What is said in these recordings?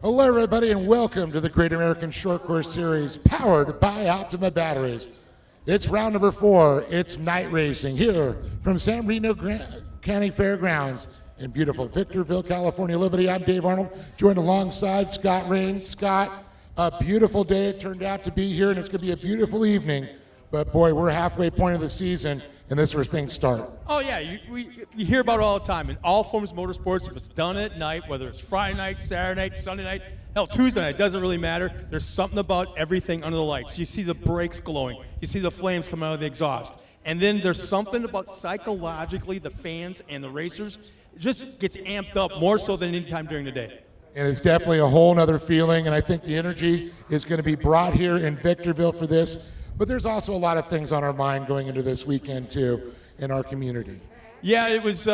Hello, everybody, and welcome to the Great American Short Course Series, powered by Optima Batteries. It's round number 4. It's night racing here from San Bernardino County Fairgrounds in beautiful Victorville, California. Liberty, I'm Dave Arnold, joined alongside Scott Rain. Scott, a beautiful day it turned out to be here, and it's going to be a beautiful evening. But boy, we're halfway point of the season, and this is where things start. Oh yeah, you hear about it all the time. In all forms of motorsports, if it's done at night, whether it's Friday night, Saturday night, Sunday night, hell, Tuesday night, doesn't really matter. There's something about everything under the lights. You see the brakes glowing. You see the flames coming out of the exhaust. And then there's something about psychologically the fans and the racers. It just gets amped up more so than any time during the day. And it's definitely a whole nother feeling, and I think the energy is going to be brought here in Victorville for this. But there's also a lot of things on our mind going into this weekend, too, in our community. Yeah, it was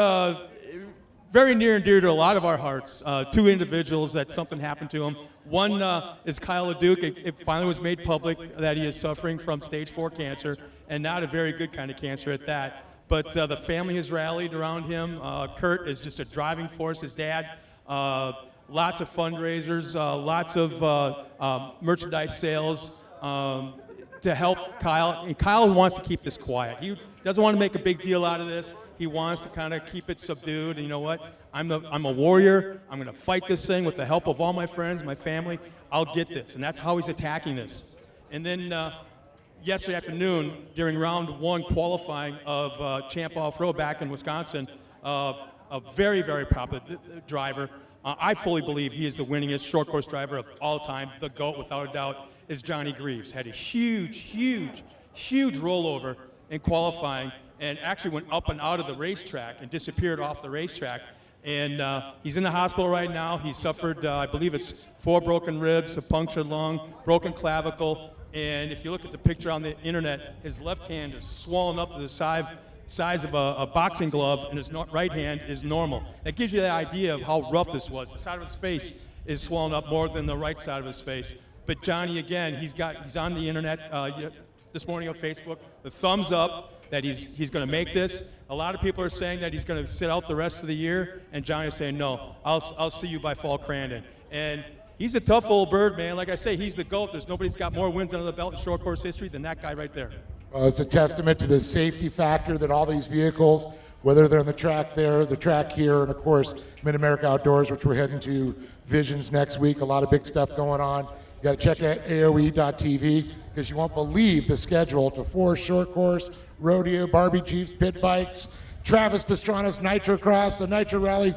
very near and dear to a lot of our hearts. Two individuals that something happened to them. One is Kyle LeDuc. It finally was made public that he is suffering from stage 4 cancer, and not a very good kind of cancer at that. But the family has rallied around him. Kurt is just a driving force. His dad, lots of fundraisers, lots of merchandise sales, to help Kyle. And Kyle wants to keep this quiet. He doesn't want to make a big deal out of this. He wants to kind of keep it subdued. And you know what? I'm a warrior. I'm going to fight this thing with the help of all my friends, my family. I'll get this. And that's how he's attacking this. And then yesterday afternoon, during round 1 qualifying of Champ Off-Road back in Wisconsin, a very, very popular driver. I fully believe he is the winningest short course driver of all time. The GOAT, without a doubt, is Johnny Greaves. Had a huge rollover in qualifying and actually went up and out of the racetrack and disappeared off the racetrack. And he's in the hospital right now. He suffered, I believe it's 4 broken ribs, a punctured lung, broken clavicle. And if you look at the picture on the internet, his left hand is swollen up to the size of a boxing glove, and his right hand is normal. That gives you the idea of how rough this was. The side of his face is swollen up more than the right side of his face. But Johnny, again, he's on the internet this morning on Facebook. The thumbs up that he's going to make this. A lot of people are saying that he's going to sit out the rest of the year, and Johnny is saying, no, I'll see you by Fall Crandon. And he's a tough old bird, man. Like I say, he's the GOAT. There's nobody's got more wins under the belt in short course history than that guy right there. Well, it's a testament to the safety factor that all these vehicles, whether they're on the track there, the track here, and of course, Mid-America Outdoors, which we're heading to Visions next week. A lot of big stuff going on. You got to check out AOE.tv because you won't believe the schedule to 4 short course, rodeo, Barbie Jeeps, pit bikes, Travis Pastrana's Nitro Cross, the Nitro Rally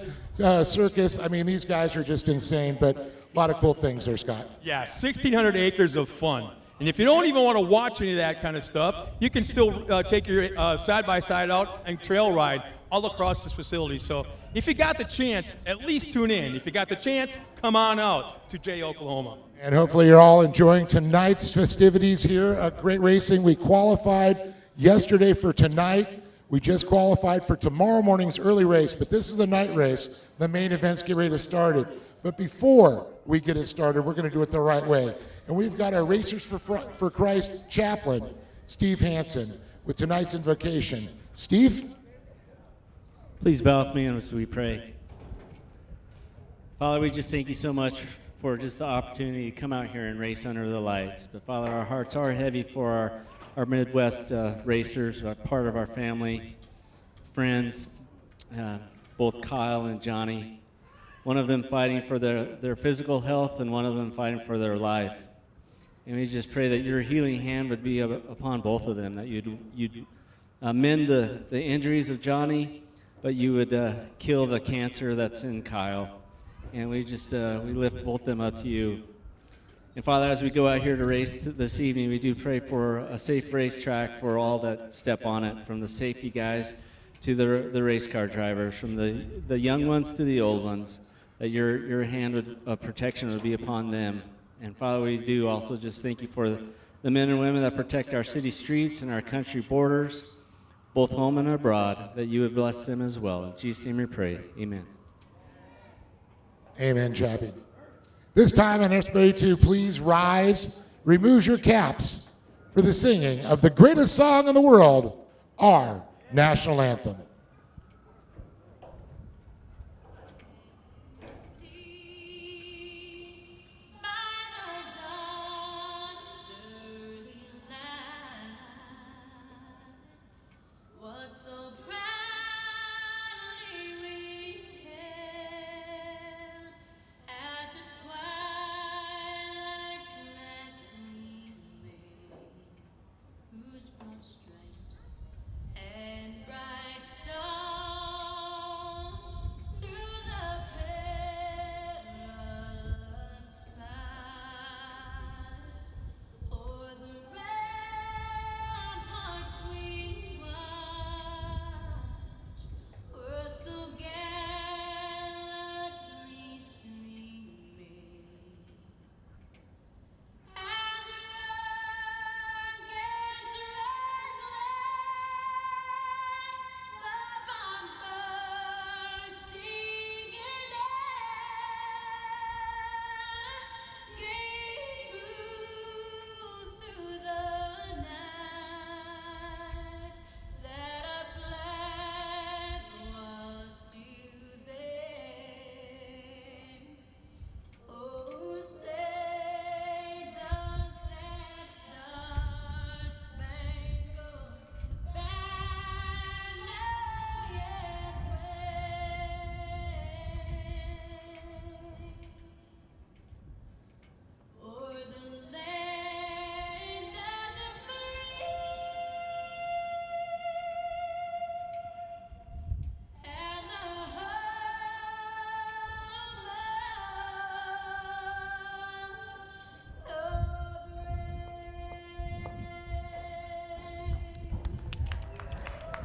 Circus. I mean, these guys are just insane, but a lot of cool things there, Scott. Yeah, 1,600 acres of fun. And if you don't even want to watch any of that kind of stuff, you can still take your side-by-side out and trail ride all across this facility. So if you got the chance, at least tune in. If you got the chance, come on out to Jay, Oklahoma. And hopefully you're all enjoying tonight's festivities here. Great racing. We qualified yesterday for tonight. We just qualified for tomorrow morning's early race, but this is the night race. The main events get ready to start it. But before we get it started, we're going to do it the right way. And we've got our Racers for Christ chaplain, Steve Hansen, with tonight's invocation. Steve? Please bow with me as we pray. Father, we just thank you so much for just the opportunity to come out here and race under the lights. But Father, our hearts are heavy for our Midwest racers, part of our family, friends, both Kyle and Johnny. One of them fighting for their physical health and one of them fighting for their life. And we just pray that your healing hand would be upon both of them, that you'd mend the injuries of Johnny, but you would kill the cancer that's in Kyle. And we just we lift both of them up to you. And Father, as we go out here to race this evening, we do pray for a safe racetrack for all that step on it, from the safety guys to the race car drivers, from the young ones to the old ones, that your hand of protection would be upon them. And Father, we do also just thank you for the men and women that protect our city streets and our country borders, both home and abroad, that you would bless them as well. In Jesus' name we pray. Amen. Amen, Chappie. This time, I ask everybody to please rise, remove your caps for the singing of the greatest song in the world, our national anthem.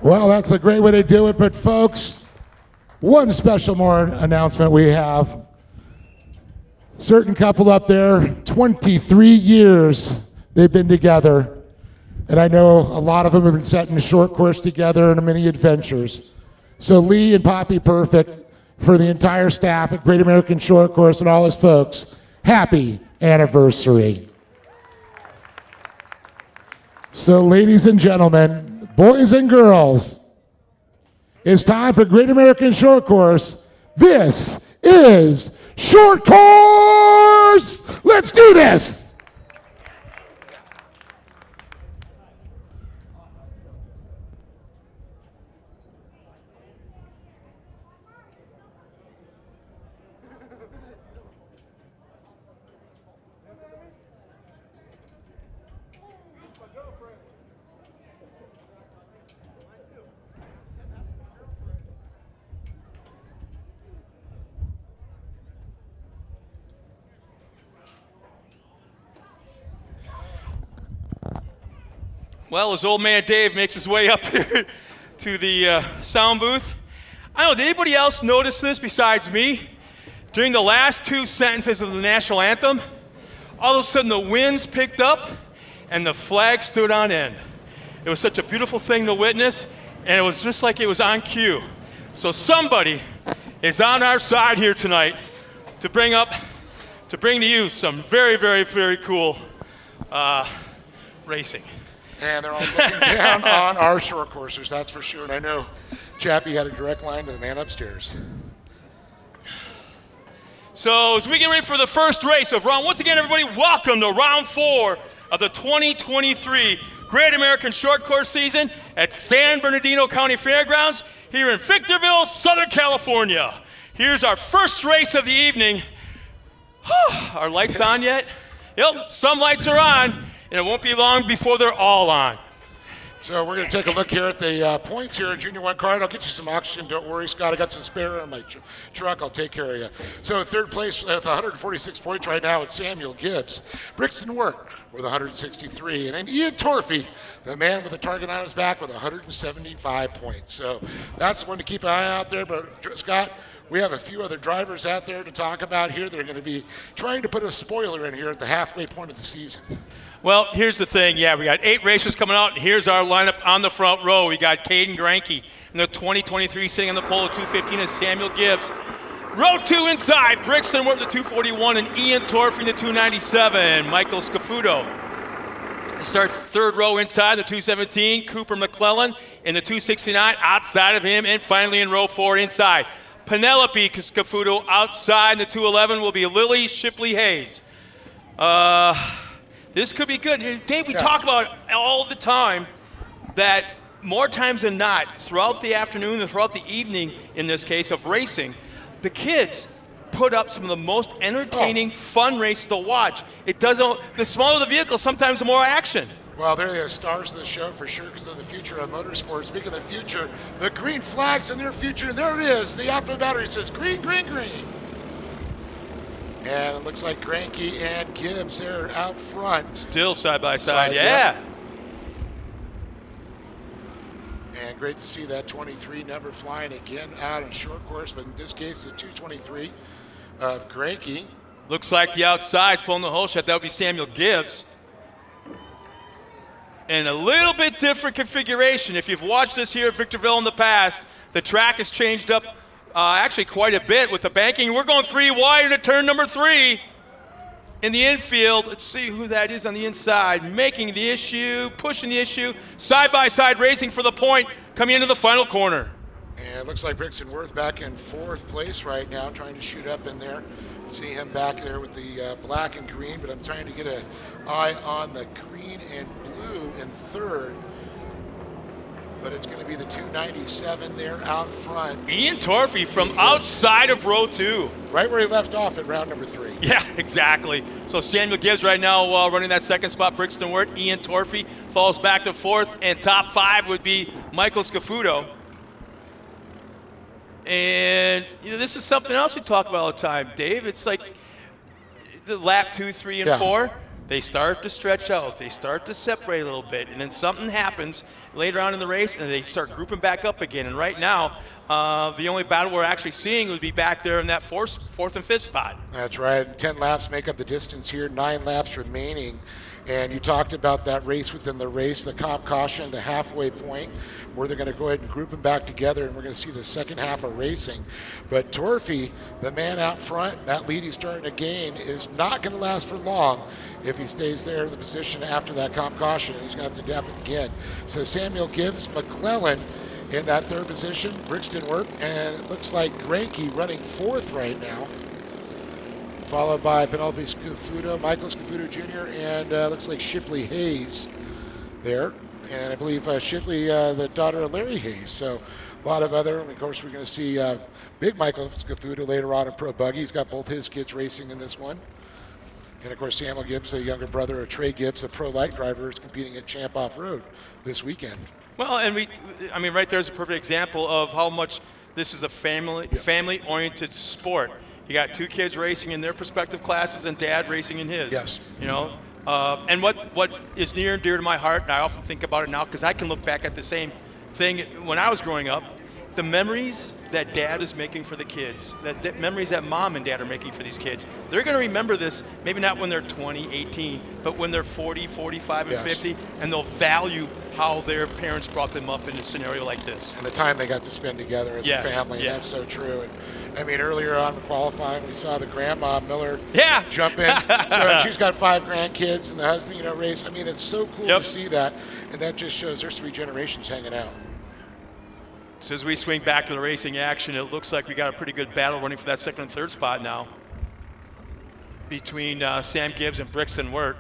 Well, that's a great way to do it, but folks, one special more announcement we have. Certain couple up there, 23 years they've been together, and I know a lot of them have been setting short course together and many adventures. So Lee and Poppy Perfect, for the entire staff at Great American Short Course and all his folks, happy anniversary. So ladies and gentlemen, boys and girls, it's time for Great American Short Course. This is Short Course! Let's do this! Well, as old man Dave makes his way up here to the sound booth, I don't know, did anybody else notice this besides me? During the last two sentences of the national anthem, all of a sudden the winds picked up and the flag stood on end. It was such a beautiful thing to witness, and it was just like it was on cue. So somebody is on our side here tonight to bring to you some very, very, very cool racing. And they're all looking down on our short coursers, that's for sure. And I know Chappie had a direct line to the man upstairs. So as we get ready for the first race of round, once again, everybody, welcome to round 4 of the 2023 Great American Short Course season at San Bernardino County Fairgrounds here in Victorville, Southern California. Here's our first race of the evening. Are lights on yet? Yep, some lights are on. And it won't be long before they're all on. So we're going to take a look here at the points here in Junior 1 Kart. I'll get you some oxygen. Don't worry, Scott. I got some spare in my truck. I'll take care of you. So third place with 146 points right now, it's Samuel Gibbs. Brixton Work with 163. And then Ian Torfey, the man with the target on his back, with 175 points. So that's the one to keep an eye out there. But Scott, we have a few other drivers out there to talk about here that are going to be trying to put a spoiler in here at the halfway point of the season. Well, here's the thing. Yeah, we got 8 racers coming out, and here's our lineup on the front row. We got Caden Granke in the 2023 sitting on the pole at 215 is Samuel Gibbs. Row 2 inside, Brixton Worth the 241 and Ian Torfey in the 297. Michael Scafuto starts third row inside the 217. Cooper McClellan in the 269 outside of him. And finally in row 4 inside, Penelope Scafuto outside in the 211 will be Lily Shipley Hayes. This could be good. Dave, we talk about all the time that more times than not, throughout the afternoon and throughout the evening, in this case, of racing, the kids put up some of the most entertaining, fun races to watch. The smaller the vehicle, sometimes the more action. Well, they're the stars of the show for sure because of the future of motorsports. Speaking of the future, the green flag's in their future, and there it is. The Optima battery says green, green, green. And it looks like Granke and Gibbs there out front. Still side by side, yeah. And great to see that 23 number flying again out in short course, but in this case, the 223 of Granke. Looks like the outside's pulling the whole shot. That would be Samuel Gibbs. And a little bit different configuration. If you've watched us here at Victorville in the past, the track has changed up actually quite a bit with the banking. We're going 3 wide into turn number 3 in the infield. Let's see who that is on the inside. Making the issue, pushing the issue. Side-by-side racing for the point coming into the final corner. And it looks like Brixton Worth back in 4th place right now, trying to shoot up in there. See him back there with the black and green, but I'm trying to get an eye on the green and blue in 3rd. But it's going to be the 297 there out front. Ian Torfey from outside of row 2. Right where he left off at round number 3. Yeah, exactly. So Samuel Gibbs right now running that second spot. Brixton Worth, Ian Torfey falls back to 4th. And top 5 would be Michael Scafuto. And this is something else we talk about all the time, Dave. It's like the lap 2, 3, and 4. they start to stretch out, they start to separate a little bit, and then something happens later on in the race, and they start grouping back up again. And right now, the only battle we're actually seeing would be back there in that fourth and fifth spot. That's right. 10 laps make up the distance here, 9 laps remaining. And you talked about that race within the race, the comp caution, the halfway point, where they're going to go ahead and group them back together, and we're going to see the second half of racing. But Torfey, the man out front, that lead he's starting to gain is not going to last for long if he stays there in the position after that comp caution. He's going to have to dap it again. So Samuel Gibbs, McClellan in that third position, Brixton Work, and it looks like Granke running fourth right now, followed by Penelope Scafuto, Michael Scafuto Jr., and looks like Shipley Hayes there. And I believe Shipley, the daughter of Larry Hayes. So a lot of other, and of course we're going to see big Michael Scafuto later on in Pro Buggy. He's got both his kids racing in this one. And of course Samuel Gibbs, the younger brother of Trey Gibbs, a pro light driver, is competing at Champ Off-Road this weekend. Well, and I mean, right there's a perfect example of how much this is a family-oriented sport. You got 2 kids racing in their respective classes and dad racing in his. Yes. You know, and what is near and dear to my heart, and I often think about it now because I can look back at the same thing when I was growing up, the memories that dad is making for the kids, that memories that mom and dad are making for these kids. They're going to remember this, maybe not when they're 20, 18, but when they're 40, 45, and 50, and they'll value how their parents brought them up in a scenario like this. And the time they got to spend together as a family, that's so true. And I mean, earlier on in qualifying, we saw the grandma Miller jump in. So she's got 5 grandkids, and the husband, you know, race. I mean, it's so cool to see that, and that just shows there's 3 generations hanging out. So as we swing back to the racing action, it looks like we got a pretty good battle running for that second and third spot now between Sam Gibbs and Brixton Wirt.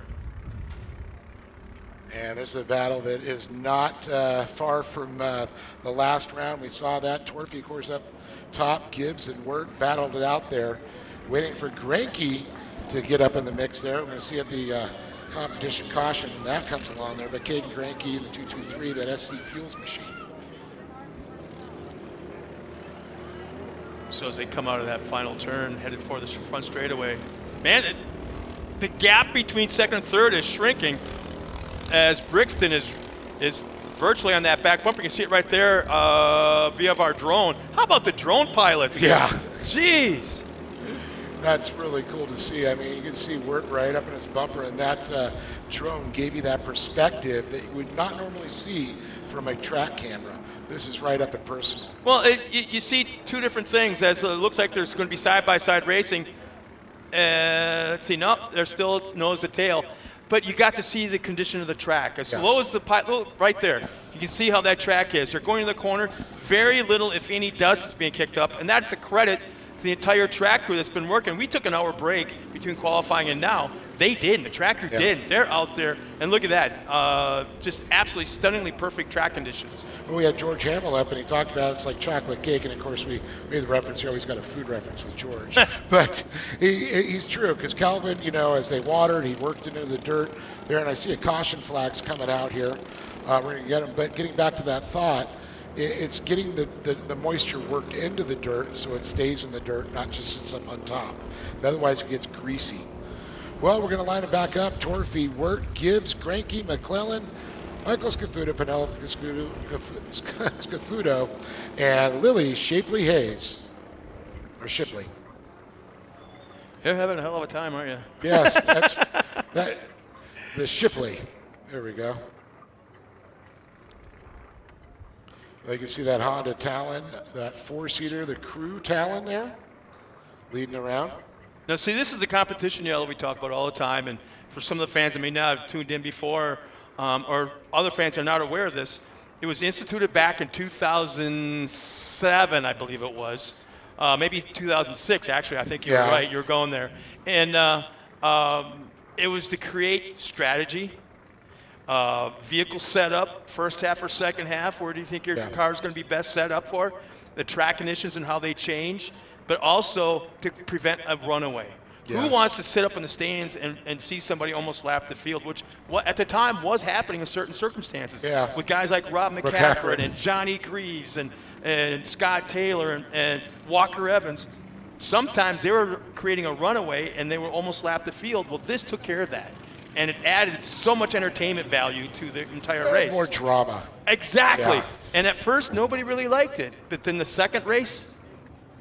And this is a battle that is not far from the last round. We saw that. Torfey, of course, up top. Gibbs and Wirt battled it out there, waiting for Granke to get up in the mix there. We're going to see at the competition caution when that comes along there. But Caden Granke in the 223, that SC Fuels machine. So as they come out of that final turn, headed for the front straightaway, man, the gap between second and third is shrinking as Brixton is virtually on that back bumper. You can see it right there via our drone. How about the drone pilots? Yeah. Jeez. That's really cool to see. I mean, you can see Wirt right up in his bumper, and that drone gave you that perspective that you would not normally see from a track camera. This is right up and personal. Well, you see 2 different things. As it looks like there's going to be side-by-side racing. Let's see, no, there's still nose to tail. But you got to see the condition of the track. As low as the pilot, right there, you can see how that track is. They're going to the corner. Very little, if any, dust is being kicked up, and that's a credit to the entire track crew that's been working. We took an hour break between qualifying and now. They didn't. The track crew didn't. They're out there, and look at that. Just absolutely stunningly perfect track conditions. Well, we had George Hamill up, and he talked about it's like chocolate cake, and of course we made the reference. You always got a food reference with George. But he's true, because Calvin, you know, as they watered, he worked into the dirt there, and I see a caution flags coming out here. We're going to get them, but getting back to that thought, it's getting the moisture worked into the dirt so it stays in the dirt, not just sits up on top. Otherwise it gets greasy. Well, we're going to line it back up. Torfey, Wirt, Gibbs, Granke, McClellan, Michael Scafuto, Penelope Scafuto, and Lily Shipley Hayes. Or Shipley. You're having a hell of a time, aren't you? Yes, that's the Shipley. There we go. Well, you can see that Honda Talon, that 4-seater, the crew Talon there, leading around. Now, see, this is the competition yellow we talk about all the time, and for some of the fans that may not have tuned in before, or other fans are not aware of this, it was instituted back in 2007, I believe it was. Maybe 2006, actually. I think you were right. You were going there. And it was to create strategy, vehicle setup, first half or second half. Where do you think your car is going to be best set up for? The track conditions and how they change, but also to prevent a runaway. Yes. Who wants to sit up in the stands and see somebody almost lap the field, which at the time was happening in certain circumstances with guys like Rob McCaffrey and Johnny Greaves and Scott Taylor and Walker Evans. Sometimes they were creating a runaway and they were almost lap the field. Well, this took care of that. and it added so much entertainment value to the entire race. More drama. Exactly. Yeah. And at first, nobody really liked it. But then the second race,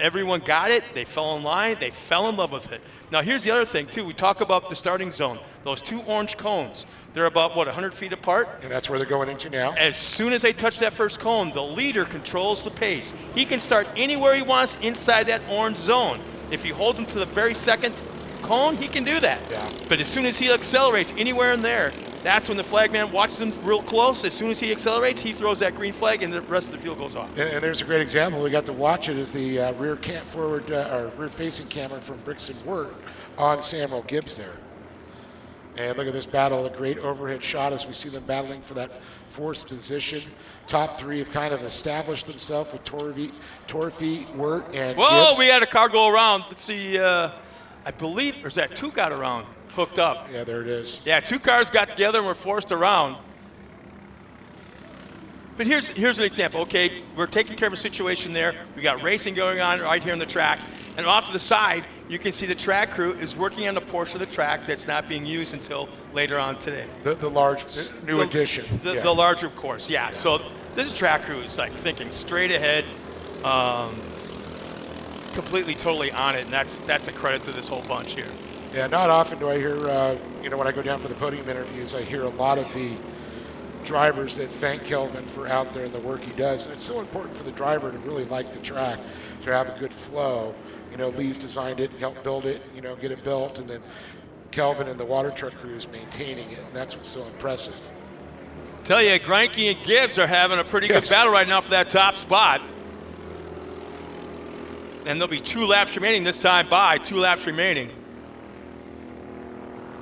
everyone got it. They fell in line. They fell in love with it. Now, here's the other thing, too. We talk about the starting zone. Those 2 orange cones, they're about, 100 feet apart? And that's where they're going into now. As soon as they touch that first cone, the leader controls the pace. He can start anywhere he wants inside that orange zone. If he holds him to the very second cone, he can do that. Yeah. But as soon as he accelerates anywhere in there, that's when the flagman watches him real close. As soon as he accelerates, he throws that green flag, and the rest of the field goes off. And there's a great example. We got to watch it as the rear-facing camera from Brixton Wirt on Samuel Gibbs there. And look at this battle, a great overhead shot as we see them battling for that 4th position. Top 3 have kind of established themselves with Torfey, Wirt, and Whoa, Gibbs. we had a car go around. Let's see, I believe, or is that 2 got around, hooked up? Yeah, there it is. Yeah, 2 cars got together and were forced around. But here's an example. Okay, we're taking care of a situation there. We got racing going on right here on the track. And off to the side, you can see the track crew is working on a portion of the track that's not being used until later on today. The large new addition. The larger course, yeah. So this track crew is like thinking straight ahead, completely, totally on it, and that's a credit to this whole bunch here. Yeah, not often do I hear, when I go down for the podium interviews, I hear a lot of the drivers that thank Kelvin for out there and the work he does. And it's so important for the driver to really like the track, to have a good flow. Lee's designed it, helped build it, get it built, and then Kelvin and the water truck crew is maintaining it, and that's what's so impressive. Tell you, Greinke and Gibbs are having a pretty good battle right now for that top spot. And there'll be 2 laps remaining this time by 2 laps remaining.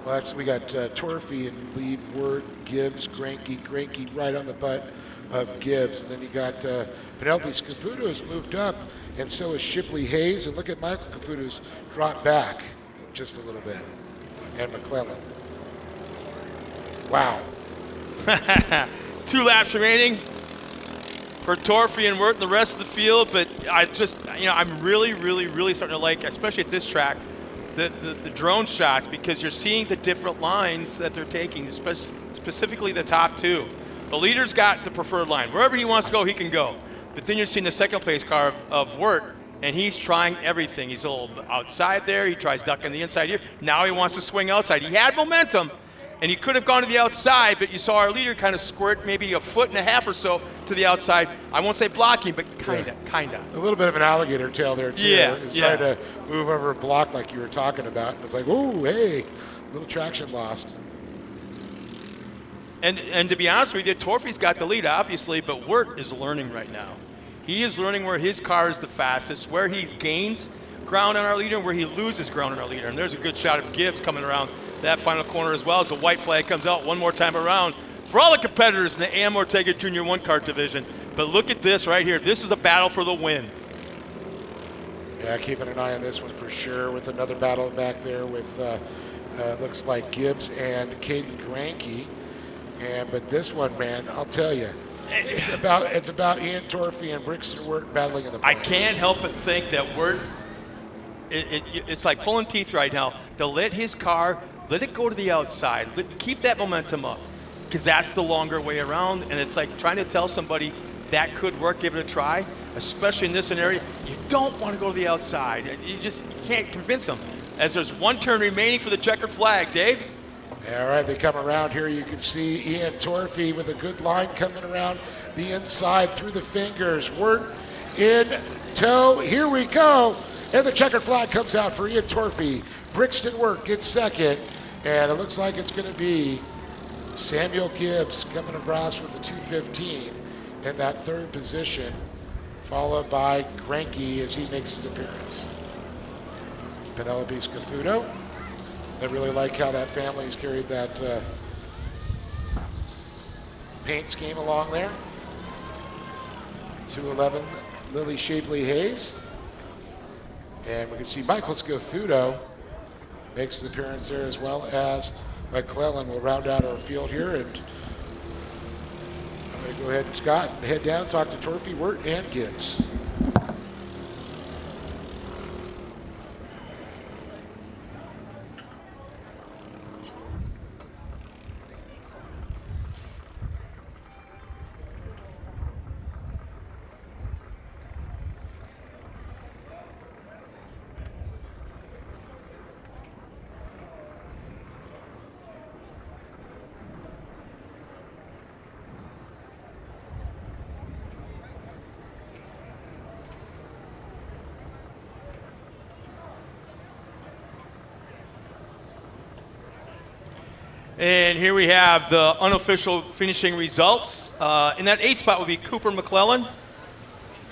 Well, actually, we got Torfey and Lee, Wirt, Gibbs, Greinke right on the butt of Gibbs. And then you got Penelope Scafuto's moved up, and so is Shipley Hayes. And look at Michael Cafuto's dropped back just a little bit. And McClellan. Wow. 2 laps remaining for Torfey and Wirt and the rest of the field. But I'm really, really, really starting to like, especially at this track, the drone shots, because you're seeing the different lines that they're taking, specifically the top 2. The leader's got the preferred line. Wherever he wants to go, he can go. But then you're seeing the second place car of Wirt, and he's trying everything. He's a little outside there. He tries ducking the inside here. Now he wants to swing outside. He had momentum, and he could have gone to the outside, but you saw our leader kind of squirt maybe 1.5 feet or so to the outside. I won't say blocking, but kind of. A little bit of an alligator tail there, too. Yeah, He's trying to move over a block like you were talking about. And it's like, oh, hey, little traction lost. And to be honest with you, Torfey's got the lead, obviously, but Wirt is learning right now. He is learning where his car is the fastest, where he gains ground on our leader, and where he loses ground on our leader. And there's a good shot of Gibbs coming around that final corner as well as the white flag comes out one more time around for all the competitors in the A.M. Ortega Junior 1 kart division. But look at this right here. This is a battle for the win. Yeah, keeping an eye on this one for sure, with another battle back there with looks like Gibbs and Caden Greinke. But this one, man, I'll tell you, it's about Ian Torfey and Brixton Wirt battling in the points. I can't help but think that Wirt, it's like pulling teeth right now. To let his car, let it go to the outside, keep that momentum up, because that's the longer way around. And it's like trying to tell somebody that could work, give it a try, especially in this scenario. You don't want to go to the outside. You can't convince them. As there's 1 turn remaining for the checkered flag, Dave. All right, they come around here. You can see Ian Torfey with a good line coming around the inside through the fingers. Wirt in tow. Here we go. And the checkered flag comes out for Ian Torfey. Brixton Wirt gets second. And it looks like it's going to be Samuel Gibbs coming across with the 215 in that 3rd position, followed by Greinke as he makes his appearance. Penelope Scafuto. I really like how that family's carried that paint scheme along there. 211, Lily Shapley Hayes. And we can see Michael Scafuto makes his appearance there, as well as McClellan will round out our field here. And I'm going to go ahead, Scott, and head down, talk to Torfey, Wirt, and Gibbs. And here we have the unofficial finishing results. In that 8th spot will be Cooper McClellan.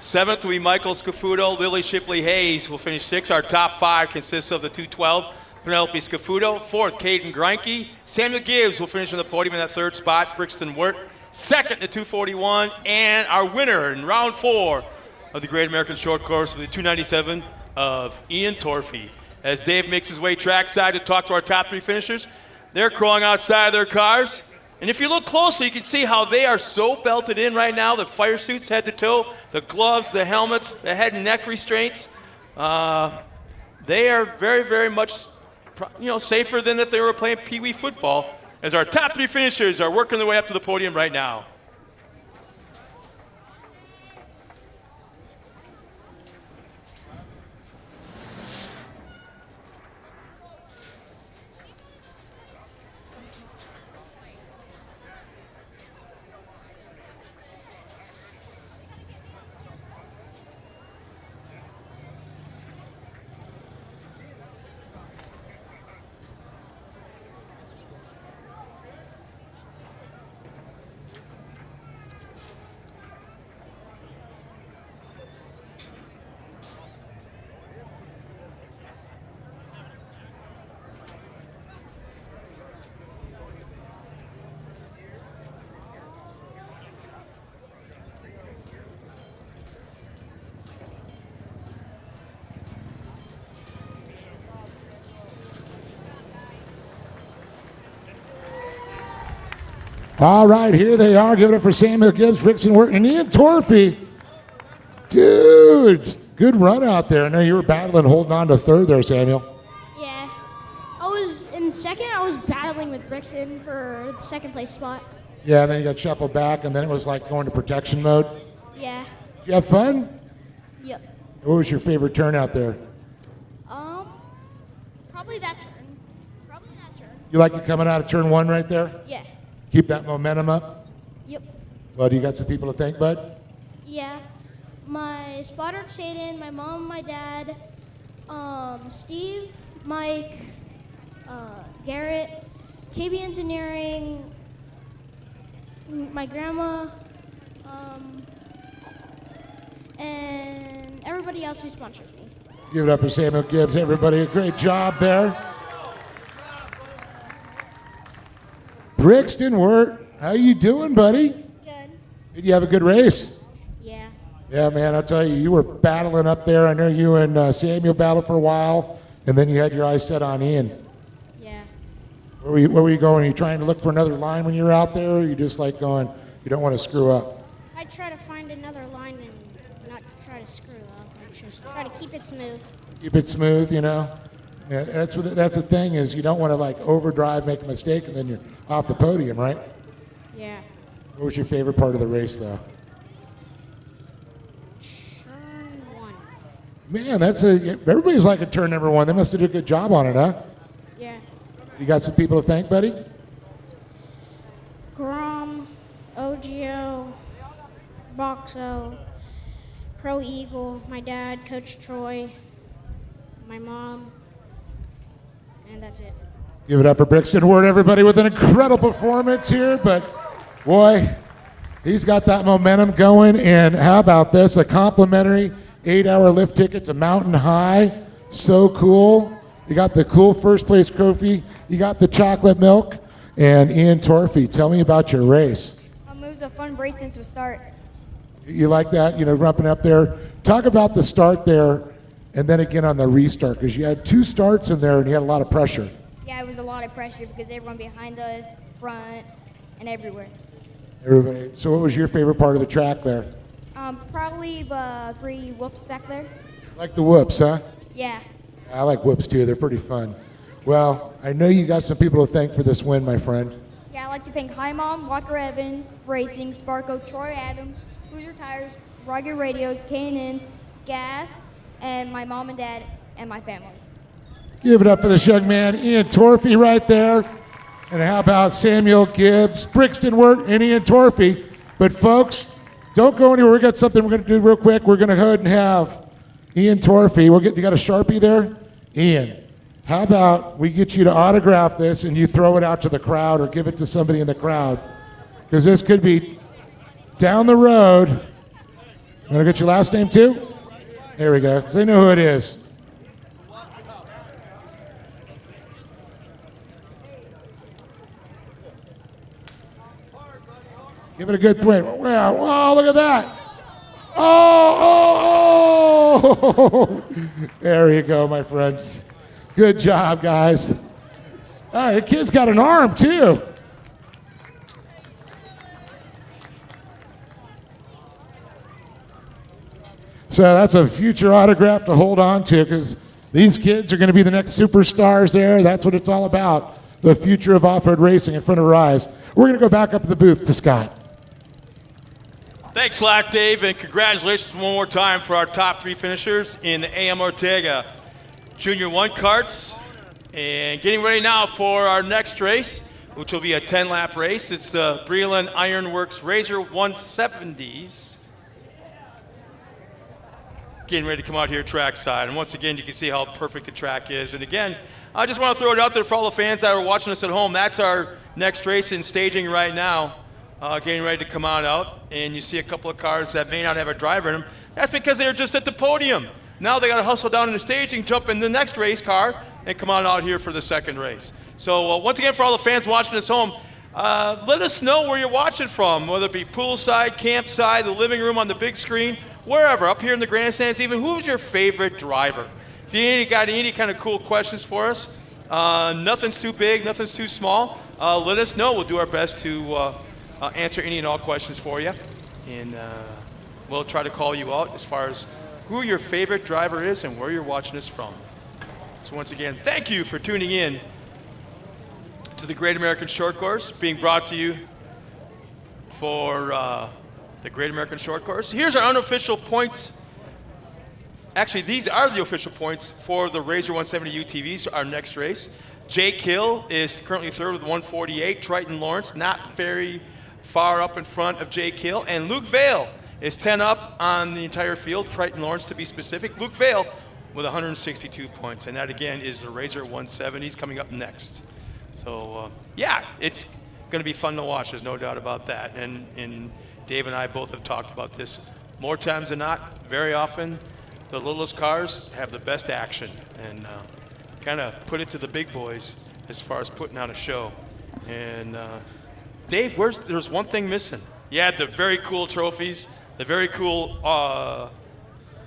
7th will be Michael Scafuto. Lily Shipley Hayes will finish 6th. Our top 5 consists of the 212, Penelope Scafuto. 4th, Caden Greinke. Samuel Gibbs will finish on the podium in that 3rd spot. Brixton Wirt. 2nd, the 241. And our winner in round 4 of the Great American Short Course with the 297 of Ian Torfey. As Dave makes his way trackside to talk to our top 3 finishers, they're crawling outside of their cars. And if you look closely, you can see how they are so belted in right now, the fire suits head to toe, the gloves, the helmets, the head and neck restraints. They are very, very much safer than if they were playing Pee Wee football, as our top 3 finishers are working their way up to the podium right now. All right, here they are. Give it up for Samuel Gibbs, Brixton Wirt, and Ian Torfey. Dude, good run out there. I know you were battling, holding on to 3rd there, Samuel. Yeah. I was in 2nd. I was battling with Brixton for the 2nd place spot. Yeah, and then you got shuffled back, and then it was like going to protection mode. Yeah. Did you have fun? Yep. What was your favorite turn out there? Probably that turn. Probably that turn. You like it coming out of turn 1 right there? Yeah. Keep that momentum up? Yep. Well, do you got some people to thank, bud? Yeah. My spotter, Shaden, my mom, my dad, Steve, Mike, Garrett, KB Engineering, my grandma, and everybody else who sponsors me. Give it up for Samuel Gibbs, everybody. A great job there. Brixton Wirt, how you doing, buddy? Good. Did you have a good race? Yeah. Yeah, man, I'll tell you, you were battling up there. I know you and Samuel battled for a while, and then you had your eyes set on Ian. Yeah. Where were you going? Are you trying to look for another line when you were out there, or are you just like going, you don't want to screw up? I try to find another line and not try to screw up. I just try to keep it smooth. Keep it smooth, you know? Yeah, that's the thing is you don't want to like overdrive, make a mistake, and then you're off the podium, right? Yeah. What was your favorite part of the race, though? Turn 1. Man, everybody's like at turn number 1. They must have did a good job on it, huh? Yeah. You got some people to thank, buddy? Grom, OGO, Boxo, Pro Eagle, my dad, Coach Troy, my mom, and that's it. Give it up for Brixton Wirt, everybody, with an incredible performance here. But, boy, he's got that momentum going. And how about this? A complimentary 8-hour lift ticket to Mountain High. So cool. You got the cool first place trophy. You got the chocolate milk. And Ian Torfey, tell me about your race. It was a fun race since the start. You like that, rumping up there? Talk about the start there and then again on the restart, because you had 2 starts in there and you had a lot of pressure. Yeah, it was a lot of pressure because everyone behind us, front, and everywhere. Everybody. So what was your favorite part of the track there? Probably the 3 whoops back there. Like the whoops, huh? Yeah. I like whoops too. They're pretty fun. Well, I know you got some people to thank for this win, my friend. Yeah, I'd like to thank Hi Mom, Walker Evans, Racing, Sparko, Troy Adams, Hoosier Tires, Rugged Radios, K&N, Gas, and my mom and dad and my family. Give it up for this young man, Ian Torfey, right there. And how about Samuel Gibbs, Brixton Wirt, and Ian Torfey. But folks, don't go anywhere. We got something we're going to do real quick. We're going to go ahead and have Ian Torfey. You got a Sharpie there? Ian, How about we get you to autograph this and you throw it out to the crowd or give it to somebody in the crowd? Because this could be down the road. Want to get your last name too? There we go. So they know who it is. Give it a good throw. Wow, wow, look at that. Oh. There you go, my friends. Good job, guys. All right, the kid's got an arm, too. So that's a future autograph to hold on to because these kids are going to be the next superstars there. That's what it's all about, the future of off-road racing in front of our eyes. We're going to go back up to the booth to Scott. Thanks, Slack Dave, and congratulations one more time for our top 3 finishers in the AM Ortega Junior 1 karts. And getting ready now for our next race, which will be a 10-lap race. It's the Breland Ironworks Razor 170s. Getting ready to come out here trackside. And once again, you can see how perfect the track is. And again, I just want to throw it out there for all the fans that are watching us at home. That's our next race in staging right now. Getting ready to come on out, and you see a couple of cars that may not have a driver in them. That's because they're just at the podium. Now they got to hustle down in the staging, jump in the next race car, and come on out here for the second race. So once again, for all the fans watching us home, let us know where you're watching from, whether it be poolside, campside, the living room on the big screen, wherever, up here in the grandstands even. Who's your favorite driver? If you got any kind of cool questions for us, nothing's too big, nothing's too small, let us know. We'll do our best to answer any and all questions for you, and we'll try to call you out as far as who your favorite driver is and where you're watching us from. So once again, thank you for tuning in to the Great American Short Course, being brought to you for the Great American Short Course. Here's our unofficial points. Actually, these are the official points for the Razor 170 UTVs, our next race. Jake Hill is currently third with 148. Triton Lawrence not very far up in front of Jake Hill. And Luke Vale is 10 up on the entire field, Triton Lawrence to be specific. Luke Vale with 162 points. And that, again, is the Razor 170s coming up next. So, yeah, it's going to be fun to watch. There's no doubt about that. And Dave and I both have talked about this more times than not. Very often, the littlest cars have the best action. And kind of put it to the big boys as far as putting on a show. And Dave, there's one thing missing. You had the very cool trophies, the very cool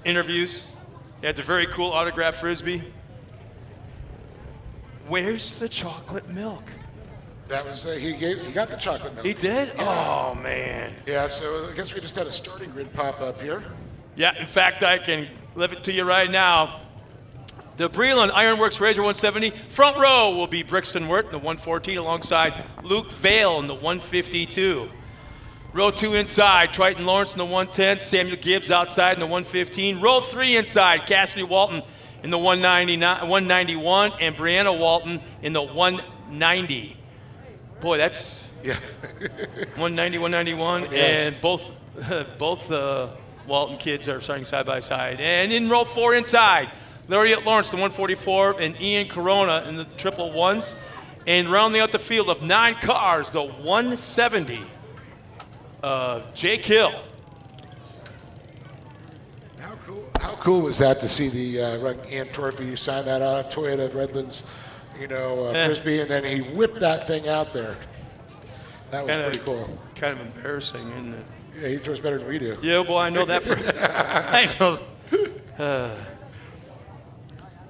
interviews. You had the very cool autograph frisbee. Where's the chocolate milk? That was he got the chocolate milk. He did? Yeah. Oh man. Yeah, so I guess we just had a starting grid pop up here. Yeah, in fact, I can live it to you right now. The Breland Ironworks Razor 170 front row will be Brixton Wirt in the 114 alongside Luke Vale in the 152. Row 2 inside, Triton Lawrence in the 110, Samuel Gibbs outside in the 115. Row 3 inside, Cassidy Walton in the 191, and Brianna Walton in the 190. Boy, that's 190, 191, Yes. and both Walton kids are starting side by side. And in row 4 inside, Lariat Lawrence, the 144, and Ian Corona in the triple ones. And rounding out the field of 9 cars, the 170, Jake Hill. How cool was that to see the Ian Torfey sign that Toyota Redlands, frisbee, and then he whipped that thing out there. That was pretty cool. Kind of embarrassing, isn't it? Yeah, he throws better than we do. Yeah, well, I know that for I know.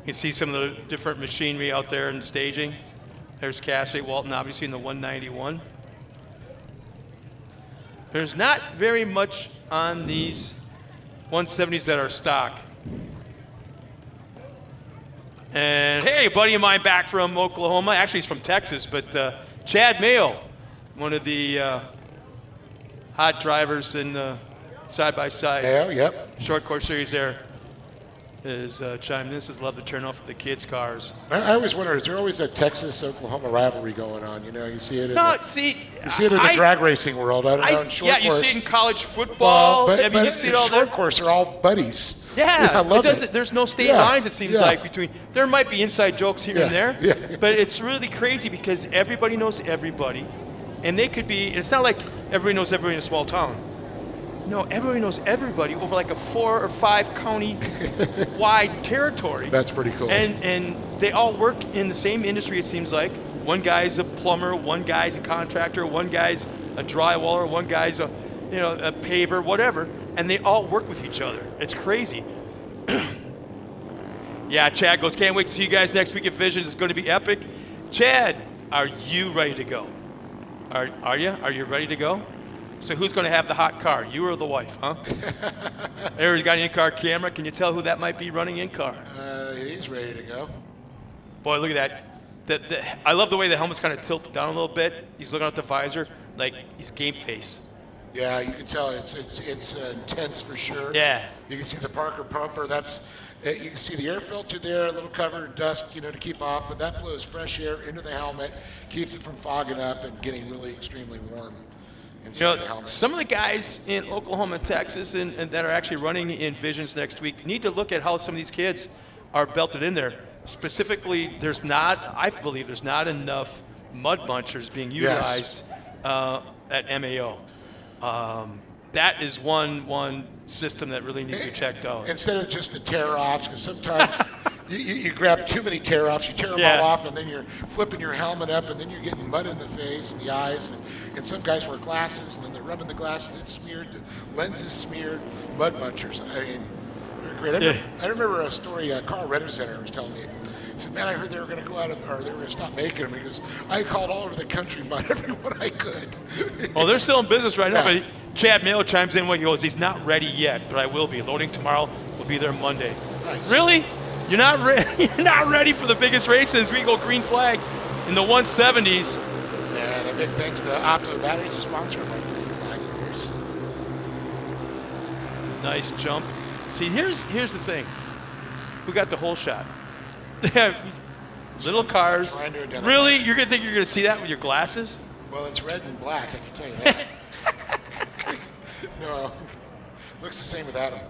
You can see some of the different machinery out there in staging. There's Cassidy Walton, obviously, in the 191. There's not very much on these 170s that are stock. And hey, a buddy of mine back from Oklahoma. Actually, he's from Texas, but Chad Mayo, one of the hot drivers in the side-by-side short course series there, is chiming in. Says love the turnout for the kids' cars. I always wonder, is there always a Texas-Oklahoma rivalry going on? You see it. You see it in the drag racing world. I don't know. In short you course, see it in college football. but you see it all short there. course are all buddies. I love it. There's no state Yeah, lines, it seems yeah. like, between. There might be inside jokes here and Yeah, there, yeah. but it's really crazy because everybody knows everybody, and they could be. It's not like everybody knows everybody in a small town. No, everybody knows everybody over like a 4 or 5 county wide territory. That's pretty cool. And they all work in the same industry, it seems like. One guy's a plumber, one guy's a contractor, one guy's a drywaller, one guy's a paver, whatever, and they all work with each other. It's crazy. Yeah, Chad goes, can't wait to see you guys next week at Visions. It's going to be epic. Chad, are you ready to go? Are you? Are you ready to go? So who's going to have the hot car, you or the wife, huh? Everybody's got an in-car camera. Can you tell who that might be running in-car? He's ready to go. Boy, look at that. I love the way the helmet's kind of tilted down a little bit. He's looking out the visor like he's game face. Yeah, you can tell it's intense for sure. Yeah. You can see the Parker pumper. You can see the air filter there, a little cover of dust, to keep off, but that blows fresh air into the helmet, keeps it from fogging up and getting really extremely warm inside the helmet. Some of the guys in Oklahoma and Texas and that are actually running in Visions next week need to look at how some of these kids are belted in there. Specifically, I believe there's not enough mud munchers being utilized at MAO. That is one system that really needs to be checked out. Instead of just the tear-offs, because sometimes you grab too many tear-offs, you tear them all off, and then you're flipping your helmet up, and then you're getting mud in the face and the eyes. And some guys wear glasses, and then they're rubbing the glasses, it's smeared, the lens is smeared, mud munchers. I mean, they're great. I remember a story Carl Renner Center was telling me. He said, man, I heard they were going to go out or they were going to stop making them. He goes, I called all over the country and bought everyone I could. Well, they're still in business right now, but Chad Mayo chimes in when he goes, he's not ready yet, but I will be. Loading tomorrow, will be there Monday. Nice. Really? You're not You're not ready for the biggest races. We go green flag in the 170s. And a big thanks to Opto Batteries, the sponsor of our green flag years. Nice jump. See, here's the thing. Who got the whole shot? They have little cars. Trying to identify. Really? You're going to think you're going to see that with your glasses? Well, it's red and black, I can tell you that. No, looks the same without him.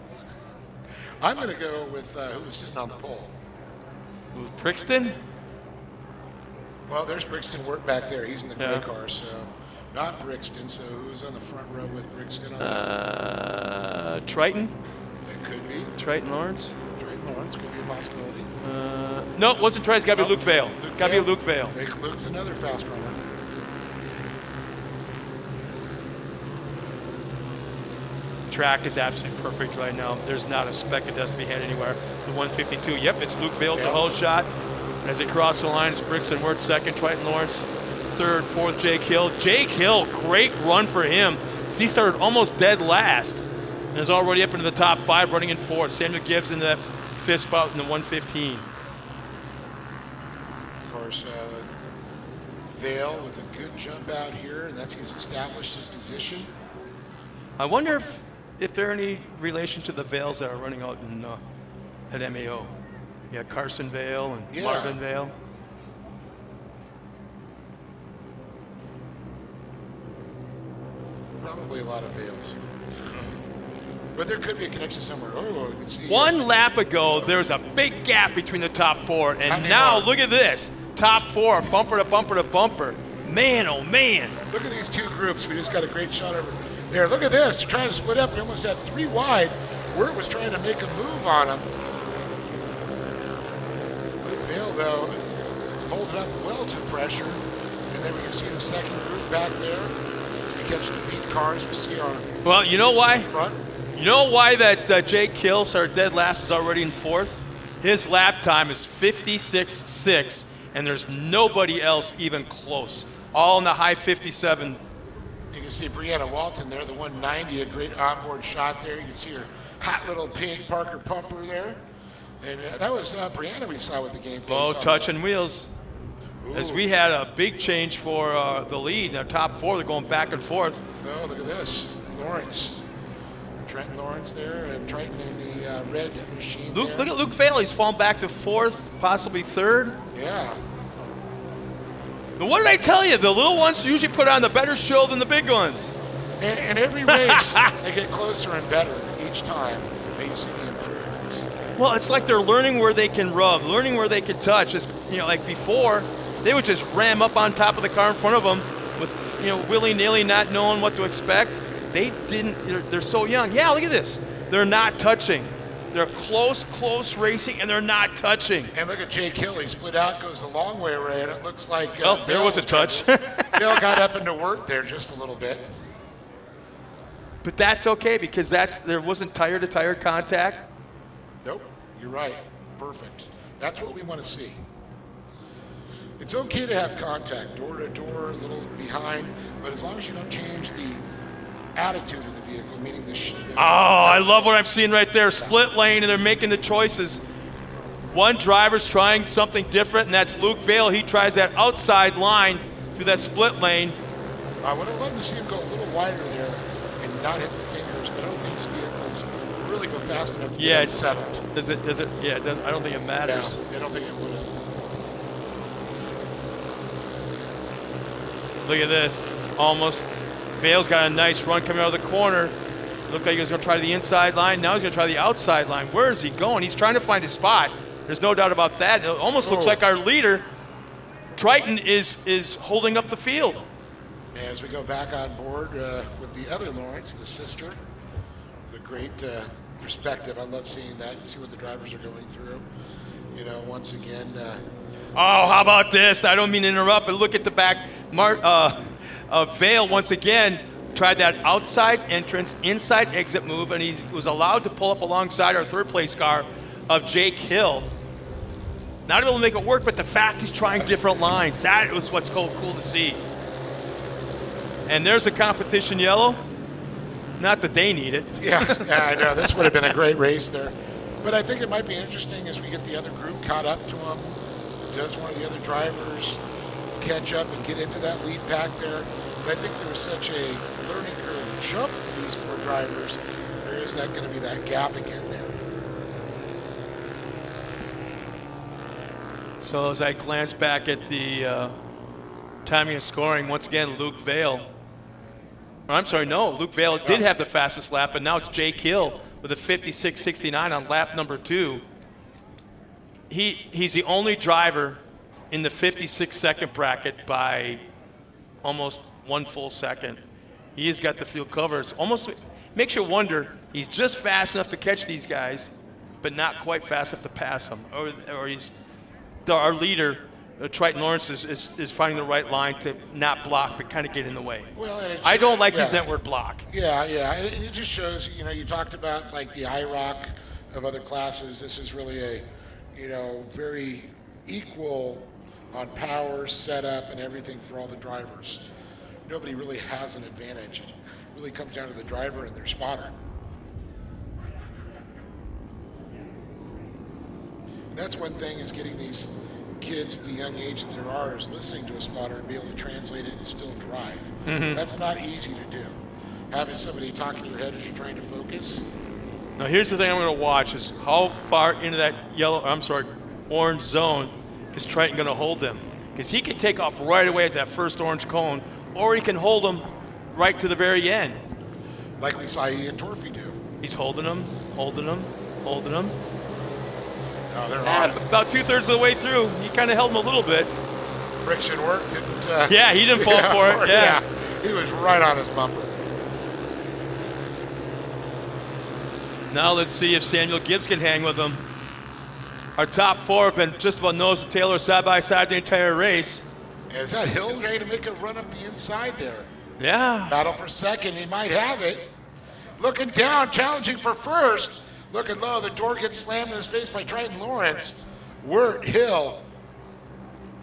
I'm going to go with who was sitting on the pole. With Brixton? Well, there's Brixton work back there. He's in the gray Yeah. car, so not Brixton. So who's on the front row with Brixton? Triton? That could be. Triton Lawrence? Drayton Lawrence could be a possibility. No, it wasn't Triton. It's got to be Luke Vale. Got to be Luke Vale. Luke's another fast runner. Track is absolutely perfect right now. There's not a speck of dust to be had anywhere. The 152. Yep, it's Luke Vale, the whole shot. As they cross the line, it's Brixton Worth second, Triton Lawrence third, fourth, Jake Hill. Jake Hill, great run for him. He started almost dead last and is already up into the top 5, running in fourth. Samuel Gibbs in the 5th spot in the 115. Of course, Vale with a good jump out here, and he's established his position. I wonder if there are any relation to the Vales that are running out in at MAO. Yeah, Carson Vale and Marvin Vale. Probably a lot of Vales. But there could be a connection somewhere. Oh, you can see. One lap ago, there was a big gap between the top 4, and now look at this. Top 4, bumper to bumper to bumper. Man, oh man. Look at these two groups. We just got a great shot over there. Look at this. They're trying to split up. We almost had 3 wide. Wirt was trying to make a move on them. Vale, though, holding up well to pressure. And then we can see the second group back there. We catch the beat cars. We see our Well, you know why? front. You know why that Jake Hill, our dead last, is already in 4th? His lap time is 56.6, and there's nobody else even close. All in the high 57. You can see Brianna Walton there, the 190, a great onboard shot there. You can see her hot little pink Parker pumper there. And that was Brianna we saw with the game face. Oh, touching wheels. As we had a big change for the lead. Our top 4, they're going back and forth. Oh, look at this. Lawrence. Trenton Lawrence there, and Triton in the red machine there. Look at Luke Vale. He's fallen back to 4th, possibly 3rd. Yeah. But what did I tell you? The little ones usually put on the better show than the big ones. And every race, they get closer and better each time. And you see the improvement. Well, it's like they're learning where they can rub, learning where they can touch. It's, like before, they would just ram up on top of the car in front of them with, willy-nilly, not knowing what to expect. They didn't, they're so young. Yeah, look at this. They're not touching. They're close racing, and they're not touching. And look at Jake Hill. He split out, goes the long way around. It looks like there was a touch. Bill got up into work there just a little bit. But that's okay because there wasn't tire-to-tire contact. Nope, you're right. Perfect. That's what we want to see. It's okay to have contact, door to door, a little behind, but as long as you don't change the attitude of the vehicle, meaning the I love what I'm seeing right there. Split lane, and they're making the choices. One driver's trying something different, and that's Luke Vail. He tries that outside line through that split lane. I would have loved to see him go a little wider there and not hit the fingers, but I don't think his vehicles really go fast enough to get settled. Does it? Yeah, it does. I don't think it matters. No, I don't think it would have. Look at this. Almost. Vail's got a nice run coming out of the corner. Looked like he was going to try the inside line. Now he's going to try the outside line. Where is he going? He's trying to find his spot. There's no doubt about that. It almost looks like our leader, Triton, is holding up the field. As we go back on board with the other Lawrence, the sister, the great perspective. I love seeing that, see what the drivers are going through. Once again. How about this? I don't mean to interrupt, but look at the back. Vail once again tried that outside entrance, inside exit move, and he was allowed to pull up alongside our third place car of Jake Hill. Not able to make it work, but the fact he's trying different lines, that was what's cool to see. And there's the competition yellow. Not that they need it. Yeah, I know. This would have been a great race there. But I think it might be interesting as we get the other group caught up to him. Does one of the other drivers catch up and get into that lead pack there? But I think there was such a learning curve jump for these four drivers. There is that going to be that gap again there. So as I glance back at the timing and scoring, once again, Luke Vail. Luke Vail did have the fastest lap, but now it's Jake Hill with a 56.69 on lap number 2. He's the only driver in the 56-second bracket by almost 1 full second. He has got the field covered. Almost makes you wonder, he's just fast enough to catch these guys, but not quite fast enough to pass them. Or he's our leader, Triton Lawrence, is finding the right line to not block, but kind of get in the way. Well, I don't like using that word block. Yeah. And it just shows, you talked about like the IROC of other classes. This is really a, very equal on power, setup, and everything for all the drivers. Nobody really has an advantage. It really comes down to the driver and their spotter. And that's one thing, is getting these kids at the young age that there are, is listening to a spotter and be able to translate it and still drive. Mm-hmm. That's not easy to do. Having somebody talking to your head as you're trying to focus. Now here's the thing I'm going to watch is how far into that orange zone is Triton going to hold them. Because he can take off right away at that first orange cone, or he can hold them right to the very end. Like we saw Ian Torfey do. He's holding them. Oh, they're on. About 2/3 of the way through, he kind of held him a little bit. Friction work didn't. Yeah, he didn't fall for it. Yeah, he was right on his bumper. Now let's see if Samuel Gibbs can hang with him. Our top 4 have been just about nose to tail or side by side the entire race. Is that Hill ready to make a run up the inside there? Yeah. Battle for second, he might have it. Looking down, challenging for first. Looking low, the door gets slammed in his face by Triton Lawrence. Wirt, Hill.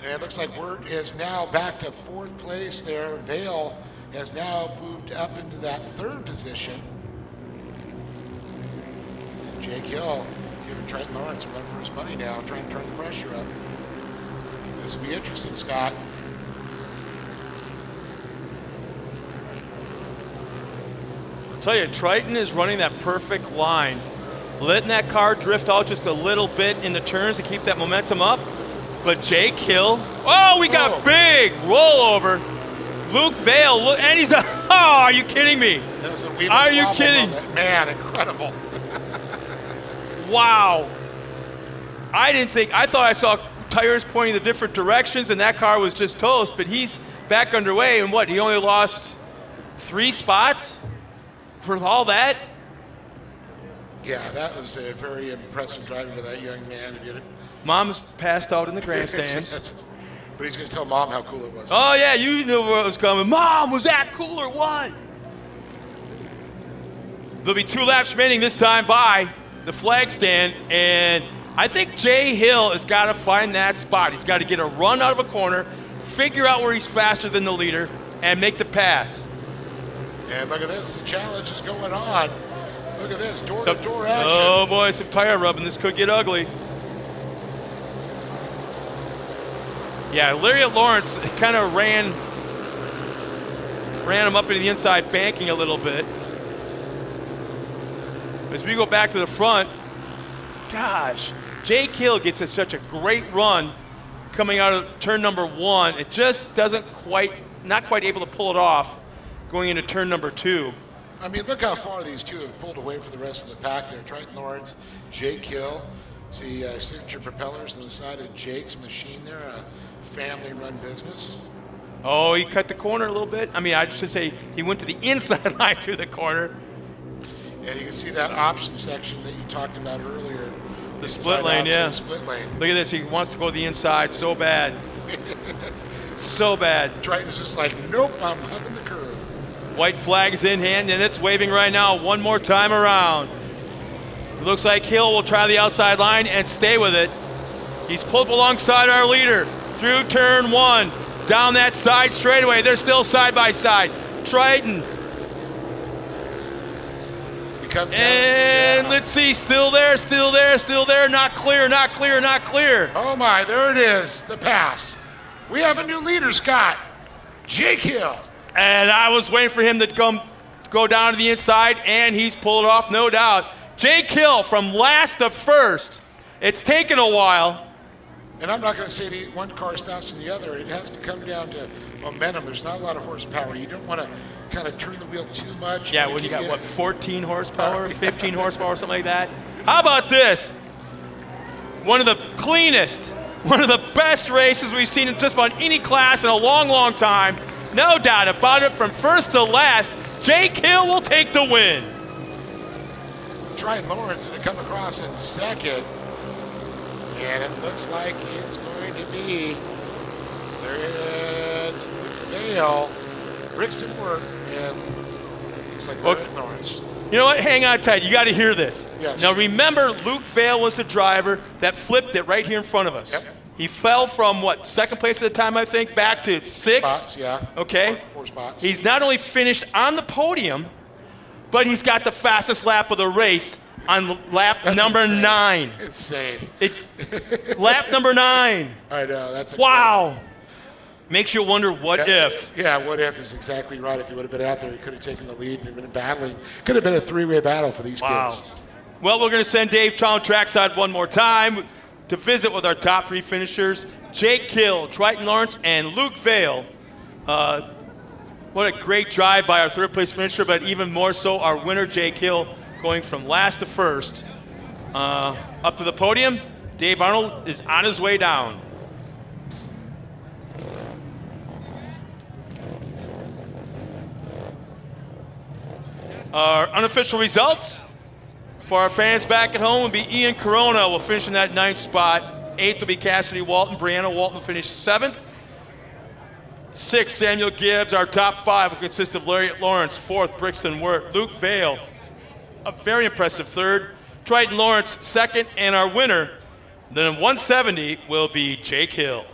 And it looks like Wirt is now back to 4th place there. Vail has now moved up into that 3rd position. And Jake Hill giving Triton Lawrence a run for his money now, trying to turn the pressure up. This will be interesting, Scott. I'll tell you, Triton is running that perfect line. Letting that car drift out just a little bit in the turns to keep that momentum up. But Jake Hill, we got a big rollover. Luke Vail, look, and he's are you kidding me? That was a Are you kidding? Moment. Man, incredible. Wow. I thought I saw tires pointing the different directions, and that car was just toast, but he's back underway, and what, he only lost 3 spots for all that? Yeah, that was a very impressive driving by that young man. Mom's passed out in the grandstands. But he's going to tell Mom how cool it was. Oh, yeah, you knew what was coming. Mom, was that cool or what? There'll be 2 laps remaining this time by the flag stand, and I think Jay Hill has got to find that spot. He's got to get a run out of a corner, figure out where he's faster than the leader, and make the pass. And look at this, the challenge is going on. Look at this, door-to-door action. Oh boy, some tire rubbing. This could get ugly. Yeah, Larry Lawrence kind of ran him up into the inside banking a little bit. As we go back to the front, gosh, Jake Hill gets such a great run coming out of turn number 1. It just not quite able to pull it off going into turn number 2. I mean, look how far these two have pulled away from the rest of the pack there. Triton Lawrence, Jake Hill. See signature propellers on the side of Jake's machine there, a family-run business. Oh, he cut the corner a little bit. I mean, I should say he went to the inside line through the corner. And you can see that option section that you talked about earlier. The split lane, yeah. Split lane. Look at this. He wants to go to the inside so bad. So bad. Triton's just like, nope, I'm hugging the curb. White flag is in hand, and it's waving right now one more time around. It looks like Hill will try the outside line and stay with it. He's pulled alongside our leader through turn 1, down that side straightaway. They're still side by side. Triton. And let's see, still there, not clear. Oh my, there it is, the pass. We have a new leader, Scott. Jake Hill. And I was waiting for him to go down to the inside, and he's pulled it off, no doubt. Jake Hill from last to first. It's taken a while. And I'm not going to say the one car is faster than the other. It has to come down to momentum. There's not a lot of horsepower. You don't want to kind of turn the wheel too much. Yeah, when you got, what, 14 horsepower, 15 horsepower, something like that? How about this? One of the cleanest, one of the best races we've seen in just about any class in a long, long time. No doubt about it, from first to last, Jake Hill will take the win. Triton Lawrence going to come across in second. And it looks like it's going to be, it's Vale, Brixton Work, and looks like Triton Lawrence. You know what? Hang on tight. You got to hear this. Yes. Now remember, Luke Vale was the driver that flipped it right here in front of us. Yep. He fell from, what, second place at the time, I think, back to 6th? Spots, yeah. Okay. Four spots. He's not only finished on the podium, but he's got the fastest lap of the race on lap number insane. 9. Insane. Lap number 9. I know, that's wow. Makes you wonder what if. Yeah, what if is exactly right. If he would have been out there, he could have taken the lead and been battling. Could have been a 3-way battle for these kids. Well, we're going to send Dave Town trackside one more time to visit with our top 3 finishers, Jake Hill, Triton Lawrence, and Luke Vale. What a great drive by our 3rd place finisher, but even more so our winner, Jake Hill, going from last to first. Up to the podium, Dave Arnold is on his way down. Our unofficial results for our fans back at home will be Ian Corona will finish in that 9th spot. 8th will be Cassidy Walton. Brianna Walton will finish 7th. 6th, Samuel Gibbs. Our top 5 will consist of Larry Lawrence. 4th, Brixton Wirt. Luke Vale, a very impressive 3rd. Triton Lawrence, 2nd. And our winner, then 170, will be Jake Hill.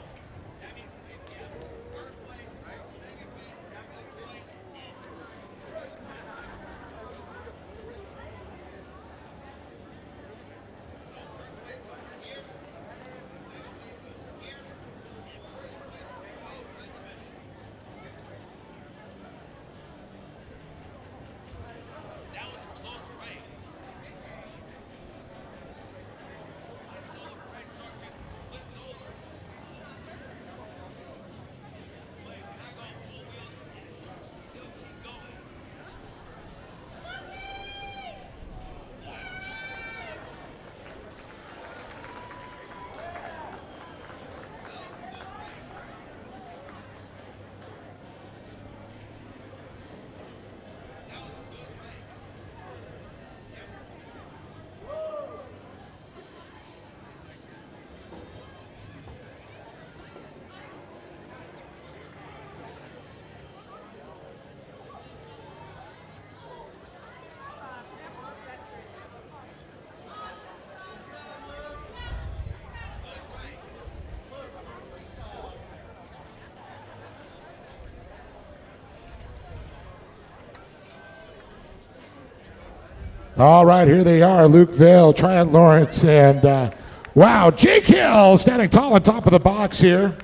All right, here they are, Luke Vale, Tryon Lawrence, and wow, Jake Hill standing tall on top of the box here.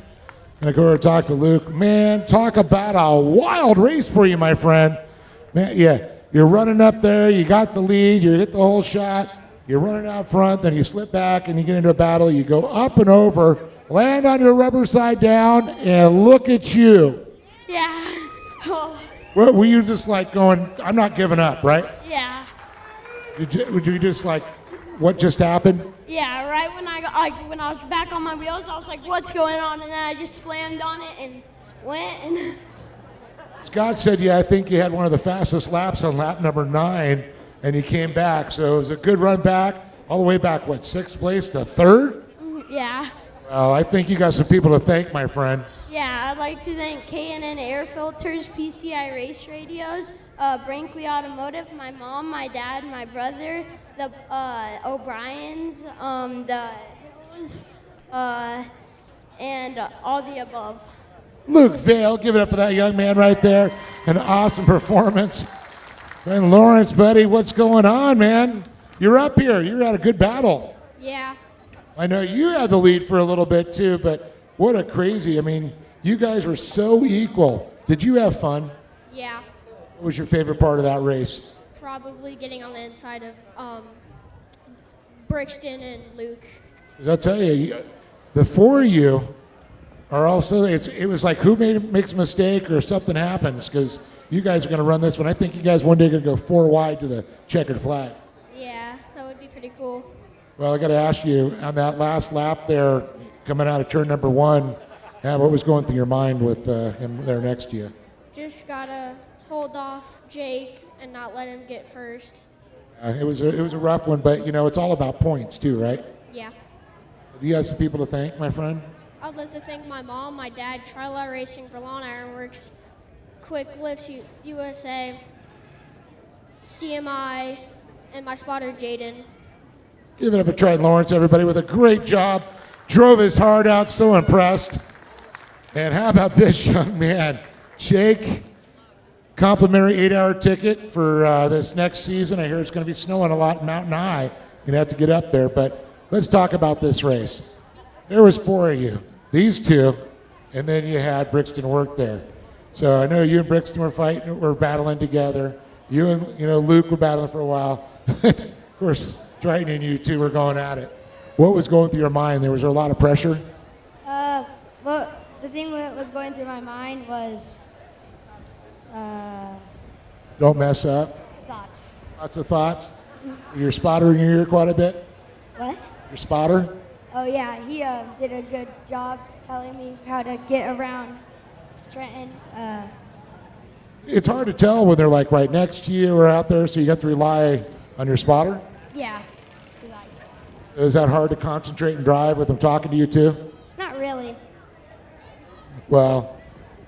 Gonna go over and talk to Luke. Man, talk about a wild race for you, my friend. Man, yeah, you're running up there, you got the lead, you hit the whole shot, you're running out front, then you slip back and you get into a battle, you go up and over, land on your rubber side down, and look at you. Yeah. Oh, What, were you just like going, I'm not giving up, right? yeah. Would you just like, what just happened? Yeah, right when I was back on my wheels, I was like, what's going on? And then I just slammed on it and went and Scott said, yeah, I think you had one of the fastest laps on lap number 9, and you came back. So it was a good run back, all the way back, what, 6th place to 3rd? yeah. Well, I think you got some people to thank, my friend. Yeah, I'd like to thank K&N Air Filters, PCI Race Radios, Brinkley Automotive, my mom, my dad, my brother, the O'Briens, the Hills, and all the above. Luke Vale, give it up for that young man right there. An awesome performance. And Lawrence, buddy, what's going on, man? You're up here. You had a good battle. Yeah. I know you had the lead for a little bit too, but what a crazy, I mean, you guys were so equal. Did you have fun? Yeah. What was your favorite part of that race? Probably getting on the inside of Brixton and Luke. Because I'll tell you, the 4 of you are also, it was like who makes a mistake or something happens, because you guys are going to run this one. I think you guys one day are going to go 4 wide to the checkered flag. Yeah, that would be pretty cool. Well, I got to ask you, on that last lap there, coming out of turn number 1, what was going through your mind with him there next to you? Just gotta hold off Jake and not let him get first. It was a rough one, but you know it's all about points too, right? Yeah. Do you have some people to thank, my friend? I'd like to thank my mom, my dad, Tri-Law Racing, Verlon Ironworks, Quick Lifts USA, CMI, and my spotter Jaden. Give it up for Trent Lawrence, everybody, with a great job. Drove his heart out, so impressed. And how about this young man, Jake? Complimentary 8-hour ticket for this next season. I hear it's going to be snowing a lot in Mountain High. You're going to have to get up there, but let's talk about this race. There was 4 of you, these 2, and then you had Brixton work there. So I know you and Brixton were battling together. You and Luke were battling for a while. Of course, Triton and you 2 were going at it. What was going through your mind? Was there a lot of pressure? Well, the thing that was going through my mind was Don't mess up. thoughts. Lots of thoughts. Your spotter in your ear quite a bit? What? Your spotter? Oh yeah, he did a good job telling me how to get around Trenton. It's hard to tell when they're like right next to you or out there, so you have to rely on your spotter. Yeah. Is that hard to concentrate and drive with them talking to you too? Not really. Well,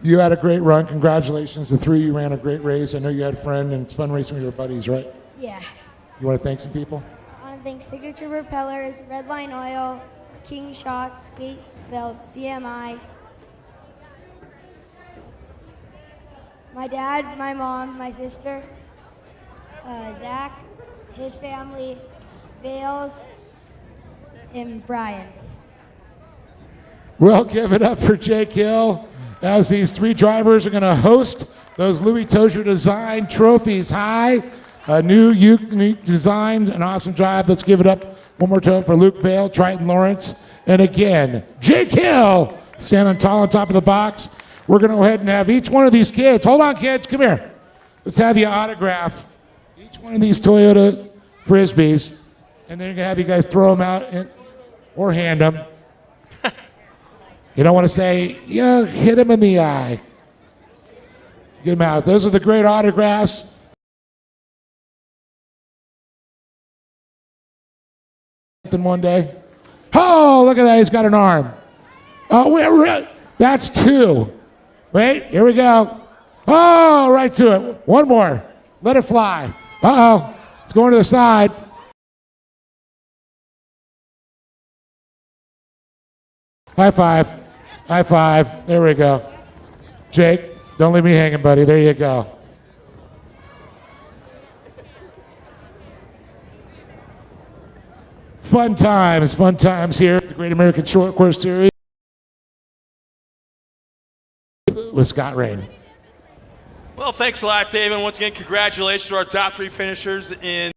you had a great run. Congratulations. The 3 of you ran a great race. I know you had a friend, and it's fun racing with your buddies, right? Yeah. You want to thank some people? I want to thank Signature Propellers, Redline Oil, King Shocks, Gates Belt, CMI, my dad, my mom, my sister, Zach, his family, Vales, and Brian. Well, give it up for Jake Hill as these 3 drivers are going to host those Louis Tozier Design Trophies High. A new unique design, an awesome job. Let's give it up one more time for Luke Vale, Triton Lawrence, and again, Jake Hill standing tall on top of the box. We're going to go ahead and have each one of these kids. Hold on, kids, come here. Let's have you autograph each one of these Toyota Frisbees, and then we're going to have you guys throw them out or hand them. You don't want to say, yeah, hit him in the eye. Get him out. Those are the great autographs. One day. Oh, look at that. He's got an arm. Oh, that's 2. Wait, here we go. Oh, right to it. One more. Let it fly. Uh-oh. It's going to the side. High five. High five. There we go. Jake, don't leave me hanging, buddy. There you go. fun times here at the Great American Short Course Series with Scott Rain. Well, thanks a lot, Dave, and once again, congratulations to our top 3 finishers in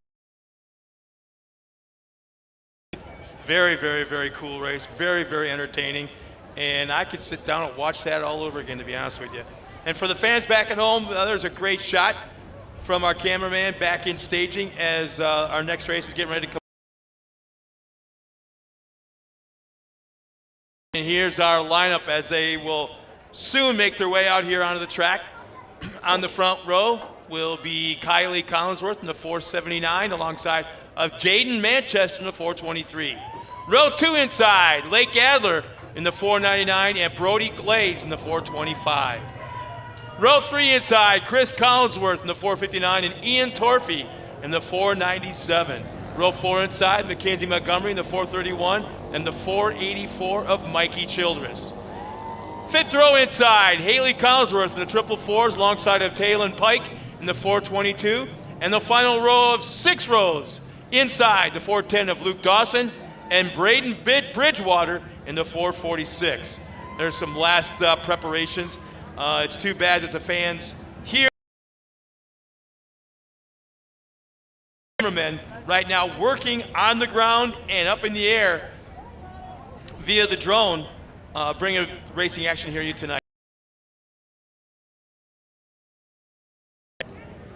very, very, very cool race, very, very entertaining, and I could sit down and watch that all over again, to be honest with you. And for the fans back at home, there's a great shot from our cameraman back in staging as our next race is getting ready to come. And here's our lineup as they will soon make their way out here onto the track. On the front row will be Kylie Collinsworth in the 479 alongside of Jaden Manchester in the 423. Row 2 inside, Lake Adler in the 499 and Brody Glaze in the 425. Row 3 inside, Chris Collinsworth in the 459 and Ian Torfey in the 497. Row 4 inside, Mackenzie Montgomery in the 431 and the 484 of Mikey Childress. 5th row inside, Haley Collinsworth in the 444s alongside of Taylon Pike in the 422. And the final row of 6 rows inside, the 410 of Luke Dawson and Braden Bridgewater in the 446. There's some last preparations. It's too bad that the fans here, cameramen right now working on the ground and up in the air via the drone, bringing racing action here to you tonight.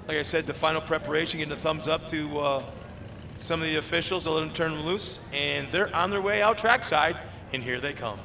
Like I said, the final preparation, getting a thumbs up to some of the officials to let them turn them loose, and they're on their way out trackside, and here they come.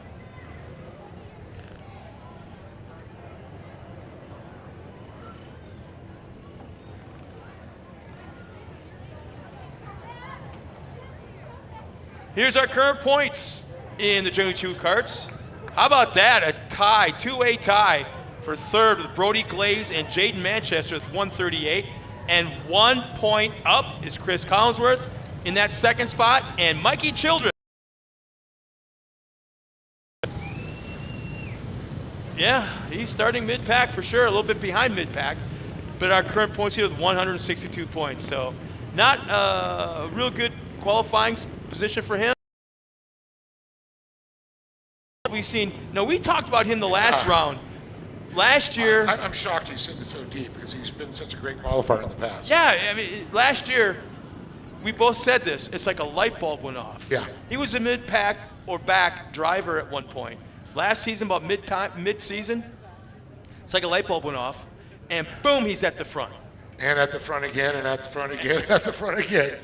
Here's our current points in the General 2 karts. How about that? A tie, two-way tie for 3rd with Brody Glaze and Jaden Manchester with 138. And 1 point up is Chris Collinsworth in that 2nd spot, and Mikey Childress. Yeah, he's starting mid-pack for sure, a little bit behind mid-pack. But our current points here with 162 points. So not a real good qualifying position for him. We've seen, no, we talked about him the last round. Last year, I'm shocked he's sitting so deep because he's been such a great qualifier in the past. yeah, I mean, last year, we both said this, it's like a light bulb went off. Yeah. He was a mid-pack or back driver at one point. Last season, about mid-season, it's like a light bulb went off, and boom, he's at the front. And at the front again, and at the front again, and at the front again,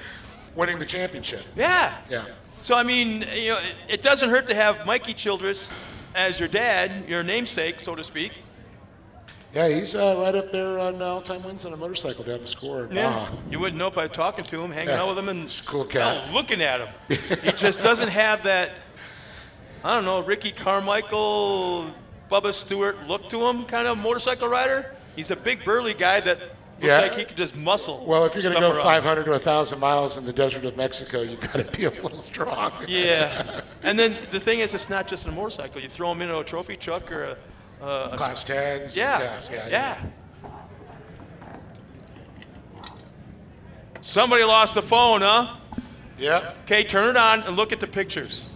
winning the championship. Yeah. Yeah. So, I mean, you know, it doesn't hurt to have Mikey Childress as your dad, your namesake, so to speak. Yeah, he's right up there on all-time wins on a motorcycle down the score. Yeah. You wouldn't know by talking to him, hanging out with him, and cool cat. Looking at him. He just doesn't have that, I don't know, Ricky Carmichael, Bubba Stewart look to him kind of motorcycle rider. He's a big burly guy that looks like he could just muscle. Well, if you're going to stuff go around. 500 to 1,000 miles in the desert of Mexico, you got to be a little strong. Yeah. And then the thing is, it's not just a motorcycle. You throw him into a trophy truck or a Class 10s. Yeah. Somebody lost the phone, huh? Yep. Okay, turn it on and look at the pictures.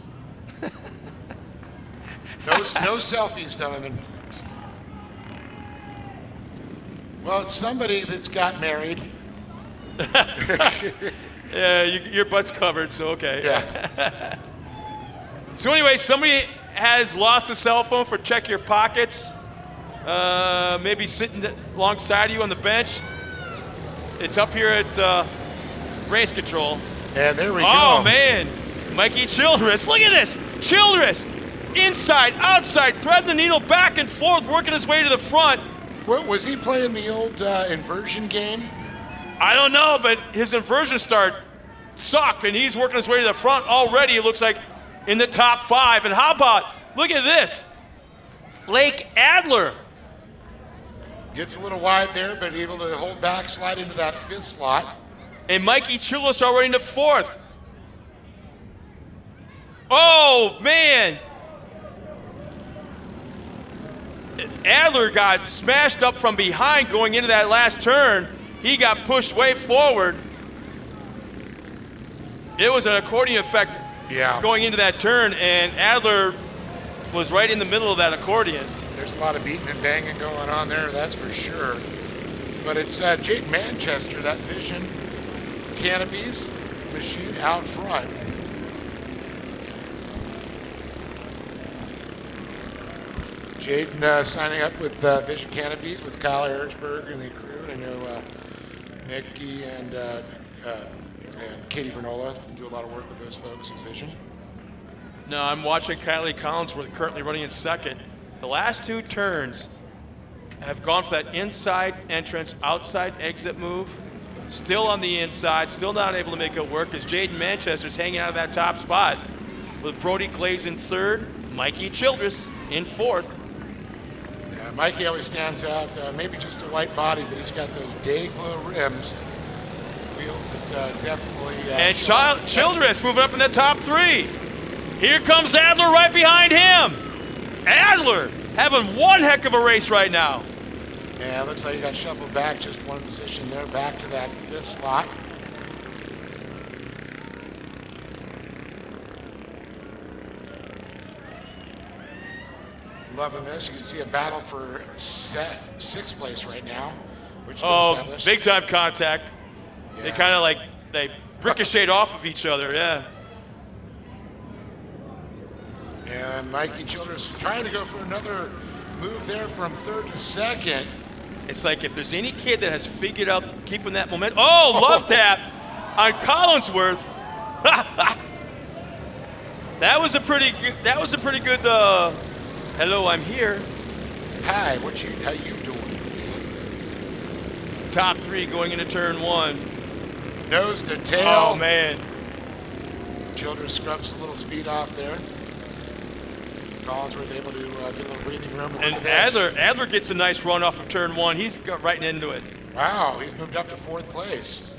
No selfies, Donovan. Well, it's somebody that's got married. Yeah, your butt's covered, so okay. Yeah. So anyway, somebody has lost a cell phone for check your pockets. Maybe sitting alongside you on the bench. It's up here at race control. And there we go. Oh, man. Mikey Childress. Look at this. Childress. Inside, outside, threading the needle back and forth, working his way to the front. Was he playing the old inversion game? I don't know, but his inversion start sucked, and he's working his way to the front already. It looks like in the top 5. And how about, look at this. Lake Adler. Gets a little wide there, but able to hold back, slide into that 5th slot. And Mikey Childress already in the 4th. Oh, man. Adler got smashed up from behind going into that last turn. He got pushed way forward. It was an accordion effect going into that turn, and Adler was right in the middle of that accordion. There's a lot of beating and banging going on there, that's for sure. But it's Jake Manchester, that Vision Canopies machine out front. Jaden signing up with Vision Canopies with Kyle Harrisburg and the crew. I know Nikki and Katie Vernola do a lot of work with those folks in Vision. No, I'm watching Kylie Collinsworth currently running in second. The last 2 turns have gone for that inside entrance, outside exit move. Still on the inside, still not able to make it work as Jaden Manchester's hanging out of that top spot. With Brody Glaze in third, Mikey Childress in fourth. Yeah, Mikey always stands out, maybe just a white body, but he's got those day glow rims. Wheels that definitely... and Childress moving up in the top 3. Here comes Adler right behind him. Adler having one heck of a race right now. Yeah, it looks like he got shuffled back just one position there, back to that 5th slot. Loving this. You can see a battle for 6th place right now, which is established. Big time contact. Yeah. They kind of like, they ricocheted off of each other, yeah. And Mikey Childress trying to go for another move there from 3rd to 2nd. It's like if there's any kid that has figured out keeping that momentum. Oh, love tap on Collinsworth. That was a pretty good. Hello, I'm here. Hi, how you doing? Top 3 going into turn 1. Nose to tail. Oh man. Childress scrubs a little speed off there. Collinsworth able to get a little breathing room. And Adler gets a nice run off of turn 1. He's got right into it. Wow, he's moved up to 4th place.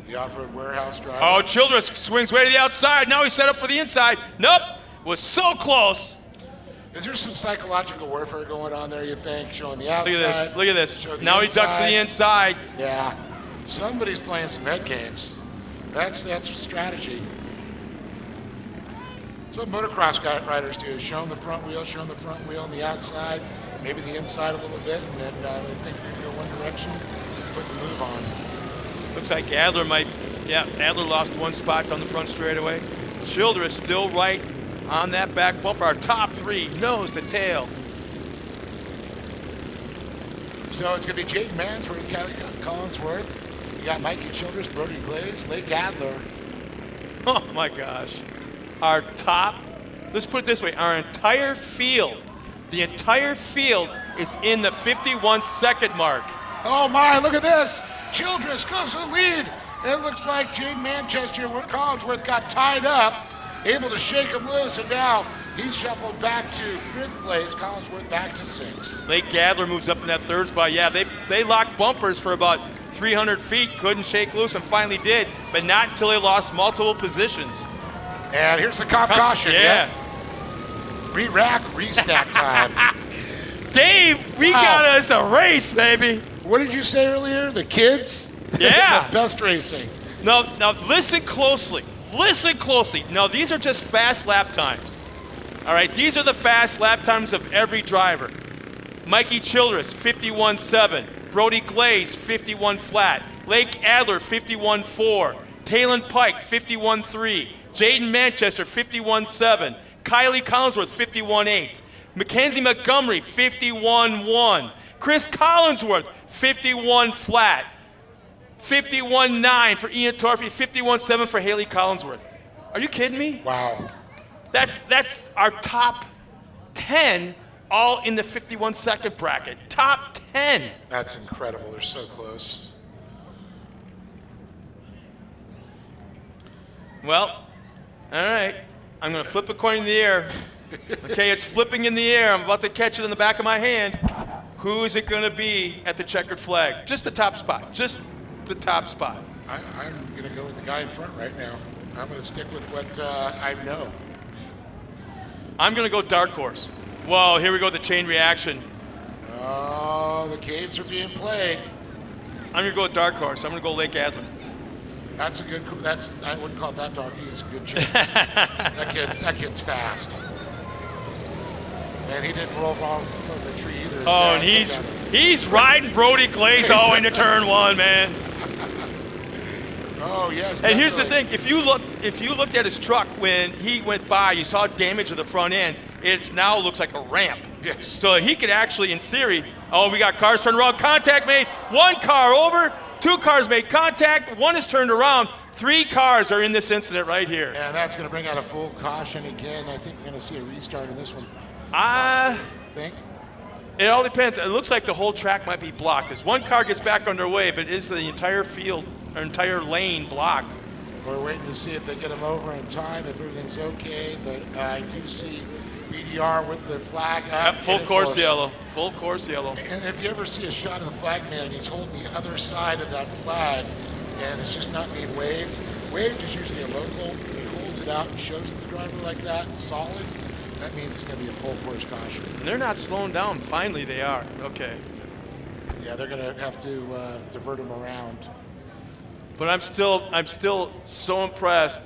The off-road warehouse driver. Oh, Childress swings way to the outside. Now he's set up for the inside. Nope, was so close. Is there some psychological warfare going on there, you think? Showing the outside. Look at this. Now he ducks to the inside. Yeah, somebody's playing some head games. That's strategy. That's what motocross riders do, is show them the front wheel on the outside, maybe the inside a little bit, and then they think you're going to go one direction, put the move on. Looks like Adler Adler lost 1 spot on the front straightaway. Childress still right on that back bumper. Our top 3, nose to tail. So it's going to be Jake Mansworth, Kelly Collinsworth. You got Mikey Childress, Brody Glaze, Lake Adler. Oh my gosh. Our top, let's put it this way, our entire field, the entire field is in the 51-second mark. Oh my, look at this. Childress goes to the lead. It looks like Jade Manchester, where Collinsworth got tied up, able to shake him loose, and now he's shuffled back to 5th place. Collinsworth back to 6th. Lake Adler moves up in that 3rd spot. Yeah, they locked bumpers for about 300 feet, couldn't shake loose, and finally did, but not until they lost multiple positions. And here's the caution. Yeah. Re-rack, restack time. Dave, we got us a race, baby. What did you say earlier? The kids? Yeah. The best racing. Now listen closely. Listen closely. Now, these are just fast lap times. All right, these are the fast lap times of every driver. Mikey Childress, 51.7. Brody Glaze, 51 flat. Lake Adler, 51.4. Talon Pike, 51.3. Jaden Manchester, 51.7. Kylie Collinsworth, 51.8. Mackenzie Montgomery, 51.1. Chris Collinsworth, 51 flat. 51.9 for Ian Torphy, 51.7 for Haley Collinsworth. Are you kidding me? Wow. That's our top 10 all in the 51-second bracket. Top 10. That's incredible. They're so close. Well, all right. I'm going to flip a coin in the air. Okay, it's flipping in the air. I'm about to catch it in the back of my hand. Who is it going to be at the checkered flag? Just the top spot. Just the top spot. I'm going to go with the guy in front right now. I'm going to stick with what I know. I'm going to go dark horse. Whoa, here we go, the chain reaction. Oh, the games are being played. I'm going to go with dark horse. I'm going to go Lake Adler. That's a good. I wouldn't call that dog. He's a good chase. that kid's fast. And he didn't roll wrong from the tree either. Oh, and he's riding Brody Glaze all the way into turn 1, man. Oh yes. And here's the definitely. thing: if you looked at his truck when he went by, you saw damage to the front end. It now looks like a ramp. Yes. So he could actually, in theory, we got cars turned around, contact made, 1 car over, 2 cars made contact, 1 is turned around, 3 cars are in this incident right here. And that's going to bring out a full caution again. I think we're going to see a restart in this one. Think. It all depends. It looks like the whole track might be blocked. As 1 car gets back underway, but is the entire field or entire lane blocked? We're waiting to see if they get him over in time, if everything's okay. But I do see BDR with the flag up. Yep, full course yellow. Full course yellow. And if you ever see a shot of the flag man and he's holding the other side of that flag and it's just not being waved, waved is usually a local. When he holds it out and shows the driver like that, solid, that means it's going to be a full course caution. And they're not slowing down. Finally, they are. Okay. Yeah, they're going to have to divert him around. But I'm still so impressed.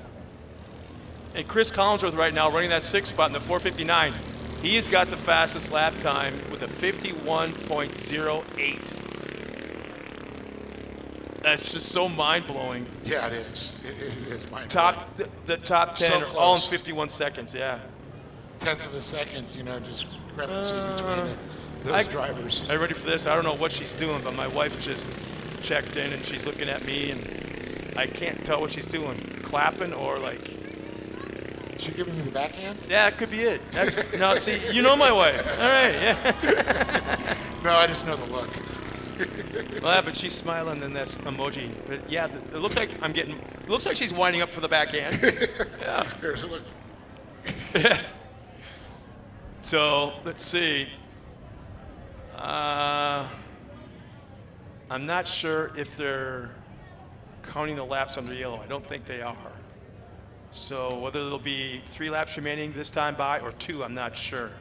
And Chris Collinsworth right now running that 6th spot in the 4:59. He has got the fastest lap time with a 51.08. That's just so mind-blowing. Yeah, it is. It is mind-blowing. The top 10 So are all in close. 51 seconds, yeah. Tenth of a second, discrepancies between those drivers. Are you ready for this? I don't know what she's doing, but my wife just checked in and she's looking at me and I can't tell what she's doing. Clapping or like... Is she giving you the backhand? Yeah, it could be it. No, see, you know my wife. All right, yeah. No, I just know the look. Well, yeah, but she's smiling and that's emoji. But yeah, it looks like it looks like she's winding up for the backhand. Yeah. Here's a look. So, let's see. I'm not sure if they're counting the laps under yellow. I don't think they are. So whether there'll be 3 laps remaining this time by or 2, I'm not sure.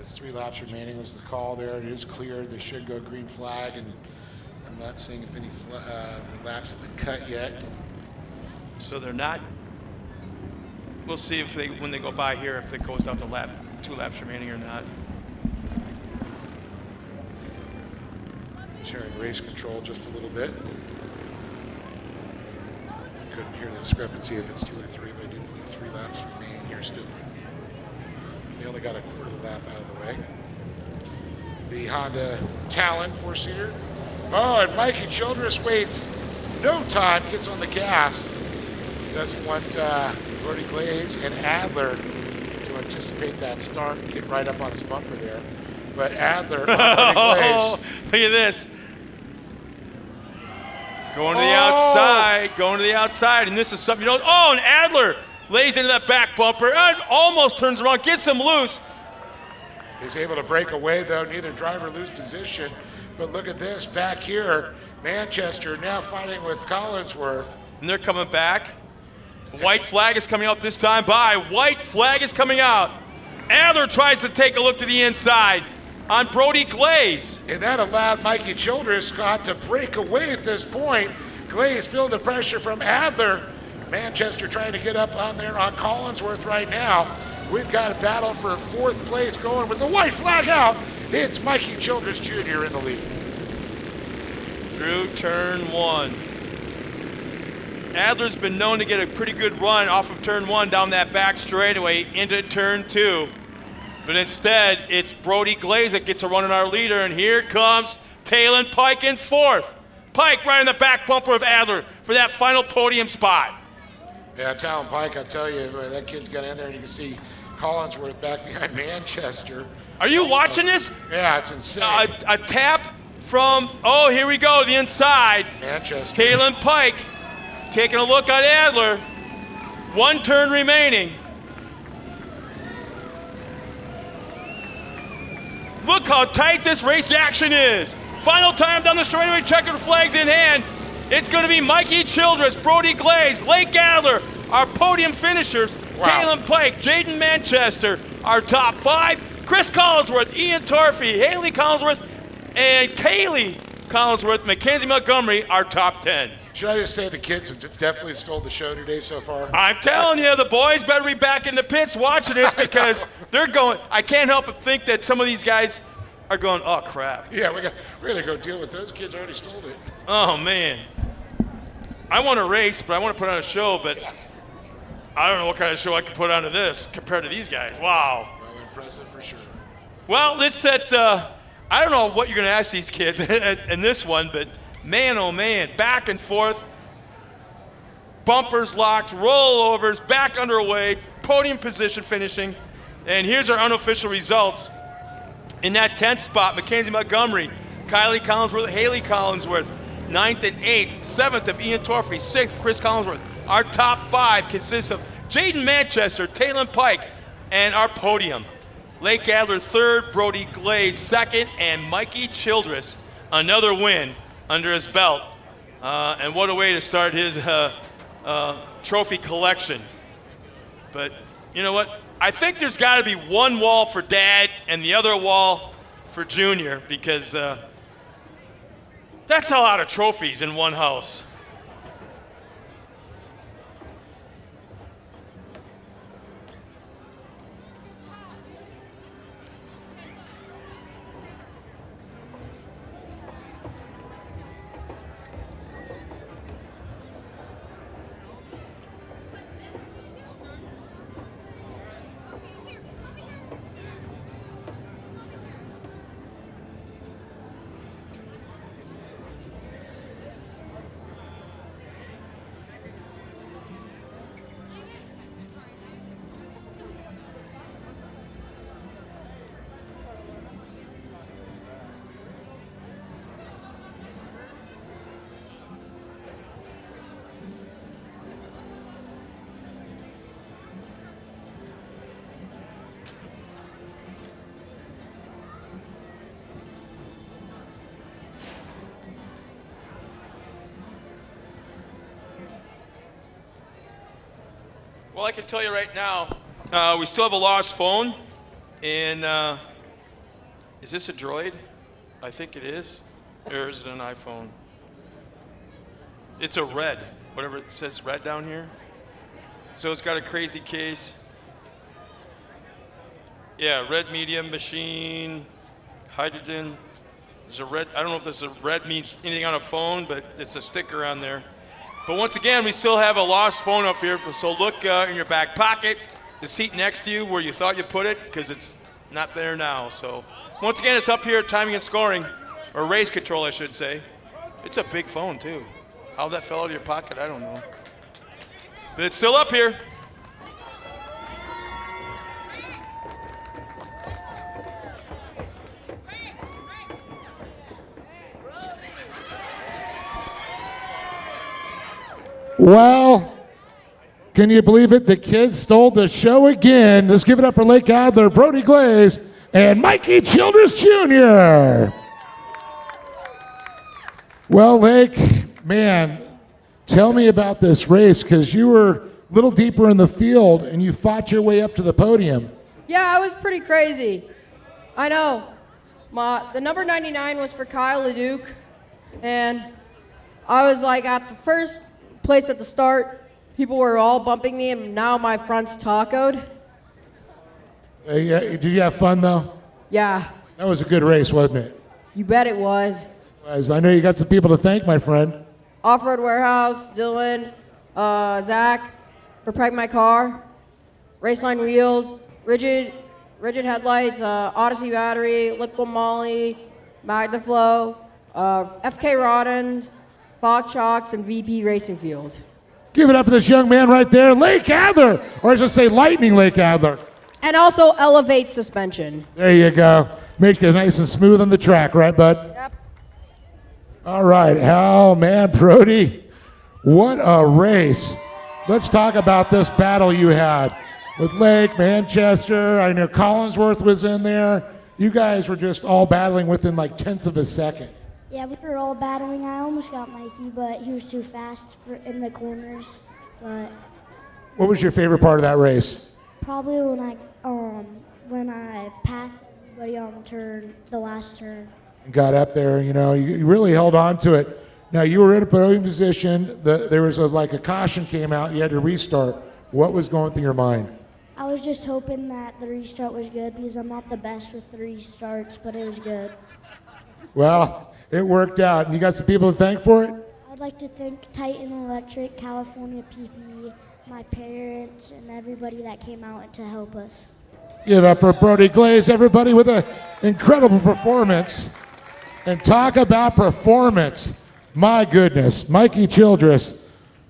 As 3 laps remaining was the call there. It is cleared. They should go green flag, and I'm not seeing if any laps have been cut yet. So they're not. We'll see if when they go by here, if it goes down to 2 laps remaining or not. Sharing race control just a little bit. Couldn't hear the discrepancy if it's 2 or 3, but I do believe 3 laps remain here still. They only got a quarter of the lap out of the way. The Honda Talon 4-seater. Oh, and Mikey Childress waits no time, gets on the gas. Doesn't want Brody Glaze and Adler to anticipate that start and get right up on his bumper there. But Adler on Brody Glaze. Look at this. Going to the outside, and this is something you don't. Oh, and Adler lays into that back bumper and almost turns around, gets him loose. He's able to break away, though. Neither driver lose position. But look at this back here. Manchester now fighting with Collinsworth. And they're coming back. White flag is coming out this time by. White flag is coming out. Adler tries to take a look to the inside on Brody Glaze. And that allowed Mikey Childress, Scott, to break away at this point. Glaze feeling the pressure from Adler. Manchester trying to get up on there on Collinsworth right now. We've got a battle for 4th place going with the white flag out. It's Mikey Childress Jr. in the lead. Through turn 1. Adler's been known to get a pretty good run off of turn 1 down that back straightaway into turn 2. But instead, it's Brody Glaze that gets a run on our leader, and here comes Talon Pike in 4th. Pike right in the back bumper of Adler for that final podium spot. Yeah, Talon Pike, I tell you, that kid's got in there, and you can see Collinsworth back behind Manchester. Are you watching this? Yeah, it's insane. A tap from, oh, here we go, the inside. Manchester. Talon Pike taking a look at Adler. 1 turn remaining. Look how tight this race action is. Final time down the straightaway, checkered flags in hand. It's going to be Mikey Childress, Brody Glaze, Lake Adler, our podium finishers. Wow. Talon Pike, Jaden Manchester, our top 5. Chris Collinsworth, Ian Torfey, Haley Collinsworth, and Kaylee Collinsworth, Mackenzie Montgomery, our top 10. Should I just say the kids have definitely stole the show today so far? I'm telling you, the boys better be back in the pits watching this because they're going. I can't help but think that some of these guys are going, oh, crap. Yeah, we're going to go deal with those kids already stole it. Oh, man. I want to race, but I want to put on a show, but I don't know what kind of show I can put onto this compared to these guys. Wow. Well, impressive for sure. Well, let's set, I don't know what you're going to ask these kids in this one, but man, oh man, back and forth, bumpers locked, rollovers, back underway, podium position finishing. And here's our unofficial results. In that 10th spot, Mackenzie Montgomery, Kylie Collinsworth, Haley Collinsworth, 9th and 8th, 7th of Ian Torfrey, 6th, Chris Collinsworth. Our top 5 consists of Jaden Manchester, Taylon Pike, and our podium. Lake Adler 3rd, Brody Glaze 2nd, and Mikey Childress, another win under his belt. And what a way to start his trophy collection. But you know what? I think there's got to be one wall for Dad and the other wall for Junior because that's a lot of trophies in one house. Well, I can tell you right now, we still have a lost phone, and is this a Droid? I think it is, or is it an iPhone? It's a Red, whatever it says Red down here. So it's got a crazy case. Yeah, Red medium machine, hydrogen. There's a red, I don't know if this is red means anything on a phone, but it's a sticker on there. But once again, we still have a lost phone up here, so look in your back pocket, the seat next to you where you thought you put it, because it's not there now. So once again, it's up here at timing and scoring, or race control, I should say. It's a big phone, too. How that fell out of your pocket, I don't know. But it's still up here. Well, can you believe it? The kids stole the show again. Let's give it up for Lake Adler, Brody Glaze, and Mikey Childress Jr. Well, Lake, man, tell me about this race, because you were a little deeper in the field and you fought your way up to the podium. Yeah, it was pretty crazy. I know. The number 99 was for Kyle LeDuc, and I was like at the first place at the start, people were all bumping me, and now my front's tacoed. Did you have fun, though? Yeah. That was a good race, wasn't it? You bet it was. I know you got some people to thank, my friend. Off-Road Warehouse, Dylan, Zach, for prepping my car, Raceline Wheels, Rigid Headlights, Odyssey Battery, Liquid Molly, MagnaFlow, FK Roddens, Fox Shocks, and VP Racing Fuels. Give it up for this young man right there, Lake Adler, or I should say Lightning Lake Adler. And also Elevate Suspension. There you go. Make it nice and smooth on the track, right, bud? Yep. All right. Oh, man, Brody, what a race. Let's talk about this battle you had with Lake, Manchester. I know Collinsworth was in there. You guys were just all battling within like tenths of a second. Yeah, we were all battling. I almost got Mikey, but he was too fast in the corners. But What was your favorite part of that race? probably when I passed everybody on the last turn, and got up there. You really held on to it. Now, you were in a podium position. There was like a caution came out. You had to restart. What was going through your mind? I was just hoping that the restart was good because I'm not the best with the restarts, but it was good. Well, it worked out. And you got some people to thank for it? I'd like to thank Titan Electric, California PP, my parents, and everybody that came out to help us. Give up for Brody Glaze, everybody, with an incredible performance. And talk about performance. My goodness, Mikey Childress.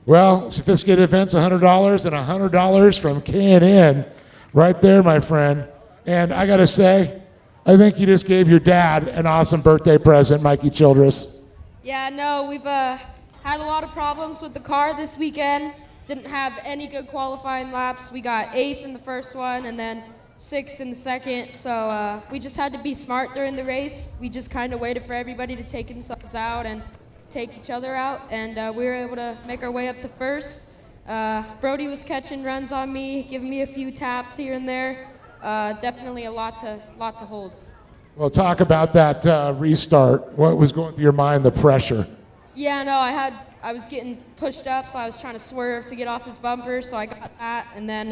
Well, sophisticated events, $100 and $100 from K&N right there, my friend. And I got to say, I think you just gave your dad an awesome birthday present, Mikey Childress. Yeah, no, we've had a lot of problems with the car this weekend. Didn't have any good qualifying laps. We got 8th in the first one and then 6th in the second. So we just had to be smart during the race. We just kind of waited for everybody to take themselves out and take each other out, and we were able to make our way up to first. Brody was catching runs on me, giving me a few taps here and there. Definitely a lot to hold. Well, talk about that restart. What was going through your mind, the pressure? Yeah, no, I was getting pushed up, so I was trying to swerve to get off his bumper, so I got that, and then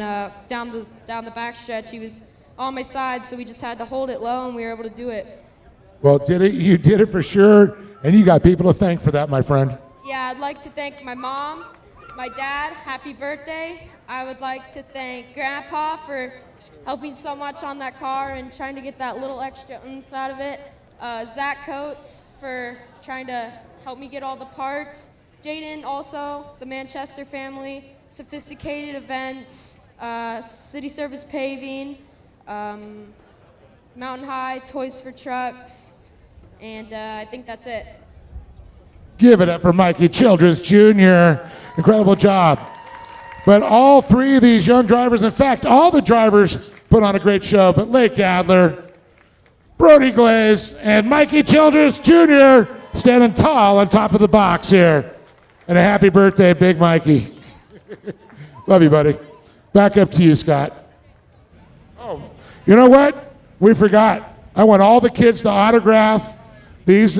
down the back stretch, he was on my side, so we just had to hold it low, and we were able to do it. Well, you did it for sure, and you got people to thank for that, my friend. Yeah, I'd like to thank my mom, my dad, happy birthday. I would like to thank Grandpa for helping so much on that car and trying to get that little extra oomph out of it. Zach Coates for trying to help me get all the parts. Jaden also, the Manchester family, Sophisticated Events, City Service Paving, Mountain High, Toys for Trucks, and I think that's it. Give it up for Mikey Childress Jr. Incredible job. But all three of these young drivers, in fact, all the drivers put on a great show, but Lake Adler, Brody Glaze, and Mikey Childress Jr. standing tall on top of the box here. And a happy birthday, Big Mikey. Love you, buddy. Back up to you, Scott. Oh, you know what? We forgot. I want all the kids to autograph these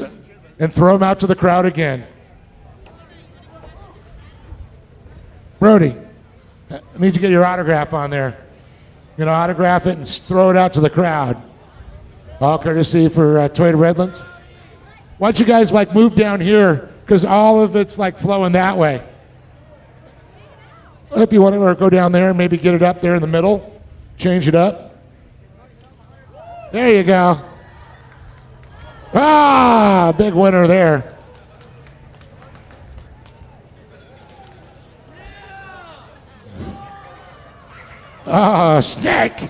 and throw them out to the crowd again. Brody, I need you to get your autograph on there. Autograph it and throw it out to the crowd. All courtesy for Toyota Redlands. Why don't you guys move down here, because all of it's flowing that way. If you want to go down there and maybe get it up there in the middle, change it up. There you go. Ah, big winner there. Ah, snake.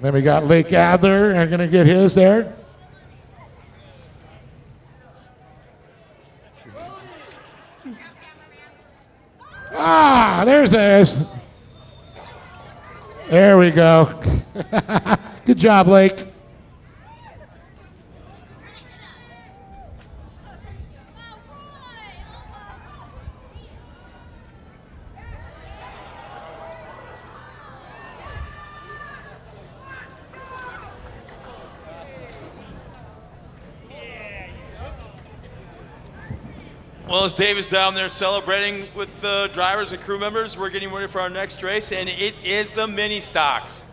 Then we got Lake Adler, and going to get his there. Ah, there's this. There we go. Good job, Lake. Well, as Dave is down there celebrating with the drivers and crew members, we're getting ready for our next race, and it is the mini stocks.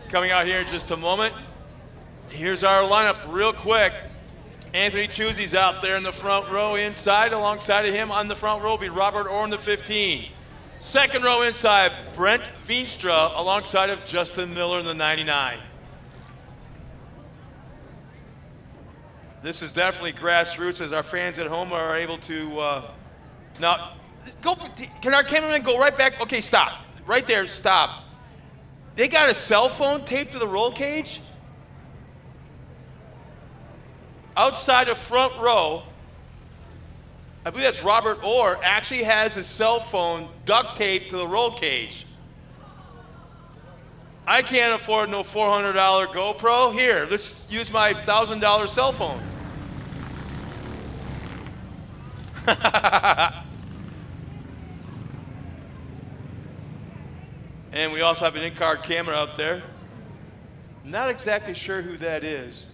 Coming out here in just a moment. Here's our lineup real quick. Anthony Chuzzi's out there in the front row inside. Alongside of him on the front row will be Robert Orr in the 15. Second row inside, Brent Veenstra alongside of Justin Miller in the 99. This is definitely grassroots, as our fans at home are able to, now, can our cameraman go right back? Okay, stop. Right there, stop. They got a cell phone taped to the roll cage? Outside of front row, I believe that's Robert Orr, actually has his cell phone duct taped to the roll cage. I can't afford no $400 GoPro. Here, let's use my $1,000 cell phone. And we also have an in-car camera out there. Not exactly sure who that is.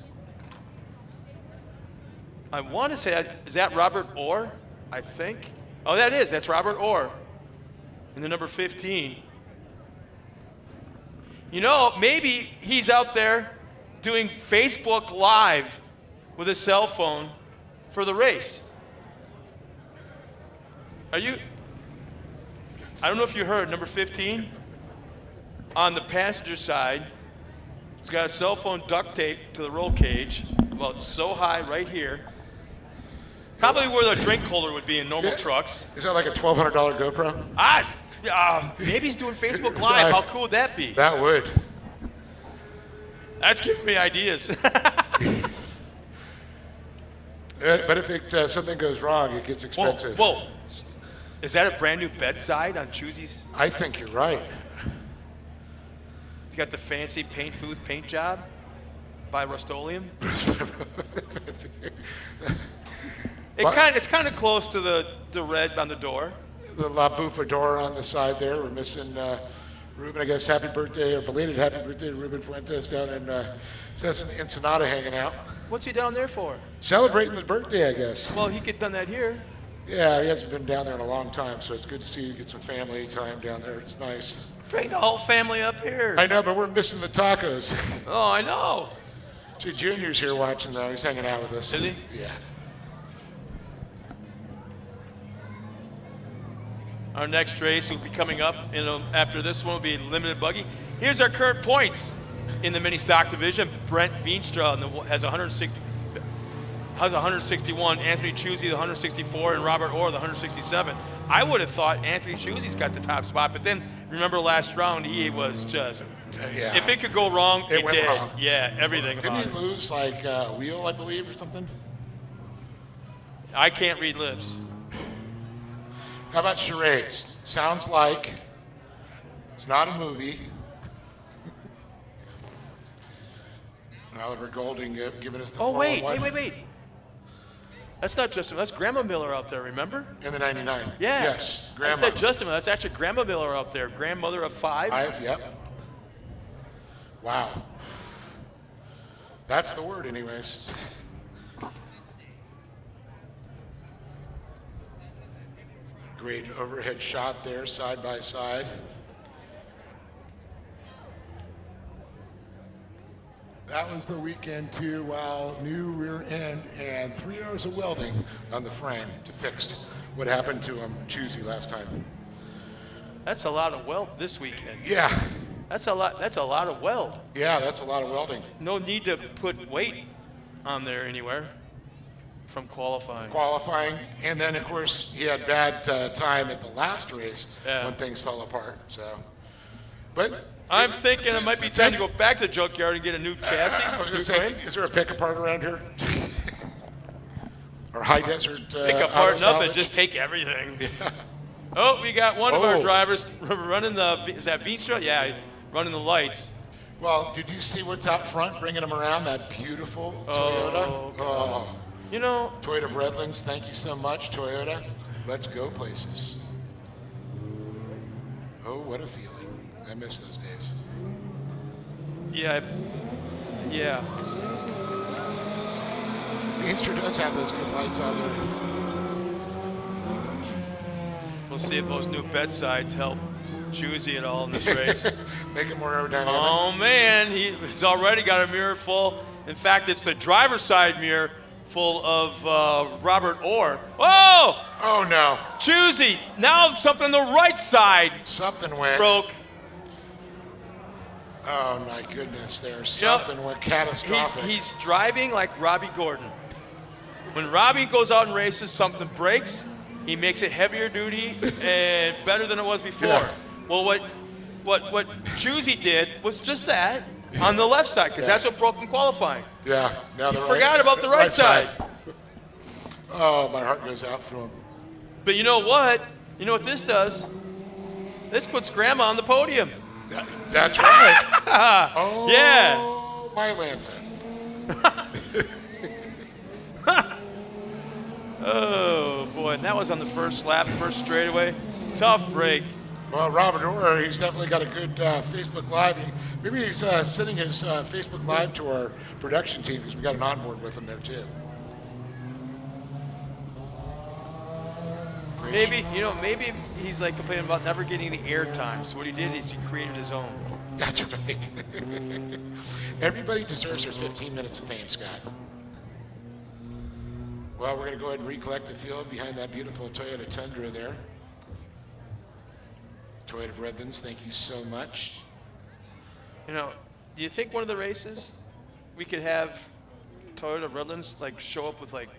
I want to say, is that Robert Orr? I think. Oh, that's Robert Orr in the number 15. You know, maybe he's out there doing Facebook Live with a cell phone for the race. I don't know if you heard, number 15, on the passenger side, he's got a cell phone duct taped to the roll cage, about so high right here. Probably where the drink holder would be in normal trucks. Is that like a $1,200 GoPro? Maybe he's doing Facebook Live. How cool would that be? That would. That's giving me ideas. But if something goes wrong, it gets expensive. Whoa. Is that a brand new bedside on Choozy's? I think you're right. He's got the fancy paint booth paint job by Rust-Oleum. It's kind of close to the red on the door. The La Bufador on the side there. We're missing Ruben. I guess happy birthday or belated happy birthday to Ruben Fuentes down in Ensenada hanging out. What's he down there for? Celebrating his birthday, I guess. Well, he could have done that here. Yeah, he hasn't been down there in a long time, so it's good to see you get some family time down there. It's nice. Bring the whole family up here. I know, but we're missing the tacos. Oh, I know. See, Junior's here watching, though. He's hanging out with us. Is he? Yeah. Our next race will be coming up. After this one will be limited buggy. Here's our current points in the mini stock division. Brent Veenstra has 161. Anthony Choozy, the 164, and Robert Orr, the 167. I would have thought Anthony Choozy's got the top spot, but then remember last round, he was just. Yeah. If it could go wrong, it went did. wrong. Yeah, everything Didn't about he it. lose like a wheel, I believe, or something? I can't read lips. How about charades? Sounds like it's not a movie. Oliver Golding giving us the 411. Wait. That's not Justin. That's Grandma Miller out there, remember? In the 99. Yeah. Yes, I Grandma. said Justin Miller. That's actually Grandma Miller out there, grandmother of 5. 5, yep. Wow. That's the word, anyways. Great overhead shot there, side by side. That was the weekend too, while new rear end and 3 hours of welding on the frame to fix what happened to Choozy last time. That's a lot of weld this weekend. Yeah. That's a lot of weld. Yeah, that's a lot of welding. No need to put weight on there anywhere from qualifying. And then of course he had bad time at the last race Yeah. when things fell apart. So, but I'm thinking it might be time to go back to the junkyard and get a new chassis. I was going to new say, frame. is there a pick apart around here? Or high desert? Pick auto apart nothing, salvage? just take everything. Yeah. Oh, we got one of our Oh. drivers running is that Veenstra? Yeah, running the lights. Well, did you see what's out front, bringing them around? That beautiful Toyota. God. You know, Toyota of Redlands, thank you so much, Toyota. Let's go places. Oh, what a feeling. I miss those days. yeah. Easter does have those good lights on there. We'll see if those new bedsides help Choozy at all in this race. Make it more aerodynamic. Oh man, he's already got a mirror full. In fact, it's the driver's side mirror full of Robert Orr. Whoa! Oh no. Choozy, now something on the right side Something went. broke. Oh my goodness, there's something went catastrophic. He's driving like Robbie Gordon. When Robbie goes out and races, something breaks. He makes it heavier duty and better than it was before. Yeah. Well, what Choozy did was just that on the left side, because that's what broke in qualifying. Yeah. Now You the forgot about the right side. Oh, my heart goes out for him. But you know what? You know what this does? This puts Grandma on the podium. That's right. Oh, Yeah. my Atlanta. Oh boy, and that was on the first lap, first straightaway. Tough break. Well, Robert Orr, he's definitely got a good Facebook Live. Maybe he's sending his Facebook Live to our production team because we got an onboard with him there too. Maybe, maybe he's like complaining about never getting the airtime. So what he did is he created his own. That's right. Everybody deserves their 15 minutes of fame, Scott. Well, we're going to go ahead and recollect the field behind that beautiful Toyota Tundra there. Toyota of Redlands, thank you so much. Do you think one of the races we could have Toyota of Redlands like show up with like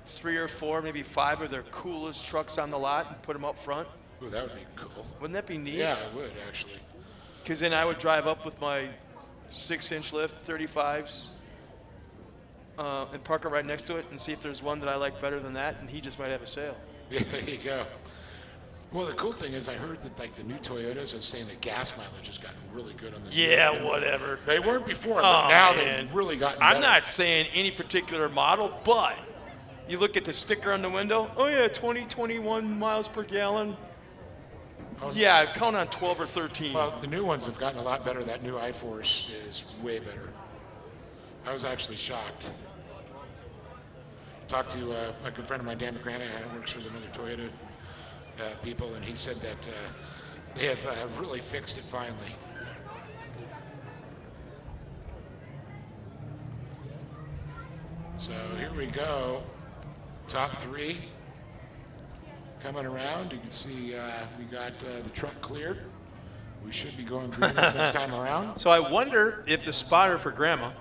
3 or 4, maybe 5 of their coolest trucks on the lot and put them up front? Ooh, that would be cool. Wouldn't that be neat? Yeah, it would actually. Because then I would drive up with my 6-inch lift 35s and park it right next to it and see if there's one that I like better than that, and he just might have a sale. Yeah, there you go. Well, the cool thing is I heard that like the new Toyotas are saying the gas mileage has gotten really good on this. Yeah, whatever. They weren't before, but now man. they've really gotten better. I'm not saying any particular model, but you look at the sticker on the window, oh yeah, 21 miles per gallon. Oh, yeah, count on 12 or 13. Well, the new ones have gotten a lot better. That new iForce is way better. I was actually shocked. Talked to a good friend of mine, Dan McGranahan, who works for another Toyota people, and he said that they have really fixed it finally. So here we go. Top 3 coming around. You can see we got the truck cleared. We should be going green this next time around. So I wonder if the spotter for Grandma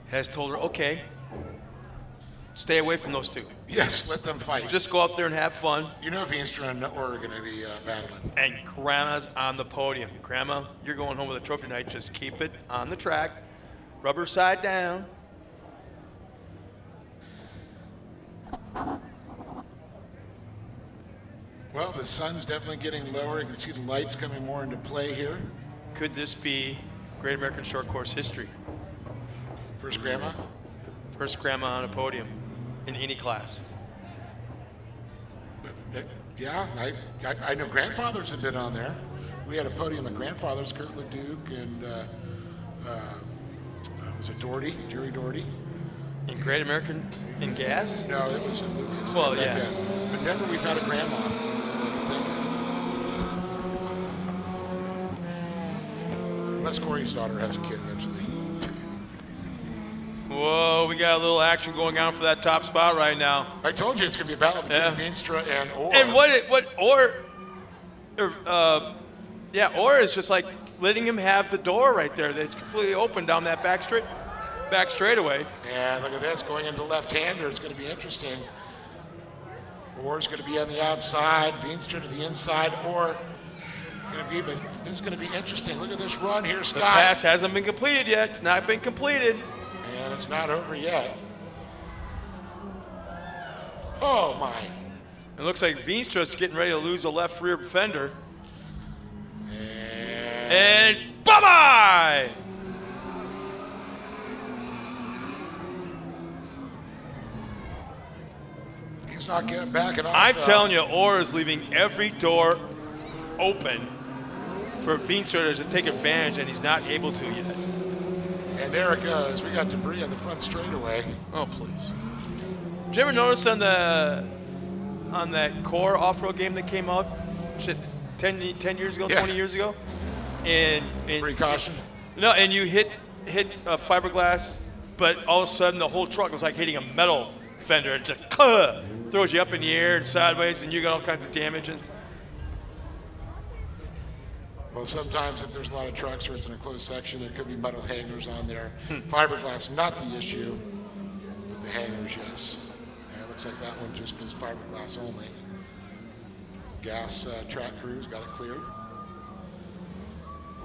has told her, okay, stay away from those 2. Yes, let them fight. Just go out there and have fun. You know Veenstra and Orr are going to be battling. And Grandma's on the podium. Grandma, you're going home with a trophy tonight. Just keep it on the track. Rubber side down. Well, the sun's definitely getting lower. You can see the lights coming more into play here. Could this be Great American Short Course history? First Grandma? First Grandma on a podium in any class. Yeah, I know grandfathers have been on there. We had a podium of grandfathers, Kurt Leduc and was it Doherty, Jerry Doherty? In Great American in gas? No, it was in Lucas. Well, yeah. But never we've had a grandma. Unless Corey's daughter has a kid eventually. Whoa, we got a little action going on for that top spot right now. I told you it's going to be a battle between Veenstra and Orr. And what Orr is just like letting him have the door right there. It's completely open down that back straightaway. And look at this, going into left-hander. It's going to be interesting. Orr's going to be on the outside, Veenstra to the inside. Orr going to be, but this is going to be interesting. Look at this run here, Scott. The pass hasn't been completed yet. It's not been completed. And it's not over yet. Oh, my. It looks like Veenstra's getting ready to lose a left rear fender. And bye-bye! He's not getting back and off. I'm telling you, Orr is leaving every door open for Veenstra to take advantage, and he's not able to yet. And there it goes. We got debris on the front straightaway. Oh, please. Did you ever notice on that core off-road game that came out, 10 years ago, Yeah. 20 years ago? And Precaution. No, and you hit a fiberglass, but all of a sudden the whole truck was like hitting a metal fender. It just throws you up in the air and sideways, and you got all kinds of damage. And Well, sometimes if there's a lot of trucks or it's in a closed section, there could be metal hangers on there. Fiberglass, not the issue, but the hangers, yes. Yeah, it looks like that one just was fiberglass only. Gas track crews got it cleared.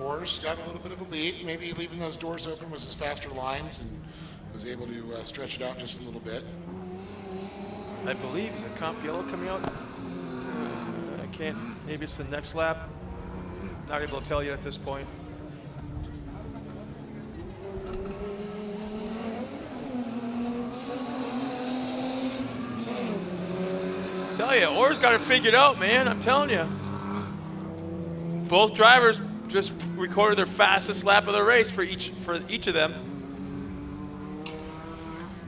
Orr's got a little bit of a lead. Maybe leaving those doors open was his faster lines and was able to stretch it out just a little bit. I believe is a comp yellow coming out. I can't. Maybe it's the next lap. Not able to tell you at this point. Tell you, Orr's got it figured out, man. I'm telling you. both drivers just recorded their fastest lap of the race for each of them.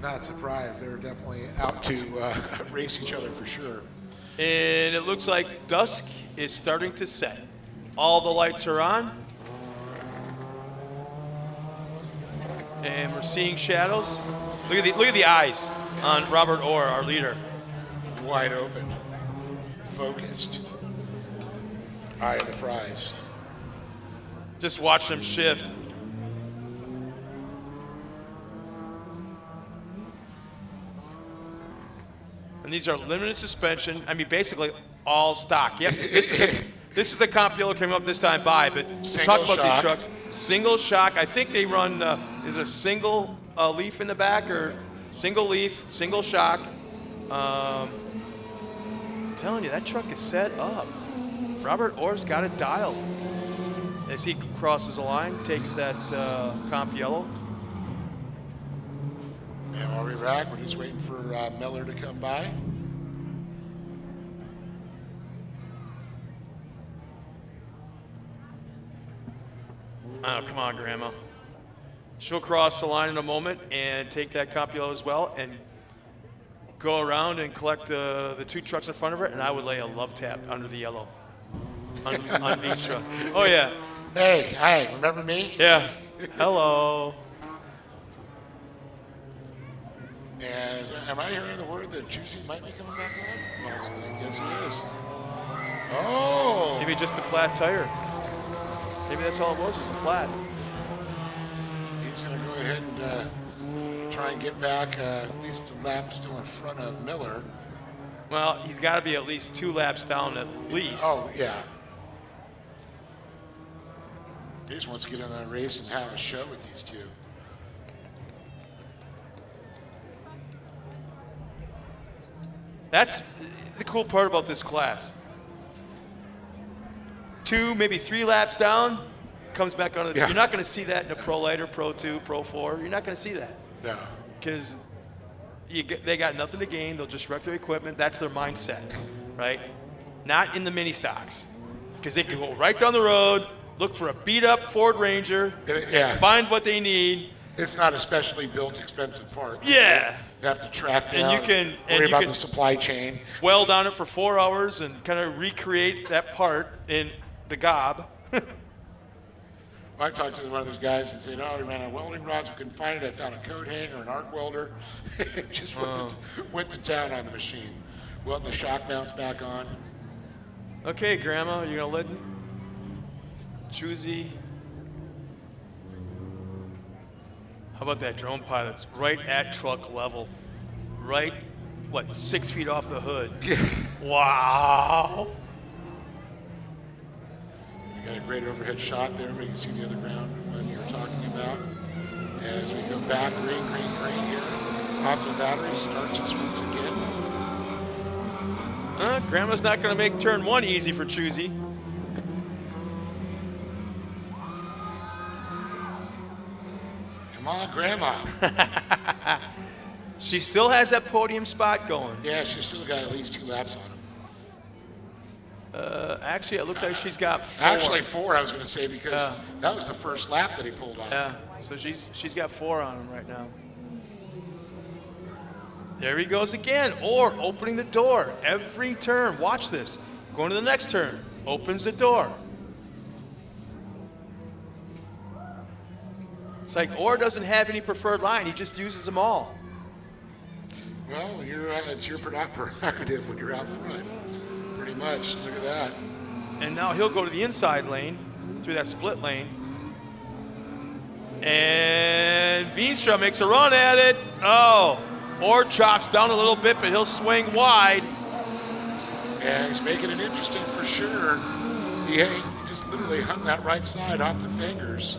Not surprised. They're definitely out to race each other for sure. And it looks like dusk is starting to set. All the lights are on. And we're seeing shadows. Look at the eyes on Robert Orr, our leader. Wide open, focused, eye of the prize. Just watch them shift. And these are limited suspension. I mean, basically all stock. Yep. This is the comp yellow came up this time by, but talk about these trucks. Single shock. I think they run, is a single leaf in the back or single leaf, single shock. I'm telling you, that truck is set up. Robert Orr's got it dialed. As he crosses the line, takes that comp yellow. Yeah, while we rack, we're just waiting for Miller to come by. Oh, come on, Grandma. She'll cross the line in a moment and take that comp yellow as well and go around and collect the two trucks in front of her, and I would lay a love tap under the yellow on Vinstra. Oh, yeah. Hey, hi, remember me? Yeah. Hello. And am I hearing the word that Juicy might be coming back on? Well, yes, he is. Oh! Maybe just a flat tire. Maybe that's all it was a flat. He's going to go ahead and try and get back at least a lap still in front of Miller. Well, he's got to be at least 2 laps down at least. Oh, yeah. He just wants to get in that race and have a show with these two. That's the cool part about this class. 2, maybe 3 laps down, comes back on. Yeah. You're not going to see that in a Pro Light or Pro 2, Pro 4. You're not going to see that. No. Because they got nothing to gain. They'll just wreck their equipment. That's their mindset, right? Not in the mini stocks. Because they can go right down the road, look for a beat-up Ford Ranger, Yeah. find what they need. It's not a specially built, expensive part. Yeah. You have to track down, And you can worry about the supply chain. weld on it for 4 hours and kind of recreate that part in the gob. I talked to one of those guys and said, "Oh, we ran out of welding rods. We couldn't find it. I found a coat hanger, an arc welder. Just went to town on the machine. Welded the shock mounts back on." Okay, Grandma, you're gonna let Choosy. How about that drone pilot? Right at truck level. Right, 6 feet off the hood. Wow. We got a great overhead shot there, but you can see the other ground one you were talking about. As we go back, green here. Off the battery, starts us once again. Grandma's not gonna make turn 1 easy for Choosy. Come on, Grandma. She still has that podium spot going. Yeah, she's still got at least 2 laps on him. Actually, it looks like she's got 4. Actually 4, I was going to say, because that was the first lap that he pulled off. Yeah, so she's got 4 on him right now. There he goes again, or opening the door every turn. Watch this. Going to the next turn, opens the door. It's like Orr doesn't have any preferred line. He just uses them all. Well, it's your prerogative when you're out front. Pretty much. Look at that. And now he'll go to the inside lane through that split lane. And Veenstra makes a run at it. Oh, Orr chops down a little bit, but he'll swing wide. Yeah, he's making it interesting for sure. He just literally hung that right side off the fingers.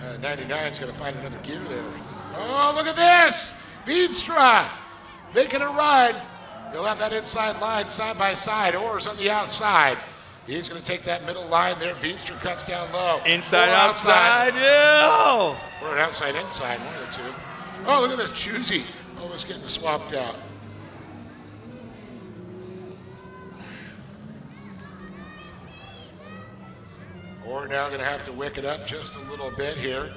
Uh, 99's got to find another gear there. Oh, look at this! Veenstra making a run. He'll have that inside line side by side. Orr's on the outside. He's going to take that middle line there. Veenstra cuts down low. Inside, Or outside. Yeah. Or outside, inside, one of the two. Oh, look at this. Choosy almost getting swapped out. Or now going to have to wick it up just a little bit here.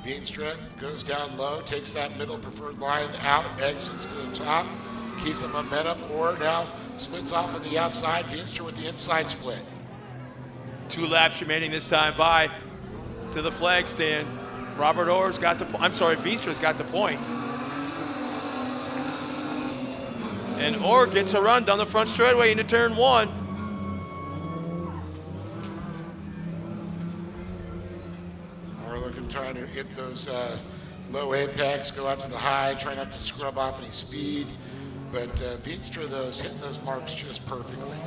Veenstra goes down low, takes that middle preferred line out, exits to the top, keeps the momentum. Or now splits off on the outside. Veenstra with the inside split. 2 laps remaining this time by to the flag stand. Robert Orr's got the I'm sorry, Veenstra's got the point. And Orr gets a run down the front straightaway into turn 1. Trying to hit those low apex, go out to the high, try not to scrub off any speed. But Veenstra, though, is hitting those marks just perfectly.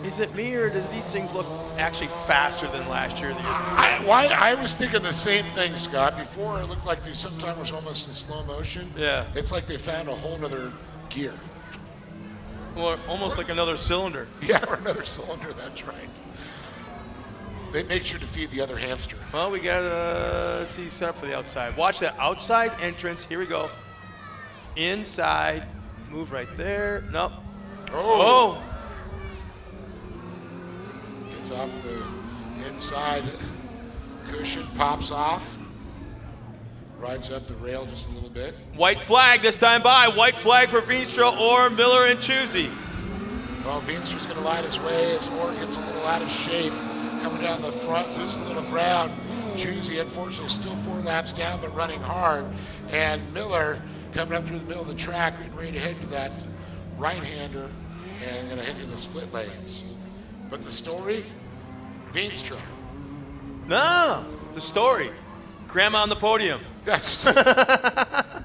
Is it me, or do these things look actually faster than last year? I was thinking the same thing, Scott. Before, it looked like they sometimes was almost in slow motion. Yeah. It's like they found a whole other gear. Or almost like another cylinder. Yeah, or another cylinder, that's right. They make sure to feed the other hamster. Well, we got let's see, set up for the outside. Watch that outside entrance. Here we go. Inside, move right there. Nope. Oh. Gets off the inside cushion, pops off. Rides up the rail just a little bit. White flag this time by. White flag for Veenstra, Orr, Miller, and Choosy. Well, Veenstra's going to light his way as Orr gets a little out of shape. Coming down the front, losing a little ground. Choosy, unfortunately, still 4 laps down, but running hard. And Miller coming up through the middle of the track, getting ready to head to that right-hander and going to head to the split lanes. But the story, Veenstra. No, the story. Grandma on the podium. That's but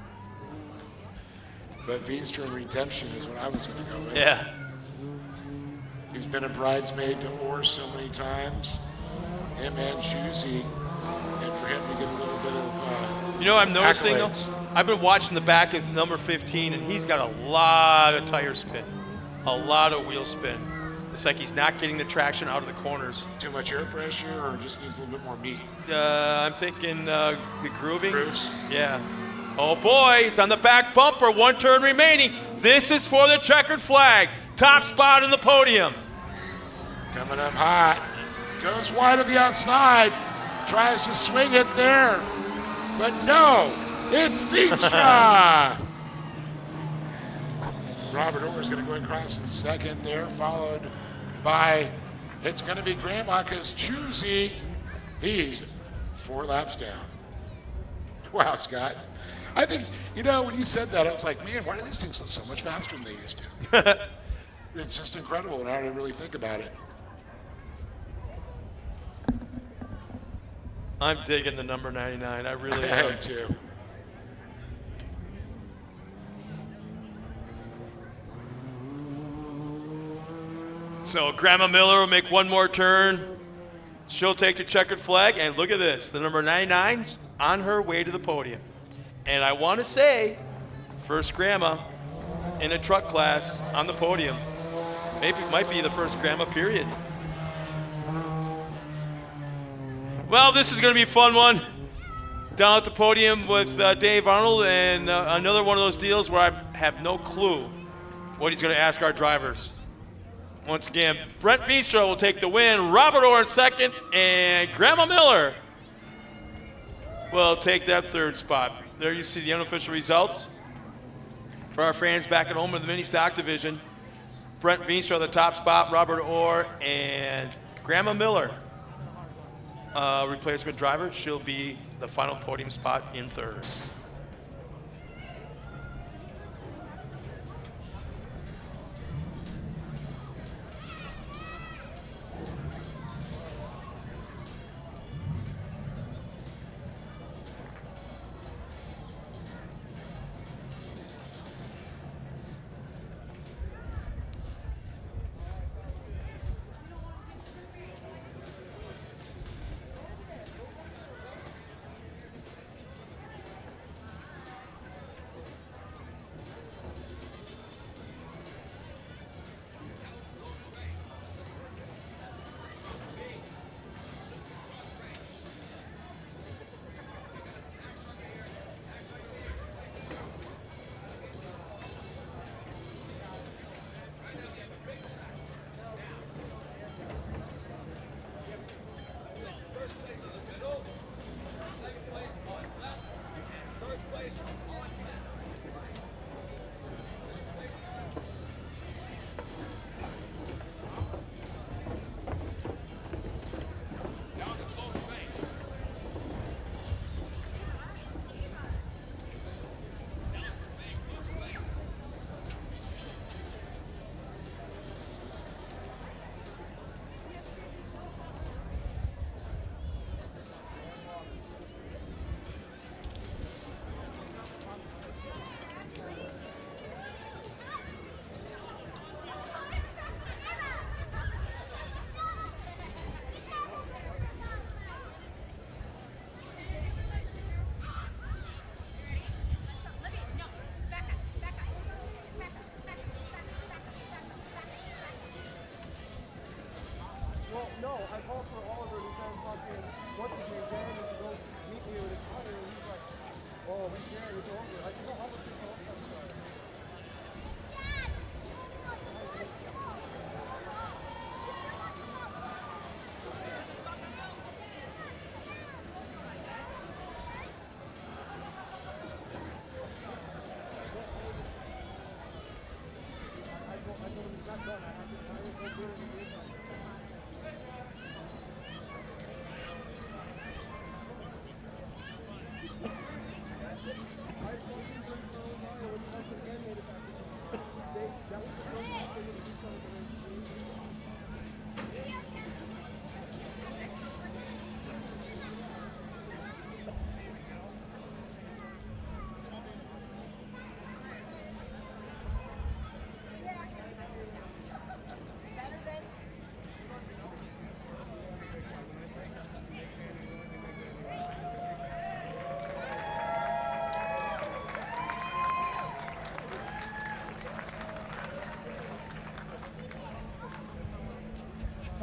Veenstra redemption is what I was going to go with. Yeah. He's been a bridesmaid to Orr so many times. Him and Choosy, and for him to get a little bit of you know what I'm noticing though? accolades. I've been watching the back of number 15, and he's got a lot of tire spin, a lot of wheel spin. It's like he's not getting the traction out of the corners. Too much air pressure, or just needs a little bit more meat? I'm thinking the grooving. Grooves? Yeah. Oh boy, he's on the back bumper. 1 turn remaining. This is for the checkered flag. Top spot in the podium. Coming up hot. Goes wide of the outside. Tries to swing it there. But no, it's Veenstra. Robert Orr is going to go across in second there, followed by, it's going to be Grandma, because Choosy, he's 4 laps down. Wow, Scott. I think, you know, when you said that, I was like, man, why do these things look so much faster than they used to? It's just incredible now to really think about it. I'm digging the number 99. I really I am. am too. So Grandma Miller will make 1 more turn. She'll take the checkered flag, and look at this. The number 99's on her way to the podium. And I want to say, first Grandma in a truck class on the podium. Maybe it might be the first Grandma period. Well, this is going to be a fun one. Down at the podium with Dave Arnold, and another one of those deals where I have no clue what he's going to ask our drivers. Once again, Brent Veenstra will take the win, Robert Orr in second, and Grandma Miller will take that 3rd spot. There you see the unofficial results. For our fans back at home in the mini stock division, Brent Veenstra the top spot, Robert Orr, and Grandma Miller, replacement driver. She'll be the final podium spot in 3rd.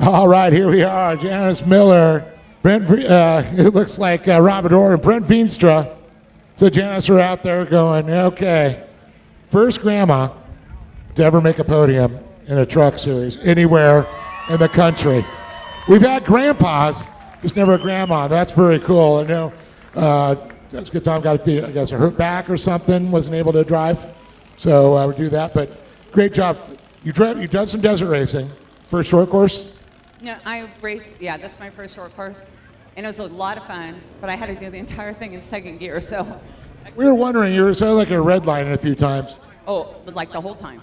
All right, here we are. Janice Miller, it looks like Robert Orr and Brent Veenstra. So Janice are out there going, okay, first grandma to ever make a podium in a truck series anywhere in the country. We've had grandpas, just never a grandma. That's very cool. I know that's a good time. Got I guess a hurt back or something, wasn't able to drive. So I would do that. But great job. You've done some desert racing. First short course? No, I raced, yeah, this is my first short course. And it was a lot of fun, but I had to do the entire thing in second gear, so. We were wondering, you were sort of like a red line a few times. Oh, like the whole time.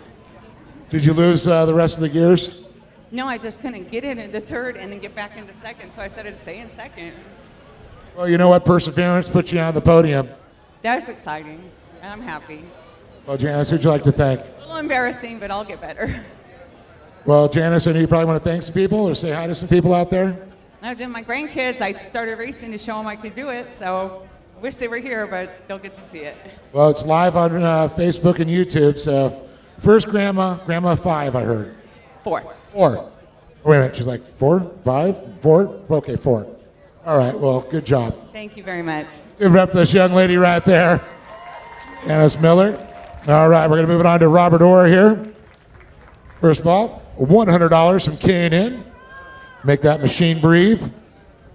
Did you lose the rest of the gears? No, I just couldn't get it into third and then get back into second, so I said I'd stay in second. Well, you know what? Perseverance puts you on the podium. That's exciting, and I'm happy. Well, Janice, who'd you like to thank? A little embarrassing, but I'll get better. Well, Janice, I know you probably want to thank some people or say hi to some people out there. I did my grandkids. I started racing to show them I could do it, so I wish they were here, but they'll get to see it. Well, it's live on Facebook and YouTube, so first grandma 5, I heard. 4. 4. Wait a minute, she's like 4, 5, 4? Okay, 4. All right, well, good job. Thank you very much. Give it up for this young lady right there, Janice Miller. All right, we're going to move it on to Robert Orr here. First of all, $100 from K&N. Make that machine breathe.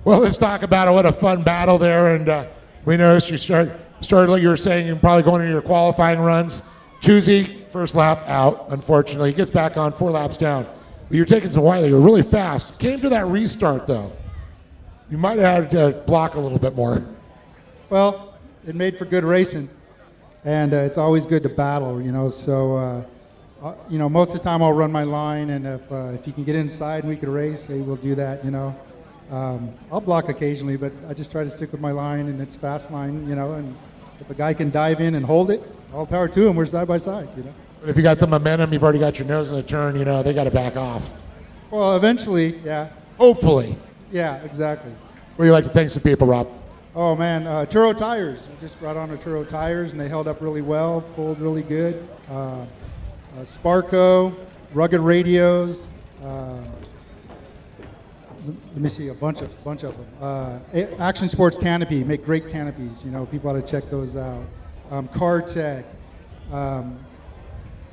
Well, let's talk about it. What a fun battle there. And we noticed you started like you were saying, you're probably going into your qualifying runs. Choosy, first lap out, unfortunately. He gets back on 4 laps down. But you're taking some while. You were really fast. Came to that restart, though. You might have had to block a little bit more. Well, it made for good racing. And it's always good to battle, you know. So, most of the time I'll run my line. And if you can get inside and we could race, hey, we'll do that, you know. I'll block occasionally, but I just try to stick with my line, and it's fast line, you know. And if a guy can dive in and hold it, all power to him. We're side by side, you know. But if you got the momentum, you've already got your nose in the turn, you know, they got to back off. Well, eventually, yeah. Hopefully. Yeah, exactly. Would you like to thank some people, Rob? Oh, man, Turo tires. We just brought on the Turo tires, and they held up really well, pulled really good. Sparco, rugged radios. Let me see, a bunch of them. Action Sports Canopy, make great canopies. You know, people ought to check those out. Kart. Let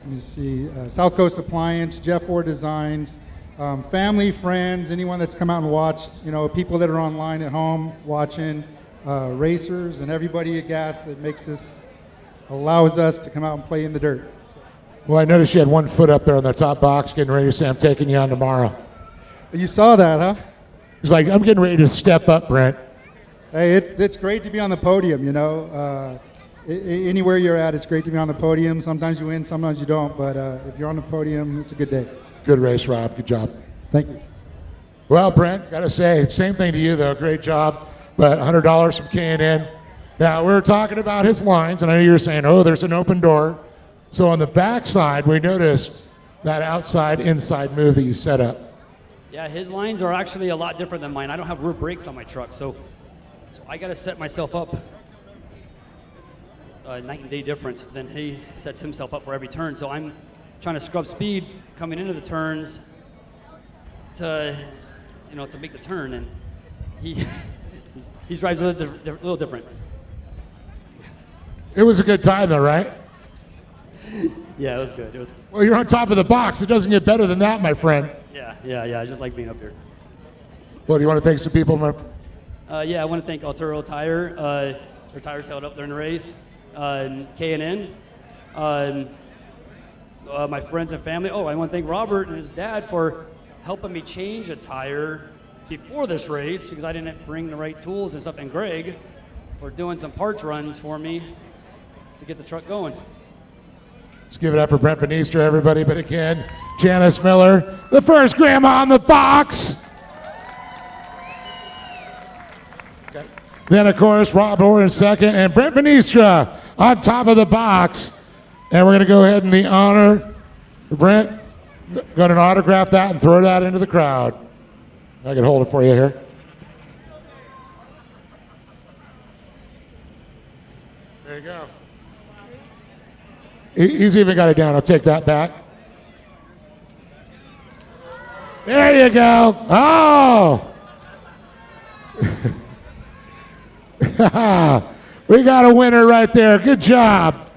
me see, South Coast Appliance, Jeff Orr Designs, family, friends, anyone that's come out and watched, you know, people that are online at home watching, racers, and everybody at Gas that allows us to come out and play in the dirt. So. Well, I noticed you had 1 foot up there on the top box, getting ready to say, I'm taking you on tomorrow. You saw that, huh? He's like, I'm getting ready to step up, Brent. Hey, it's great to be on the podium, you know. Anywhere you're at, it's great to be on the podium. Sometimes you win, sometimes you don't, but if you're on the podium, it's a good day. Good race, Rob. Good job. Thank you. Well, Brent, got to say, same thing to you, though. Great job. But $100 from K&N. Now, we were talking about his lines, and I know you were saying, oh, there's an open door. So on the backside, we noticed that outside-inside move that you set up. Yeah, his lines are actually a lot different than mine. I don't have rear brakes on my truck, so I got to set myself up a night and day difference than he sets himself up for every turn. So I'm trying to scrub speed coming into the turns to make the turn, and he drives a little different. It was a good time, though, right? Yeah, it was good. Well, you're on top of the box. It doesn't get better than that, my friend. Yeah. I just like being up here. Well, do you want to thank some people? Yeah, I want to thank Alturo Tire. Their tires held up during the race. K&N. My friends and family. Oh, I want to thank Robert and his dad for helping me change a tire before this race because I didn't bring the right tools and stuff. And Greg for doing some parts runs for me to get the truck going. Let's give it up for Brent Veenstra, everybody. But again, Janice Miller, the first grandma on the box. Okay. Then, of course, Rob Orr in second, and Brent Veenstra on top of the box. And we're going to go ahead and the honor Brent. Going to autograph that and throw that into the crowd. I can hold it for you here. There you go. He's even got it down. I'll take that back. There you go. Oh! We got a winner right there. Good job.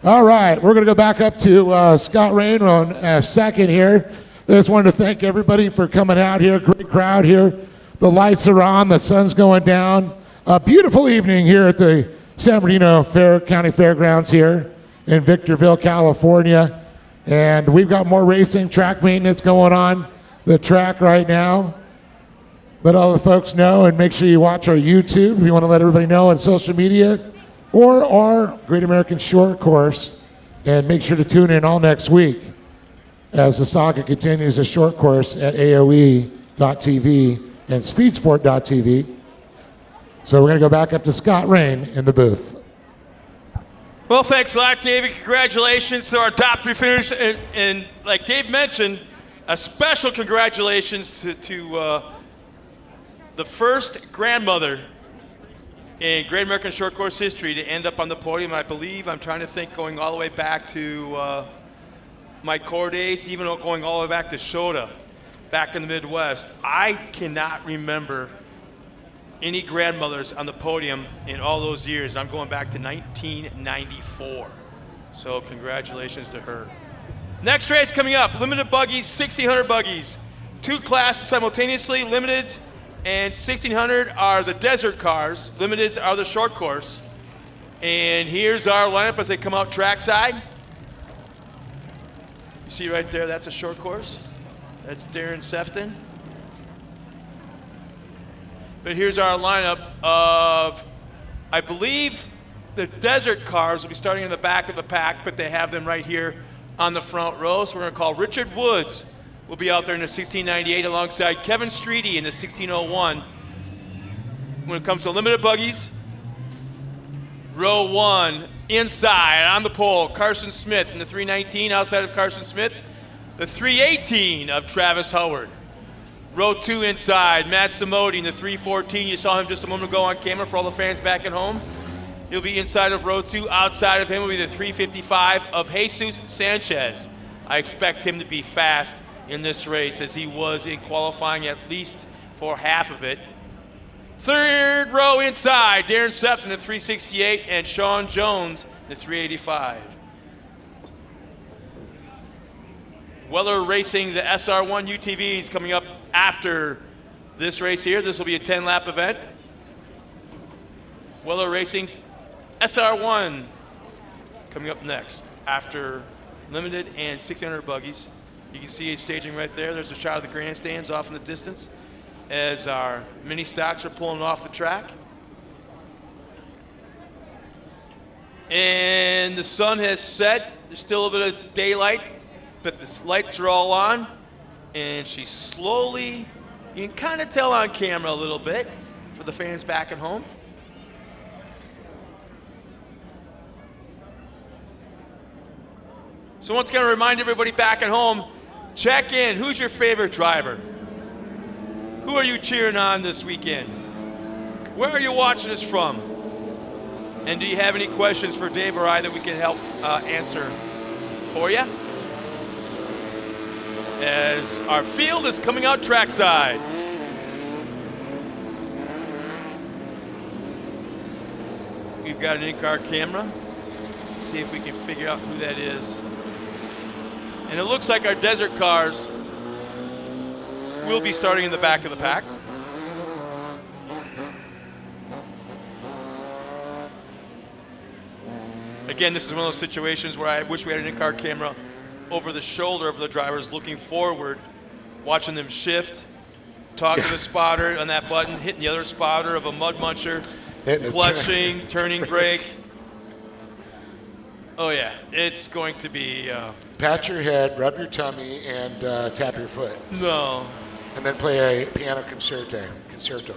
All right, we're going to go back up to Scott Rain on a second here. I just wanted to thank everybody for coming out here. Great crowd here. The lights are on. The sun's going down. A beautiful evening here at the San Bernardino County Fairgrounds here in Victorville, California. And we've got more racing, track maintenance going on the track right now. Let all the folks know, and make sure you watch our YouTube if you want to let everybody know on social media, or our Great American Short Course. And make sure to tune in all next week as the saga continues at Short Course at AOE.TV and Speedsport.tv. So we're going to go back up to Scott Rain in the booth. Well, thanks a lot, David. Congratulations to our top three finishers. And like Dave mentioned, a special congratulations to the first grandmother in Great American Short Course history to end up on the podium. I believe, I'm trying to think, going all the way back to my core days, even going all the way back to Shota, back in the Midwest. I cannot remember any grandmothers on the podium in all those years. I'm going back to 1994. So congratulations to her. Next race coming up, limited buggies, 1600 buggies. Two classes simultaneously, limited and 1600 are the desert cars. Limiteds are the short course. And here's our lineup as they come out trackside. You see right there, that's a short course. That's Darren Sefton. But here's our lineup of, I believe the desert cars will be starting in the back of the pack, but they have them right here on the front row. So we're gonna call Richard Woods will be out there in the 1698 alongside Kevin Streety in the 1601. When it comes to limited buggies, row one, inside on the pole, Carson Smith in the 319, outside of Carson Smith, the 318 of Travis Howard. Row two inside, Matt Samodi in the 314. You saw him just a moment ago on camera for all the fans back at home. He'll be inside of row two. Outside of him will be the 355 of Jesus Sanchez. I expect him to be fast in this race as he was in qualifying at least for half of it. Third row inside, Darren Sefton at 368 and Sean Jones at 385. Weller Racing, the SR1 UTVs coming up after this race here. This will be a 10-lap event. Weller Racing's SR1 coming up next after limited and 600 buggies. You can see it staging right there. There's a shot of the grandstands off in the distance as our mini stocks are pulling off the track. And the sun has set. There's still a bit of daylight, but the lights are all on. And she's slowly, you can kind of tell on camera a little bit for the fans back at home. So once again, I remind everybody back at home, check in. Who's your favorite driver? Who are you cheering on this weekend? Where are you watching us from? And do you have any questions for Dave or I that we can help answer for you? As our field is coming out trackside. We've got an in-car camera. Let's see if we can figure out who that is. And it looks like our desert cars will be starting in the back of the pack. Again, this is one of those situations where I wish we had an in-car camera over the shoulder of the drivers looking forward, watching them shift, talking to the spotter on that button, hitting the other spotter of a mud muncher, clutching, turning brake. Oh yeah, it's going to be... Pat your head, rub your tummy, and tap your foot. No. And then play a piano concerto. Concerto.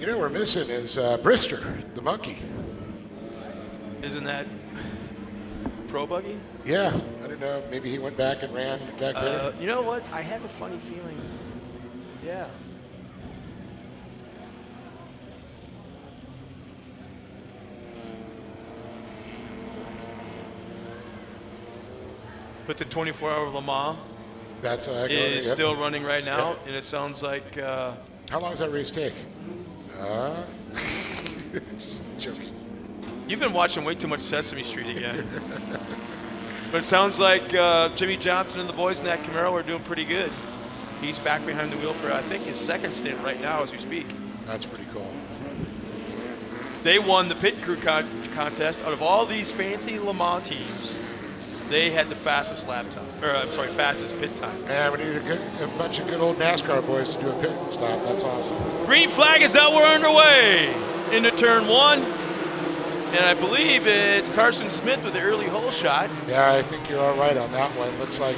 You know what we're missing is Brister, the monkey. Isn't that Pro Buggy? Yeah, I don't know. Maybe he went back and ran back there. You know what? I have a funny feeling. Yeah. But the 24-hour Le Mans That's is still running right now, and it sounds like. How long does that race take? Just joking. You've been watching way too much Sesame Street again. But it sounds like Jimmy Johnson and the boys in that Camaro are doing pretty good. He's back behind the wheel for, I think, his second stint right now as we speak. That's pretty cool. They won the pit crew contest. Out of all these fancy Le Mans teams, they had the fastest lap time, or I'm sorry, fastest pit time. Man, we need a bunch of good old NASCAR boys to do a pit stop. That's awesome. Green flag is out. We're underway into turn 1. And I believe it's Carson Smith with the early hole shot. Yeah, I think you're all right on that one. Looks like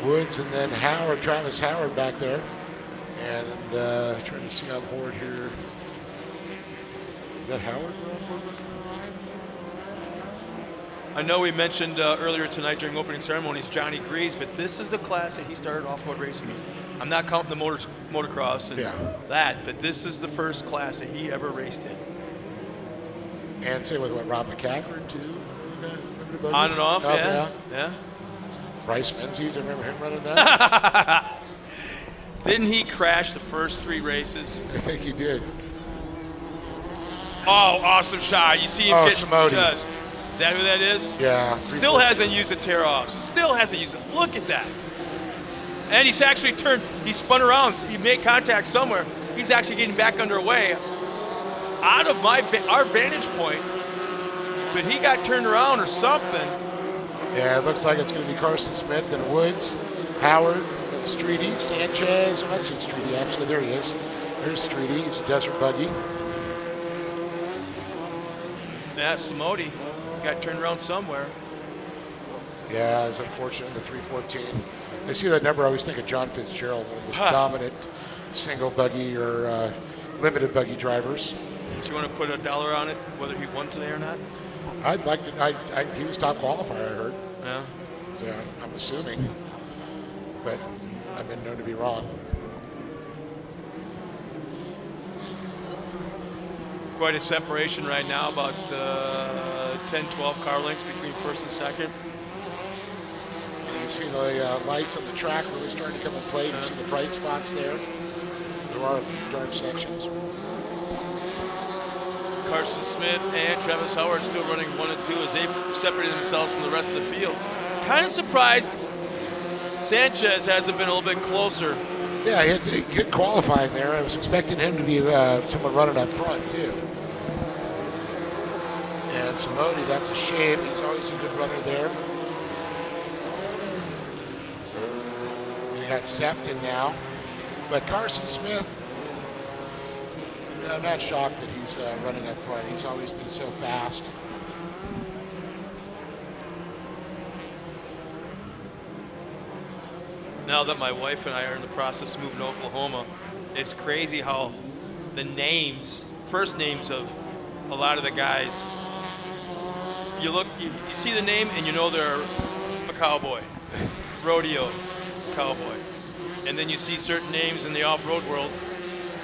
Woods and then Howard, Travis Howard back there. And trying to see on board here. Is that Howard we're on board with? I know we mentioned earlier tonight during opening ceremonies Johnny Greaves, but this is the class that he started off-road racing in. I'm not counting the motocross and that, but this is the first class that he ever raced in. And same with Rob McCaffrey too. On and off, yeah. Bryce Menzies, I remember him running that. Didn't he crash the first 3 races? I think he did. Oh, awesome shot. You see him get Simodi. just. Is that who that is? Yeah. Still hasn't used a tear off. Still hasn't used it. Look at that. And he's actually turned, he spun around. He made contact somewhere. He's actually getting back underway out of our vantage point. But he got turned around or something. Yeah, it looks like it's going to be Carson Smith and Woods, Howard, Streety, Sanchez. Well, that's Streety, actually. There he is. There's Streety. He's a desert buggy. Yeah, Simodi got turned around somewhere. Yeah, it's unfortunate, the 314. I see that number, I always think of John Fitzgerald, one of the most dominant single buggy or limited buggy drivers. Do you want to put $1 on it, whether he won today or not? I'd like to. He was top qualifier, I heard. Yeah. So I'm assuming, but I've been known to be wrong. Quite a separation right now, about 10, 12 car lengths between first and second. And you see the lights on the track really starting to come in play. You see the bright spots there. There are a few dark sections. Carson Smith and Travis Howard still running 1 and 2 as they separated themselves from the rest of the field. Kind of surprised Sanchez hasn't been a little bit closer. Yeah, he had good qualifying there. I was expecting him to be someone running up front, too. And Simodi, that's a shame. He's always a good runner there. And you got Sefton now. But Carson Smith, I'm not shocked that he's running up front. He's always been so fast. Now that my wife and I are in the process of moving to Oklahoma, it's crazy how the names, first names of a lot of the guys, you see the name and you know they're a cowboy, rodeo cowboy. And then you see certain names in the off-road world,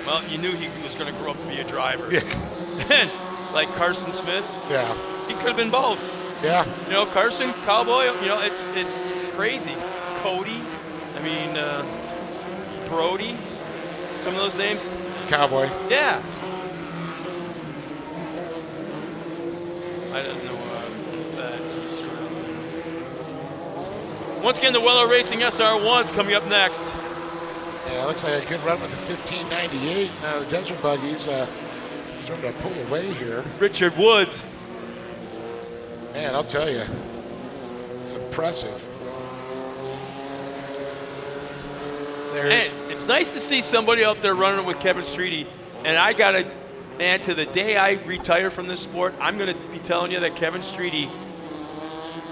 well, you knew he was going to grow up to be a driver. Yeah. Like Carson Smith. Yeah. He could have been both. Yeah. You know, Carson, cowboy, you know, it's crazy. Cody. I mean, Brody, some of those names. Cowboy. Yeah. I don't know that. Once again, the Weller Racing SR1's coming up next. Yeah, it looks like a good run with the 1598. Now the Desert Buggies starting to pull away here. Richard Woods. Man, I'll tell you, it's impressive. Hey, it's nice to see somebody out there running with Kevin Streety. And I got to, man, to the day I retire from this sport, I'm going to be telling you that Kevin Streety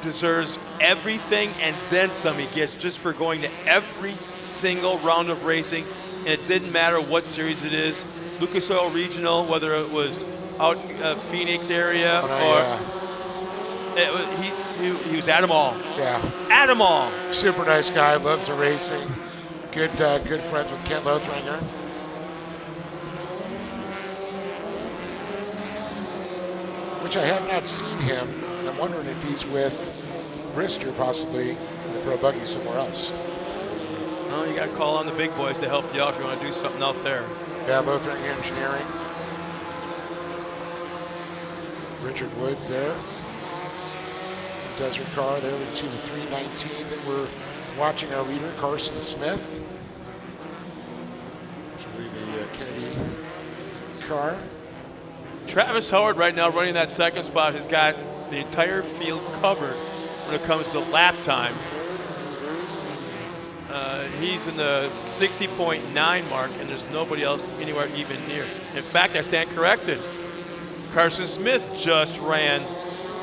deserves everything and then some he gets just for going to every single round of racing. And it didn't matter what series it is. Lucas Oil Regional, whether it was out Phoenix area he was at them all. Yeah. At them all. Super nice guy, loves the racing. Good friends with Ken Lothringer. Which I have not seen him. I'm wondering if he's with Brister possibly in the Pro Buggy somewhere else. Well, you got to call on the big boys to help you out if you want to do something out there. Yeah, Lothring Engineering. Richard Woods there. Desert car there. We can see the 319 that we're watching our leader, Carson Smith. Which will be the Kennedy car. Travis Howard right now running that second spot has got the entire field covered when it comes to lap time. He's in the 60.9 mark, and there's nobody else anywhere even near. In fact, I stand corrected. Carson Smith just ran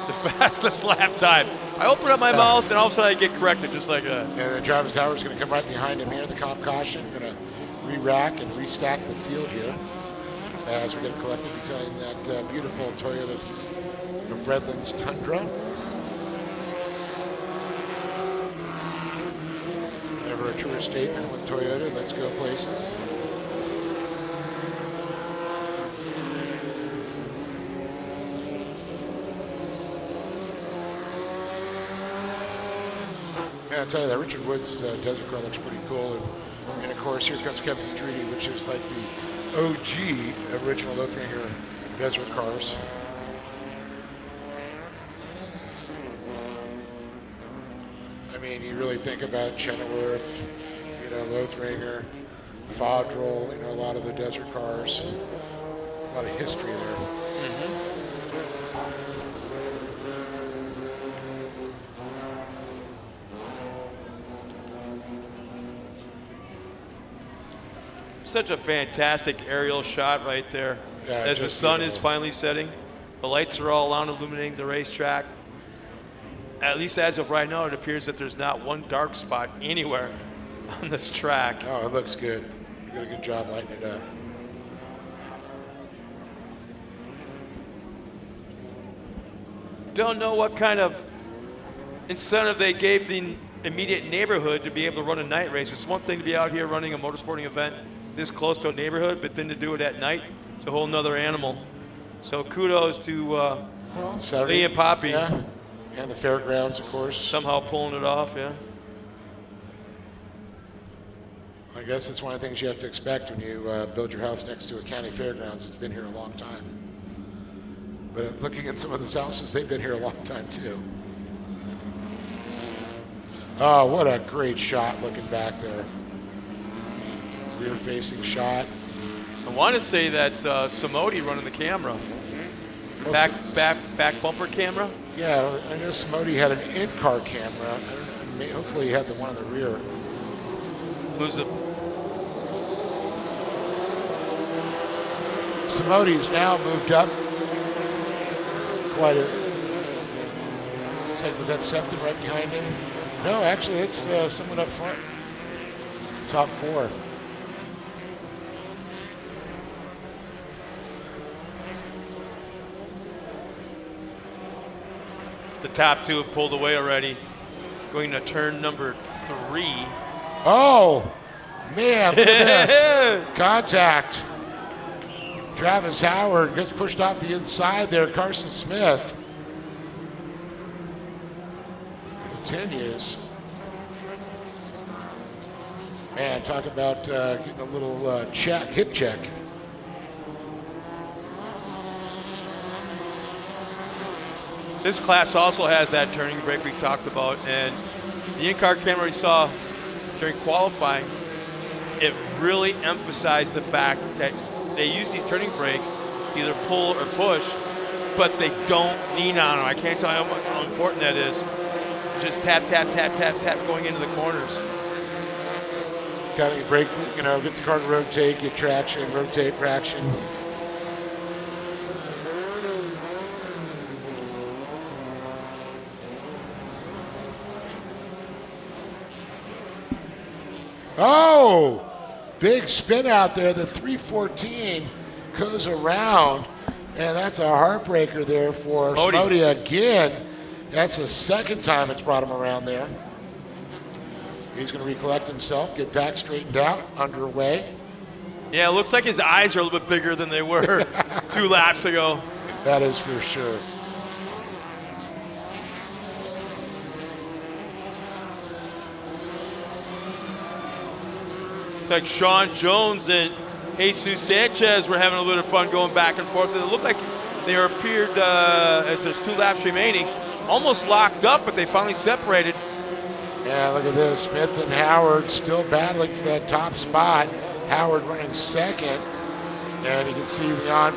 the fastest lap time. I open up my mouth, and all of a sudden I get corrected just like that. And then Travis Howard's going to come right behind him here. The comp caution, going to re-rack and restack the field here as we're getting collected behind that beautiful Toyota of Redlands Tundra. Never a truer statement with Toyota. Let's go places. Yeah, I'll tell you that Richard Woods' desert car looks pretty cool. And of course, here comes Kevin Streety, which is like the OG original Lothringer desert cars. I mean, you really think about Chenoweth, you know, Lothringer, Fodrell, you know, a lot of the desert cars. A lot of history there. Such a fantastic aerial shot right there. Yeah, as the sun is finally setting. The lights are all on illuminating the racetrack. At least as of right now, it appears that there's not one dark spot anywhere on this track. Oh, it looks good. You did a good job lighting it up. Don't know what kind of incentive they gave the immediate neighborhood to be able to run a night race. It's one thing to be out here running a motorsporting event this close to a neighborhood, but then to do it at night, it's a whole nother animal. So kudos to Lee and Poppy. Yeah. And the fairgrounds, of course. Somehow pulling it off, yeah. I guess it's one of the things you have to expect when you build your house next to a county fairgrounds. It's been here a long time. But looking at some of those houses, they've been here a long time too. Oh, what a great shot looking back there. Rear-facing shot. I want to say that's Samodi running the camera. Well, Back bumper camera? Yeah, I know Samodi had an in-car camera. I don't know, hopefully he had the one in the rear. Who's the... Samodi's now moved up quite a... Looks like, was that Sefton right behind him? No, actually, it's someone up front. Top four. The top two have pulled away already. Going to turn number 3. Oh, man, look at this. Contact. Travis Howard gets pushed off the inside there. Carson Smith continues. Man, talk about getting a little hip check. This class also has that turning brake we talked about, and the in-car camera we saw during qualifying, it really emphasized the fact that they use these turning brakes, either pull or push, but they don't lean on them. I can't tell you how important that is. Just tap, tap, tap, tap, tap going into the corners. Got to brake, you know, get the car to rotate, get traction, rotate, traction. Oh, big spin out there. The 314 goes around, and that's a heartbreaker there for Smody again. That's the second time it's brought him around there. He's going to recollect himself, get back straightened out, underway. Yeah, it looks like his eyes are a little bit bigger than they were 2 laps ago. That is for sure. It's like Sean Jones and Jesus Sanchez were having a little bit of fun going back and forth. And it looked like they appeared, as there's 2 laps remaining, almost locked up, but they finally separated. Yeah, look at this. Smith and Howard still battling for that top spot. Howard running second. And you can see the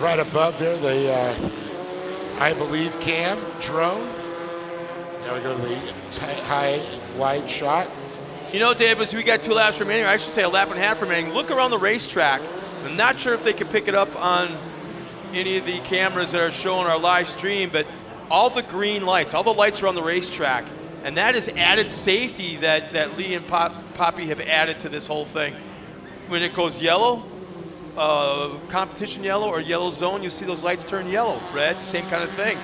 right above there, the, I believe, cam drone. Now we go to the high, wide shot. You know, Dave, as we got 2 laps remaining, or I should say a lap and a half remaining, look around the racetrack. I'm not sure if they can pick it up on any of the cameras that are showing our live stream, but all the green lights, all the lights around the racetrack, and that is added safety that Lee and Poppy have added to this whole thing. When it goes yellow, competition yellow or yellow zone, you see those lights turn yellow, red, same kind of thing.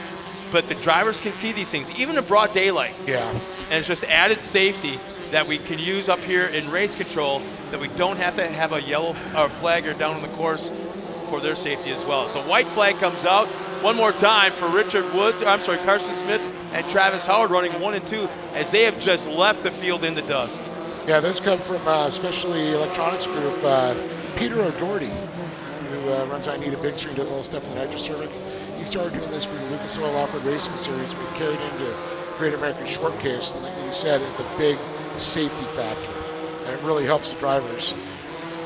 But the drivers can see these things, even in broad daylight. Yeah. And it's just added safety that we can use up here in race control, that we don't have to have a yellow flagger down on the course for their safety as well. So white flag comes out one more time for Carson Smith and Travis Howard running 1 and 2 as they have just left the field in the dust. Yeah, this comes from Specialty Electronics Group, Peter O'Doherty, who runs I Need a Big Screen, does all the stuff in the Nitrocervic. He started doing this for the Lucas Oil Off-Road Racing Series. We've carried into Great American Shortcourse, and like you said, it's a big safety factor, and it really helps the drivers,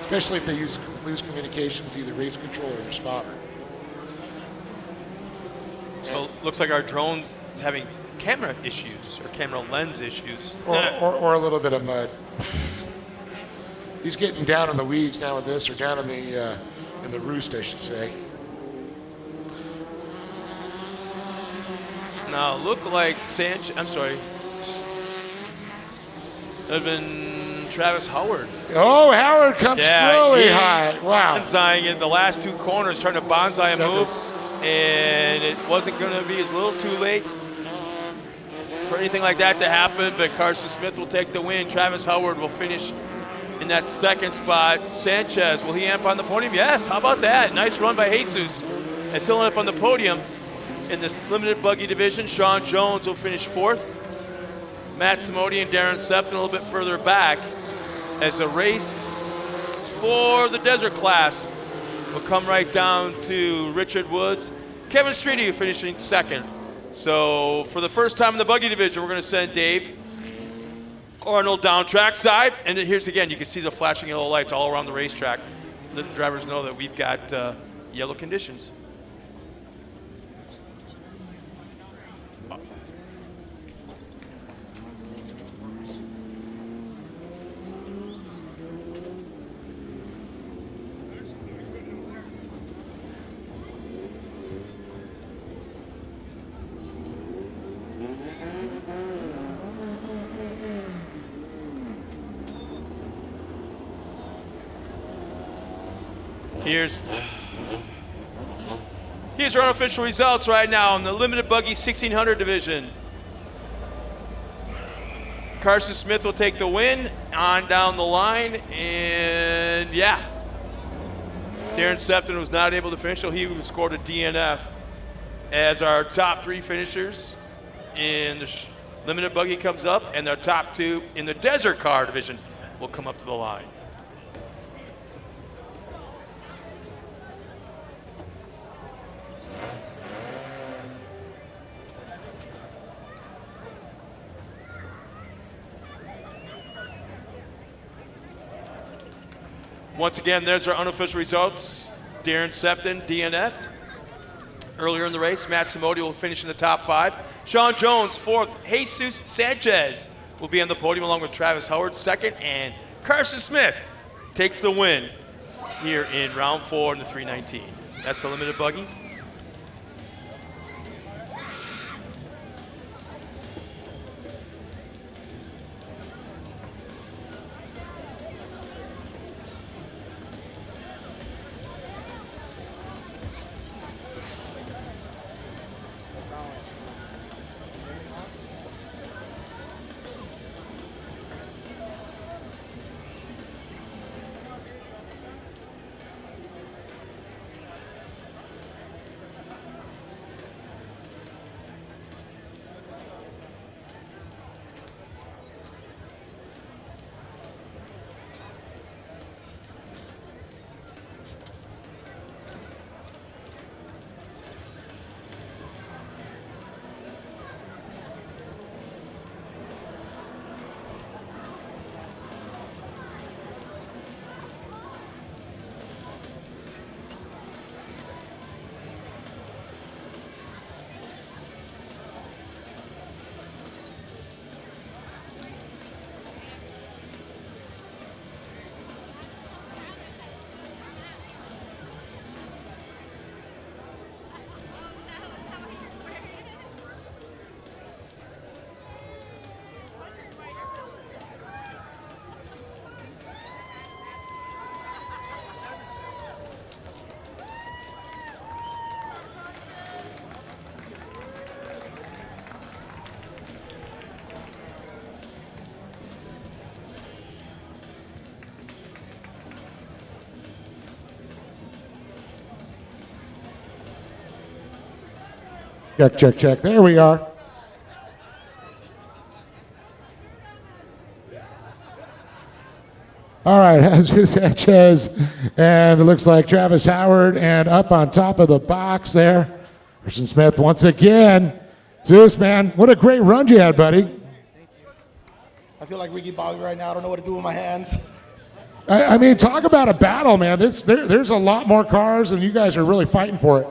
especially if they lose communication with either race control or their spotter. So looks like our drone is having camera issues or camera lens issues. Or a little bit of mud. He's getting down in the weeds now with this, or down in the roost, I should say. Now look like It'd have been Travis Howard. Oh, Howard comes really high. Wow. Bonsaiing in the last 2 corners, trying to bonsai a move, and it wasn't going to be a little too late for anything like that to happen, but Carson Smith will take the win. Travis Howard will finish in that 2nd spot. Sanchez, will he amp on the podium? Yes, how about that? Nice run by Jesus. As he'll end up on the podium in this limited buggy division. Sean Jones will finish 4th. Matt Simodi and Darren Sefton a little bit further back as the race for the desert class will come right down to Richard Woods. Kevin Streety finishing 2nd. So for the first time in the buggy division, we're going to send Dave Arnold down trackside. And here's again, you can see the flashing yellow lights all around the racetrack. Let the drivers know that we've got yellow conditions. Here's our unofficial results right now in the limited buggy 1600 division. Carson Smith will take the win on down the line, and yeah, Darren Sefton was not able to finish, so he scored a DNF as our top 3 finishers in the limited buggy comes up, and our top 2 in the desert car division will come up to the line. Once again, there's our unofficial results. Darren Sefton DNF'd earlier in the race. Matt Simodi will finish in the top 5. Sean Jones 4th. Jesus Sanchez will be on the podium along with Travis Howard 2nd. And Carson Smith takes the win here in round 4 in the 319. That's the limited buggy. Check, check, check. There we are. All right, Jesus Sanchez, and it looks like Travis Howard, and up on top of the box there, Christian Smith once again. Zeus, man, what a great run you had, buddy. Thank you. I feel like Ricky Bobby right now. I don't know what to do with my hands. I mean, talk about a battle, man. There's a lot more cars, and you guys are really fighting for it.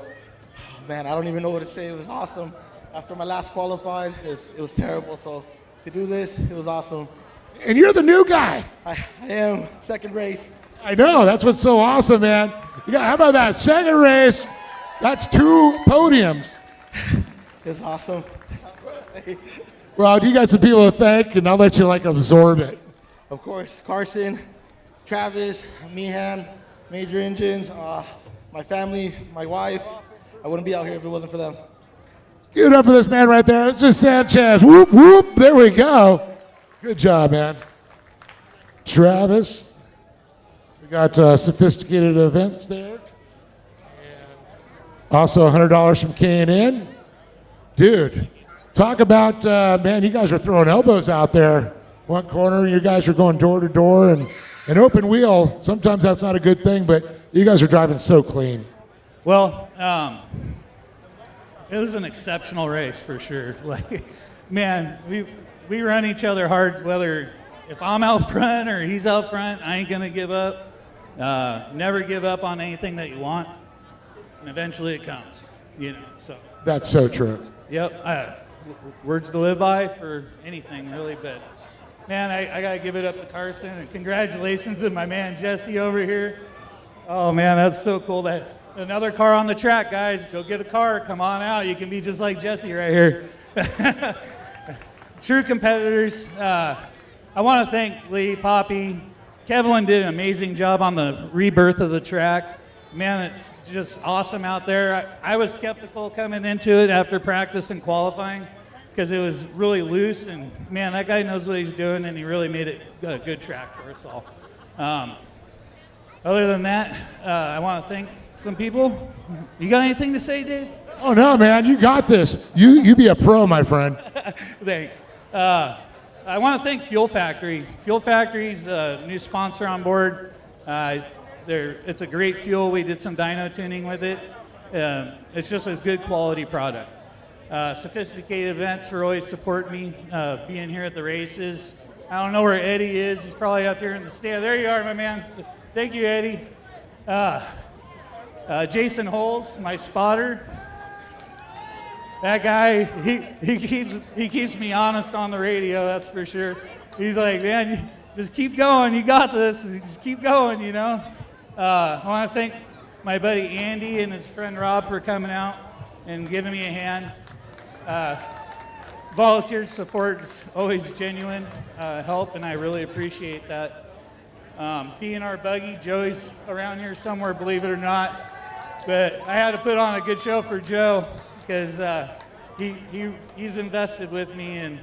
Man, I don't even know what to say. It was awesome. After my last qualified, it was terrible. So to do this, it was awesome. And you're the new guy. I am. Second race. I know. That's what's so awesome, man. How about that? Second race. That's 2 podiums. It's awesome. Well, you got some people to thank, and I'll let you absorb it. Of course, Carson, Travis, Meehan, Major Engines, my family, my wife. I wouldn't be out here if it wasn't for them. Give it up for this man right there. This is Sanchez. Whoop, whoop. There we go. Good job, man. Travis. We got Sophisticated Events there. And also $100 from K&N. Dude, talk about, man, you guys are throwing elbows out there. One corner, you guys are going door to door, and an open wheel, sometimes that's not a good thing, but you guys are driving so clean. Well, it was an exceptional race for sure. Like, man, we run each other hard, whether if I'm out front or he's out front, I ain't gonna give up. Never give up on anything that you want, and eventually it comes, so. That's so true. Yep, words to live by for anything really, but man, I gotta give it up to Carson, and congratulations to my man Jesse over here. Oh man, that's so cool. That another car on the track, guys. Go get a car, come on out. You can be just like Jesse right here. True competitors. I want to thank Lee, Poppy. Kevlin did an amazing job on the rebirth of the track. Man, it's just awesome out there. I was skeptical coming into it after practice and qualifying because it was really loose, and man, that guy knows what he's doing, and he really made it a good track for us all. Other than that, I want to thank some people. You got anything to say, Dave? Oh no, man, you got this. You be a pro, my friend. Thanks. I want to thank Fuel Factory. Fuel Factory's a new sponsor on board. It's a great fuel. We did some dyno tuning with it. It's just a good quality product. Sophisticated Events for always support me being here at the races. I don't know where Eddie is. He's probably up here in the stand. There you are, my man. Thank you, Eddie. Jason Holes, my spotter. That guy, he keeps me honest on the radio, that's for sure. He's like, man, just keep going, you got this, just keep going, I want to thank my buddy Andy and his friend Rob for coming out and giving me a hand. Volunteer support is always genuine help, and I really appreciate that. B&R Buggy, Joey's around here somewhere, believe it or not, but I had to put on a good show for Joe because he's invested with me,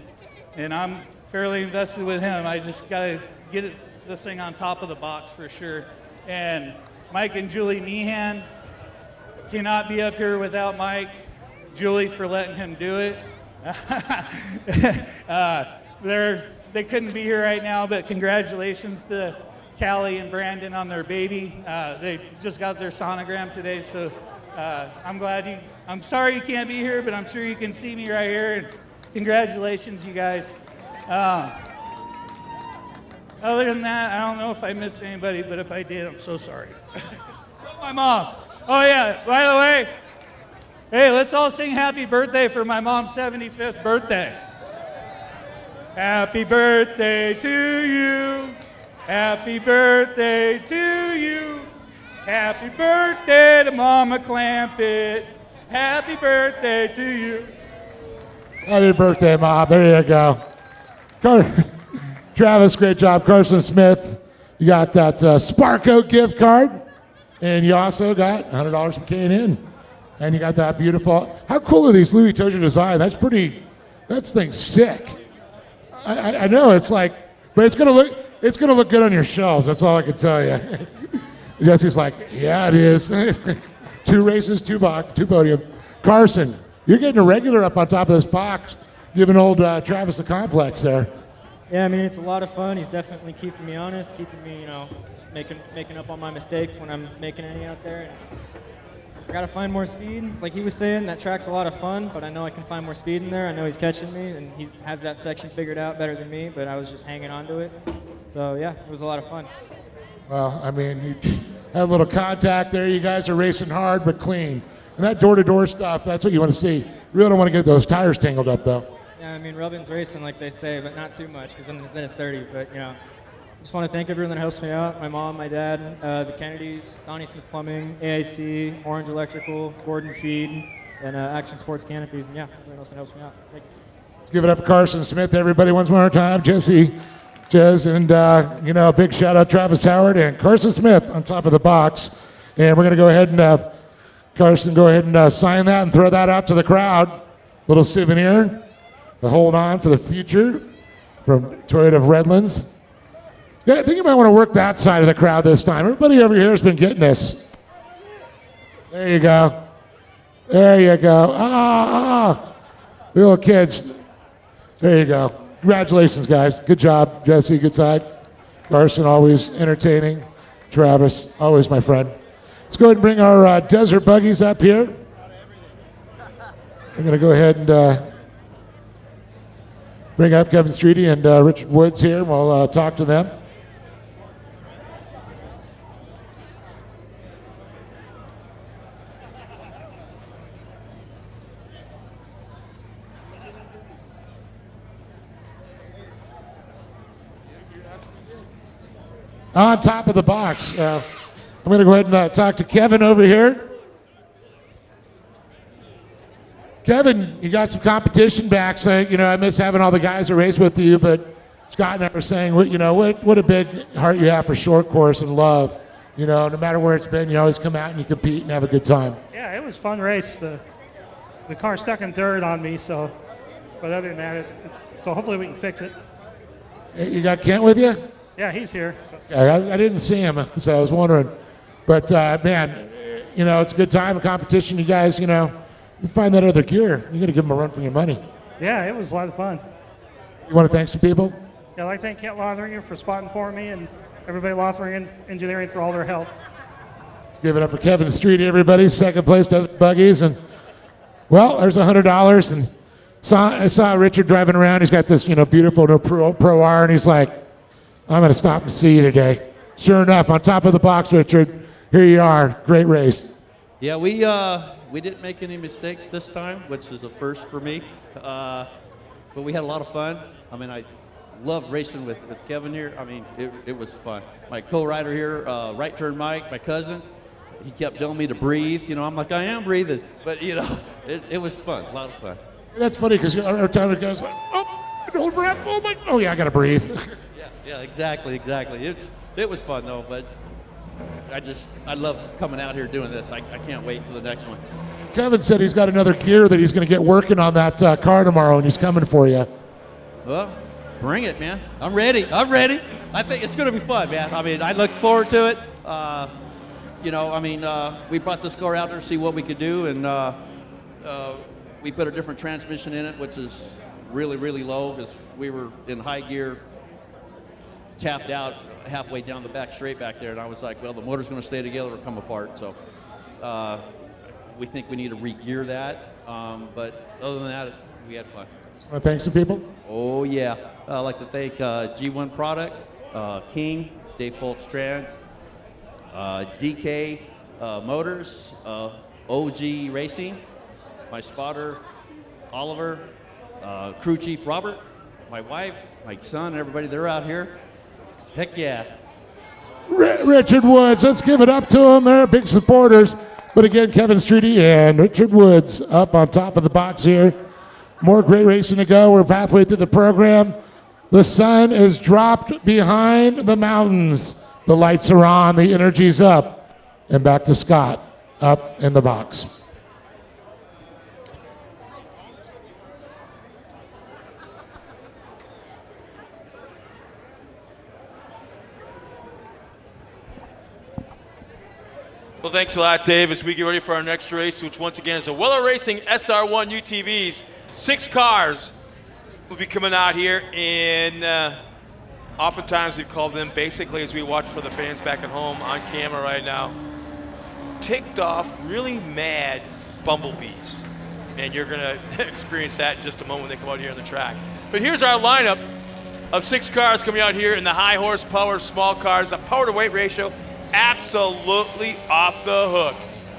and I'm fairly invested with him. I just got to get this thing on top of the box for sure. And Mike and Julie Meehan, cannot be up here without Mike. Julie for letting him do it. They couldn't be here right now, but congratulations to Callie and Brandon on their baby. They just got their sonogram today, so I'm sorry you can't be here, but I'm sure you can see me right here. And congratulations, you guys. Other than that, I don't know if I missed anybody, but if I did, I'm so sorry. My mom. Oh yeah, by the way, hey, let's all sing happy birthday for my mom's 75th birthday. Happy birthday to you. Happy birthday to you. Happy birthday to Mama Clampett. Happy birthday to you. Happy birthday, Mom. There you go. Travis, great job. Carson Smith, you got that Sparko gift card, and you also got $100 from K&N. And you got that beautiful. How cool are these Louis Tozier design? That thing's sick. I know it's like, but it's gonna look good on your shelves. That's all I can tell you. Jesse's like, yeah, it is. 2 races, 2 podiums. Carson, You're getting a regular up on top of this box, giving old Travis a complex there. Yeah, I mean, it's a lot of fun. He's definitely keeping me honest, keeping me, making up on my mistakes when I'm making any out there. And I got to find more speed. Like he was saying, that track's a lot of fun, but I know I can find more speed in there. I know he's catching me, and he has that section figured out better than me, but I was just hanging on to it. So, yeah, it was a lot of fun. Well, I mean, you had a little contact there. You guys are racing hard but clean. And that door-to-door stuff, that's what you want to see. You really don't want to get those tires tangled up, though. Yeah, I mean, rubbing's racing, like they say, but not too much, because then it's dirty. But, just want to thank everyone that helps me out. My mom, my dad, the Kennedys, Donnie Smith Plumbing, AIC, Orange Electrical, Gordon Feed, and Action Sports Canopies. And, yeah, everyone else that helps me out. Thank you. Let's give it up for Carson Smith, everybody, once more time. Jesse, Jez, and, a big shout-out Travis Howard and Carson Smith on top of the box. And we're going to go ahead and Carson, go ahead and sign that and throw that out to the crowd. Little souvenir to hold on for the future from Toyota of Redlands. Yeah, I think you might want to work that side of the crowd this time. Everybody over here has been getting this. There you go. There you go. Little kids. There you go. Congratulations, guys. Good job, Jesse. Good side. Carson, always entertaining. Travis, always my friend. Let's go ahead and bring our desert buggies up here. I'm going to go ahead and bring up Kevin Streety and Richard Woods here, and we'll talk to them. On top of the box. I'm going to go ahead and talk to Kevin over here. Kevin, you got some competition back, so I miss having all the guys that race with you, but Scott and I were saying, what a big heart you have for short course and love. No matter where it's been, you always come out and you compete and have a good time. Yeah, it was a fun race. The car stuck in third on me, but other than that, so hopefully we can fix it. You got Kent with you? Yeah, he's here. So. Yeah, I didn't see him, so I was wondering. But, man, it's a good time, a competition. You guys, you find that other gear. You got to give them a run for your money. Yeah, it was a lot of fun. You want to thank some people? Yeah, I'd like to thank Kent Lothringen for spotting for me and everybody Lothringen Engineering for all their help. Give it up for Kevin Streety, everybody. Second place, Desert Buggies. And, well, there's $100. And I saw Richard driving around. He's got this, beautiful Pro R, and he's like, I'm going to stop and see you today. Sure enough, on top of the box, Richard, here you are. Great race. Yeah, we didn't make any mistakes this time, which is a first for me. But we had a lot of fun. I mean, I loved racing with Kevin here. I mean, it was fun. My co-rider here, Right Turn Mike, my cousin, he kept telling me to breathe. I'm like, I am breathing. But, it was fun, a lot of fun. That's funny because every time it goes, hold breath, oh yeah, I got to breathe. Yeah, exactly. It was fun though, but I love coming out here doing this. I can't wait till the next one. Kevin said he's got another gear that he's going to get working on that car tomorrow, and he's coming for you. Well, bring it, man. I'm ready. I think it's going to be fun, man. I mean, I look forward to it. We brought this car out there to see what we could do, and we put a different transmission in it, which is really, really low because we were in high gear, tapped out halfway down the back straight back there, and I was like, well, the motor's going to stay together or come apart. So we think we need to re-gear that. But other than that, we had fun. Want to thank some people? Oh, yeah. I'd like to thank G1 Product, King, Dave Foltz Trans, DK Motors, OG Racing, my spotter, Oliver, crew chief Robert, my wife, my son, everybody, they're out here. Heck yeah. Richard Woods, let's give it up to them. They're big supporters. But again, Kevin Streety and Richard Woods up on top of the box here. More great racing to go. We're halfway through the program. The sun is dropped behind the mountains. The lights are on. The energy's up. And back to Scott up in the box. Well, thanks a lot, Dave, as we get ready for our next race, which once again is the Weller Racing SR1 UTVs. 6 cars will be coming out here, and oftentimes we've called them, basically, as we watch for the fans back at home on camera right now, ticked off, really mad bumblebees. And you're going to experience that in just a moment when they come out here on the track. But here's our lineup of 6 cars coming out here in the high horsepower small cars. The power to weight ratio absolutely off the hook.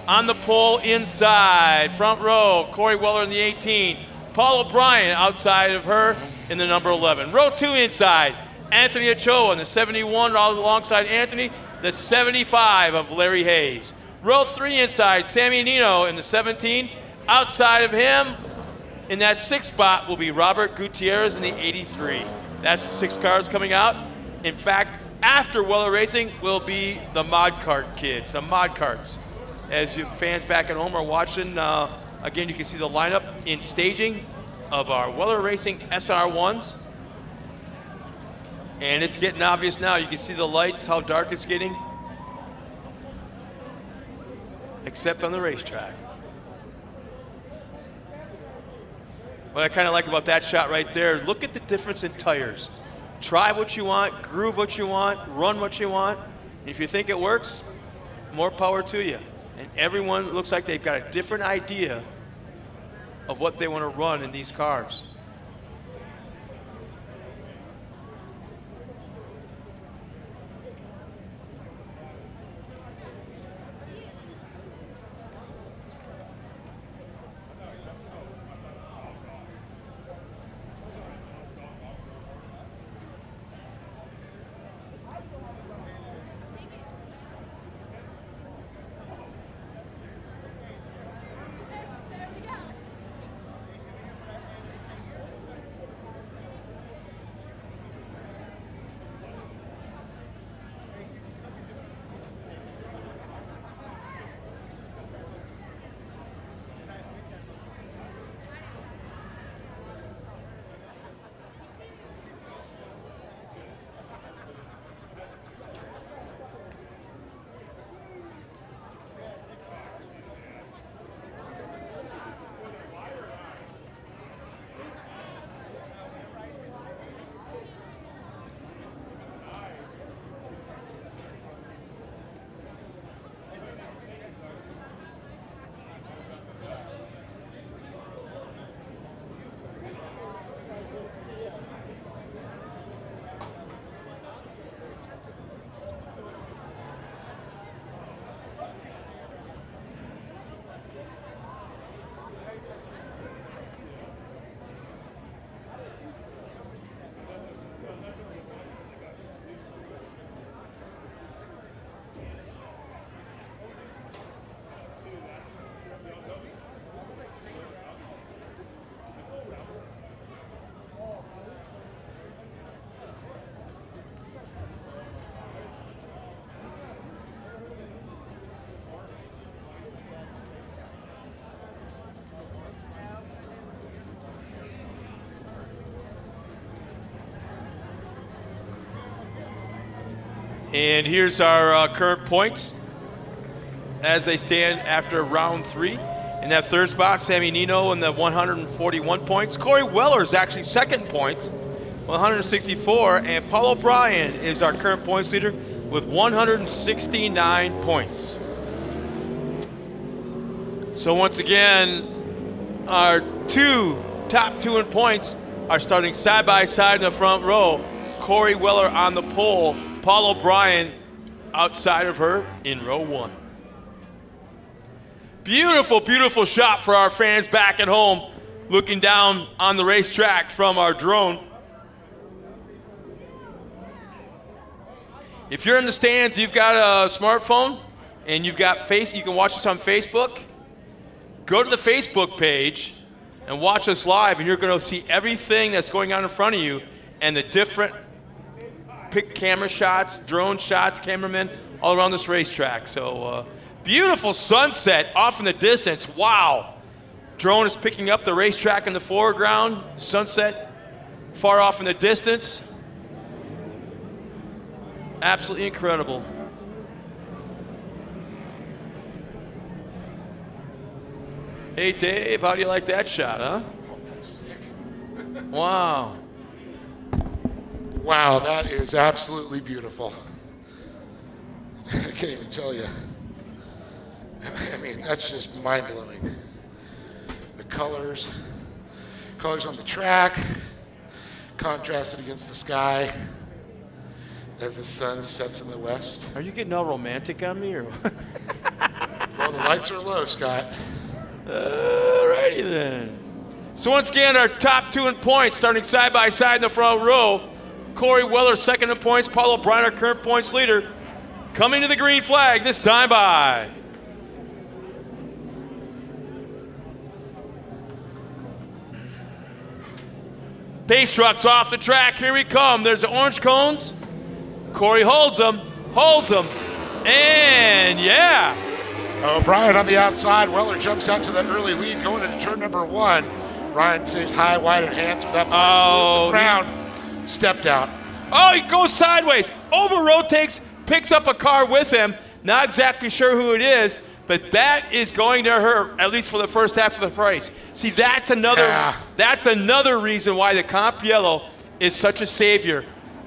On the pole inside, front row, Corey Weller in the 18. Paul O'Brien outside of her in the number 11. Row 2 inside, Anthony Ochoa in the 71 alongside Anthony, the 75 of Larry Hayes. Row 3 inside, Sammy Nino in the 17. Outside of him, in that 6th spot, will be Robert Gutierrez in the 83. That's the 6 cars coming out. In fact, after Weller Racing will be the Mod Kart kids, the Mod Karts. As you fans back at home are watching, again, you can see the lineup in staging of our Weller Racing SR1s. And it's getting obvious now. You can see the lights, how dark it's getting. Except on the racetrack. What I kind of like about that shot right there, look at the difference in tires. Try what you want, groove what you want, run what you want. And if you think it works, more power to you. And everyone looks like they've got a different idea of what they want to run in these cars. And here's our current points as they stand after round 3. In that 3rd spot, Sammy Nino in the 141 points. Corey Weller is actually 2nd points, 164. And Paul O'Brien is our current points leader with 169 points. So once again, our top 2 in points are starting side by side in the front row. Corey Weller on the pole, Paul O'Brien outside of her in row 1. Beautiful, beautiful shot for our fans back at home looking down on the racetrack from our drone. If you're in the stands, you've got a smartphone and you've got you can watch us on Facebook. Go to the Facebook page and watch us live, and you're going to see everything that's going on in front of you and the different camera shots, drone shots, cameramen all around this racetrack. So beautiful sunset off in the distance. Wow. Drone is picking up the racetrack in the foreground. Sunset far off in the distance. Absolutely incredible. Hey, Dave, how do you like that shot, huh? Wow. Wow, that is absolutely beautiful. I can't even tell you. I mean, that's just mind-blowing. The colors on the track, contrasted against the sky as the sun sets in the west. Are you getting all romantic on me, or? Well, the lights are low, Scott. Alrighty then. So once again, our top 2 in points, starting side by side in the front row. Corey Weller, second in points. Paul O'Brien, our current points leader. Coming to the green flag, this time by pace trucks off the track. Here we come. There's the orange cones. Corey holds them, and yeah. O'Brien on the outside. Weller jumps out to that early lead going into turn number 1. Brian stays high, wide, and hands with that punch. Brown stepped out. Oh, he goes sideways, over rotates, picks up a car with him. Not exactly sure who it is, but that is going to hurt, at least for the first half of the race. See, that's another reason why the Comp Yellow is such a savior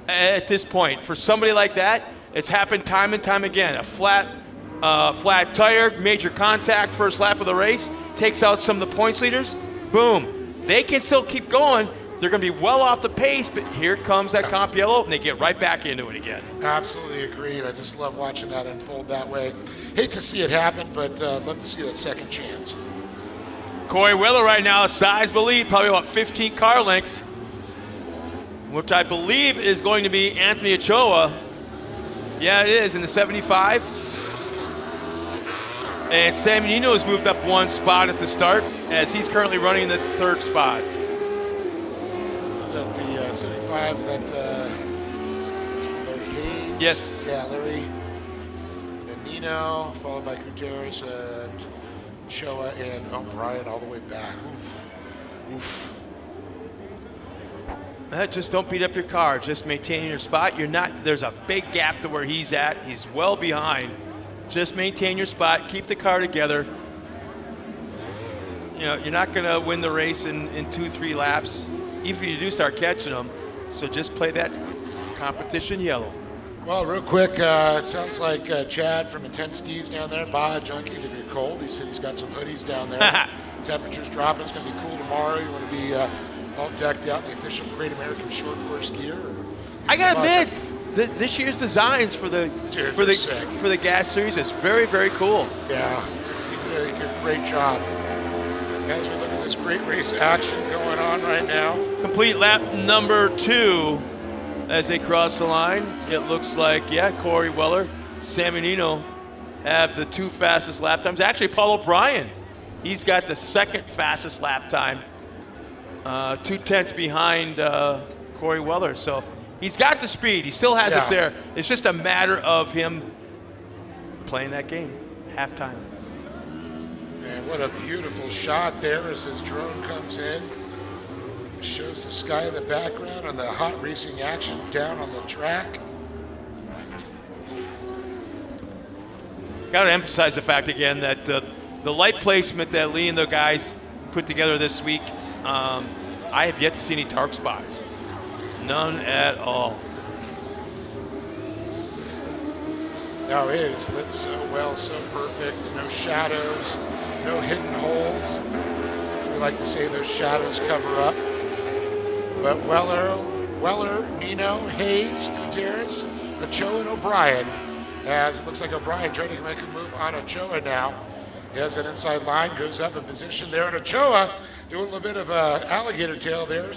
at this point. For somebody like that, it's happened time and time again. A flat tire, major contact, first lap of the race, takes out some of the points leaders. Boom. They can still keep going. They're going to be well off the pace, but here comes that Comp Yellow, and they get right back into it again. Absolutely agreed. I just love watching that unfold that way. Hate to see it happen, but love to see that second chance. Corey Weller right now, a sizable lead, probably about 15 car lengths, which I believe is going to be Anthony Ochoa. Yeah, it is, in the 75. And Sam Nino has moved up 1 spot at the start, as he's currently running the 3rd spot. Is that the 75? Is that Larry Hayes? Yes. Yeah, Larry. Then Nino, followed by Gutierrez and Shoa and O'Brien all the way back. Oof. Just don't beat up your car. Just maintain your spot. There's a big gap to where he's at. He's well behind. Just maintain your spot. Keep the car together. You know, you're not going to win the race in 2-3 laps, even if you do start catching them. So just play that competition yellow. Well, real quick, it sounds like Chad from Intense Steve's down there. Baja Junkies, if you're cold, he said he's got some hoodies down there. Temperature's dropping. It's going to be cool tomorrow. You want to be all decked out in the official Great American Short Course gear? I got to admit, this year's designs for the gas series is very, very cool. Yeah, he did a great job. As we look at this great race action going on right now. Complete lap number 2 as they cross the line. It looks like, Corey Weller, Sam Nino have the 2 fastest lap times. Actually, Paul O'Brien, he's got the 2nd fastest lap time. 2/10 behind Corey Weller. So he's got the speed. He still has it there. It's just a matter of him playing that game. Halftime. And what a beautiful shot there as his drone comes in. Shows the sky in the background and the hot racing action down on the track. Got to emphasize the fact again that the light placement that Lee and the guys put together this week, I have yet to see any dark spots. None at all. No, it is lit so well, so perfect. No shadows, no hidden holes. We like to say those shadows cover up. But Weller, Nino, Hayes, Gutierrez, Ochoa, and O'Brien. As it looks like O'Brien trying to make a move on Ochoa now. He has an inside line, goes up in position there, and Ochoa doing a little bit of a alligator tail there,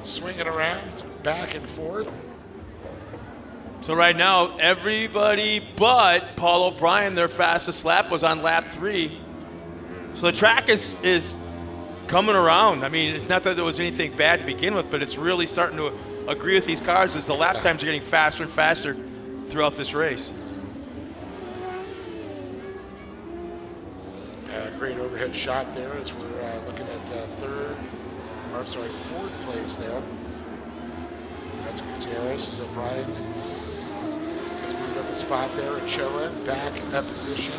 swinging around back and forth. So right now, everybody but Paul O'Brien, their fastest lap was on lap 3. So the track is coming around. I mean, it's not that there was anything bad to begin with, but it's really starting to agree with these cars as the lap times are getting faster and faster throughout this race. Great overhead shot there as we're looking at fourth place there. That's Gutierrez as O'Brien has moved up a spot there. Ochoa back in that position.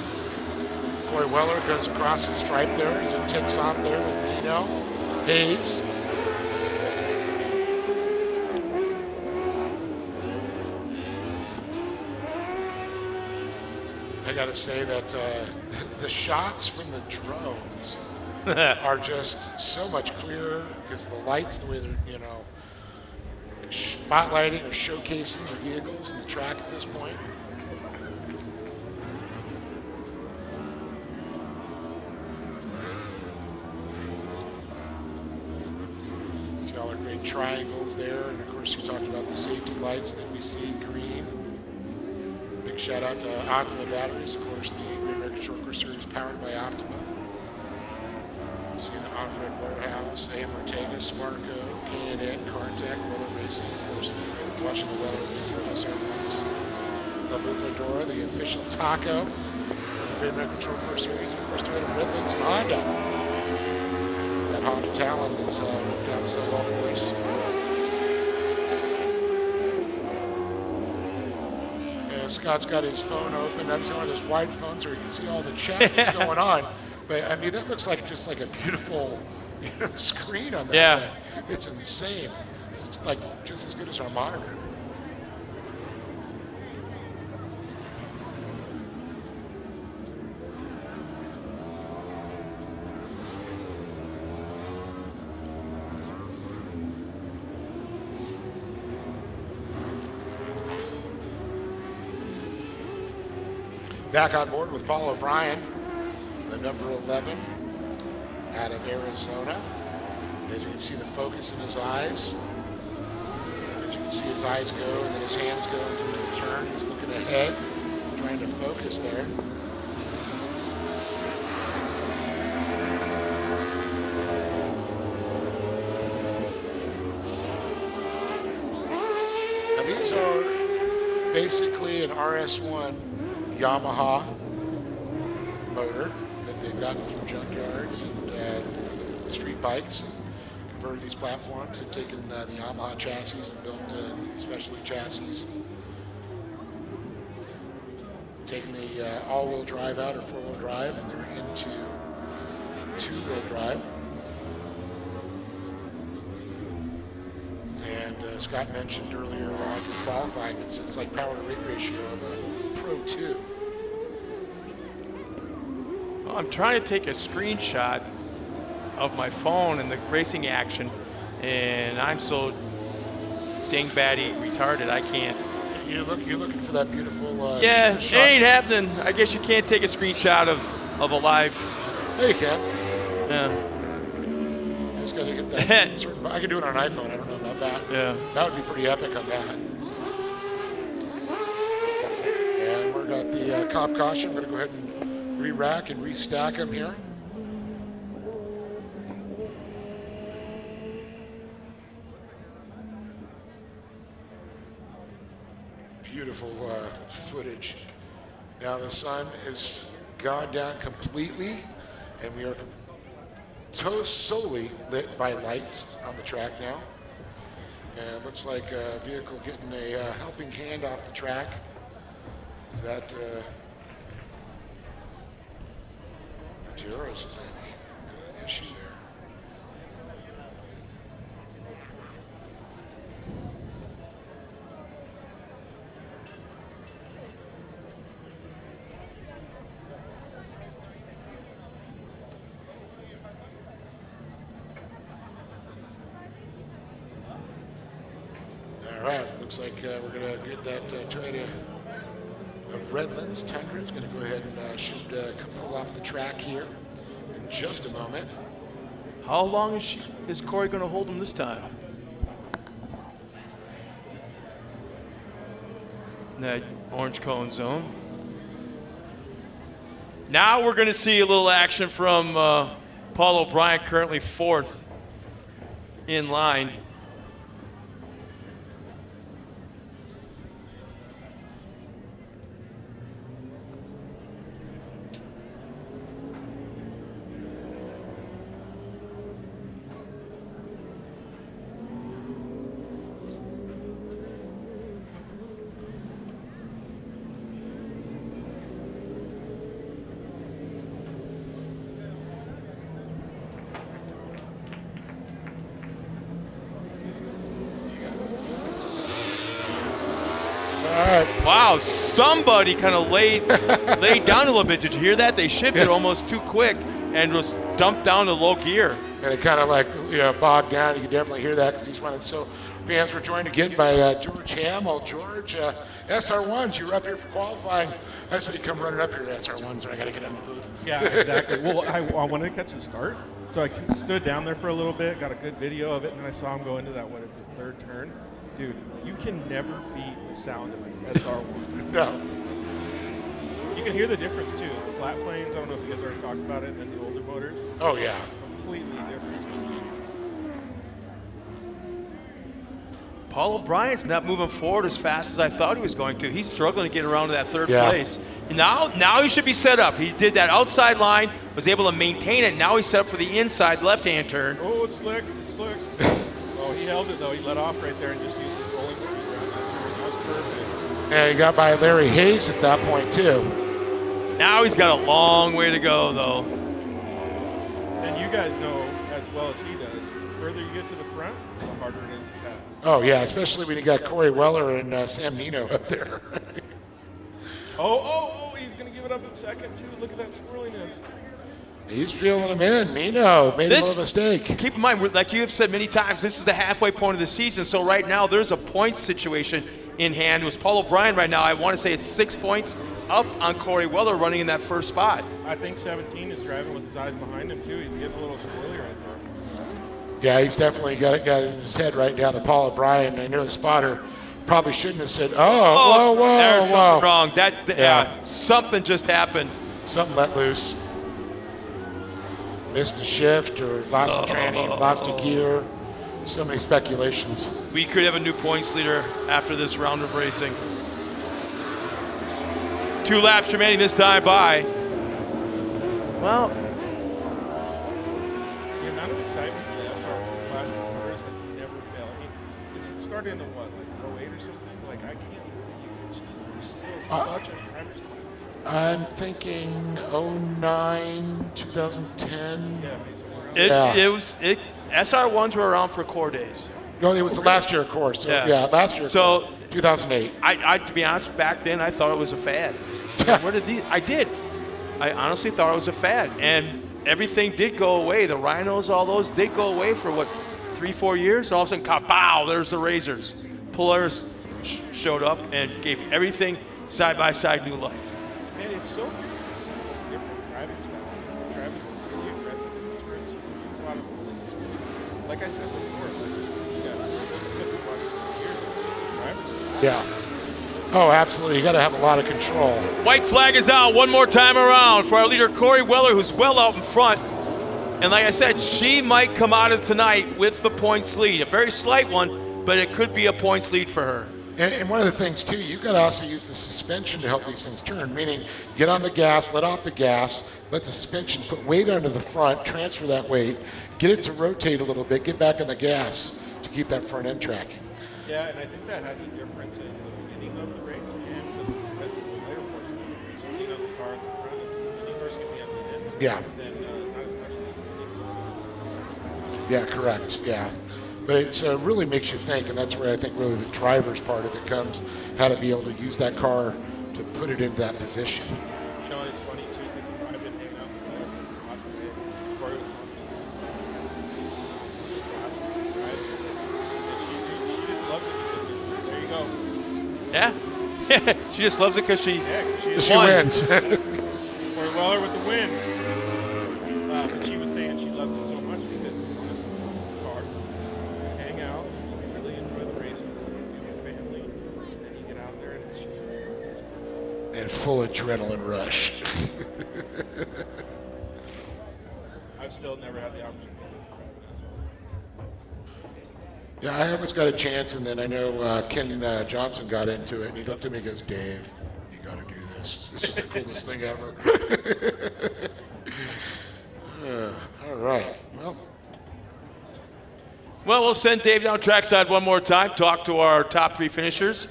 Corey Weller goes across the stripe there as it tips off there with Nino Hayes. I got to say that the shots from the drones are just so much clearer because of the lights, the way they're, you know, spotlighting or showcasing the vehicles and the track at this point. See all our great triangles there, and of course you talked about the safety lights that we see green. Big shout out to Optima Batteries, of course, the Great American Short Course Series powered by Optima. See the Off-Road Warehouse, A. Ortega, Smarco, K&N, Kartech, Weller Racing, of course, watching the Weller Racing Ceremonies. La Bufadora, the official taco of the Great American Short Course Series, of course, Toyota Redlands and Honda. That Honda Talon that's worked out so well for us. Scott's got his phone open. That's one of those wide phones where you can see all the chat that's going on. But I mean, that looks like just like a beautiful, you know, screen on that thing. It's insane. It's like just as good as our monitor. Back on board with Paul O'Brien, the number 11 out of Arizona. As you can see the focus in his eyes. As you can see his eyes go and then his hands go into the turn. He's looking ahead, trying to focus there. Now these are basically an RS1 Yamaha motor that they've gotten from junkyards and for the street bikes, and converted these platforms. They've taken the Yamaha chassis and built specialty chassis. Taken the all-wheel drive out or four-wheel drive, and they're into two-wheel drive. And Scott mentioned earlier on in qualifying, it's like power to weight ratio of a Pro 2. Well, I'm trying to take a screenshot of my phone and the racing action, and I'm so dingbatty retarded I can't. You're looking for that beautiful yeah, shot. it ain't happening. I guess you can't take a screenshot of a live. Yeah, you can. Yeah. Just gotta get that. Certain, I can do it on an iPhone. I don't know about that. Yeah. That would be pretty epic on that. And we've got the comp caution. I'm going to go ahead and re-rack and restack them here. Beautiful footage. Now the sun is gone down completely, and we are solely lit by lights on the track now. And it looks like a vehicle getting a helping hand off the track. Is that Duros, I think, an issue there. All right, looks like we're going to get that Toyota of Redlands Tundra is going to go ahead and should pull off the track here in just a moment. How long is Corey going to hold him this time? In that orange cone zone. Now we're going to see a little action from Paul O'Brien, currently fourth in line. Wow, somebody kind of laid down a little bit. Did you hear that? They shifted almost too quick and was dumped down to low gear. And it kind of like, bogged down. You can definitely hear that because he's running so. Fans were joined again by George Hamill. George, SR1s, you were up here for qualifying. I said, you come running up here to SR1s, or I got to get in the booth. Yeah, exactly. Well, I wanted to catch the start, so I stood down there for a little bit, got a good video of it, and then I saw him go into that, third turn. Dude, you can never beat the sound of an SR1. No. You can hear the difference, too. The flat planes, I don't know if you guys already talked about it, and then the older motors. Oh, yeah. Completely different. Paul O'Brien's not moving forward as fast as I thought he was going to. He's struggling to get around to that third place. And now he should be set up. He did that outside line, was able to maintain it. Now he's set up for the inside left-hand turn. Oh, it's slick. It's slick. Oh, he held it, though. He let off right there and just used his rolling speed around that turn. That was perfect. And he got by Larry Hayes at that point, too. Now he's got a long way to go, though. And you guys know as well as he does, the further you get to the front, the harder it is to pass. Oh, yeah, especially when you got Corey Weller and Sam Nino up there. He's going to give it up in second, too. Look at that squirreliness. He's reeling him in. Nino made a little mistake. Keep in mind, like you have said many times, this is the halfway point of the season. So right now, there's a point situation in hand. It was Paul O'Brien right now. I want to say it's 6 points up on Corey Weller running in that first spot. I think 17 is driving with his eyes behind him, too. He's getting a little squirrely right there. Yeah, he's definitely got it in his head right now. The Paul O'Brien, I know the spotter probably shouldn't have said, whoa. There's something wrong. Something just happened. Something let loose. Missed a shift or lost a training, lost a gear. So many speculations. We could have a new points leader after this round of racing. 2 laps remaining this time by. Well, the amount of excitement for the SR1 Class 2 cars has never failed. I mean, it's started in what, like 08 or something? Like, I can't believe it's still such a driver's class. I'm thinking 09, 2010. SR1s were around for core days. No, it was the last year, of course. So, last year. So 2008. I to be honest, back then I thought it was a fad. I did. I honestly thought it was a fad, and everything did go away. The Rhinos, all those did go away for what, 3-4 years. And all of a sudden, kapow! There's the Razors. Polaris showed up and gave everything side by side new life. Man, it's so good to see those different driving styles. Some of the drivers are really aggressive in the turns. A lot of speed. Like I said before, Yeah. Oh, absolutely. You got to have a lot of control. White flag is out one more time around for our leader, Corey Weller, who's well out in front. And like I said, she might come out of tonight with the points lead. A very slight one, but it could be a points lead for her. And one of the things, too, you've got to also use the suspension to help these things turn, meaning get on the gas, let off the gas, let the suspension put weight onto the front, transfer that weight, get it to rotate a little bit, get back on the gas to keep that front end tracking. Yeah, and I think that has a difference in the beginning of the race and to the later portion of the race. You know, the car in the front, when you first get me up the end, yeah. Then not as much as yeah, correct, yeah. But it really makes you think, and that's where I think really the driver's part of it comes, how to be able to use that car to put it into that position. You know, it's funny, too, because I've been hanging out with Claire a lot today. Corey was telling me she just loves it because there you go. Yeah. She just loves it because she wins. Corey Weller with the win. But she was saying she loves it so much because on the car, you hang out, you really enjoy the races, you have your family, and then you get out there and it's just and full adrenaline rush. I've still never had the opportunity to drive. Yeah, I almost got a chance, and then I know Ken Johnson got into it, and he looked at me and goes, Dave, you got to do this. This is the coolest thing ever. All right. Well, we'll send Dave down trackside one more time, talk to our top 3 finishers.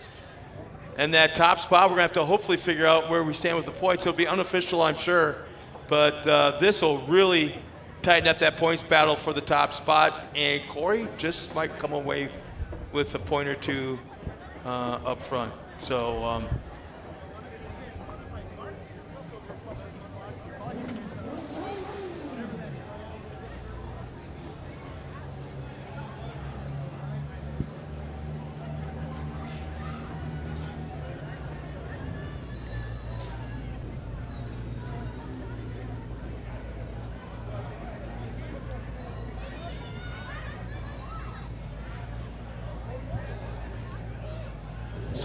And that top spot, we're going to have to hopefully figure out where we stand with the points. It'll be unofficial, I'm sure. But this will really tighten up that points battle for the top spot. And Corey just might come away with a point or two up front. So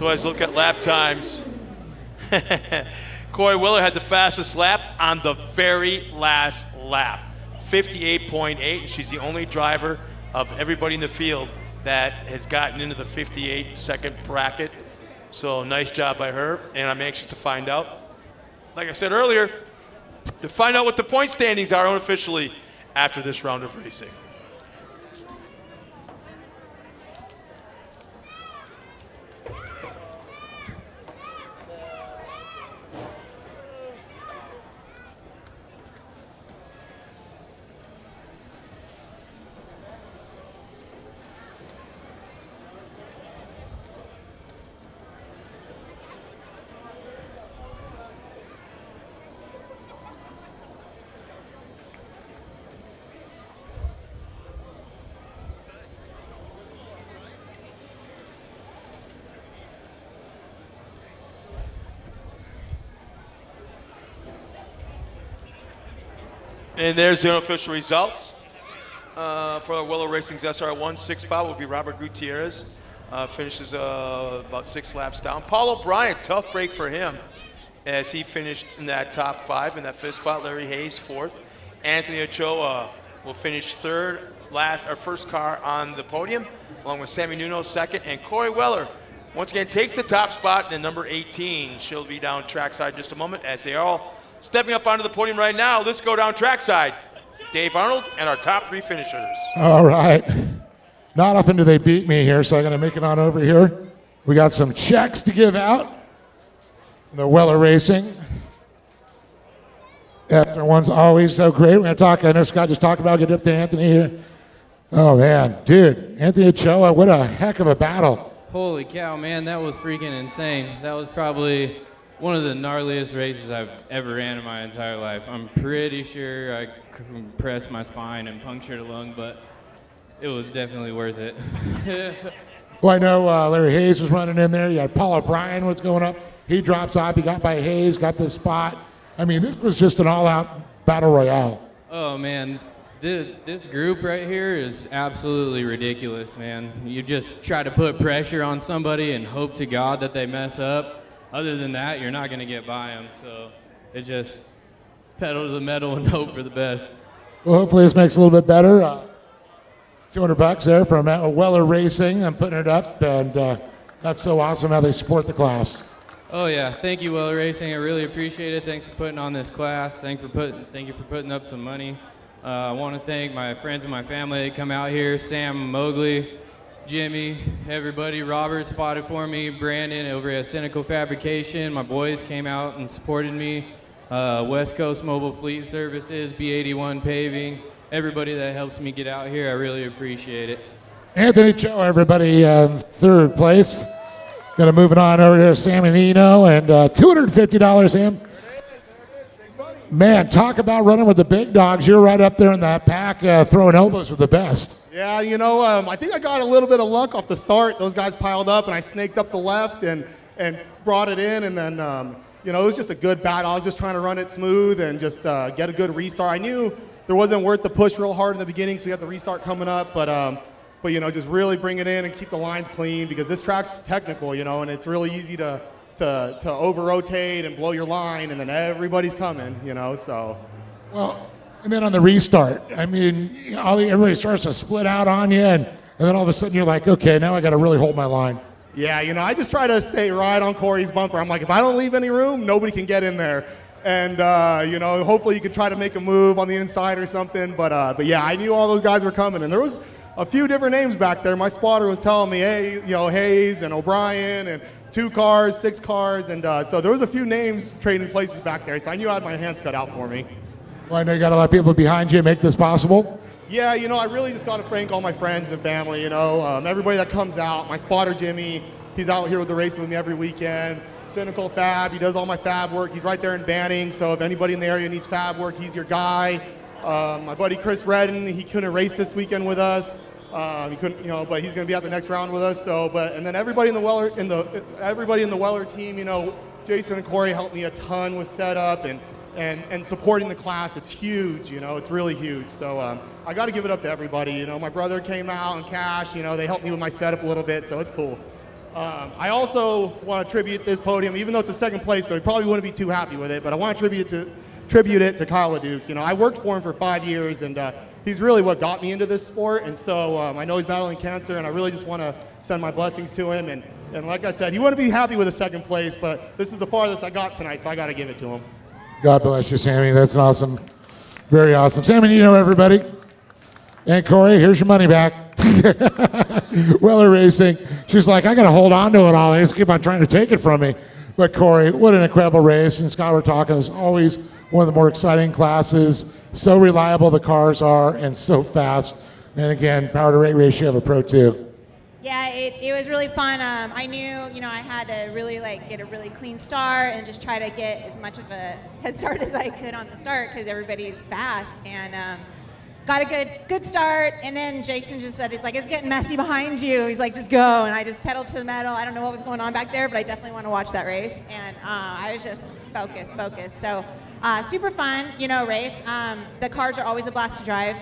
So as look at lap times, Corey Willer had the fastest lap on the very last lap, 58.8, and she's the only driver of everybody in the field that has gotten into the 58-second bracket. So nice job by her, and I'm anxious to find out, like I said earlier, to find out what the point standings are unofficially after this round of racing. And there's the unofficial results. For Willow Racing's SR1, 6th spot will be Robert Gutierrez. Finishes about 6 laps down. Paul O'Brien, tough break for him as he finished in that top 5 in that 5th spot. Larry Hayes, 4th. Anthony Ochoa will finish 3rd, first car on the podium, along with Sammy Nuno, 2nd. And Corey Weller, once again, takes the top spot in number 18. She'll be down trackside in just a moment as they are all stepping up onto the podium right now. Let's go down trackside. Dave Arnold and our top 3 finishers. All right. Not often do they beat me here, so I'm going to make it on over here. We got some checks to give out. The Weller Racing. After one's always so great. We're going to talk, I know Scott just talked about, get up to Anthony here. Oh, man. Dude, Anthony Ochoa, what a heck of a battle. Holy cow, man, that was freaking insane. That was probably one of the gnarliest races I've ever ran in my entire life. I'm pretty sure I compressed my spine and punctured a lung, but it was definitely worth it. Well, I know Larry Hayes was running in there. You had Paul O'Brien was going up. He drops off. He got by Hayes, got this spot. I mean, this was just an all-out battle royale. Oh, man. This group right here is absolutely ridiculous, man. You just try to put pressure on somebody and hope to God that they mess up. Other than that, you're not going to get by them. So it just pedal to the metal and hope for the best. Well, hopefully this makes it a little bit better. $200 there from Weller Racing. I'm putting it up, and that's so awesome how they support the class. Oh yeah, thank you, Weller Racing. I really appreciate it. Thanks for putting on this class. Thank you for putting up some money. I want to thank my friends and my family that come out here. Sam Mowgli, Jimmy, everybody. Robert spotted for me. Brandon over at Cynical Fabrication. My boys came out and supported me. West Coast Mobile Fleet Services, B81 Paving. Everybody that helps me get out here, I really appreciate it. Anthony Cho, everybody, 3rd place. Gonna move it on over to Sam and Eno, and $250, Sam. Man, talk about running with the big dogs. You're right up there in that pack, throwing elbows with the best. Yeah, you know, I think I got a little bit of luck off the start. Those guys piled up, and I snaked up the left and brought it in, and then, you know, it was just a good battle. I was just trying to run it smooth and just get a good restart. I knew there wasn't worth the push real hard in the beginning, so we had the restart coming up, but you know, just really bring it in and keep the lines clean because this track's technical, you know, and it's really easy to over-rotate and blow your line, and then everybody's coming, you know, so. Well, and then on the restart, I mean, everybody starts to split out on you, and then all of a sudden you're like, okay, now I got to really hold my line. Yeah, you know, I just try to stay right on Corey's bumper. I'm like, if I don't leave any room, nobody can get in there. And, you know, hopefully you can try to make a move on the inside or something. But yeah, I knew all those guys were coming, and there was a few different names back there. My spotter was telling me, hey, you know, Hayes and O'Brien and 2 cars, 6 cars, and so there was a few names trading places back there, so I knew I had my hands cut out for me. Well, I know you got a lot of people behind you make this possible. Yeah, you know, I really just got to thank all my friends and family, you know, everybody that comes out. My spotter, Jimmy, He's out here with the racing with me every weekend. Cynical Fab, he does all my fab work. He's right there in Banning, so if anybody in the area needs fab work, he's your guy. My buddy Chris Redden, he couldn't race this weekend with us. He couldn't, but he's going to be at the next round with us. So, and then everybody in the Weller team, Jason and Corey helped me a ton with setup and supporting the class. It's huge, it's really huge. So I got to give it up to everybody. My brother came out and Cash, they helped me with my setup a little bit, so it's cool. I also want to tribute this podium, even though it's a second place, so he probably wouldn't be too happy with it, but I want to tribute it to Kyle LeDuc. I worked for him for 5 years, and he's really what got me into this sport, and so I know he's battling cancer, and I really just want to send my blessings to him, and like I said, he wouldn't be happy with a second place, but this is the farthest I got tonight, so I got to give it to him. God bless you, Sammy. That's awesome. Very awesome. Sammy, everybody. And Corey, here's your money back. Weller Racing. She's like, I got to hold on to it all. They just keep on trying to take it from me. But Corey, what an incredible race. And Scott, we're talking, it's always one of the more exciting classes. So reliable the cars are and so fast. And again, power to rate ratio of a Pro 2. Yeah, it was really fun. I knew, I had to really get a really clean start and just try to get as much of a head start as I could on the start because everybody's fast. And got a good start, and then Jason just said, it's getting messy behind you. He's like, just go, and I just pedaled to the metal. I don't know what was going on back there, but I definitely want to watch that race, and I was just focused. So super fun, race. The cars are always a blast to drive.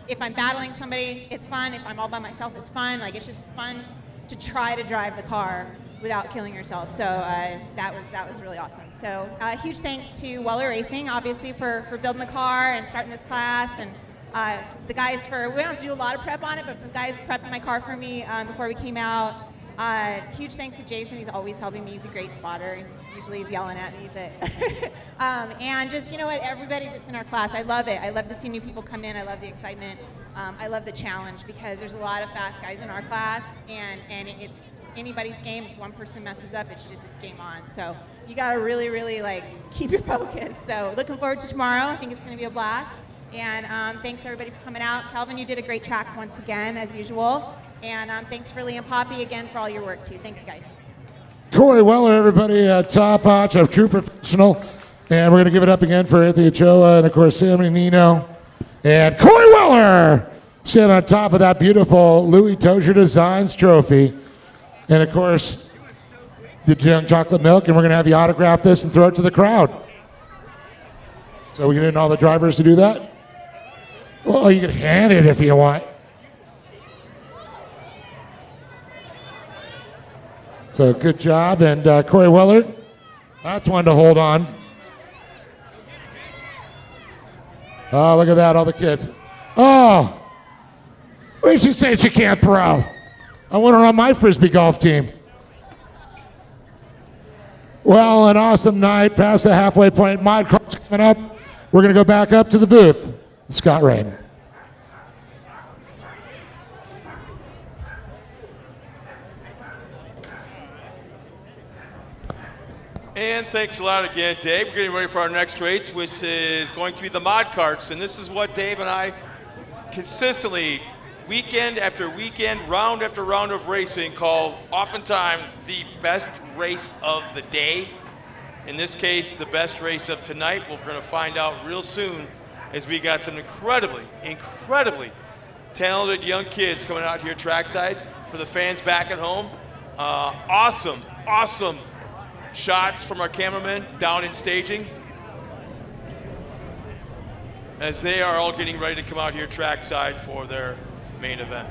If I'm battling somebody, it's fun. If I'm all by myself, it's fun. It's just fun to try to drive the car without killing yourself. So that was really awesome. So huge thanks to Weller Racing, obviously, for building the car and starting this class, and the guys we don't have to do a lot of prep on it, but the guys prepped my car for me before we came out. Huge thanks to Jason. He's always helping me. He's a great spotter. Usually he's yelling at me, but and just, everybody that's in our class, I love it. I love to see new people come in. I love the excitement. I love the challenge because there's a lot of fast guys in our class, and it's anybody's game. If one person messes up, it's game on. So you got to really, really keep your focus. So looking forward to tomorrow. I think it's going to be a blast. And thanks everybody for coming out. Calvin, you did a great track once again, as usual. And thanks for Lee and Poppy again for all your work too. Thanks, guys. Corey Weller, everybody, top notch of true professional. And we're going to give it up again for Anthony Ochoa and, of course, Sammy Nino. And Corey Weller sitting on top of that beautiful Louis Tozier Designs trophy. And, of course, the young chocolate milk. And we're going to have you autograph this and throw it to the crowd. So we can get all the drivers to do that? Well, you can hand it if you want. So good job, and Corey Weller, that's one to hold on. Oh, look at that, all the kids. Oh, what did she say she can't throw? I want her on my Frisbee golf team. Well, an awesome night, past the halfway point. Mod Cart's coming up. We're going to go back up to the booth. Scott Rain. And thanks a lot again, Dave. We're getting ready for our next race, which is going to be the Mod Carts. And this is what Dave and I consistently, weekend after weekend, round after round of racing, call oftentimes the best race of the day. In this case, the best race of tonight. We're going to find out real soon, as we got some incredibly talented young kids coming out here trackside. For the fans back at home, awesome shots from our cameramen down in staging as they are all getting ready to come out here trackside for their main event.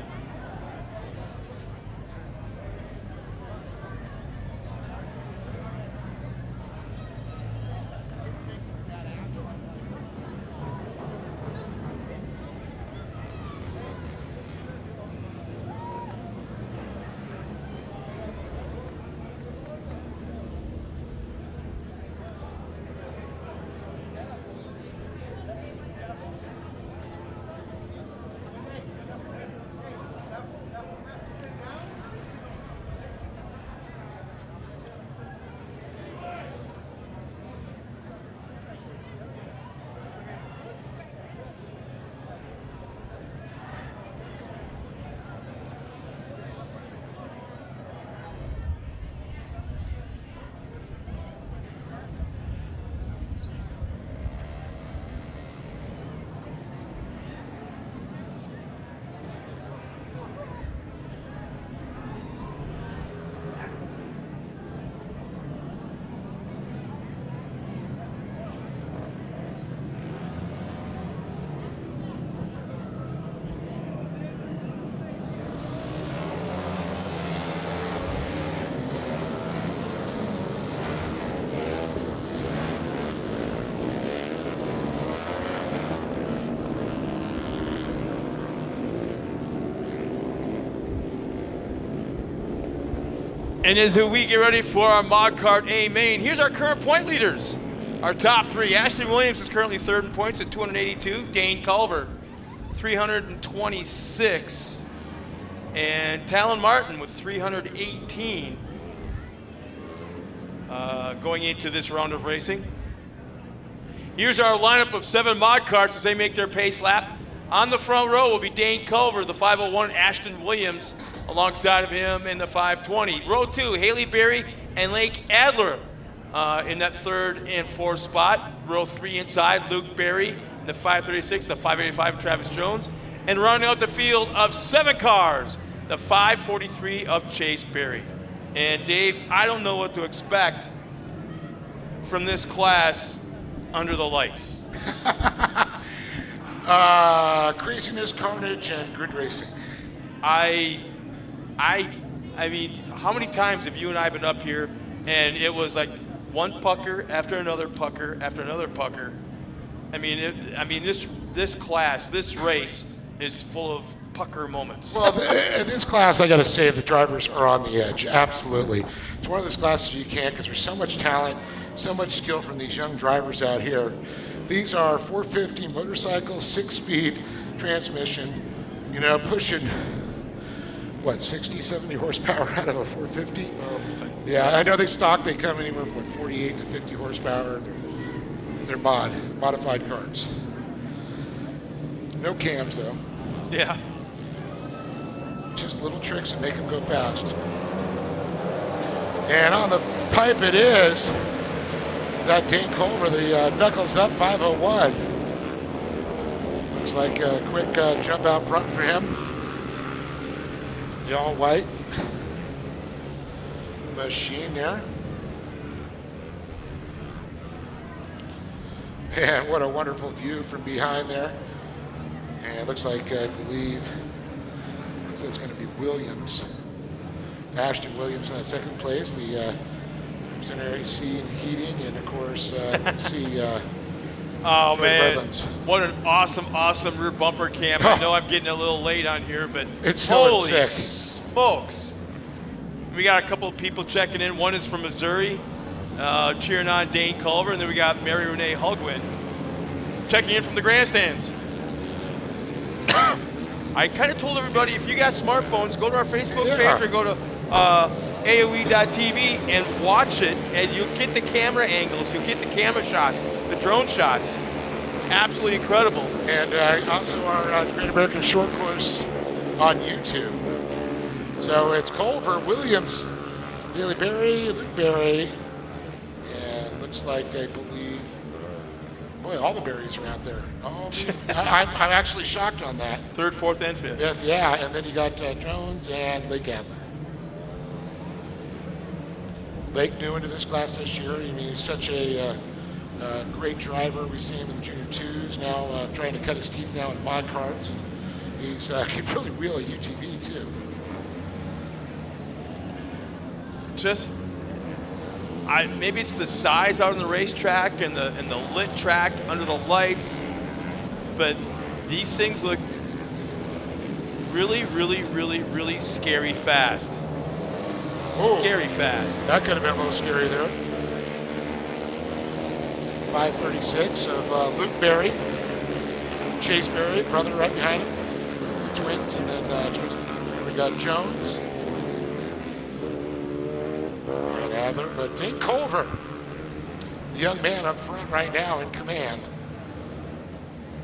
And as we get ready for our Mod Kart A main, here's our current point leaders. Our top three. Ashton Williams is currently third in points at 282. Dane Culver, 326. And Talon Martin with 318. Going into this round of racing. Here's our lineup of 7 Mod Karts as they make their pace lap. On the front row will be Dane Culver, the 501, Ashton Williams, alongside of him in the 520. Row 2, Haley Berry and Lake Adler in that 3rd and 4th spot. Row 3 inside, Luke Berry in the 536, the 585, Travis Jones. And rounding out the field of 7 cars, the 543 of Chase Berry. And Dave, I don't know what to expect from this class under the lights. Craziness, carnage, and grid racing. I mean, how many times have you and I been up here and it was like one pucker after another pucker after another pucker? I mean, this class, this race is full of pucker moments. Well, in this class, I got to say, the drivers are on the edge. Absolutely, it's one of those classes you can't, because there's so much talent, so much skill from these young drivers out here. These are 450 motorcycles, 6-speed transmission. You know, pushing what, 60, 70 horsepower out of a 450? Yeah, I know they come anywhere from 48 to 50 horsepower. They're modified carts. No cams though. Yeah. Just little tricks that make them go fast. And on the pipe it is. That Dane Culver, the knuckles up 501. Looks like a quick jump out front for him. The all white machine there. Man, what a wonderful view from behind there. And it looks like, I believe, it's going to be Williams. Ashton Williams in that 2nd place. The center AC and heating, and of course, see. Oh man, Redlands. What an awesome rear bumper cam. I know I'm getting a little late on here, but it's so holy sick. Smokes. We got a couple of people checking in. One is from Missouri, cheering on Dane Culver, and then we got Mary Renee Hugwin checking in from the grandstands. I kind of told everybody, if you got smartphones, go to our Facebook page or go to AOE.tv and watch it, and you'll get the camera angles, you'll get the camera shots, the drone shots. It's absolutely incredible. And also our Great American Shortcourse on YouTube. So it's Culver, Williams, Haley Berry, Luke Berry, and looks like, I believe, boy, all the berries are out there. Oh, I'm actually shocked on that. 3rd, 4th, and 5th. Yeah, and then you got Jones and Lake Adler. Lake new into this class this year. I mean, he's such a great driver. We see him in the Junior 2s now, trying to cut his teeth now in mod karts. And he's can really wheel a UTV too. Just, maybe it's the size out on the racetrack and the lit track under the lights, but these things look really scary fast. Scary fast. That could have been a little scary there. 536 of Luke Berry, Chase Berry, brother right behind him, the twins, and then we got Jones and Adler, but Dane Culver, the young man up front right now in command.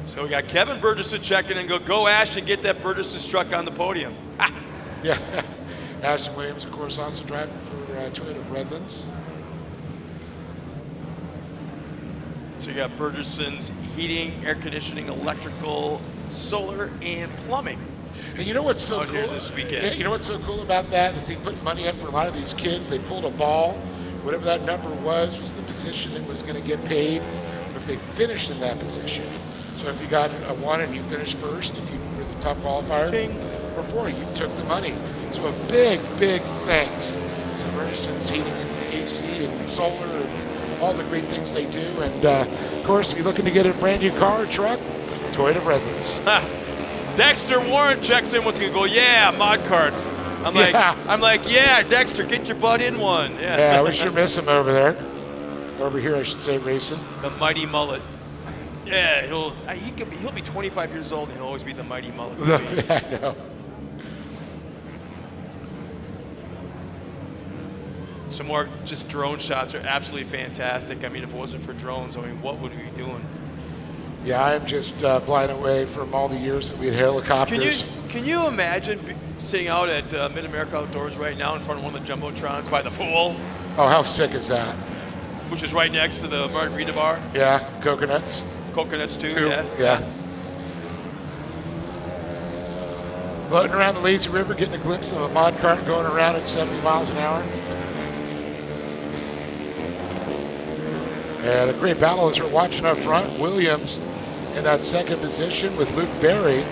So we got Kevin Burgesson checking in. Go Ashton, get that Burgesson truck on the podium. Yeah. Ashton Williams, of course, also driving for Toyota of Redlands. So you got Burgesson's heating, air conditioning, electrical, solar, and plumbing. And you know what's so out cool here this weekend? Yeah, you know what's so cool about that is they put money up for a lot of these kids. They pulled a ball, whatever that number was the position that was going to get paid. But if they finished in that position, so if you got a 1 and you finished first, if you were the top qualifier, or 4, you took the money. So a big thanks to Burgesson's heating and AC and solar and all the great things they do. And of course, if you're looking to get a brand new car or truck, Toyota of Redlands. Dexter Warren checks in. What's going to go? Yeah, mod karts. I'm like, yeah, Dexter, get your butt in one. Yeah, Yeah, we sure miss him over there. Over here, I should say, racing. The mighty mullet. Yeah, he'll be 25 years old and he'll always be the mighty mullet. Yeah, I know. Some more just drone shots are absolutely fantastic. I mean, if it wasn't for drones, I mean, what would we be doing? Yeah, I'm just blown away from all the years that we had helicopters. Can you imagine sitting out at Mid-America Outdoors right now in front of one of the jumbotrons by the pool? Oh, how sick is that? Which is right next to the margarita bar. Yeah, coconuts. Coconuts too, Yeah. yeah. Floating around the lazy river, getting a glimpse of a mod cart going around at 70 miles an hour. And a great battle as we're watching up front. Williams in that second position with Luke Berry.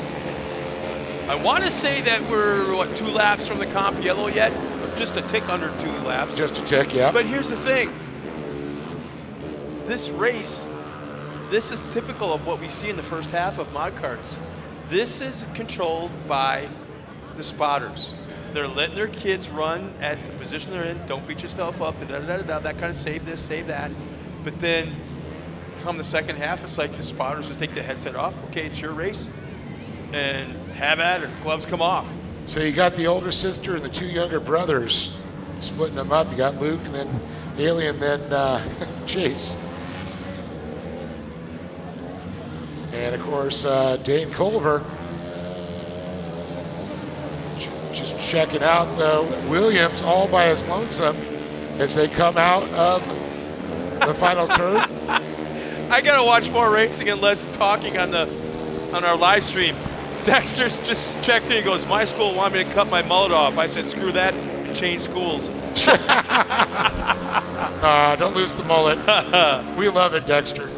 I want to say that we're, 2 laps from the comp yellow yet? Or just a tick under 2 laps. Just a tick, yeah. But here's the thing. This race, this is typical of what we see in the first half of mod carts. This is controlled by the spotters. They're letting their kids run at the position they're in. Don't beat yourself up, that kind of save this, save that. But then come the second half, it's like the spotters just take the headset off. Okay, it's your race. And have at it, gloves come off. So you got the older sister and the 2 younger brothers splitting them up. You got Luke and then Haley and then Chase. And of course, Dane Culver just checking out Williams all by his lonesome as they come out of the final turn. I gotta watch more racing and less talking on our live stream. Dexter's just checked in. He goes, "My school wanted me to cut my mullet off." I said, "Screw that, change schools." Don't lose the mullet. We love it, Dexter.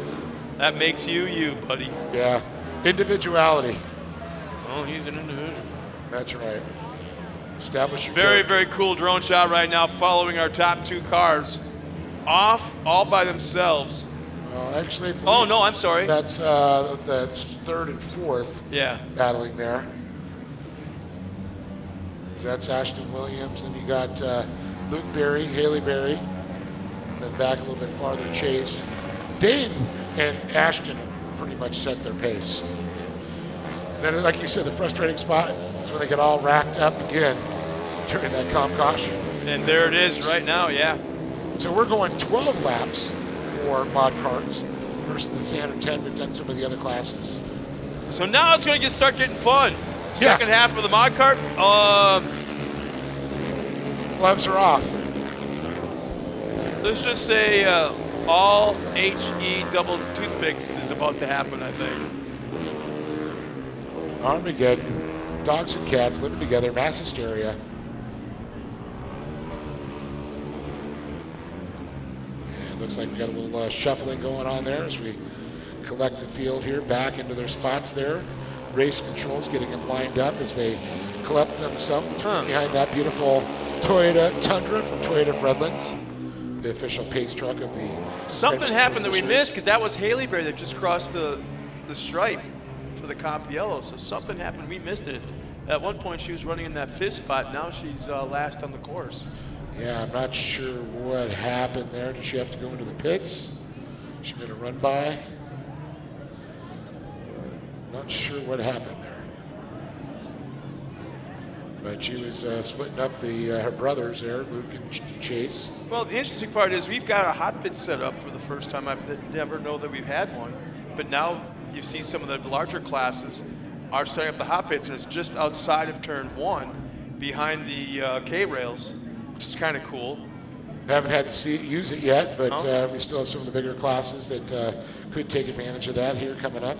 That makes you, buddy. Yeah, individuality. Oh, he's an individual. That's right. Establish your Very, character. very cool drone shot right now following our top 2 cars. Off all by themselves. Actually, oh no, I'm sorry. That's 3rd and 4th. Yeah. Battling there. So that's Ashton Williams. Then you got Luke Berry, Haley Berry. And then back a little bit farther, Chase. Dane and Ashton pretty much set their pace. Then, like you said, the frustrating spot is when they get all racked up again during that comp caution. And there it is right now, yeah. So we're going 12 laps for mod carts versus the standard 10. We've done some of the other classes. So now it's going to start getting fun. Second half of the mod cart. Gloves are off. Let's just say all HE double toothpicks is about to happen, I think. Armageddon. Dogs and cats living together, mass hysteria. And looks like we got a little shuffling going on there as we collect the field here back into their spots there. Race controls getting them lined up as they collect themselves behind that beautiful Toyota Tundra from Toyota Redlands, the official pace truck of the. Something happened that we missed because that was Haley Berry that just crossed the stripe for the comp yellow. So something happened. We missed it. At one point she was running in that 5th spot. Now she's last on the course. Yeah, I'm not sure what happened there. Did she have to go into the pits? She made a run by. Not sure what happened there. But she was splitting up her brothers there, Luke and Chase. Well, the interesting part is we've got a hot pit set up for the first time. I never know that we've had one. But now you see some of the larger classes are setting up the hot pits, and it's just outside of turn 1 behind the K-rails, which is kind of cool. Haven't had to use it yet, but we still have some of the bigger classes that could take advantage of that here coming up.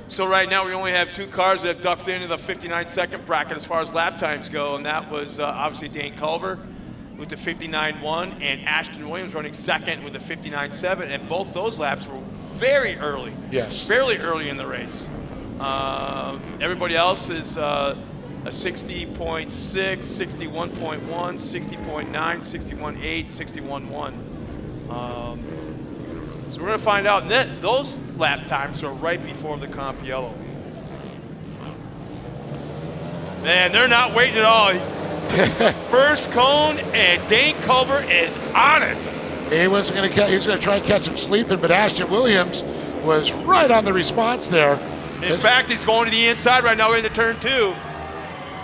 So right now we only have 2 cars that have ducked into the 59-second bracket as far as lap times go, and that was obviously Dane Culver with the 59.1 and Ashton Williams running second with the 59.7, and both those laps were very early. Yes. Fairly early in the race. Everybody else is a 60.6, 61.1, 60.9, 61.8, 61.1. So we're going to find out. And those lap times are right before the comp yellow. Man, they're not waiting at all. First cone, and Dane Culver is on it. He was going to try and catch him sleeping, but Ashton Williams was right on the response there. In fact, he's going to the inside right now into turn 2.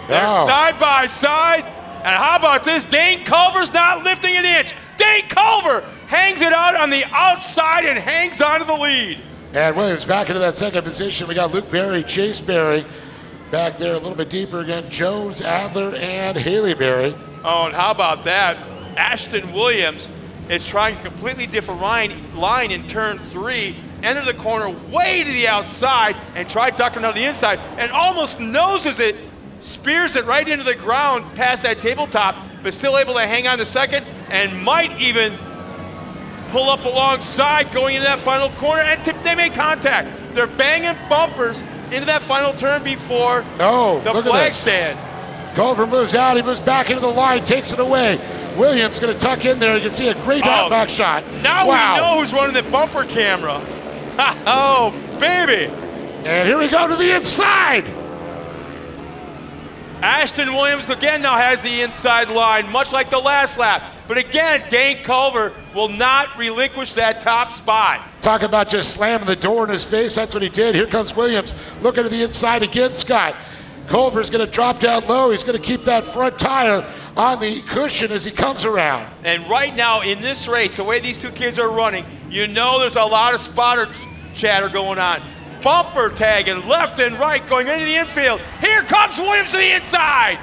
They're Oh. side by side. And how about this? Dane Culver's not lifting an inch. Dane Culver hangs it out on the outside and hangs on to the lead. And Williams back into that second position. We got Luke Berry, Chase Berry back there a little bit deeper again. Jones, Adler, and Haley Berry. Oh, and how about that? Ashton Williams is trying a completely different line in turn 3, enter the corner way to the outside and try ducking on the inside and almost noses it, spears it right into the ground past that tabletop, but still able to hang on to second and might even pull up alongside going into that final corner, and they make contact. They're banging bumpers into that final turn before the flag stand. Culver moves out, he moves back into the line, takes it away. Williams going to tuck in there. You can see a great back shot. Now wow. We know who's running the bumper camera. Oh, baby. And here we go to the inside. Ashton Williams again now has the inside line, much like the last lap. But again, Dane Culver will not relinquish that top spot. Talk about just slamming the door in his face. That's what he did. Here comes Williams looking to the inside again, Scott. Culver's going to drop down low. He's going to keep that front tire on the cushion as he comes around. And right now in this race, the way these two kids are running, you know there's a lot of spotter chatter going on. Bumper tagging left and right going into the infield. Here comes Williams to the inside.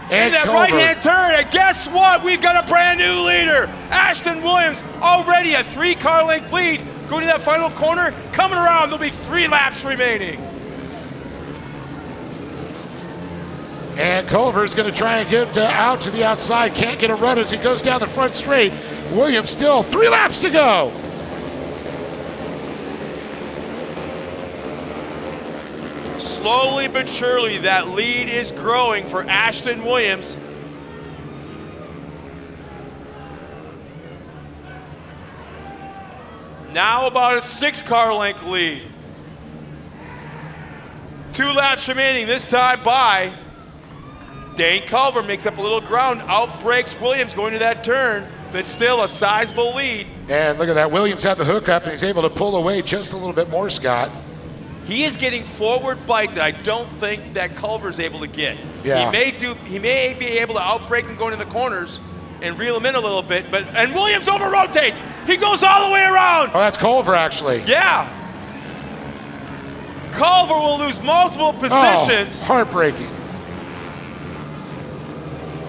And in that Culver. right-hand turn, and guess what? We've got a brand new leader. Ashton Williams already a 3-car length lead. Going to that final corner, coming around, there'll be 3 laps remaining. And Culver's going to try and get out to the outside. Can't get a run as he goes down the front straight. Williams still 3 laps to go. Slowly but surely, that lead is growing for Ashton Williams. Now about a 6-car length lead. 2 laps remaining, this time by Dane Culver. Makes up a little ground, outbreaks Williams going to that turn, but still a sizable lead. And look at that, Williams had the hookup and he's able to pull away just a little bit more, Scott. He is getting forward bike that I don't think that Culver's able to get. Yeah. He may be able to outbreak him going in the corners and reel him in a little bit, and Williams over rotates. He goes all the way around. Oh, that's Culver actually. Yeah. Culver will lose multiple positions. Oh, heartbreaking.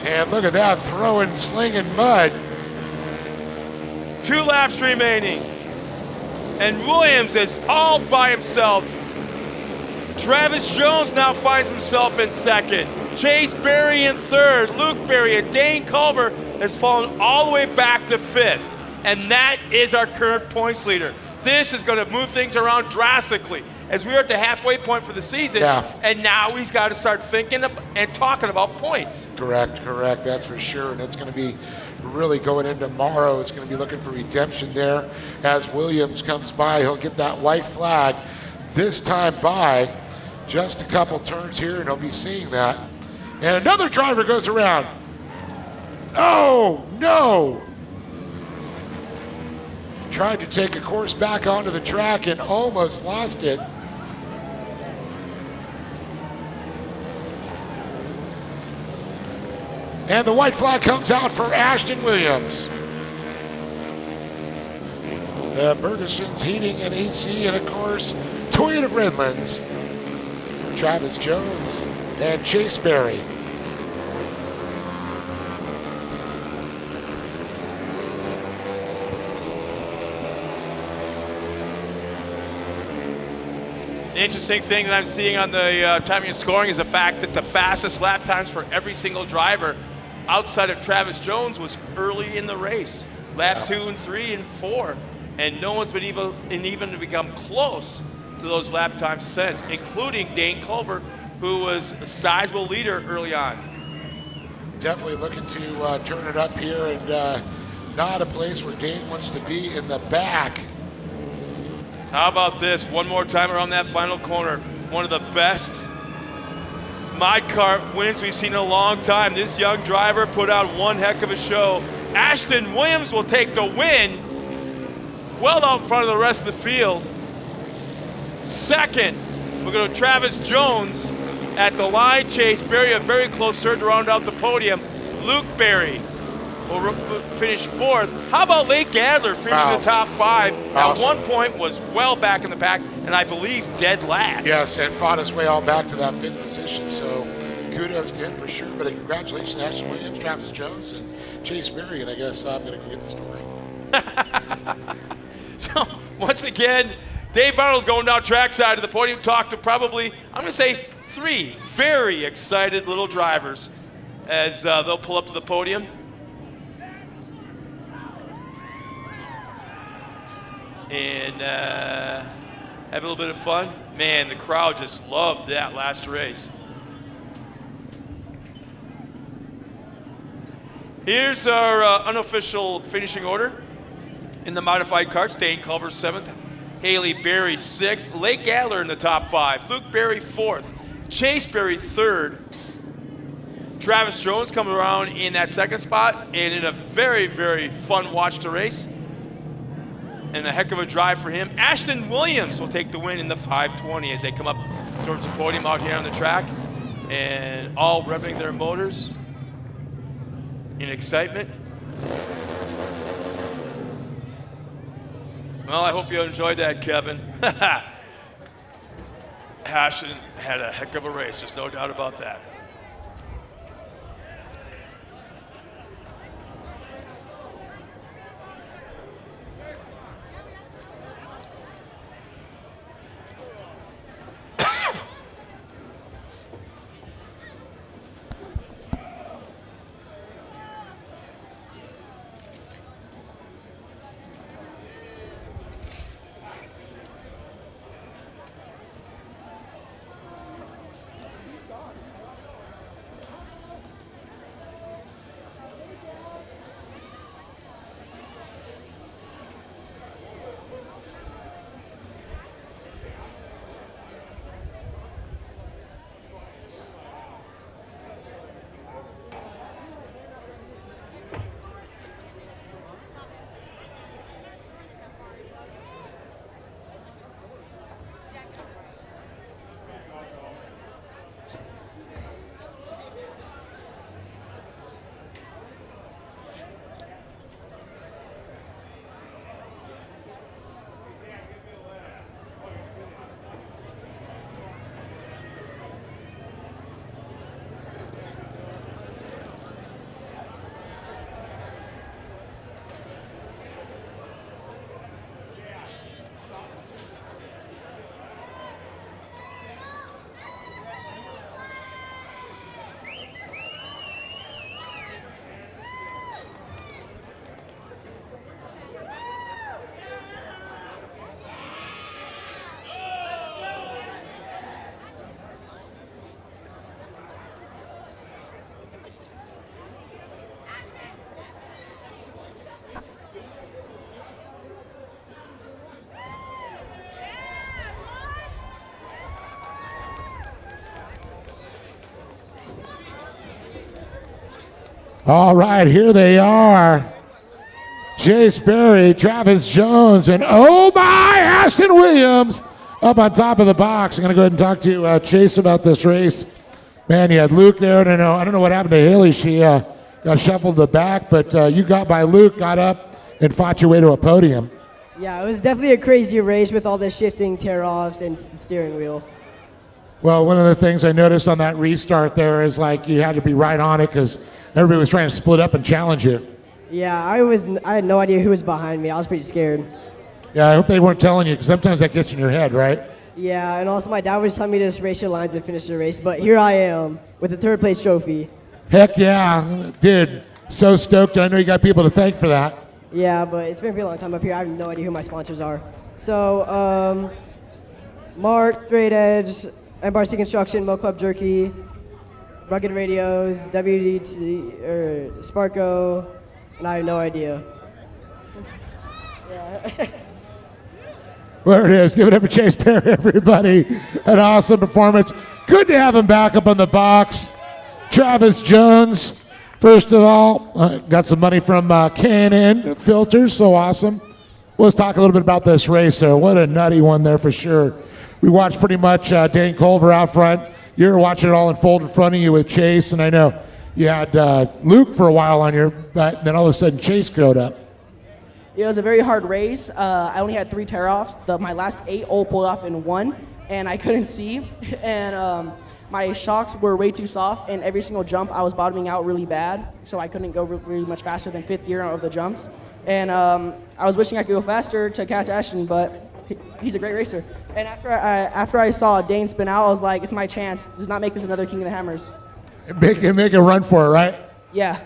And look at that, throwing, slinging mud. 2 laps remaining. And Williams is all by himself. Travis Jones now finds himself in second. Chase Berry in third. Luke Berry and Dane Culver has fallen all the way back to 5th. And that is our current points leader. This is going to move things around drastically as we are at the halfway point for the season. Yeah. And now he's got to start thinking and talking about points. Correct, that's for sure. And it's going to be really going into tomorrow. It's going to be looking for redemption there. As Williams comes by, he'll get that white flag this time by just a couple turns here, and he'll be seeing that. And another driver goes around. Oh, no! Tried to take a course back onto the track and almost lost it. And the white flag comes out for Ashton Williams. Bergeson's Heating and AC, and of course, Toyota Redlands. Travis Jones and Chase Berry. The interesting thing that I'm seeing on the timing and scoring is the fact that the fastest lap times for every single driver outside of Travis Jones was early in the race. Lap 2 and 3 and 4. And no one's been even to become close to those lap times since, including Dane Culver, who was a sizable leader early on. Definitely looking to turn it up here, and not a place where Dane wants to be in the back. How about this? One more time around that final corner. One of the best My Kart wins we've seen in a long time. This young driver put out one heck of a show. Ashton Williams will take the win. Well out in front of the rest of the field. Second, we're going to Travis Jones at the line. Chase Berry, a very close third to round out the podium. Luke Berry will finish fourth. How about Lake Adler finishing the top 5? Awesome. At one point was well back in the pack, and I believe dead last. Yes, and fought his way all back to that 5th position. So kudos to him for sure. But congratulations to Ashton Williams, Travis Jones, and Chase Berry. And I guess I'm going to go get the story. So once again, Dave Arnold's going down trackside to the podium. Talk to probably, I'm going to say, 3 very excited little drivers as they'll pull up to the podium. And have a little bit of fun. Man, the crowd just loved that last race. Here's our unofficial finishing order. In the modified karts, Dane Culver 7th, Haley Berry 6th, Lake Adler in the top 5, Luke Berry 4th, Chase Berry 3rd, Travis Jones coming around in that 2nd spot, and in a very, very fun watch to race. And a heck of a drive for him. Ashton Williams will take the win in the 520 as they come up towards the podium out here on the track. And all revving their motors in excitement. Well, I hope you enjoyed that, Kevin. Ashton had a heck of a race, there's no doubt about that. All right, here they are. Chase Berry, Travis Jones, and oh my, Ashton Williams up on top of the box. I'm going to go ahead and talk to Chase about this race. Man, you had Luke there. I don't know what happened to Haley. She got shuffled to the back, but you got by Luke, got up, and fought your way to a podium. Yeah, it was definitely a crazy race with all the shifting tear-offs and the steering wheel. Well, one of the things I noticed on that restart there is like you had to be right on it because everybody was trying to split up and challenge you. Yeah, I had no idea who was behind me. I was pretty scared. Yeah, I hope they weren't telling you because sometimes that gets in your head, right? Yeah, and also my dad was telling me to just race your lines and finish the race, but here I am with a third place trophy. Heck yeah, dude. So stoked. I know you got people to thank for that. Yeah, but it's been a pretty long time up here. I have no idea who my sponsors are. So, Mark, Straight Edge, MRC Construction, Mo Club Jerky, Rugged Radios, WDT, Sparko, and I have no idea. Yeah. There it is. Give it up for Chase Perry, everybody. An awesome performance. Good to have him back up on the box. Travis Jones, first of all, got some money from K&N Filters, so awesome. Let's talk a little bit about this race there. What a nutty one there for sure. We watched pretty much Dane Culver out front. You were watching it all unfold in front of you with Chase, and I know you had Luke for a while on your back, then all of a sudden Chase showed up. It was a very hard race. I only had 3 tear-offs. My last 8 all pulled off in 1, and I couldn't see. And my shocks were way too soft, and every single jump I was bottoming out really bad, so I couldn't go really much faster than 5th gear of the jumps. And I was wishing I could go faster to catch Ashton, but he's a great racer. And after I saw Dane spin out, I was like, it's my chance. Does not make this another King of the Hammers. Make a run for it, right? Yeah.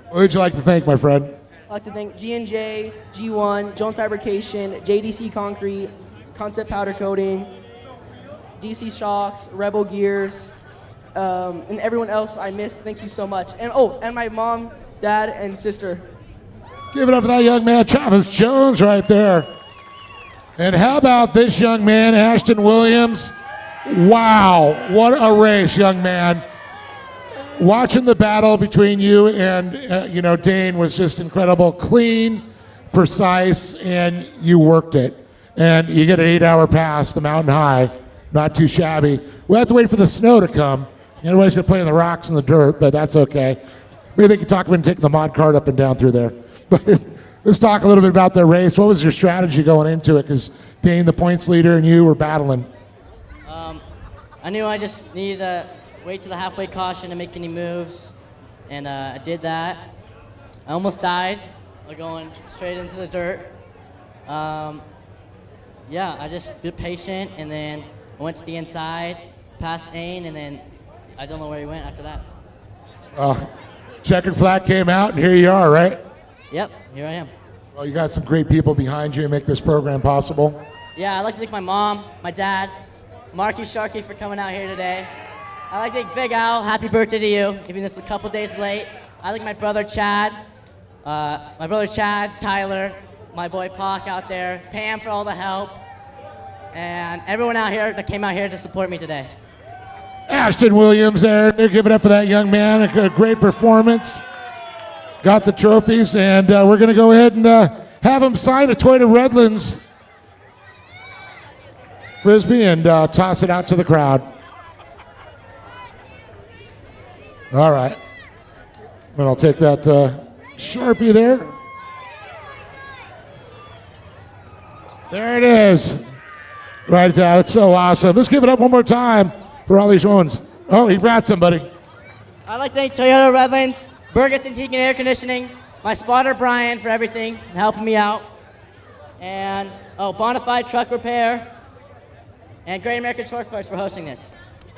What would you like to thank, my friend? I'd like to thank G&J, G1, Jones Fabrication, JDC Concrete, Concept Powder Coating, DC Shocks, Rebel Gears, and everyone else I missed. Thank you so much. And my mom, dad, and sister. Give it up for that young man, Travis Jones, right there. And how about this young man, Ashton Williams? Wow, what a race, young man. Watching the battle between you and Dane was just incredible. Clean, precise, and you worked it. And you get an 8-hour pass, the mountain high. Not too shabby. We'll have to wait for the snow to come. Everybody's going to play in the rocks and the dirt, but that's okay. Maybe they can talk about taking the mod cart up and down through there. But let's talk a little bit about the race. What was your strategy going into it? Because Dane, the points leader, and you were battling. I knew I just needed to wait to the halfway caution to make any moves, and I did that. I almost died going straight into the dirt. Yeah, I just been patient, and then I went to the inside, past Dane, and then I don't know where he went after that. Checkered flag came out, and here you are, right? Yep, here I am. Well, you got some great people behind you to make this program possible. Yeah, I'd like to thank my mom, my dad, Marky Sharkey for coming out here today. I'd like to thank Big Al, happy birthday to you, giving this a couple days late. I'd like my brother Chad, Tyler, my boy Pac out there, Pam for all the help, and everyone out here that came out here to support me today. Ashton Williams there. They're giving up for that young man. A great performance. Got the trophies, and we're going to go ahead and have him sign a Toyota Redlands Frisbee and toss it out to the crowd. All right. And I'll take that Sharpie there. There it is. Right down. It's so awesome. Let's give it up one more time for all these ones. Oh, he brought somebody. I'd like to thank Toyota Redlands, Burgess and Teagan Air Conditioning, my spotter Brian for everything and helping me out, and Bonafide Truck Repair, and Great American Shortcourse for hosting this.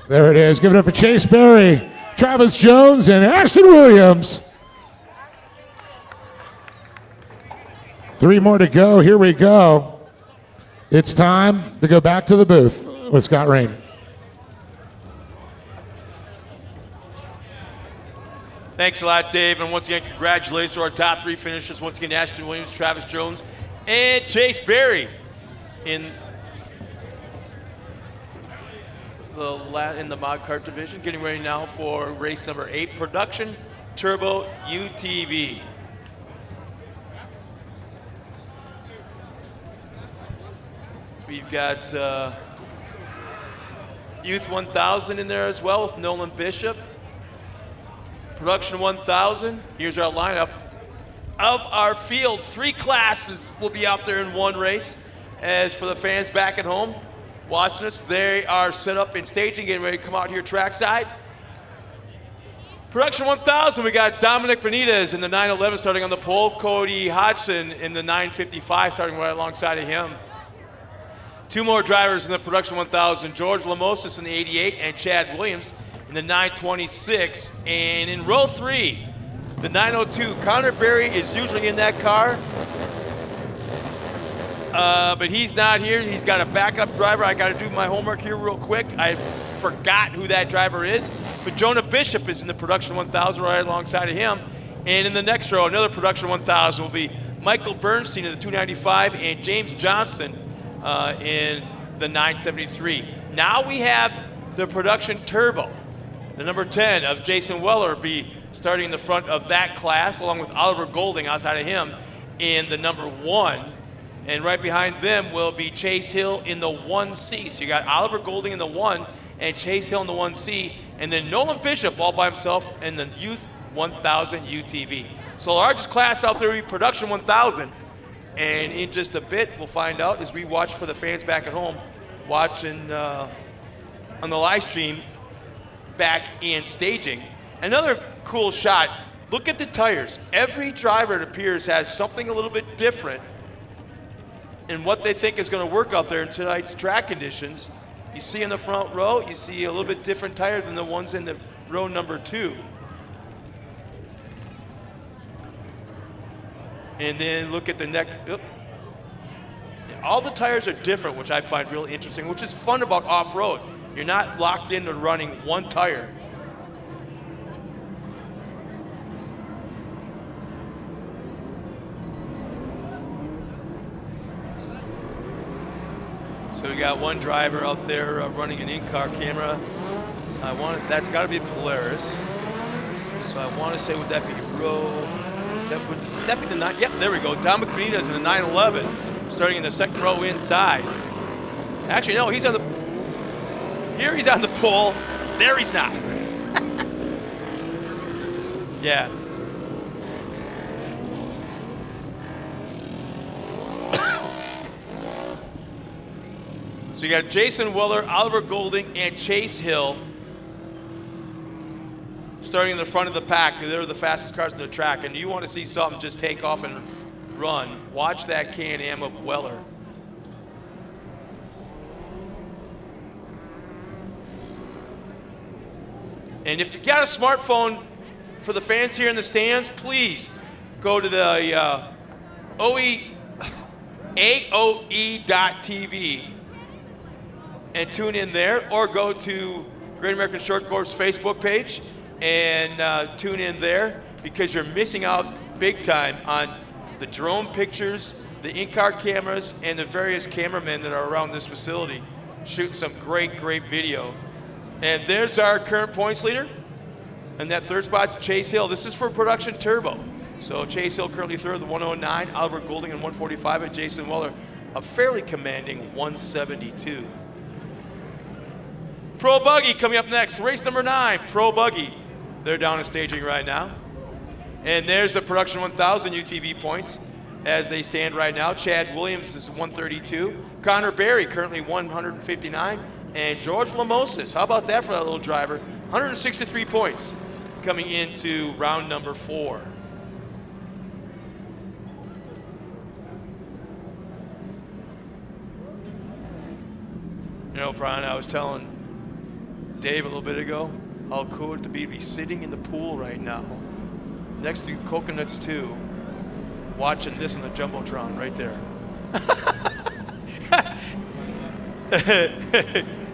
There it is. Give it up for Chase Berry, Travis Jones, and Ashton Williams. 3 more to go. Here we go. It's time to go back to the booth with Scott Rain. Thanks a lot, Dave. And once again, congratulations to our top 3 finishers. Once again, Ashton Williams, Travis Jones, and Chase Berry in the mod kart division. Getting ready now for race number 8, Production Turbo UTV. We've got Youth 1000 in there as well with Nolan Bishop. Production 1000, here's our lineup. Of our field, 3 classes will be out there in 1 race. As for the fans back at home watching us, they are set up in staging, getting ready to come out here trackside. Production 1000, we got Dominic Benitez in the 911 starting on the pole, Cody Hodgson in the 955 starting right alongside of him. 2 more drivers in the Production 1000, George Lamosis in the 88 and Chad Williams in the 926. And in row 3, the 902, Connor Berry is usually in that car, but he's not here. He's got a backup driver. I got to do my homework here real quick. I forgot who that driver is, but Jonah Bishop is in the Production 1000 right alongside of him. And in the next row, another Production 1000 will be Michael Bernstein in the 295 and James Johnson in the 973. Now we have the production turbo. The number 10 of Jason Weller be starting in the front of that class, along with Oliver Golding outside of him in the number 1. And right behind them will be Chase Hill in the 1C. So you got Oliver Golding in the 1 and Chase Hill in the 1C. And then Nolan Bishop all by himself in the Youth 1000 UTV. So the largest class out there will be Production 1000. And in just a bit, we'll find out as we watch for the fans back at home, watching on the live stream back in staging. Another cool shot, look at the tires. Every driver, it appears, has something a little bit different in what they think is going to work out there in tonight's track conditions. You see in the front row, you see a little bit different tire than the ones in the row number 2. And then look at the next. All the tires are different, which I find really interesting, which is fun about off-road. You're not locked into running one tire. So we got one driver out there running an in-car camera. That's got to be Polaris. So I want to say, would that be row? Would that be the 9? Yep, there we go. Dominic Benitez in the 911, starting in the second row inside. Actually, no, he's on the. Here he's on the pole. There he's not. Yeah. So you got Jason Weller, Oliver Golding, and Chase Hill starting in the front of the pack. They're the fastest cars on the track, and you want to see something just take off and run, watch that Can-Am of Weller. And if you got a smartphone, for the fans here in the stands, please go to the AOE.TV and tune in there, or go to Great American Shortcourse Facebook page and tune in there, because you're missing out big time on the drone pictures, the in-car cameras, and the various cameramen that are around this facility shooting some great, great video. And there's our current points leader. And that third spot's Chase Hill. This is for Production Turbo. So Chase Hill currently third with 109, Oliver Golding in 145, and Jason Weller a fairly commanding 172. Pro Buggy coming up next. Race number 9, Pro Buggy. They're down in staging right now. And there's the Production 1000 UTV points as they stand right now. Chad Williams is 132. Connor Berry currently 159. And George Lamosis, how about that for that little driver? 163 points coming into round number 4. You know, Brian, I was telling Dave a little bit ago how cool it would be sitting in the pool right now next to Coconuts 2, watching this on the Jumbotron right there.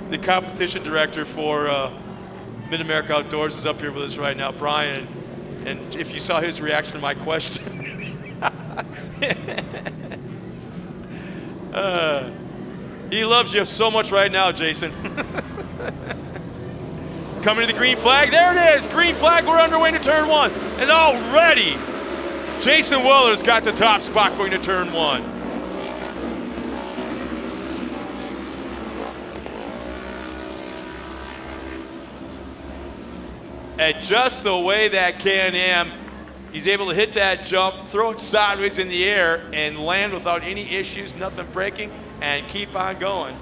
The competition director for Mid-America Outdoors is up here with us right now, Brian, and if you saw his reaction to my question. He loves you so much right now, Jason. Coming to the green flag, there it is, green flag, we're underway to turn 1. And already, Jason Weller's got the top spot going to turn 1. And just the way that Can-Am, he's able to hit that jump, throw it sideways in the air, and land without any issues, nothing breaking, and keep on going.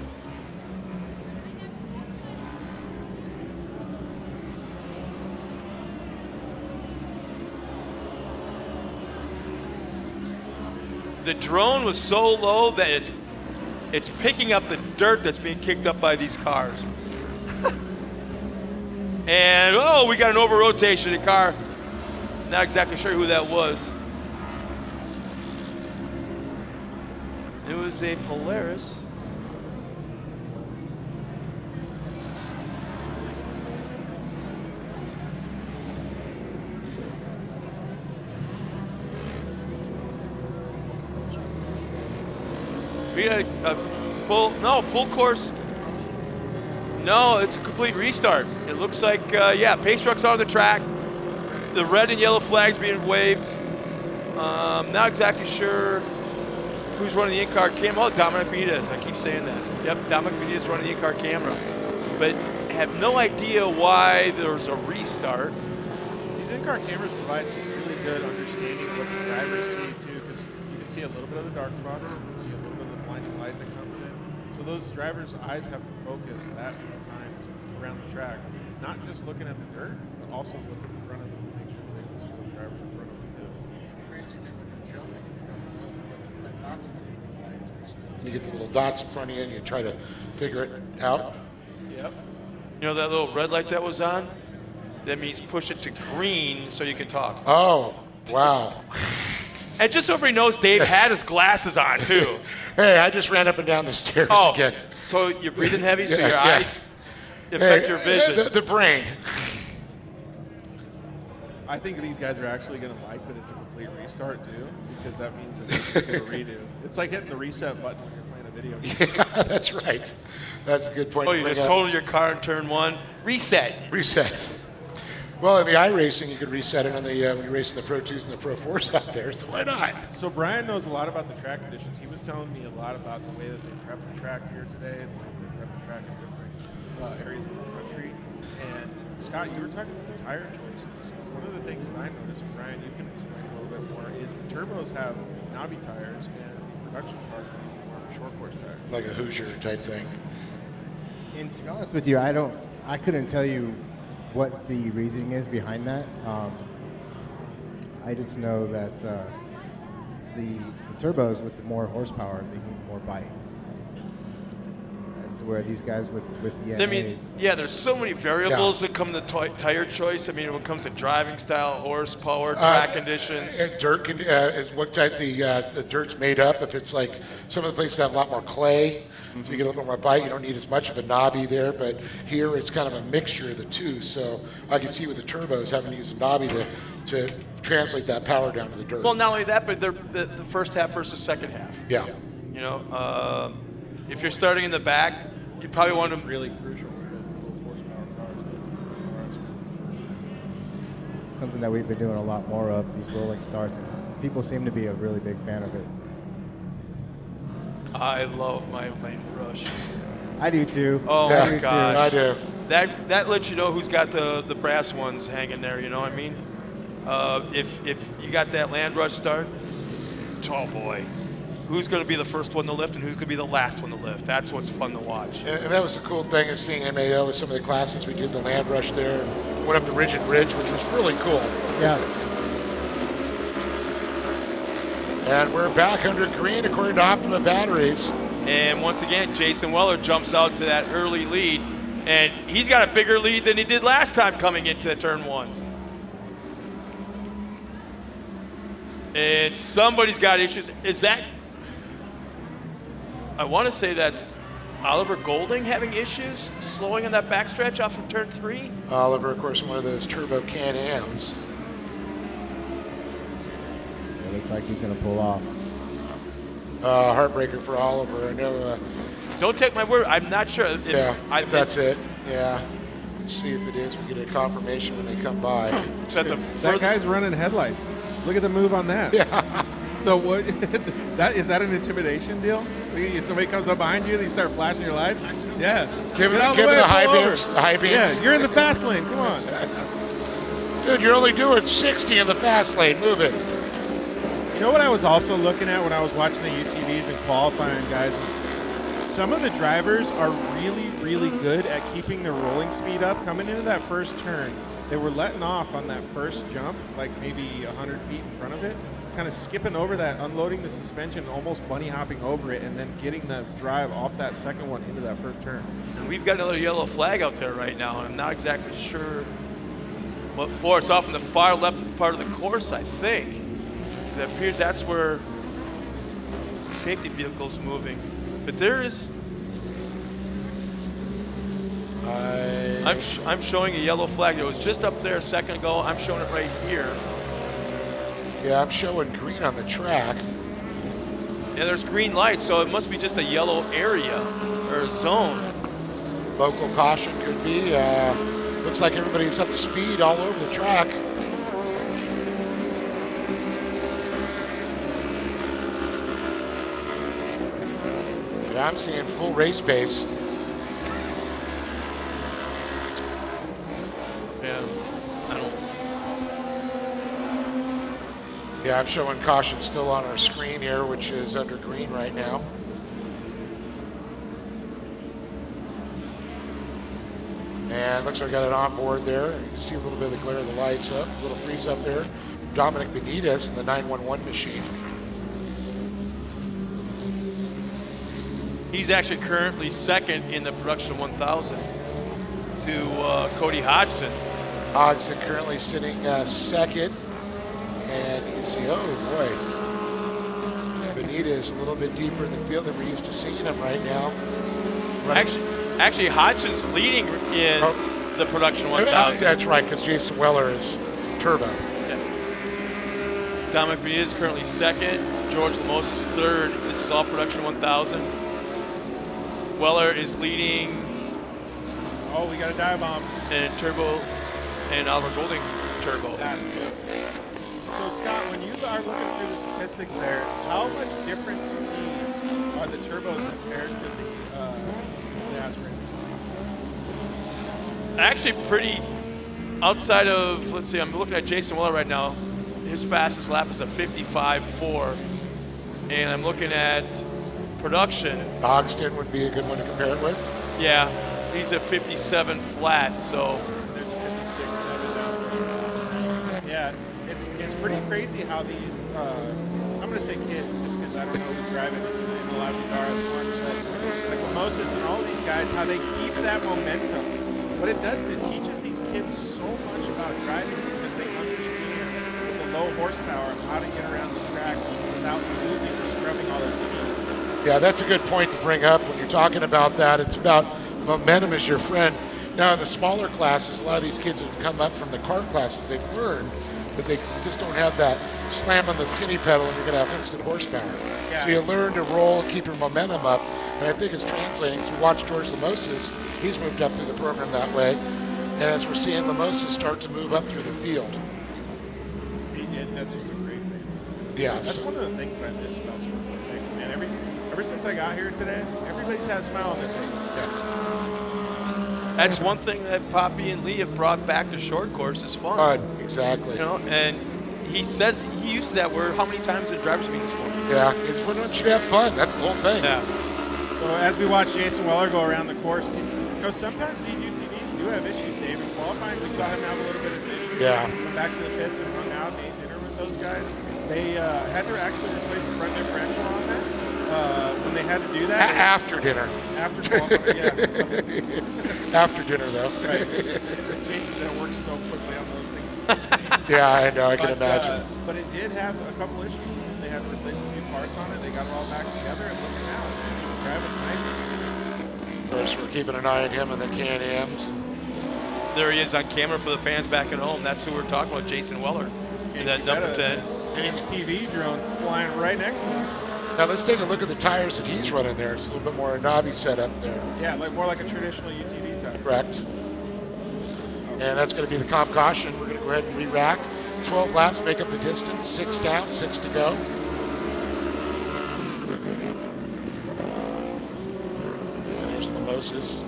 The drone was so low that it's picking up the dirt that's being kicked up by these cars. And, oh, we got an over-rotation of the car. Not exactly sure who that was. It was a Polaris. We got a Full course. No, it's a complete restart. It looks like, pace trucks are on the track. The red and yellow flags being waved. Not exactly sure who's running the in-car camera. Oh, Dominic Benitez. I keep saying that. Yep, Dominic Benitez running the in-car camera. But have no idea why there's a restart. These in-car cameras provide some really good understanding of what the drivers see too, because you can see a little bit of the dark spots, you can see a little bit of the blinding light that comes in. So those drivers' eyes have to focus that many times around the track, not just looking at the dirt, but also looking in front of them to make sure that they can see those drivers in front of them too. You get the little dots in front of you and you try to figure it out. Yep. You know that little red light that was on? That means push it to green so you can talk. Oh, wow. And just so everybody knows, Dave had his glasses on too. Hey, I just ran up and down the stairs again. So you're breathing heavy, so your Yeah. eyes affect your vision. The brain. I think these guys are actually going to like that it's a complete restart too, because that means that they can do a redo. It's like hitting the reset button when you're playing a video game. Yeah, that's right. That's a good point. Oh, to you bring just up. totaled your car in turn one. Reset. Reset. Well, in the iRacing, you could reset it on the when you're racing the Pro 2s and the Pro 4s out there, so why not? So Brian knows a lot about the track conditions. He was telling me a lot about the way that they prep the track here today and the way they prep the track in different areas of the country. And Scott, you were talking about the tire choices. One of the things that I noticed, Brian, you can explain a little bit more, is the turbos have knobby tires and the production cars are using more of a short course tire. Like a Hoosier type thing. And to be honest with you, I couldn't tell you what the reasoning is behind that. I just know that the turbos with the more horsepower, they need more bite. That's where these guys with the NAs. I mean, yeah, there's so many variables that come to tire choice. I mean, when it comes to driving style, horsepower, track conditions. And dirt is what type the dirt's made up. If it's like some of the places have a lot more clay, so you get a little bit more bite. You don't need as much of a knobby there, but here it's kind of a mixture of the two. So I can see with the turbos having to use a knobby to translate that power down to the dirt. Well, not only that, but the first half versus second half. Yeah. You know, if you're starting in the back, you probably want to really crucial with those horsepower cars. Something that we've been doing a lot more of, these rolling starts, and people seem to be a really big fan of it. I love my land rush. I do too. Oh I my do gosh. too. I do. That lets you know who's got the brass ones hanging there, you know what I mean? If you got that land rush start, oh boy. Who's going to be the first one to lift and who's going to be the last one to lift? That's what's fun to watch. And that was the cool thing is seeing MAO with some of the classes. We did the land rush there, went up the Rigid Ridge, which was really cool. Yeah. And we're back under green according to Optima Batteries. And once again, Jason Weller jumps out to that early lead. And he's got a bigger lead than he did last time coming into turn one. And somebody's got issues. Is that... I want to say that's Oliver Golding having issues slowing on that backstretch off of turn 3. Oliver, of course, one of those turbo Can-Ams. It looks like he's going to pull off. Heartbreaker for Oliver. I know. Don't take my word. I'm not sure. If that's it. Yeah. Let's see if it is. We get a confirmation when they come by. That guy's running headlights. Look at the move on that. Yeah. So what? Is that an intimidation deal? Somebody comes up behind you, and you start flashing your lights. Yeah. Give Get out it of the way, the pull high over. beams. The high beams. Yeah, you're in the fast lane. Come on. Dude, you're only doing 60 in the fast lane. Move it. You know what I was also looking at when I was watching the UTVs and qualifying, guys, is some of the drivers are really, really good at keeping their rolling speed up. Coming into that first turn, they were letting off on that first jump, like maybe 100 feet in front of it, kind of skipping over that, unloading the suspension, almost bunny hopping over it, and then getting the drive off that second one into that first turn. And we've got another yellow flag out there right now, and I'm not exactly sure what for. It's off in the far left part of the course, I think. Because it appears that's where safety vehicle's moving. But there is... I'm showing a yellow flag. It was just up there a second ago. I'm showing it right here. Yeah, I'm showing green on the track. Yeah, there's green lights, so it must be just a yellow area or a zone. Local caution could be. Looks like everybody's up to speed all over the track. Yeah, I'm seeing full race pace. Yeah, Yeah, I'm showing caution still on our screen here, which is under green right now. And looks like I got it on board there. You can see a little bit of the glare of the lights up, a little freeze up there. Dominic Benitez in the 911 machine. He's actually currently second in the production 1000 to Cody Hodgson. Hodgson currently sitting second. And you can see, oh boy, Benitez a little bit deeper in the field than we're used to seeing him right now. Actually, Hodgson's leading in the production 1000. That's right, because Jason Weller is turbo. Yeah. Dominic Benitez currently second. George Lemos is third. This is all production 1000. Weller is leading. Oh, we got a dive bomb. And turbo, and Oliver Golding turbo. That's good. So Scott, when you are looking through the statistics there, how much different speeds are the turbos compared to the aspirin? Actually pretty outside of, let's see, I'm looking at Jason Weller right now. His fastest lap is a 55.4. And I'm looking at production. Ogston would be a good one to compare it with. Yeah, he's a 57 flat, so. There's 56.7 down there. Yeah, it's pretty crazy how these, I'm going to say kids, just because I don't know who's driving in a lot of these RS1s, but like Mimosas and all these guys, how they keep that momentum. What it does is it teaches these kids so much about driving because they understand with the low horsepower how to get around the track without losing or scrubbing all their speed. Yeah, that's a good point to bring up when you're talking about that. It's about momentum as your friend. Now, in the smaller classes, a lot of these kids have come up from the kart classes. They've learned, but they just don't have that slam on the tinny pedal and you're going to have instant horsepower. Yeah. So you learn to roll and keep your momentum up. And I think it's translating. As we watch George Lemoses, he's moved up through the program that way. And as we're seeing Lemoses start to move up through the field. That's just a great thing. Yeah. That's one of the things I miss about Shortcourse racing, man. Ever since I got here today, everybody's had a smile on their face. Yeah. That's one thing that Poppy and Lee have brought back to Shortcourse is fun. Fun, exactly. You know, and he says, he uses that word how many times in driver's meeting this morning? Yeah, it's when don't you have fun? That's the whole thing. Yeah. So as we watch Jason Weller go around the course, you know, sometimes these UTVs do have issues, Dave. In qualifying, we saw him have a little bit of issues. Yeah. Went back to the pits and hung out and ate dinner with those guys. They had to actually replace a front differential on that when they had to do that. After dinner. After qualifying, yeah. After dinner, though. Right. Jason, that works so quickly on those things. Yeah, I know. I can imagine. But it did have a couple issues. They had to replace a few parts on it. They got it all back together and looking out. Driving nice. Of course, we're keeping an eye on him and the Can-Ams. There he is on camera for the fans back at home. That's who we're talking about, Jason Weller. In that number 10. TV drone flying right next to him. Now let's take a look at the tires that he's running there. It's a little bit more a knobby setup there. Yeah, more like a traditional UTV tire. Correct. And that's going to be the comp caution. We're going to go ahead and re-rack. 12 laps, make up the distance. 6 down, 6 to go. And there's Lemoses.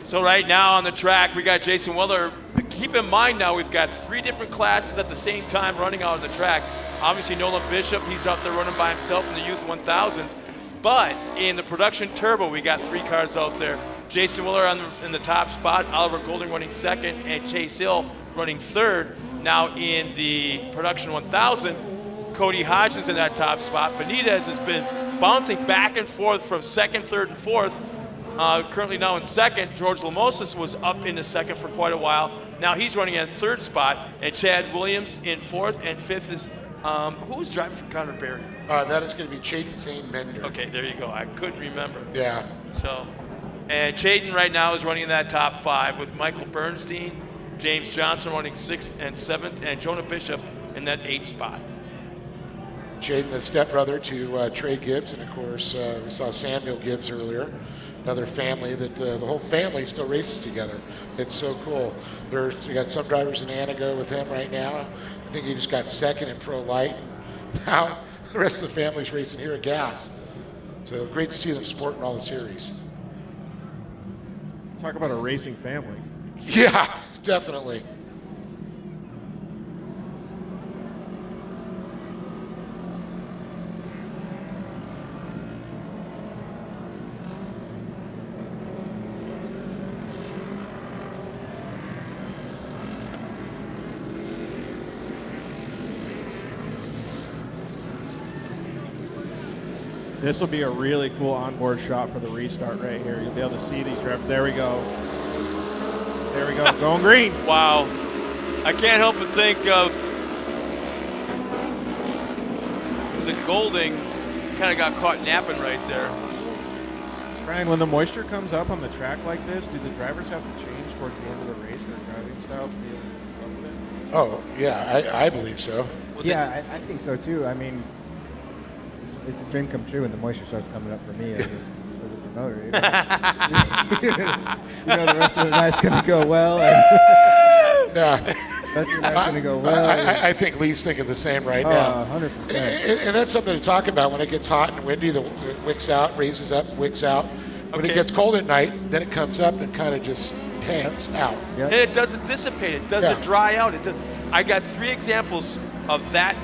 So right now on the track, we got Jason Weller. Keep in mind now, we've got 3 different classes at the same time running out on the track. Obviously, Nolan Bishop, he's out there running by himself in the Youth 1000s. But in the production turbo, we got 3 cars out there. Jason Weller in the top spot, Oliver Golding running second, and Chase Hill running third. Now in the production 1000, Cody Hodgson's in that top spot. Benitez has been bouncing back and forth from second, third, and fourth. currently now in second. George Lamosas was up in the second for quite a while. Now he's running in third spot, and Chad Williams in fourth, and fifth is, who was driving for Connor Berry? That is going to be Chaden Zane Mender. Okay, there you go. I couldn't remember. Yeah. So, and Chaden right now is running in that top 5 with Michael Bernstein, James Johnson running 6th and 7th, and Jonah Bishop in that 8th spot. Chaden, the stepbrother to Trey Gibbs, and of course we saw Samuel Gibbs earlier. Another family that the whole family still races together. It's so cool. You got some drivers in Anago with him right now. I think he just got second in Pro Light. Now the rest of the family's racing here at Gas. So great to see them supporting all the series. Talk about a racing family. Yeah, definitely. This will be a really cool onboard shot for the restart right here. You'll be able to see these reps. There we go. There we go. Going green. Wow. I can't help but think of, was it Golding? Kind of got caught napping right there. Brian, when the moisture comes up on the track like this, do the drivers have to change towards the end of the race their driving style to be able to keep up with it? Oh, yeah, I believe so. Yeah, I think so too. I mean, it's a dream come true when the moisture starts coming up for me as a promoter. You know the rest of the night's going to go well. Yeah. The rest of the night's going to go well. I think Lee's thinking the same right now. 100%. And that's something to talk about when it gets hot and windy. The wicks out, raises up, wicks out. When it gets cold at night, then it comes up and kind of just pans out. And it doesn't dissipate. It doesn't dry out. I got 3 examples of that,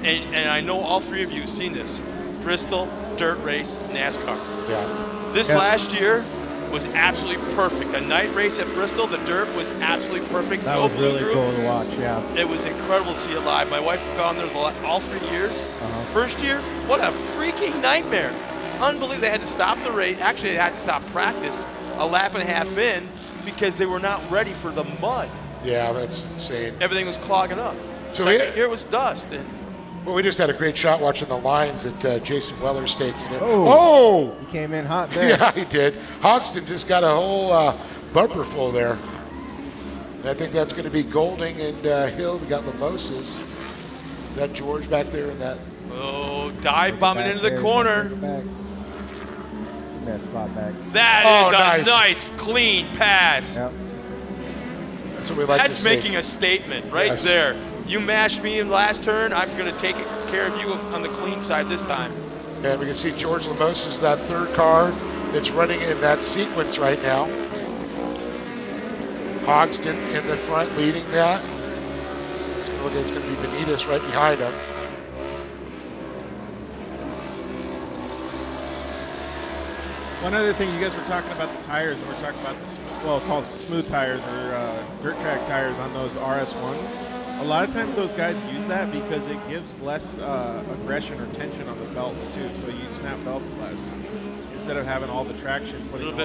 and I know all 3 of you have seen this. Bristol, dirt race, NASCAR. Yeah. This last year was absolutely perfect. A night race at Bristol, the dirt was absolutely perfect. That No was blue really roof. cool to watch, yeah. It was incredible to see it live. My wife has gone there all 3 years. First year, what a freaking nightmare. Unbelievable. They had to stop the race. Actually, they had to stop practice a lap and a half in because they were not ready for the mud. Yeah, that's insane. Everything was clogging up. So Second year was dust. And well, we just had a great shot watching the lines that Jason Weller's taking there. Oh! He came in hot there. Yeah, he did. Hoxton just got a whole bumper full there. And I think that's going to be Golding and Hill. We got Lamosas. Is that George back there in that? Oh, dive bombing into the corner. Give that spot back. That is nice. a nice, clean pass. Yep. That's what we like to That's see. making a statement right Yes. there. You mashed me in last turn, I'm going to take care of you on the clean side this time. And we can see George Lamosas, that third car that's running in that sequence right now. Hogston in the front leading that. It's going to be Benitez right behind him. One other thing, you guys were talking about the tires, and we're talking about the, called smooth tires or dirt track tires on those RS1s. A lot of times those guys use that because it gives less aggression or tension on the belts too, so you snap belts less. Instead of having all the traction, A putting little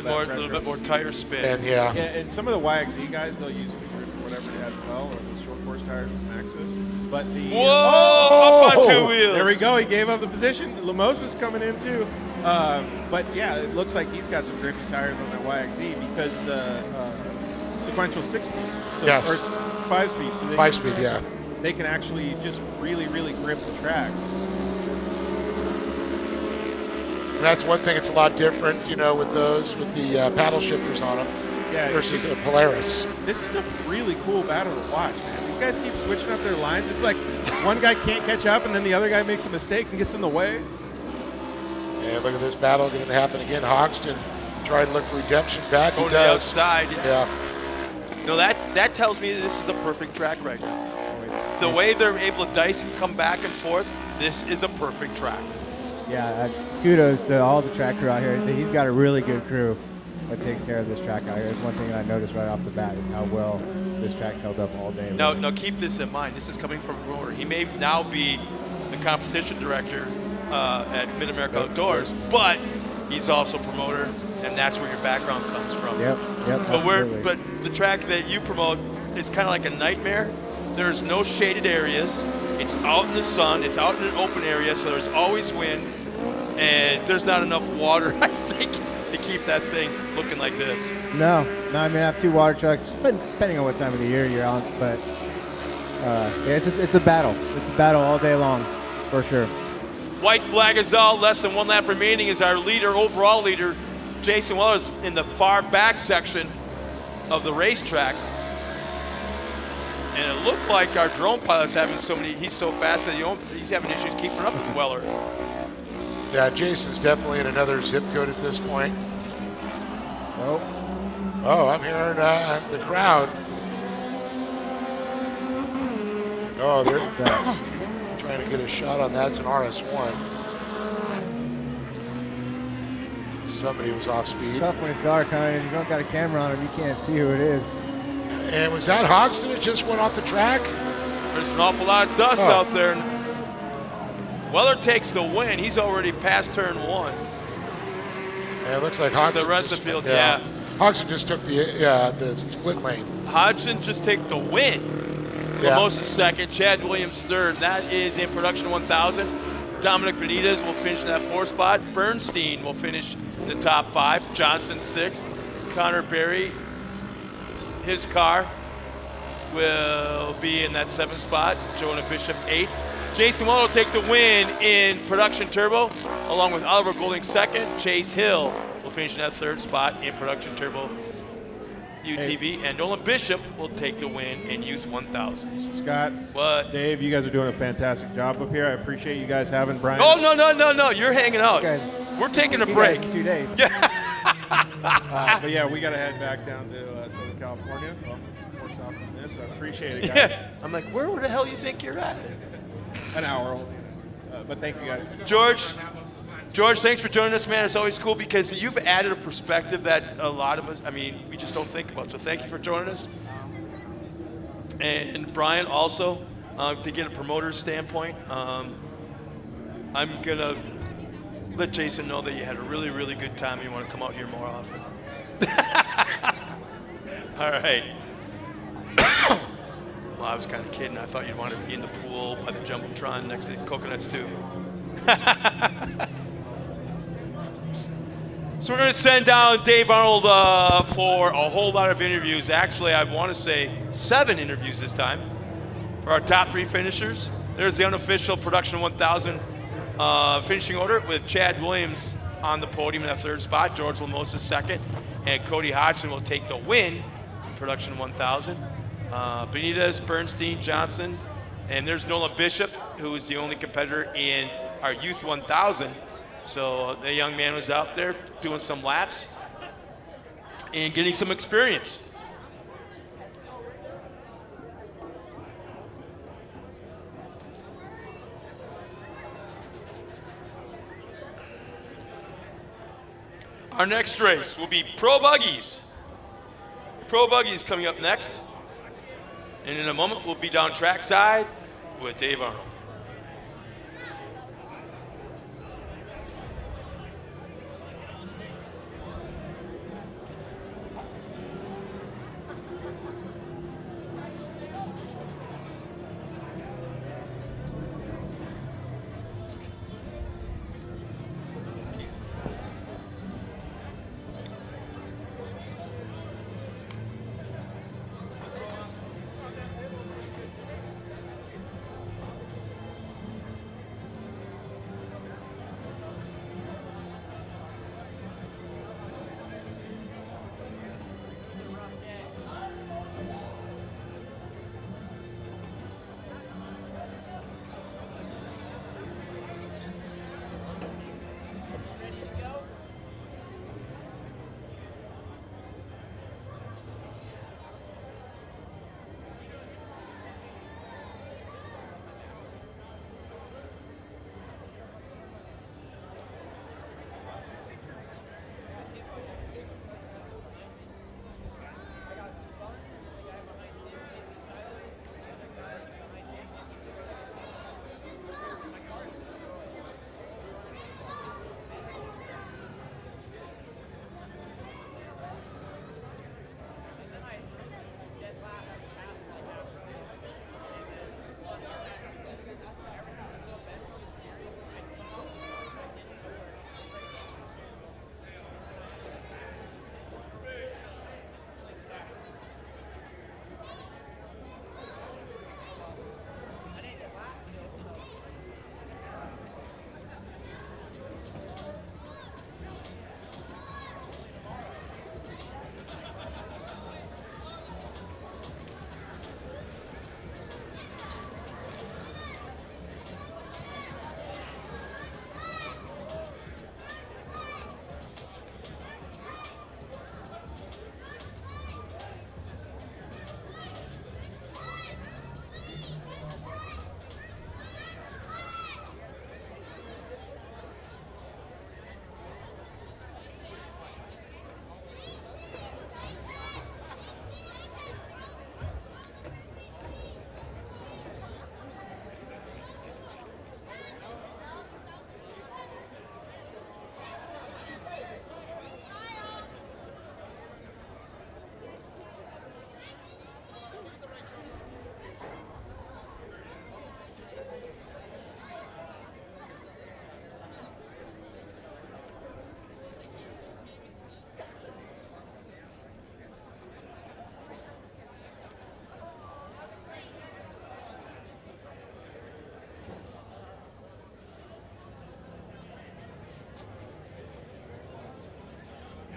bit more tire spin. And yeah. And some of the YXE guys, they'll use fingers or whatever as well, or the short course tires from Maxxis. But the Whoa! Up on 2 wheels. There we go. He gave up the position. Lamosa's coming in too. But yeah, it looks like he's got some grippy tires on that YXE because the sequential 6-speed, so Yes. or 5-speed. So they 5-speed, yeah. They can actually just really, really grip the track. And that's one thing. It's a lot different, with those, with the paddle shifters on them versus a Polaris. This is a really cool battle to watch, man. These guys keep switching up their lines. It's like one guy can't catch up, and then the other guy makes a mistake and gets in the way. And look at this battle going to happen again. Hogston trying to look for redemption back. Going He to the does. outside. Yeah. No, that tells me this is a perfect track right now. The way they're able to dice and come back and forth, this is a perfect track. Yeah, kudos to all the track crew out here. He's got a really good crew that takes care of this track out here. That's one thing that I noticed right off the bat is how well this track's held up all day. Now keep this in mind. This is coming from a promoter. He may now be the competition director at Mid-America Outdoors, but he's also promoter, and that's where your background comes from. Yep, absolutely. But the track that you promote is kind of like a nightmare. There's no shaded areas. It's out in the sun. It's out in an open area, so there's always wind, and there's not enough water, I think, to keep that thing looking like this. No, I mean I have 2 water trucks, depending on what time of the year you're on. But it's a battle. It's a battle all day long, for sure. White flag is out. Less than 1 lap remaining is our overall leader, Jason Weller's in the far back section of the racetrack. And it looked like our drone pilot's having he's so fast that he's having issues keeping up with Weller. Yeah, Jason's definitely in another zip code at this point. Oh, I'm hearing the crowd. Oh, they're trying to get a shot on that. It's an RS1. Somebody was off speed. Tough when it's dark, huh? And if you don't got a camera on him, you can't see who it is. And was that Hodgson that just went off the track? There's an awful lot of dust out there. Weller takes the win. He's already past turn 1. Yeah, it looks like Hodgson. The rest of the field, yeah. Hodgson just took the split lane. Hodgson just take the win. Yeah. Lamosa's second, Chad Williams third. That is in production 1,000. Dominic Benitez will finish in that 4th spot. Bernstein will finish in the top 5. Johnson 6th. Connor Berry, his car will be in that 7th spot. Jonah Bishop 8th. Jason Weller will take the win in production turbo, along with Oliver Golding 2nd. Chase Hill will finish in that 3rd spot in production turbo UTV, and Nolan Bishop will take the win in Youth 1000. Scott, what? Dave, you guys are doing a fantastic job up here. I appreciate you guys having Brian. Oh, no. You're hanging out. We're taking a break. In 2 days. But yeah, we got to head back down to Southern California. Well, it's more south than this. I appreciate it, guys. Yeah. I'm like, where the hell you think you're at? An hour old. But thank you guys. George, thanks for joining us, man. It's always cool because you've added a perspective that a lot of us, we just don't think about. So thank you for joining us. And Brian, also, to get a promoter's standpoint, I'm going to let Jason know that you had a really, really good time and you want to come out here more often. All right. Well, I was kind of kidding. I thought you'd want to be in the pool by the Jumbotron next to the Coconut Stew. So we're going to send down Dave Arnold for a whole lot of interviews. Actually, I want to say 7 interviews this time for our top 3 finishers. There's the unofficial Production 1000 finishing order with Chad Williams on the podium in that 3rd spot, George Lamosa 2nd, and Cody Hodgson will take the win in Production 1000. Benitez, Bernstein, Johnson, and there's Nolan Bishop, who is the only competitor in our Youth 1000. So the young man was out there doing some laps and getting some experience. Our next race will be Pro Buggies. Pro Buggies coming up next. And in a moment, we'll be down trackside with Dave Arnold.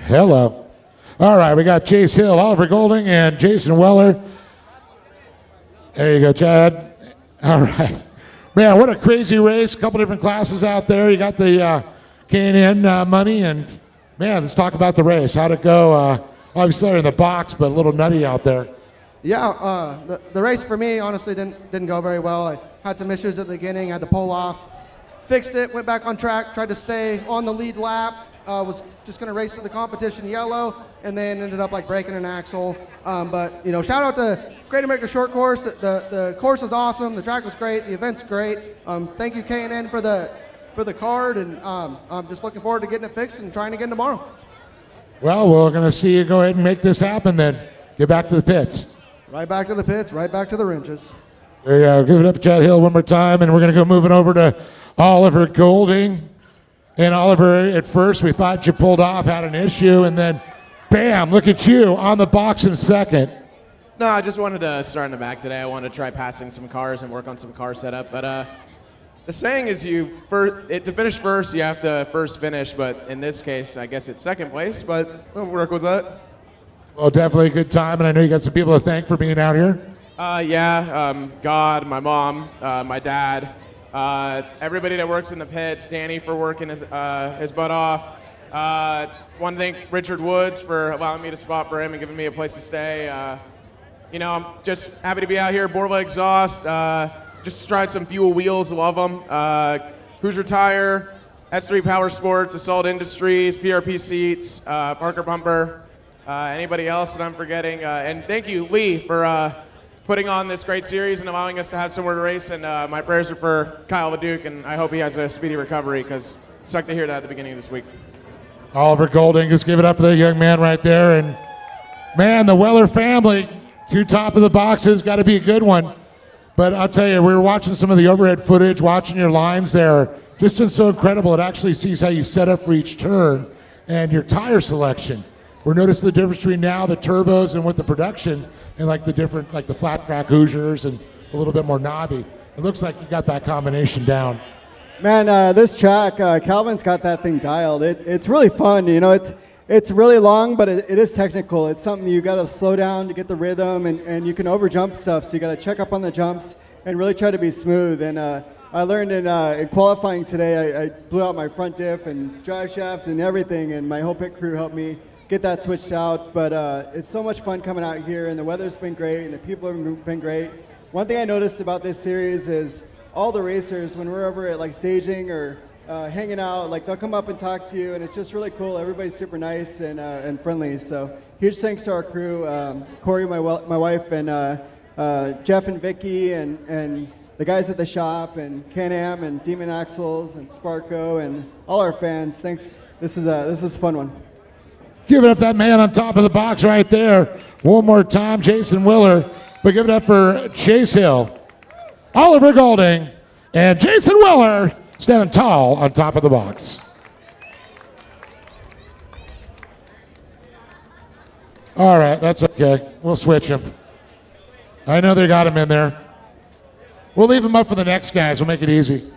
Hello. All right, we got Chase Hill, Oliver Golding, and Jason Weller. There you go, Chad. All right. Man, what a crazy race. A couple different classes out there. You got the K&N money, and man, let's talk about the race. How'd it go? Obviously they're in the box, but a little nutty out there. Yeah, the race for me honestly didn't go very well. I had some issues at the beginning, had to pull off, fixed it, went back on track, tried to stay on the lead lap, was just going to race to the competition yellow, and then ended up like breaking an axle. But you know, shout out to Great America Short Course. The course was awesome, the track was great, the event's great. Thank you K&N for the card, and I'm just looking forward to getting it fixed and trying again tomorrow. Well, we're going to see you go ahead and make this happen then. Get back to the pits. Right back to the pits, right back to the wrenches. There you go. Give it up to Chad Hill one more time, and we're going to go moving over to Oliver Golding. And Oliver, at first we thought you pulled off, had an issue, and then bam, look at you on the box in second. No, I just wanted to start in the back today. I wanted to try passing some cars and work on some car setup. But the saying is to finish first, you have to first finish. But in this case, I guess it's second place, but we'll work with that. Well, definitely a good time, and I know you got some people to thank for being out here. God, my mom, my dad, everybody that works in the pits, Danny for working his butt off. Want to thank Richard Woods for allowing me to spot for him and giving me a place to stay. I'm just happy to be out here. Borla Exhaust, just tried some fuel wheels, love them. Hoosier Tire, S3 Power Sports, Assault Industries, PRP Seats, Parker Bumper. Anybody else that I'm forgetting? And thank you, Lee, for putting on this great series and allowing us to have somewhere to race. And my prayers are for Kyle LeDuc, and I hope he has a speedy recovery, because it sucked to hear that at the beginning of this week. Oliver Golding, just give it up for that young man right there. And man, the Weller family, 2 top of the boxes, got to be a good one. But I'll tell you, we were watching some of the overhead footage, watching your lines there. Just been so incredible. It actually sees how you set up for each turn and your tire selection. We're noticing the difference between now the turbos and with the production, and like the different, like the flat track Hoosiers and a little bit more knobby. It looks like you got that combination down. Man, this track, Calvin's got that thing dialed. It's really fun. You know, it's really long, but it is technical. It's something you got to slow down to get the rhythm, and you can over jump stuff. So you got to check up on the jumps and really try to be smooth. And I learned in qualifying today, I blew out my front diff and drive shaft and everything, and my whole pit crew helped me get that switched out. But it's so much fun coming out here, and the weather's been great, and the people have been great. One thing I noticed about this series is all the racers, when we're over at like staging or hanging out, like they'll come up and talk to you, and it's just really cool. Everybody's super nice and friendly. So huge thanks to our crew, Corey, my wife, and Jeff and Vicky, and the guys at the shop, and Can-Am, and Demon Axles, and Sparko, and all our fans. Thanks. This is a fun one. Give it up that man on top of the box right there. One more time, Jason Willer. But give it up for Chase Hill, Oliver Golding, and Jason Willer standing tall on top of the box. All right, that's okay. We'll switch him. I know they got him in there. We'll leave him up for the next guys. We'll make it easy.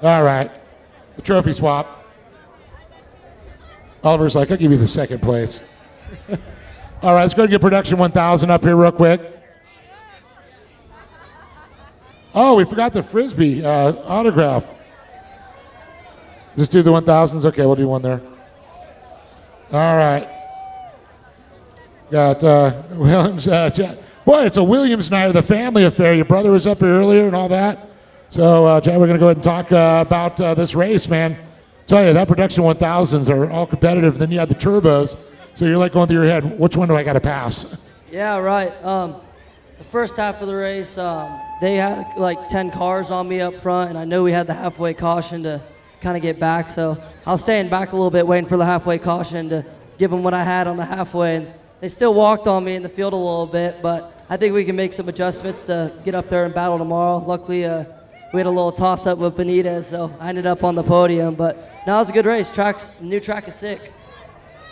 All right, the trophy swap. Oliver's like, I'll give you the second place. All right, let's go and get production 1000 up here real quick. Oh, we forgot the Frisbee autograph. Just do the 1000s? Okay, we'll do one there. All right. Got Williams. Boy, it's a Williams night of the family affair. Your brother was up here earlier and all that. So, Chad, we're going to go ahead and talk about this race, man. Tell you, that production 1000s are all competitive. Then you have the turbos. So you're like going through your head, which one do I got to pass? Yeah, right. The first half of the race, they had like 10 cars on me up front, and I knew we had the halfway caution to kind of get back. So I was staying back a little bit, waiting for the halfway caution to give them what I had on the halfway. And they still walked on me in the field a little bit, but I think we can make some adjustments to get up there and battle tomorrow. Luckily, we had a little toss-up with Benitez, so I ended up on the podium. But no, it was a good race. The new track is sick.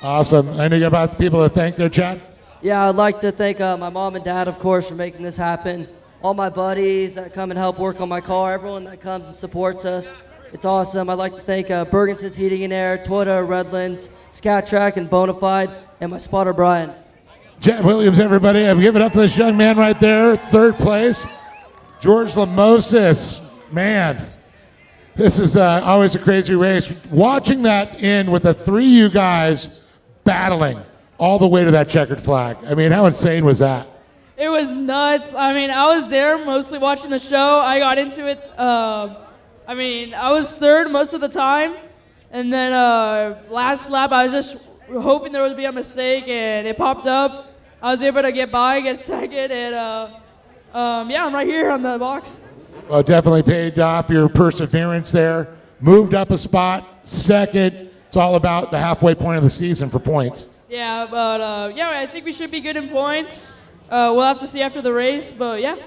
Awesome. I know you got about people to thank there, Chad. Yeah, I'd like to thank my mom and dad, of course, for making this happen. all my buddies that come and help work on my car, everyone that comes and supports us. It's awesome. I'd like to thank Bergensen's Heating and Air, Toyota Redlands, Scat Track, and Bonafide, and my spotter, Brian. Chad Williams, everybody. I've given up to this young man right there, third place. George Lamosis. Man, this is always a crazy race. Watching that end with the three of you guys battling all the way to that checkered flag. I mean, how insane was that? It was nuts. I mean, I was there mostly watching the show. I got into it. I mean, I was third most of the time. And then last lap, I was just hoping there would be a mistake, and it popped up. I was able to get by, get second, and yeah, I'm right here on the box. Well, it definitely paid off your perseverance there. Moved up a spot, second. It's all about the halfway point of the season for points. Yeah, but yeah, I think we should be good in points. We'll have to see after the race, but yeah.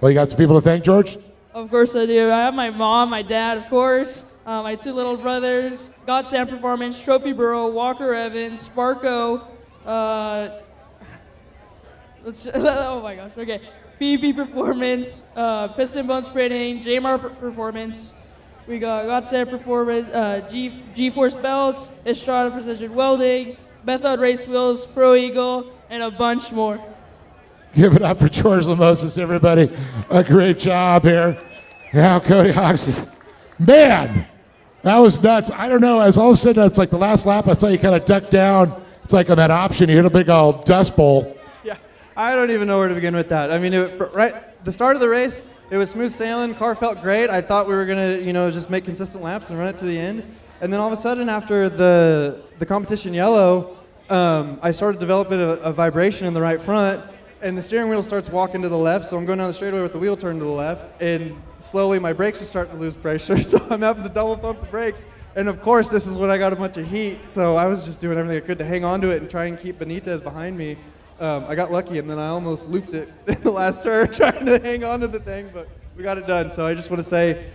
Well, you got some people to thank, George? Of course I do. I have my mom, my dad, of course, my two little brothers, God Sam Performance, Trophy Burrow, Walker Evans, Sparko, oh my gosh, okay. PB Performance, Piston Bone Sprinting, JMR Performance. We got God Sam Performance, G-Force Belts, Estrada Precision Welding, Bethod Race Wheels, Pro Eagle, and a bunch more. Give it up for George Lamosis, everybody. A great job here. Now, Cody Hoxton. Man, that was nuts. I don't know, as all of a sudden, it's like the last lap, I saw you kind of duck down. It's like on that option, you hit a big old dust bowl. Yeah, I don't even know where to begin with that. I mean, right the start of the race, it was smooth sailing. Car felt great. I thought we were going to, just make consistent laps and run it to the end. And then all of a sudden, after the competition yellow, I started developing a vibration in the right front. And the steering wheel starts walking to the left, so I'm going down the straightaway with the wheel turned to the left, and slowly my brakes are starting to lose pressure, so I'm having to double pump the brakes. And of course, this is when I got a bunch of heat, so I was just doing everything I could to hang on to it and try and keep Benitez behind me. I got lucky, and then I almost looped it in the last turn trying to hang on to the thing, but we got it done. So I just want to say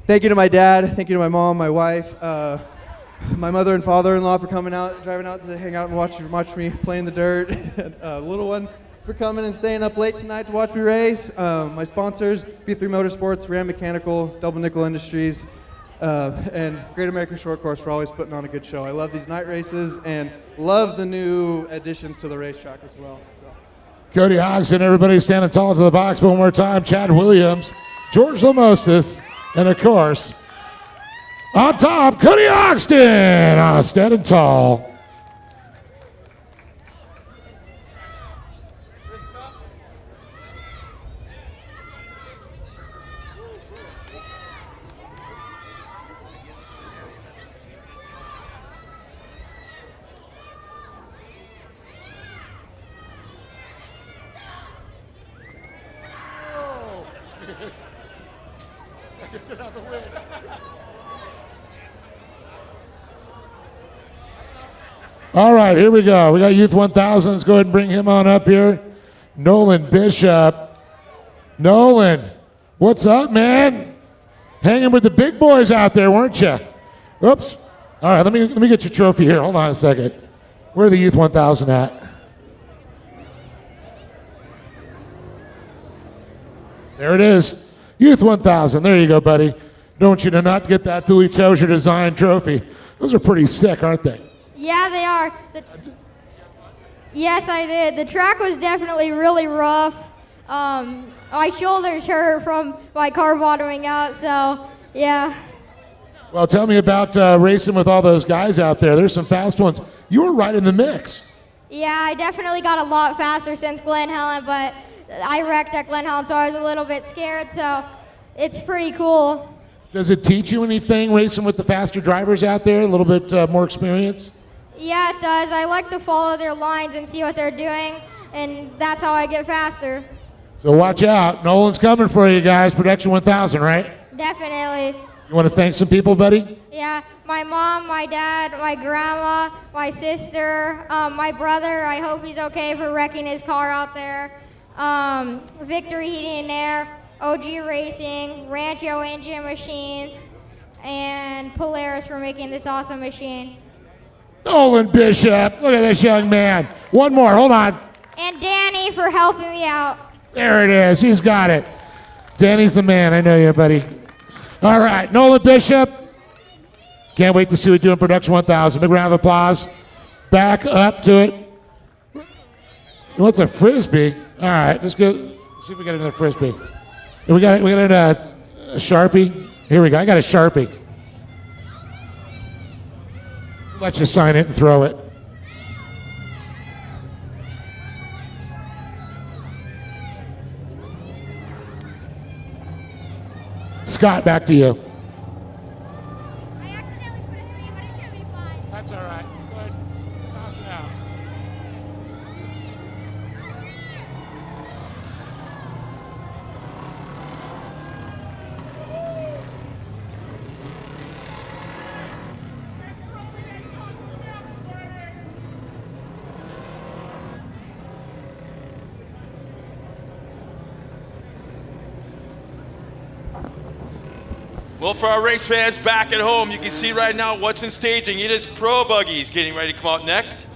thank you to my dad, thank you to my mom, my wife, my mother and father-in-law for coming out, driving out to hang out and watch me play in the dirt, and little one for coming and staying up late tonight to watch me race. My sponsors, B3 Motorsports, Ram Mechanical, Double Nickel Industries, and Great American Shortcourse for always putting on a good show. I love these night races and love the new additions to the racetrack as well. So. Cody Hoxton, everybody standing tall to the box one more time. Chad Williams, George Lamosis, and of course, on top, Cody Hoxton, standing tall. All right, here we go. We got Youth 1000. Let's go ahead and bring him on up here. Nolan Bishop. Nolan, what's up, man? Hanging with the big boys out there, weren't you? Oops. All right, let me get your trophy here. Hold on a second. Where are the Youth 1000 at? There it is. Youth 1000. There you go, buddy. Don't want you to not get that Dewey Tozier Design trophy. Those are pretty sick, aren't they? Yeah, they are. Yes, I did. The track was definitely really rough. My shoulders hurt from my car bottoming out, so yeah. Well, tell me about racing with all those guys out there. There's some fast ones. You were right in the mix. Yeah, I definitely got a lot faster since Glen Helen, but I wrecked at Glen Helen, so I was a little bit scared, so it's pretty cool. Does it teach you anything, racing with the faster drivers out there, a little bit more experience? Yeah, it does. I like to follow their lines and see what they're doing, and that's how I get faster. So watch out. Nolan's coming for you guys. Production 1000, right? Definitely. You want to thank some people, buddy? Yeah, my mom, my dad, my grandma, my sister, my brother. I hope he's okay for wrecking his car out there. Victory Heating and Air, OG Racing, Rancho Engine Machine, and Polaris for making this awesome machine. Nolan Bishop. Look at this young man. One more. Hold on. And Danny for helping me out. There it is. He's got it. Danny's the man. I know you, buddy. All right, Nolan Bishop. Can't wait to see what you do in Production 1000. Big round of applause. Back up to it. What's a Frisbee? All right, let's go. Let's see if we got another Frisbee. We got a Sharpie. Here we go. I got a Sharpie. Let you sign it and throw it. Scott, back to you. That's all right. Go ahead. Toss it out. Well, for our race fans back at home, you can see right now what's in staging. It is Pro Buggies getting ready to come out next.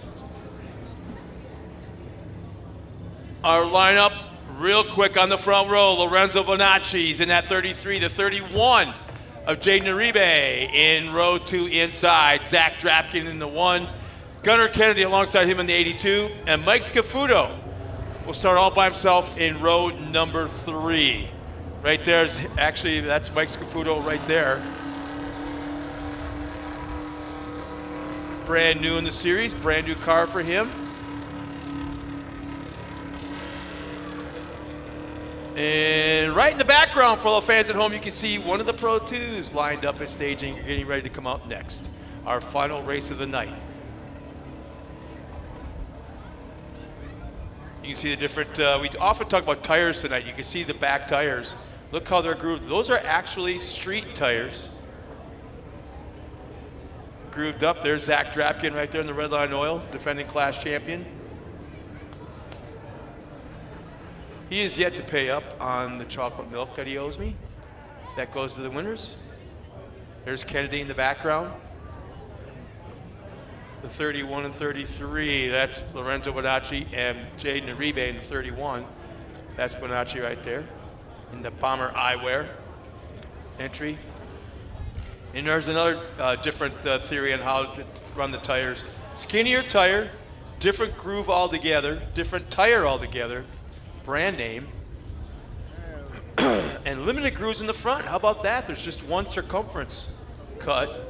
Our lineup, real quick on the front row, Lorenzo Bonacci's in that 33, the 31 of Jaden Uribe in row 2 inside, Zach Drapkin in the 1, Gunnar Kennedy alongside him in the 82, and Mike Scafuto will start all by himself in row number 3. Right there's actually, that's Mike Scafuto right there. Brand new in the series, brand new car for him. And right in the background, for all the fans at home, you can see one of the Pro 2s lined up and staging, getting ready to come out next. Our final race of the night. You can see the different, we often talk about tires tonight. You can see the back tires. Look how they're grooved. Those are actually street tires. Grooved up. There's Zach Drapkin right there in the Red Line Oil, defending class champion. He is yet to pay up on the chocolate milk that he owes me. That goes to the winners. There's Kennedy in the background. The 31 and 33, that's Lorenzo Bonacci and Jaden Uribe in the 31. That's Bonacci right there in the bomber eyewear entry. And there's another different theory on how to run the tires. Skinnier tire, different groove altogether, different tire altogether, brand name, and limited grooves in the front. How about that? There's just one circumference cut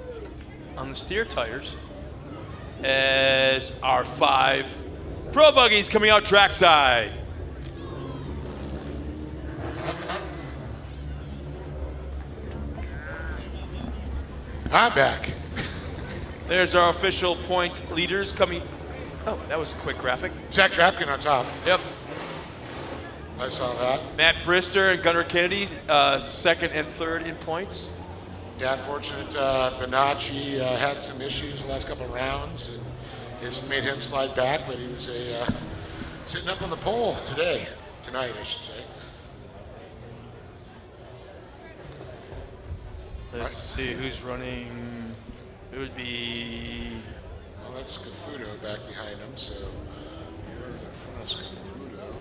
on the steer tires. As our 5 Pro Buggies coming out trackside. I'm back. There's our official point leaders coming. Oh, that was a quick graphic. Zach Drapkin on top. Yep. I saw that. Matt Brister and Gunnar Kennedy, 2nd and 3rd in points. Yeah, unfortunate. Bonacci had some issues the last couple of rounds, and this made him slide back. But he was sitting up on the pole tonight, I should say. Let's see who's running. It would be. Well, that's Scafuto back behind him. So you're in front of Scafuto.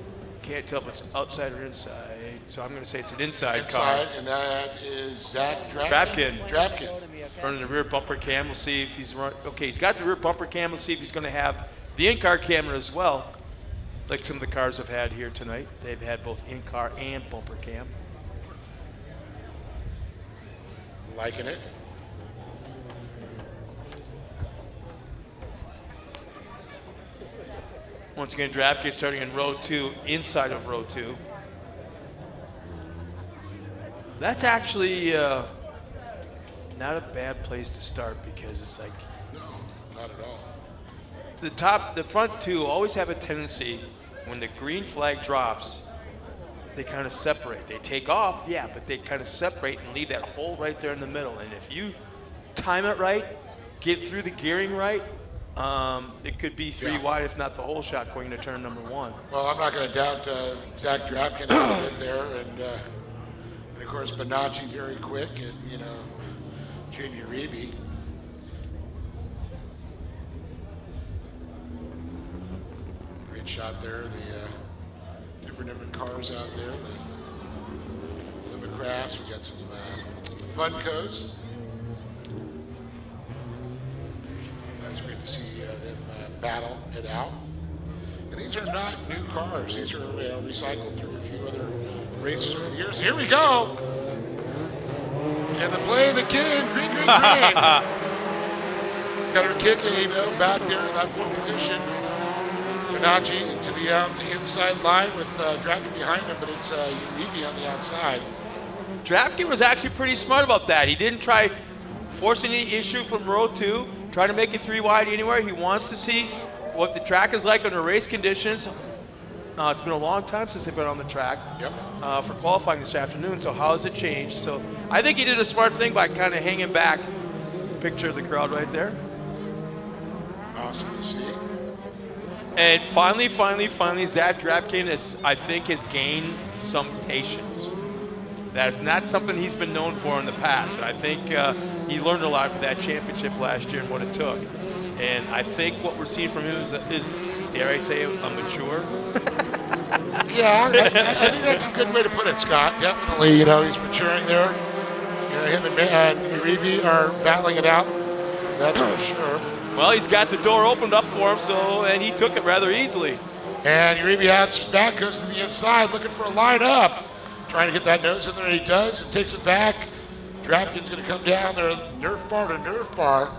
Can't tell if it's outside or inside, so I'm going to say it's an inside Inside, car. and that is Zach Drapkin. Drapkin. Running the rear bumper cam. We'll see if he's run. Okay, he's got the rear bumper cam. We'll see if he's going to have the in-car camera as well, like some of the cars have had here tonight. They've had both in-car and bumper cam. Liking it. Once again, Drapkin starting in row 2, inside of row 2. That's actually not a bad place to start because it's like. No, not at all. The front 2 always have a tendency, when the green flag drops, they kind of separate. They take off, yeah, but they kind of separate and leave that hole right there in the middle. And if you time it right, get through the gearing right, it could be 3 wide, if not the whole shot, going to turn number 1. Well, I'm not going to doubt Zach Drapkin a little bit there, and of course Bonacci very quick, and Jaden Uribe. Great shot there. The different cars out there. crafts. We got some Funkos. That was great to see them battle it out. And these are not new cars. These are recycled through a few other races over the years. Here we go. And the play of the king, green, green, green. Got her kicking back there in that full position. Benachi to the inside line with Draken behind him, but it's Uribe on the outside. Drapkin was actually pretty smart about that. He didn't try forcing any issue from row 2, try to make it 3 wide anywhere. He wants to see what the track is like under race conditions. It's been a long time since they've been on the track for qualifying this afternoon, so how has it changed? So I think he did a smart thing by kind of hanging back. Picture of the crowd right there. Awesome to see. And finally, Zach Drapkin I think has gained some patience. That's not something he's been known for in the past. I think he learned a lot with that championship last year and what it took. And I think what we're seeing from him is dare I say, a mature. Yeah, I think that's a good way to put it, Scott. Definitely, he's maturing there. Him and Uribe are battling it out. That's for sure. Well, he's got the door opened up for him, and he took it rather easily. And Uribe has his back, goes to the inside, looking for a line up. Trying to get that nose in there, and he does, and takes it back. Drapkin's going to come down there, nerf bar to nerf bar.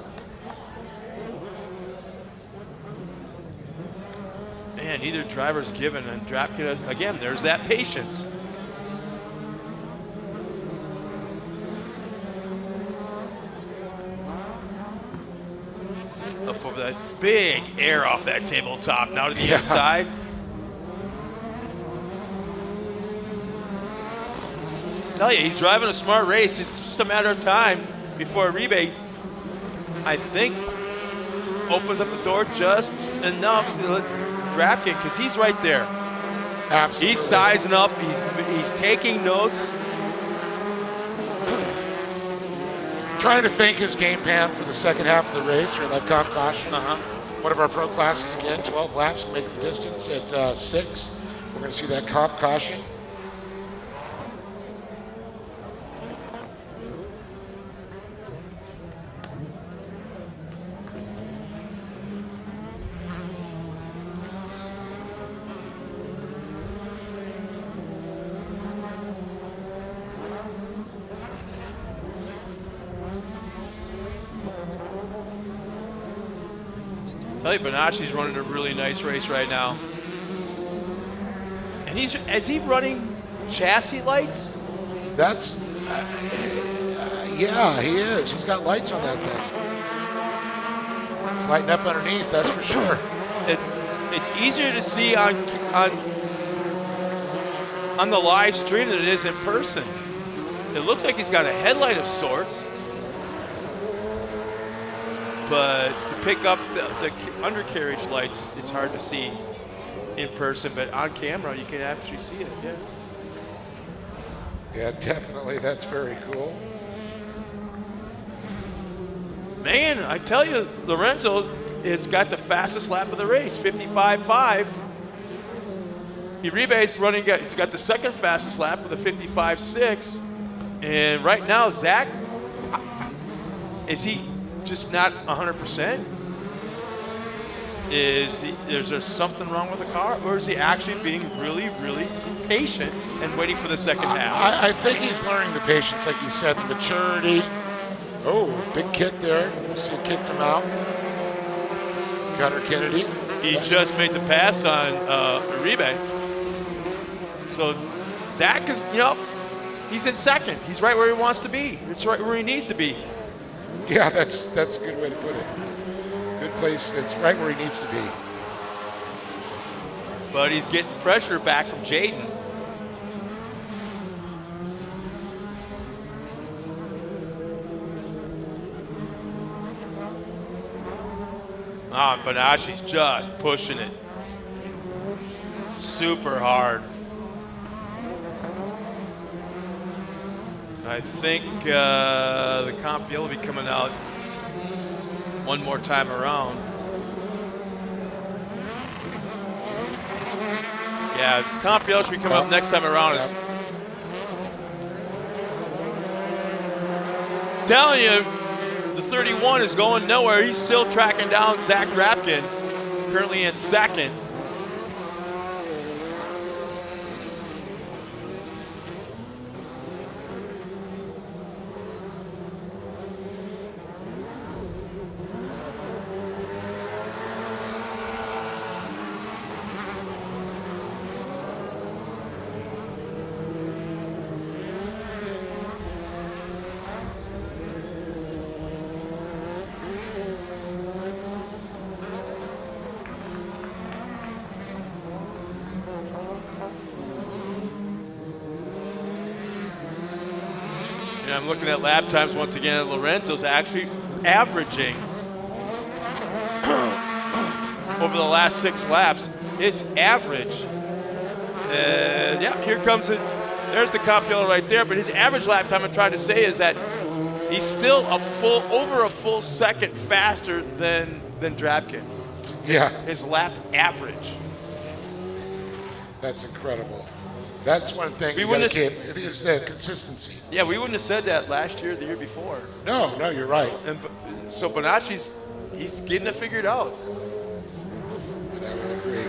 Man, neither driver's given, and Drapkin, again, there's that patience. Up over that big air off that tabletop, now to the inside. Tell you, he's driving a smart race. It's just a matter of time before Uribe, I think, opens up the door just enough to let Drapkin, because he's right there. Absolutely. He's sizing up. He's taking notes. Trying to think his game plan for the second half of the race during that comp caution. One of our pro classes again, 12 laps to make the distance at 6. We're going to see that comp caution. Tell you, Bonacci's running a really nice race right now. And is he running chassis lights? That's, yeah, he is. He's got lights on that thing. It's lighting up underneath, that's for sure. It's easier to see on the live stream than it is in person. It looks like he's got a headlight of sorts. But to pick up the undercarriage lights, it's hard to see in person, but on camera you can actually see it, Yeah, definitely, that's very cool. Man, I tell you, Lorenzo has got the fastest lap of the race, 55.5. Uribe's running, he's got the second fastest lap with a 55.6. And right now, Zach, is he just not 100%? Is there something wrong with the car, or is he actually being really, really patient and waiting for the second half? I think he's learning the patience, like you said, the maturity. Oh, big kick there. You see it kicked him out. Connor Kennedy. He just made the pass on Uribe. So Zach is, he's in second. He's right where he wants to be. It's right where he needs to be. Yeah, that's a good way to put it. Good place. It's right where he needs to be. But he's getting pressure back from Jaden. Bonacci's just pushing it super hard. I think the comp will be coming out one more time around. Yeah, comp should be coming up next time around. telling you, the 31 is going nowhere. He's still tracking down Zach Drapkin, currently in second. And I'm looking at lap times once again, and Lorenzo's actually averaging over the last 6 laps. His average, yeah, here comes it. There's the comp yellow right there, but his average lap time, I'm trying to say, is that he's still over a full second faster than Drapkin. Yeah. His lap average. That's incredible. That's one thing We you got to wouldn't keep. It is the consistency. Yeah, we wouldn't have said that last year, the year before. No, you're right. And so Bonacci's, he's getting it figured out. And I would agree.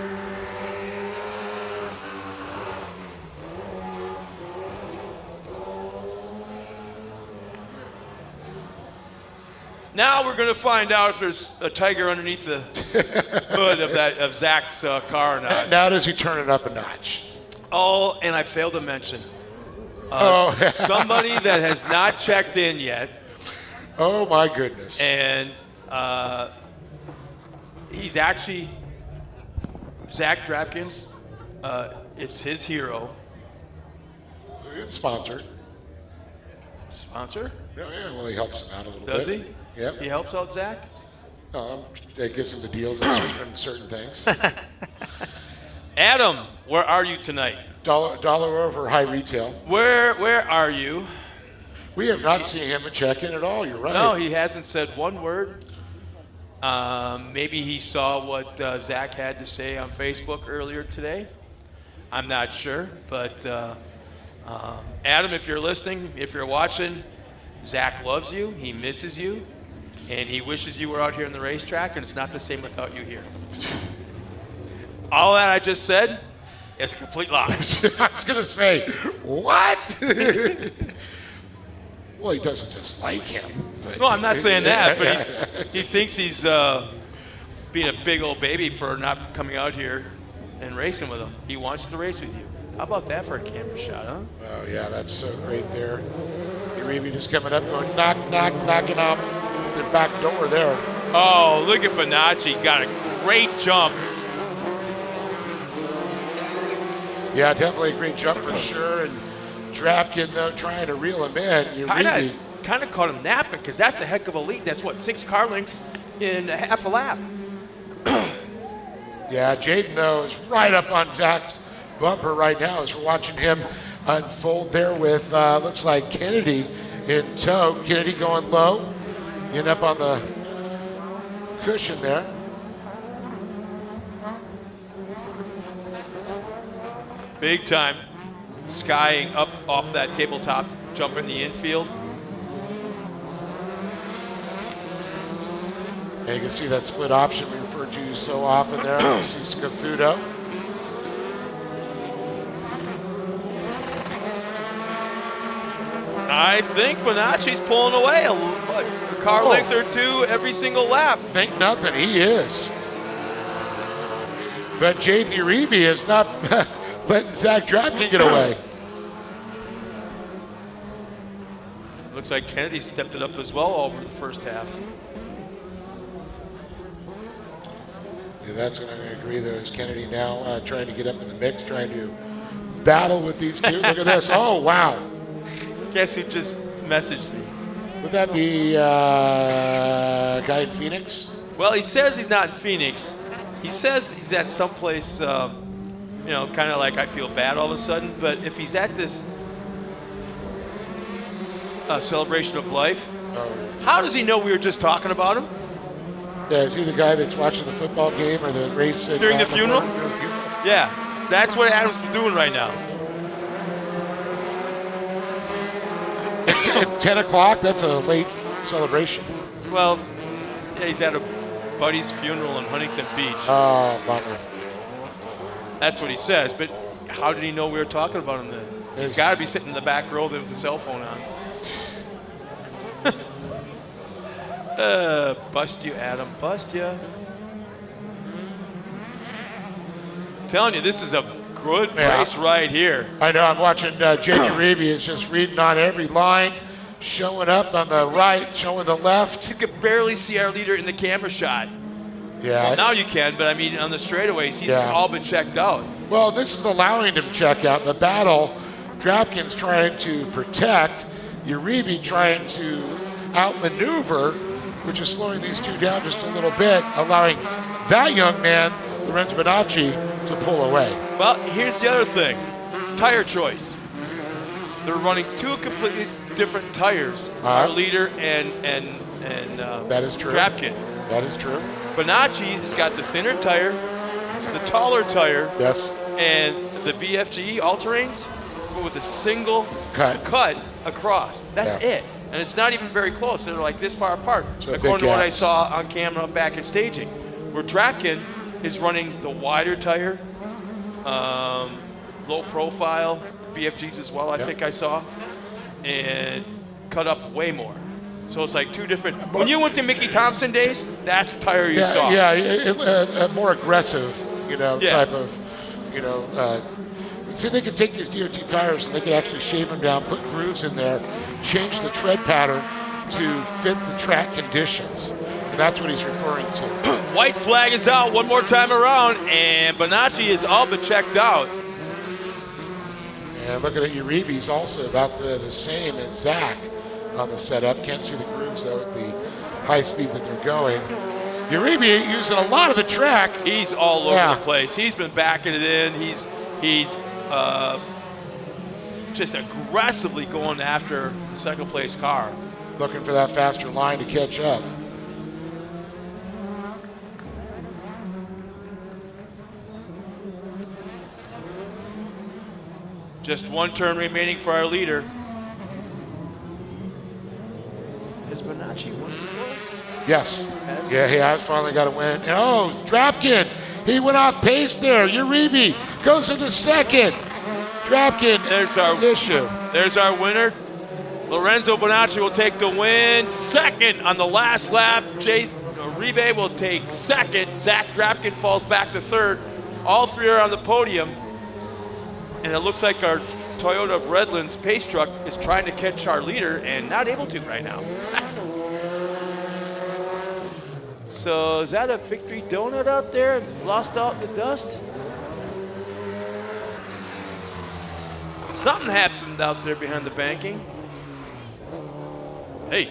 Now we're going to find out if there's a tiger underneath the hood of Zach's car or not. Now does he turn it up a notch? Oh, and I failed to mention somebody that has not checked in yet. Oh my goodness! And he's actually Zach Drapkins. It's his hero. It's sponsored. Sponsor? Yeah, well, he helps him out a little Does bit. he? Yep. He helps out Zach? It gives him the deals on certain things. Adam, where are you tonight? Dollar over high retail. Where are you? We have not seen him check in at all. You're right. No, he hasn't said one word. Maybe he saw what Zach had to say on Facebook earlier today. I'm not sure, but Adam, if you're listening, if you're watching, Zach loves you. He misses you, and he wishes you were out here on the racetrack. And it's not the same without you here. All that I just said is a complete lie. I was going to say, what? Well, he doesn't just like him. No, I'm not saying that, but he thinks he's being a big old baby for not coming out here and racing with him. He wants to race with you. How about that for a camera shot, huh? Oh, yeah, that's so great there. Uribe just coming up, going knocking out the back door there. Oh, look at Bonacci. Got a great jump. Yeah, definitely a great jump for sure. And Drapkin, though, trying to reel him in. Uribe. Kind of caught him napping, because that's a heck of a lead. That's, what, 6 car lengths in a half a lap. Yeah, Jaden, though, is right up on Zach's bumper right now as we're watching him unfold there with, looks like Kennedy in tow. Kennedy going low, getting up on the cushion there. Big time. Skying up off that tabletop, jump in the infield. And you can see that split option we refer to so often there. You see Scafudo. I think Bonacci's pulling away a car length or two every single lap. Think nothing, he is. But Jaden Uribe is not letting Zach Drapkin get away. Looks like Kennedy stepped it up as well over the first half. Yeah, that's what I'm going to agree. There's Kennedy now trying to get up in the mix, trying to battle with these two. Look at this. Oh, wow. Guess who just messaged me? Would that be a guy in Phoenix? Well, he says he's not in Phoenix. He says he's at someplace, you know, kind of like I feel bad all of a sudden. But if he's at this celebration of life, how does he know we were just talking about him? Yeah, is he the guy that's watching the football game or the race? During the funeral? Yeah, that's what Adam's doing right now. at 10 o'clock, that's a late celebration. Well, yeah, he's at a buddy's funeral in Huntington Beach. Oh, bummer. That's what he says, but how did he know we were talking about him then? He's got to be sitting in the back row there with the cell phone on. Bust you, Adam, bust you. Telling you, this is a good race right here. I know, I'm watching Jamie Reeby is just reading on every line, showing up on the right, showing the left. You could barely see our leader in the camera shot. Yeah. Well, now you can, but I mean, on the straightaways, he's all been checked out. Well, this is allowing him to check out. The battle, Drapkin's trying to protect, Uribe trying to outmaneuver, which is slowing these two down just a little bit, allowing that young man, Lorenzo Bonacci, to pull away. Well, here's the other thing. Tire choice. They're running two completely different tires, our leader and that is true. Drapkin. That is true. Bonacci has got the thinner tire, the taller tire, yes, and the BFGE all-terrains, but with a single cut across. That's it. And it's not even very close. They're like this far apart, so according to what I saw on camera back at staging. Where Drapkin is running the wider tire, low profile, BFGs as well, I think I saw, and cut up way more. So it's like two different. When you went to Mickey Thompson days, that's the tire you saw. Yeah, more aggressive, type of, see, they can take these DOT tires and they can actually shave them down, put grooves in there, change the tread pattern to fit the track conditions. And that's what he's referring to. White flag is out one more time around, and Bonacci is all but checked out. And looking at Uribe, he's also about the same as Zach on the setup. Can't see the grooves though at the high speed that they're going. Uribe using a lot of the track. He's all over the place. He's been backing it in. He's just aggressively going after the second place car. Looking for that faster line to catch up. Just one turn remaining for our leader. Is Bonacci won before? Yes. Yeah, he has finally got a win. And Drapkin, he went off pace there. Uribe goes into second. Drapkin, there's our issue. There's our winner. Lorenzo Bonacci will take the win. Second on the last lap. Uribe will take second. Zach Drapkin falls back to third. All three are on the podium. And it looks like our Toyota of Redlands pace truck is trying to catch our leader and not able to right now. So is that a victory donut out there? Lost out in the dust? Something happened out there behind the banking. Hey.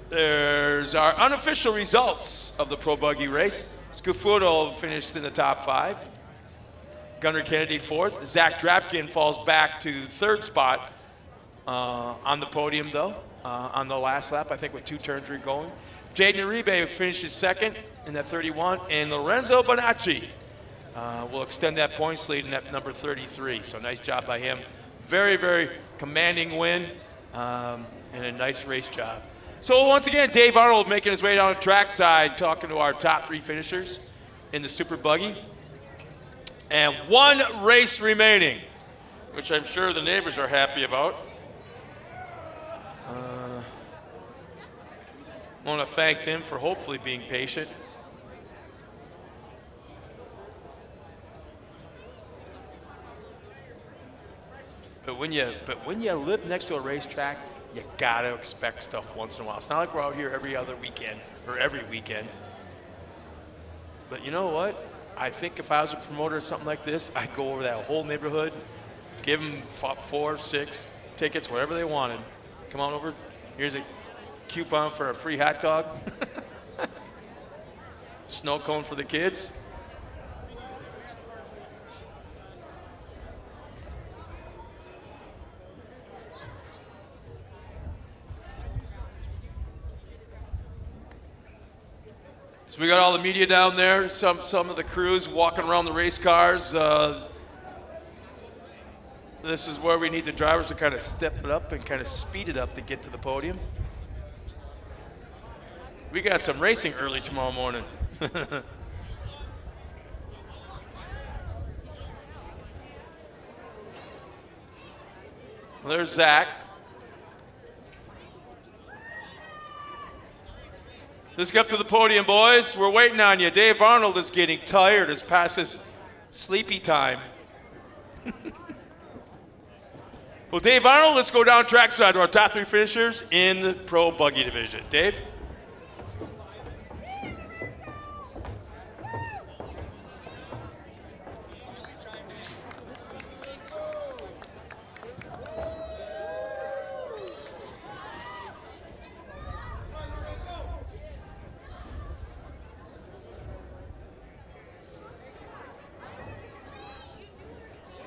There's our unofficial results of the Pro Buggy race. Scufudo finished in the top 5. Gunnar Kennedy 4th. Zach Drapkin falls back to 3rd spot on the podium, though, on the last lap, I think with 2 turns going. Jaden Uribe finishes 2nd in that 31, and Lorenzo Bonacci will extend that points lead in that number 33. So nice job by him. Very, very commanding win and a nice race job. So once again, Dave Arnold making his way down the track side, talking to our top 3 finishers in the Super Buggy. And 1 race remaining, which I'm sure the neighbors are happy about. I want to thank them for hopefully being patient. But when you live next to a racetrack, you gotta expect stuff once in a while. It's not like we're out here every other weekend or every weekend. But you know what? I think if I was a promoter of something like this, I'd go over that whole neighborhood, give them 4, 6 tickets, whatever they wanted. Come on over. Here's a coupon for a free hot dog. Snow cone for the kids. So we got all the media down there, some of the crews walking around the race cars. This is where we need the drivers to kind of step it up and kind of speed it up to get to the podium. We got some racing early tomorrow morning. Well, there's Zach. Let's get up to the podium, boys. We're waiting on you. Dave Arnold is getting tired. It's past his sleepy time. Well, Dave Arnold, let's go down trackside to our top 3 finishers in the Pro Buggy division. Dave?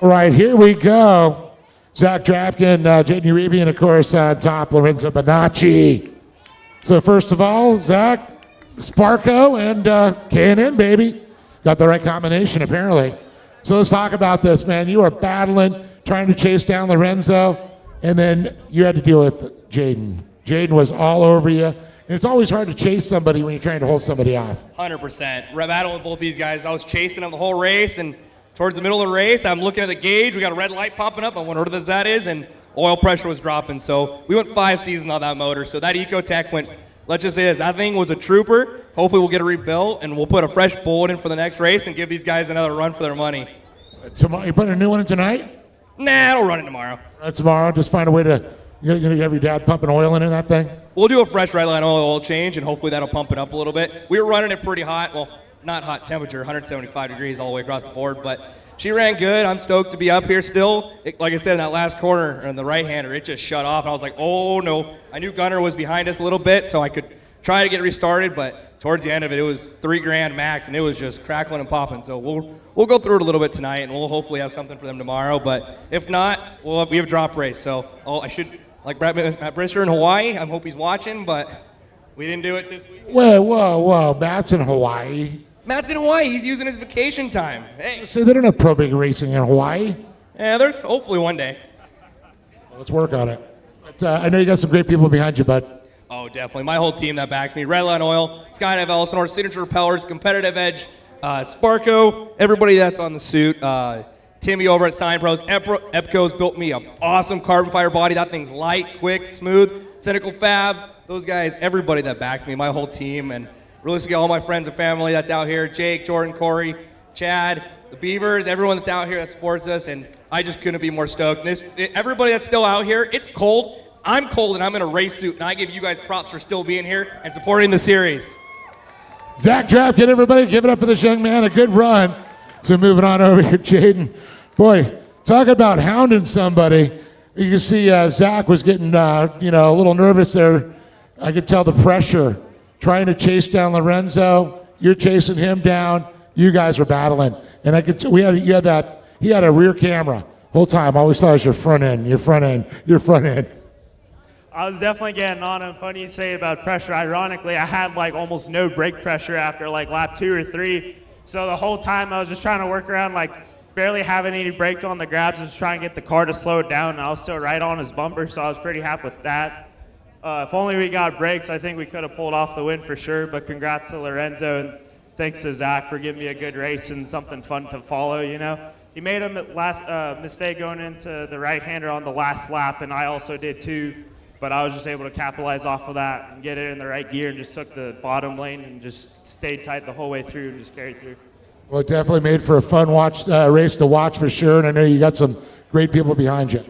All right, here we go. Zach Drafkin, Jaden Uribe, and of course, top Lorenzo Bonacci. So first of all, Zach, Sparko, and K&N, baby. Got the right combination, apparently. So let's talk about this, man. You are battling, trying to chase down Lorenzo, and then you had to deal with Jaden. Jaden was all over you. And it's always hard to chase somebody when you're trying to hold somebody off. 100%. Battle with both these guys. I was chasing them the whole race, and towards the middle of the race, I'm looking at the gauge. We got a red light popping up. I wonder what that is, and oil pressure was dropping. So we went 5 seasons on that motor. So that Ecotech went, let's just say this, that thing was a trooper. Hopefully we'll get it rebuilt, and we'll put a fresh bullet in for the next race and give these guys another run for their money. Tomorrow, you putting a new one in tonight? Nah, I'll run it tomorrow. Tomorrow, just find a way to, you're going to have your dad pumping oil in that thing? We'll do a fresh red line oil change, and hopefully that'll pump it up a little bit. We were running it pretty hot. Well, not hot temperature, 175 degrees all the way across the board, but she ran good. I'm stoked to be up here still. Like I said, in that last corner on the right-hander, it just shut off. And I was like, oh, no. I knew Gunner was behind us a little bit, so I could try to get restarted. But towards the end of it, it was $3,000 max, and it was just crackling and popping. So we'll go through it a little bit tonight, and we'll hopefully have something for them tomorrow. But if not, we have a drop race. So I should, like Matt Brister in Hawaii, I hope he's watching, but we didn't do it this week. Whoa. Matt's in Hawaii. Matt's in Hawaii. He's using his vacation time. Hey. So they don't have pro big racing in Hawaii? Yeah, there's hopefully one day. Well, let's work on it. But, I know you got some great people behind you, bud. Oh, definitely. My whole team that backs me. Redline Oil, Skydive Elsinore, Signature Propellers, Competitive Edge, Sparko, everybody that's on the suit. Timmy over at Sign Pros. Epco's built me an awesome carbon fiber body. That thing's light, quick, smooth. Cynical Fab, those guys, everybody that backs me, my whole team, and realistically all my friends and family that's out here, Jake, Jordan, Corey, Chad, the Beavers, everyone that's out here that supports us, and I just couldn't be more stoked. Everybody that's still out here, it's cold. I'm cold, and I'm in a race suit, and I give you guys props for still being here and supporting the series. Zach Drafkin, everybody, give it up for this young man. A good run. So moving on over here, Jaden. Boy, talk about hounding somebody. You can see Zach was getting, a little nervous there. I could tell the pressure. Trying to chase down Lorenzo. You're chasing him down. You guys were battling. And I could he had a rear camera whole time. I always thought it was your front end. I was definitely getting on him. Funny you say about pressure. Ironically, I had almost no brake pressure after lap 2 or 3. So the whole time I was just trying to work around barely having any brake on the grabs, just trying to get the car to slow it down, and I was still right on his bumper, so I was pretty happy with that. If only we got brakes, I think we could have pulled off the win for sure. But congrats to Lorenzo and thanks to Zach for giving me a good race and something fun to follow. He made a mistake going into the right-hander on the last lap, and I also did too. But I was just able to capitalize off of that and get it in the right gear and just took the bottom lane and just stayed tight the whole way through and just carried through. Well, it definitely made for a fun race to watch for sure, and I know you got some great people behind you.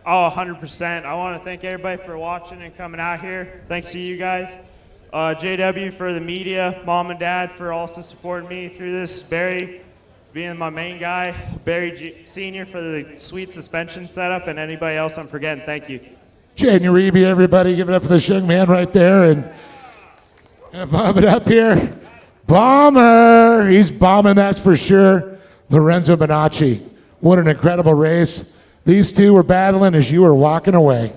Oh, 100%. I want to thank everybody for watching and coming out here. Thanks to you guys. JW for the media, Mom and Dad for also supporting me through this, Barry being my main guy, Barry Sr. for the sweet suspension setup, and anybody else I'm forgetting. Thank you. January, everybody, give it up for this young man right there, and bob it up here. Bomber! He's bombing, that's for sure. Lorenzo Bonacci. What an incredible race. These two were battling as you were walking away.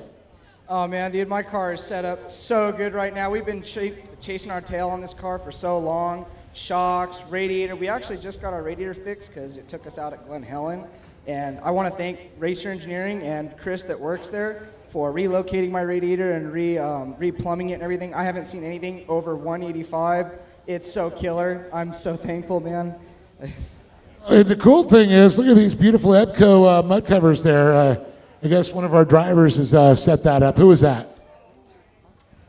Oh man, dude, my car is set up so good right now. We've been chasing our tail on this car for so long. Shocks, radiator. We actually just got our radiator fixed because it took us out at Glen Helen. And I want to thank Racer Engineering and Chris that works there for relocating my radiator and re-plumbing it and everything. I haven't seen anything over 185. It's so killer. I'm so thankful, man. The cool thing is, look at these beautiful EBCO mud covers there. I guess one of our drivers has set that up. Who was that?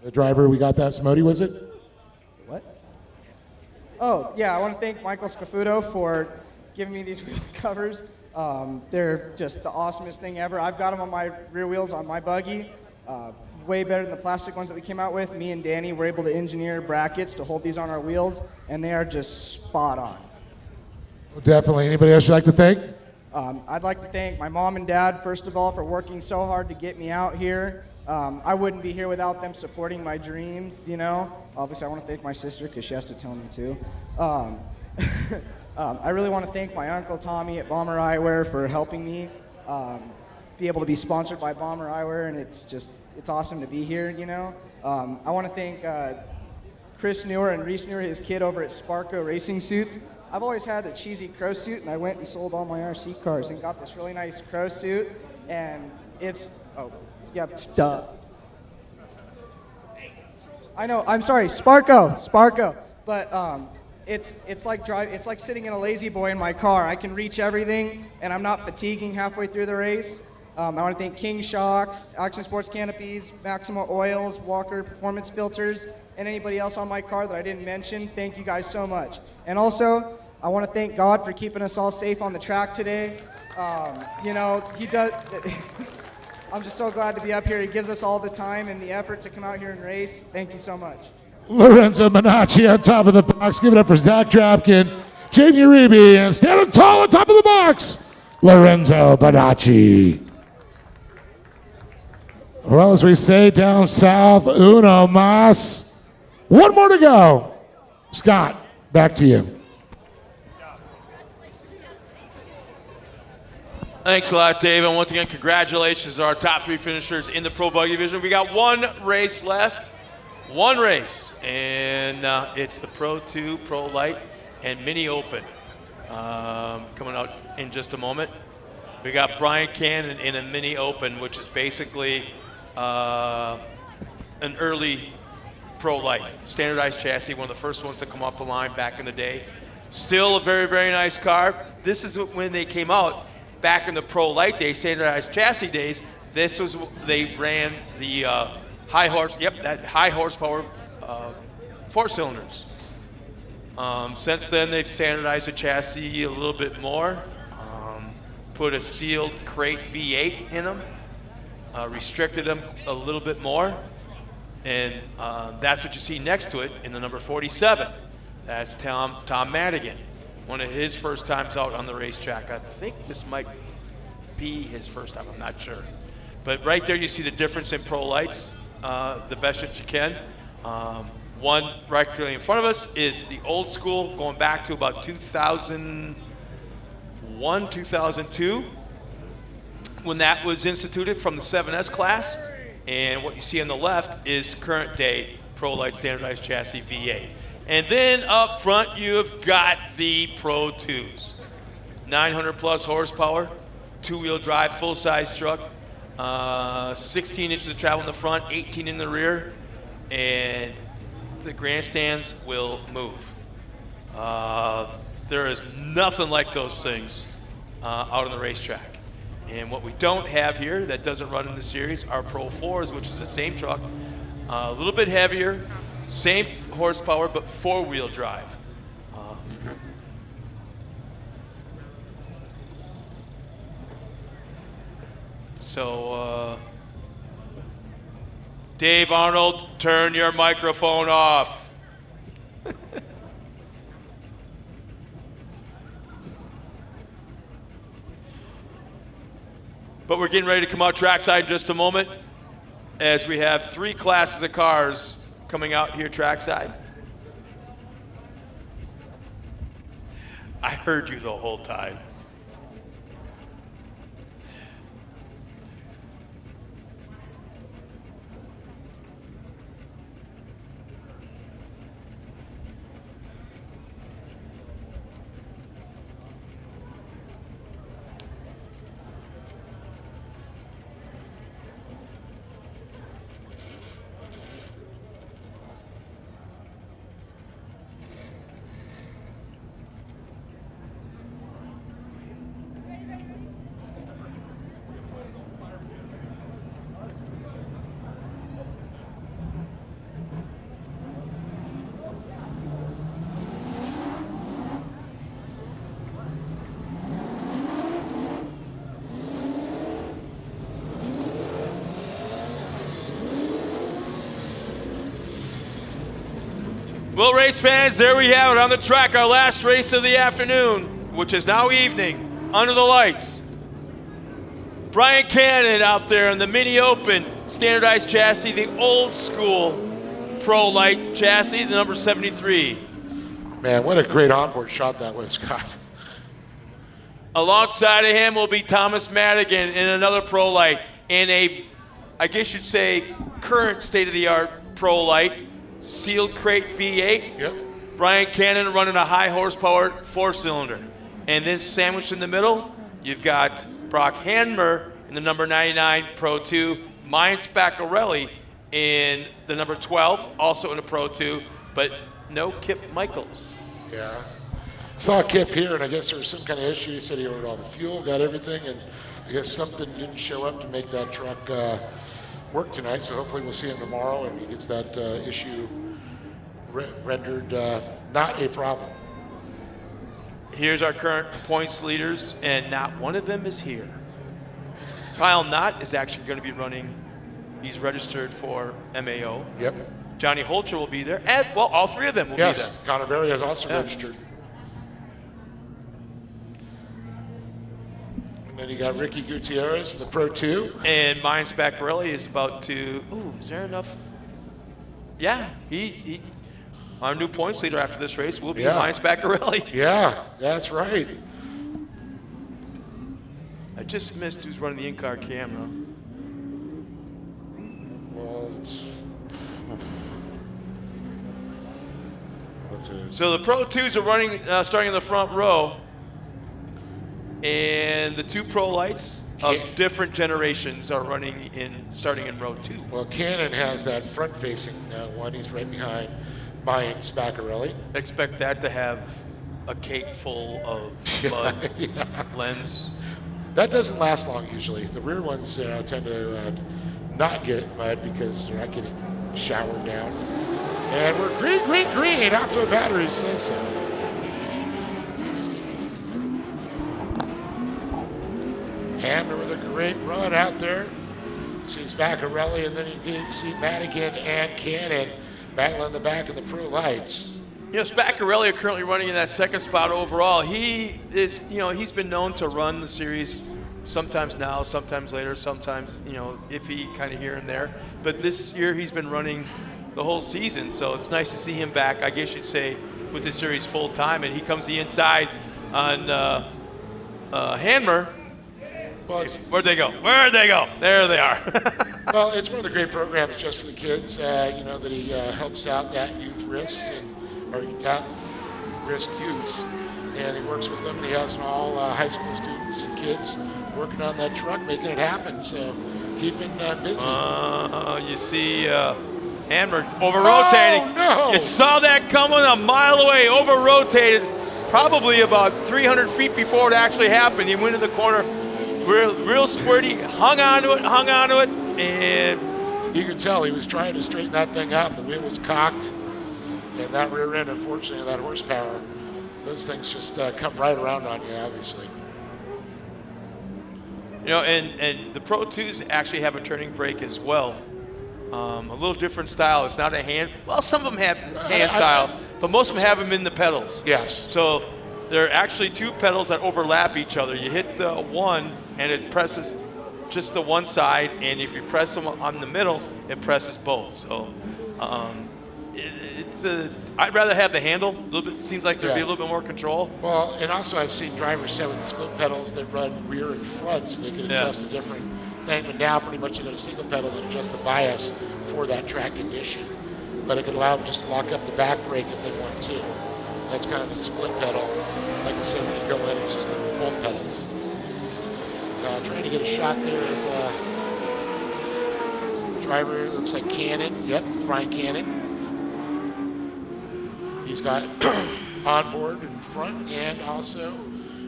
The driver we got that, Smody, was it? What? Oh, yeah, I want to thank Michael Scafuto for giving me these wheel covers. They're just the awesomest thing ever. I've got them on my rear wheels on my Buggy. Way better than the plastic ones that we came out with. Me and Danny were able to engineer brackets to hold these on our wheels, and they are just spot on. Well, definitely. Anybody else you'd like to thank? I'd like to thank my mom and dad, first of all, for working so hard to get me out here. I wouldn't be here without them supporting my dreams, Obviously, I want to thank my sister because she has to tell me to. I really want to thank my uncle Tommy at Bomber Eyewear for helping me be able to be sponsored by Bomber Eyewear, and it's awesome to be here, I want to thank Chris Newer and Reese Newer, his kid over at Sparko Racing Suits. I've always had a cheesy crow suit, and I went and sold all my RC cars and got this really nice crow suit, and duh. I know, I'm sorry, Sparko, but it's like sitting in a lazy boy in my car. I can reach everything, and I'm not fatiguing halfway through the race. I want to thank King Shocks, Action Sports Canopies, Maxima Oils, Walker Performance Filters, and anybody else on my car that I didn't mention. Thank you guys so much. And also, I want to thank God for keeping us all safe on the track today. He does. I'm just so glad to be up here. He gives us all the time and the effort to come out here and race. Thank you so much. Lorenzo Bonacci on top of the box. Give it up for Zach Drapkin, Jamie Reeby, and standing tall on top of the box, Lorenzo Bonacci. Well, as we say down south, uno mas. One more to go. Scott, back to you. Thanks a lot, Dave. And once again, congratulations to our top three finishers in the Pro Buggy division. We got one race left. One race. And it's the Pro 2, Pro Light, and Mini Open coming out in just a moment. We got Brian Cannon in a Mini Open, which is basically an early Pro Light. Standardized chassis, one of the first ones to come off the line back in the day. Still a very, very nice car. This is when they came out back in the Pro Light days, standardized chassis days. This was, they ran the high horsepower 4 cylinders. Since then, they've standardized the chassis a little bit more, put a sealed crate V8 in them, restricted them a little bit more, and that's what you see next to it in the number 47. That's Tom Madigan, one of his first times out on the racetrack. I think this might be his first time, I'm not sure. But right there you see the difference in Pro Lights, the best that you can. One right clearly in front of us is the old school, going back to about 2001, 2002, when that was instituted from the 7S class. And what you see on the left is current day Pro Light standardized chassis V8. And then up front, you've got the Pro 2s. 900 plus horsepower, 2-wheel drive, full-size truck. 16 inches of travel in the front, 18 in the rear, and the grandstands will move. There is nothing like those things out on the racetrack. And what we don't have here that doesn't run in the series are Pro 4s, which is the same truck, a little bit heavier, same horsepower, but four-wheel drive. So, Dave Arnold, turn your microphone off. But we're getting ready to come out trackside in just a moment, as we have 3 classes of cars coming out here trackside. I heard you the whole time. Well, race fans, there we have it on the track, our last race of the afternoon, which is now evening, under the lights. Brian Cannon out there in the Mini Open standardized chassis, the old school Pro Light chassis, the number 73. Man, what a great onboard shot that was, Scott. Alongside of him will be Thomas Madigan in another Pro Light, in a, I guess you'd say, current state-of-the-art Pro Light. Sealed crate V8. Yep. Brian Cannon running a high horsepower 4-cylinder. And then sandwiched in the middle, you've got Brock Hanmer in the number 99 Pro 2, Mine Spaccarelli in the number 12, also in a Pro 2, but no Kip Michaels. Yeah. Saw Kip here, and I guess there was some kind of issue. He said he ordered all the fuel, got everything, and I guess something didn't show up to make that truck work tonight, so hopefully we'll see him tomorrow and he gets that issue rendered not a problem. Here's our current points leaders, and not one of them is here. Kyle Knott is actually going to be running. He's registered for MAO. Yep. Johnny Holcher will be there, and well, all 3 of them will be there. Yes, Connor Berry is also registered. And then you got Ricky Gutierrez, the Pro 2. And Mine Spaccarelli is about to, ooh, is there enough? Yeah, he our new points leader after this race will be Mine Spaccarelli. Yeah, that's right. I just missed who's running the in-car camera. Well, So the Pro 2s are running, starting in the front row. And the 2 Pro Lights of different generations are running starting in row 2. Well, Cannon has that front-facing one. He's right behind Mine Spaccarelli. Expect that to have a cake full of mud lens. That doesn't last long usually. The rear ones tend to not get mud because they're not getting showered down. And we're green, out to a battery says so. Hammer with a great run out there. See Spaccarelli, and then you see Madigan and Cannon battling the back of the Pro Lights. You know, Spaccarelli are currently running in that 2nd spot overall. He is, he's been known to run the series sometimes now, sometimes later, sometimes, iffy kind of here and there. But this year he's been running the whole season, so it's nice to see him back, I guess you'd say, with the series full time. And he comes the inside on Hanmer. Well, where'd they go? Where'd they go? There they are. Well, it's one of the great programs just for the kids, that he helps out that youth risks or that risk youths. And he works with them, and he has all high school students and kids working on that truck, making it happen. So keeping busy. You see Hammer over-rotating. Oh, no. You saw that coming a mile away, over-rotated, probably about 300 feet before it actually happened. He went in the corner, real squirty, hung onto it, and you could tell he was trying to straighten that thing out. The wheel was cocked, and that rear end, unfortunately, that horsepower, those things just come right around on you, obviously. You know, and the Pro 2s actually have a turning brake as well. A little different style. It's not a hand. Well, some of them have hand style, but most of them have them in the pedals. Yes. So there are actually two pedals that overlap each other. You hit the one, and it presses just the one side, and if you press them on the middle, it presses both. So I'd rather have the handle. A little bit seems like there'd be a little bit more control. Well, and also I've seen drivers set with the split pedals that run rear and front, so they can adjust a different thing. But now pretty much you got a single pedal that adjusts the bias for that track condition. But it could allow them just to lock up the back brake if they want to. That's kind of the split pedal. Like I said, when you go in, it's just the both pedals. Trying to get a shot there of driver. It looks like Cannon. Yep, Brian Cannon. He's got onboard in front and also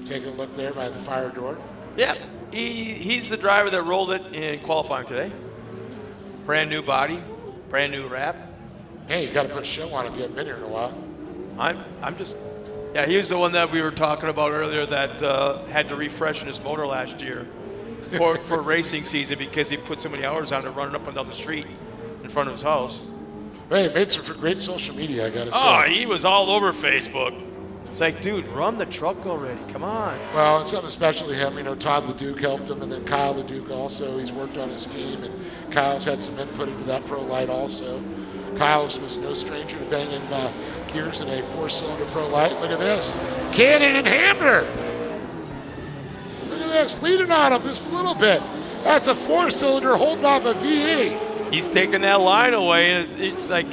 taking a look there by the fire door. Yeah, he's the driver that rolled it in qualifying today. Brand new body, brand new wrap. Hey, you got to put a show on if you haven't been here in a while. I'm just, yeah, he was the one that we were talking about earlier that had to refreshen his motor last year for racing season because he put so many hours on it running up and down the street in front of his house. Hey, it made some great social media, I got to say. Oh, he was all over Facebook. It's like, dude, run the truck already. Come on. Well, it's something special to him. You know, Todd LeDuc helped him, and then Kyle LeDuc also. He's worked on his team, and Kyle's had some input into that Pro Light also. Kyle's was no stranger to banging gears in a 4-cylinder Pro Light. Look at this. Cannon and Hammer. Look at this. Leading on him just a little bit. That's a 4-cylinder holding off a V8. He's taking that line away, and it's like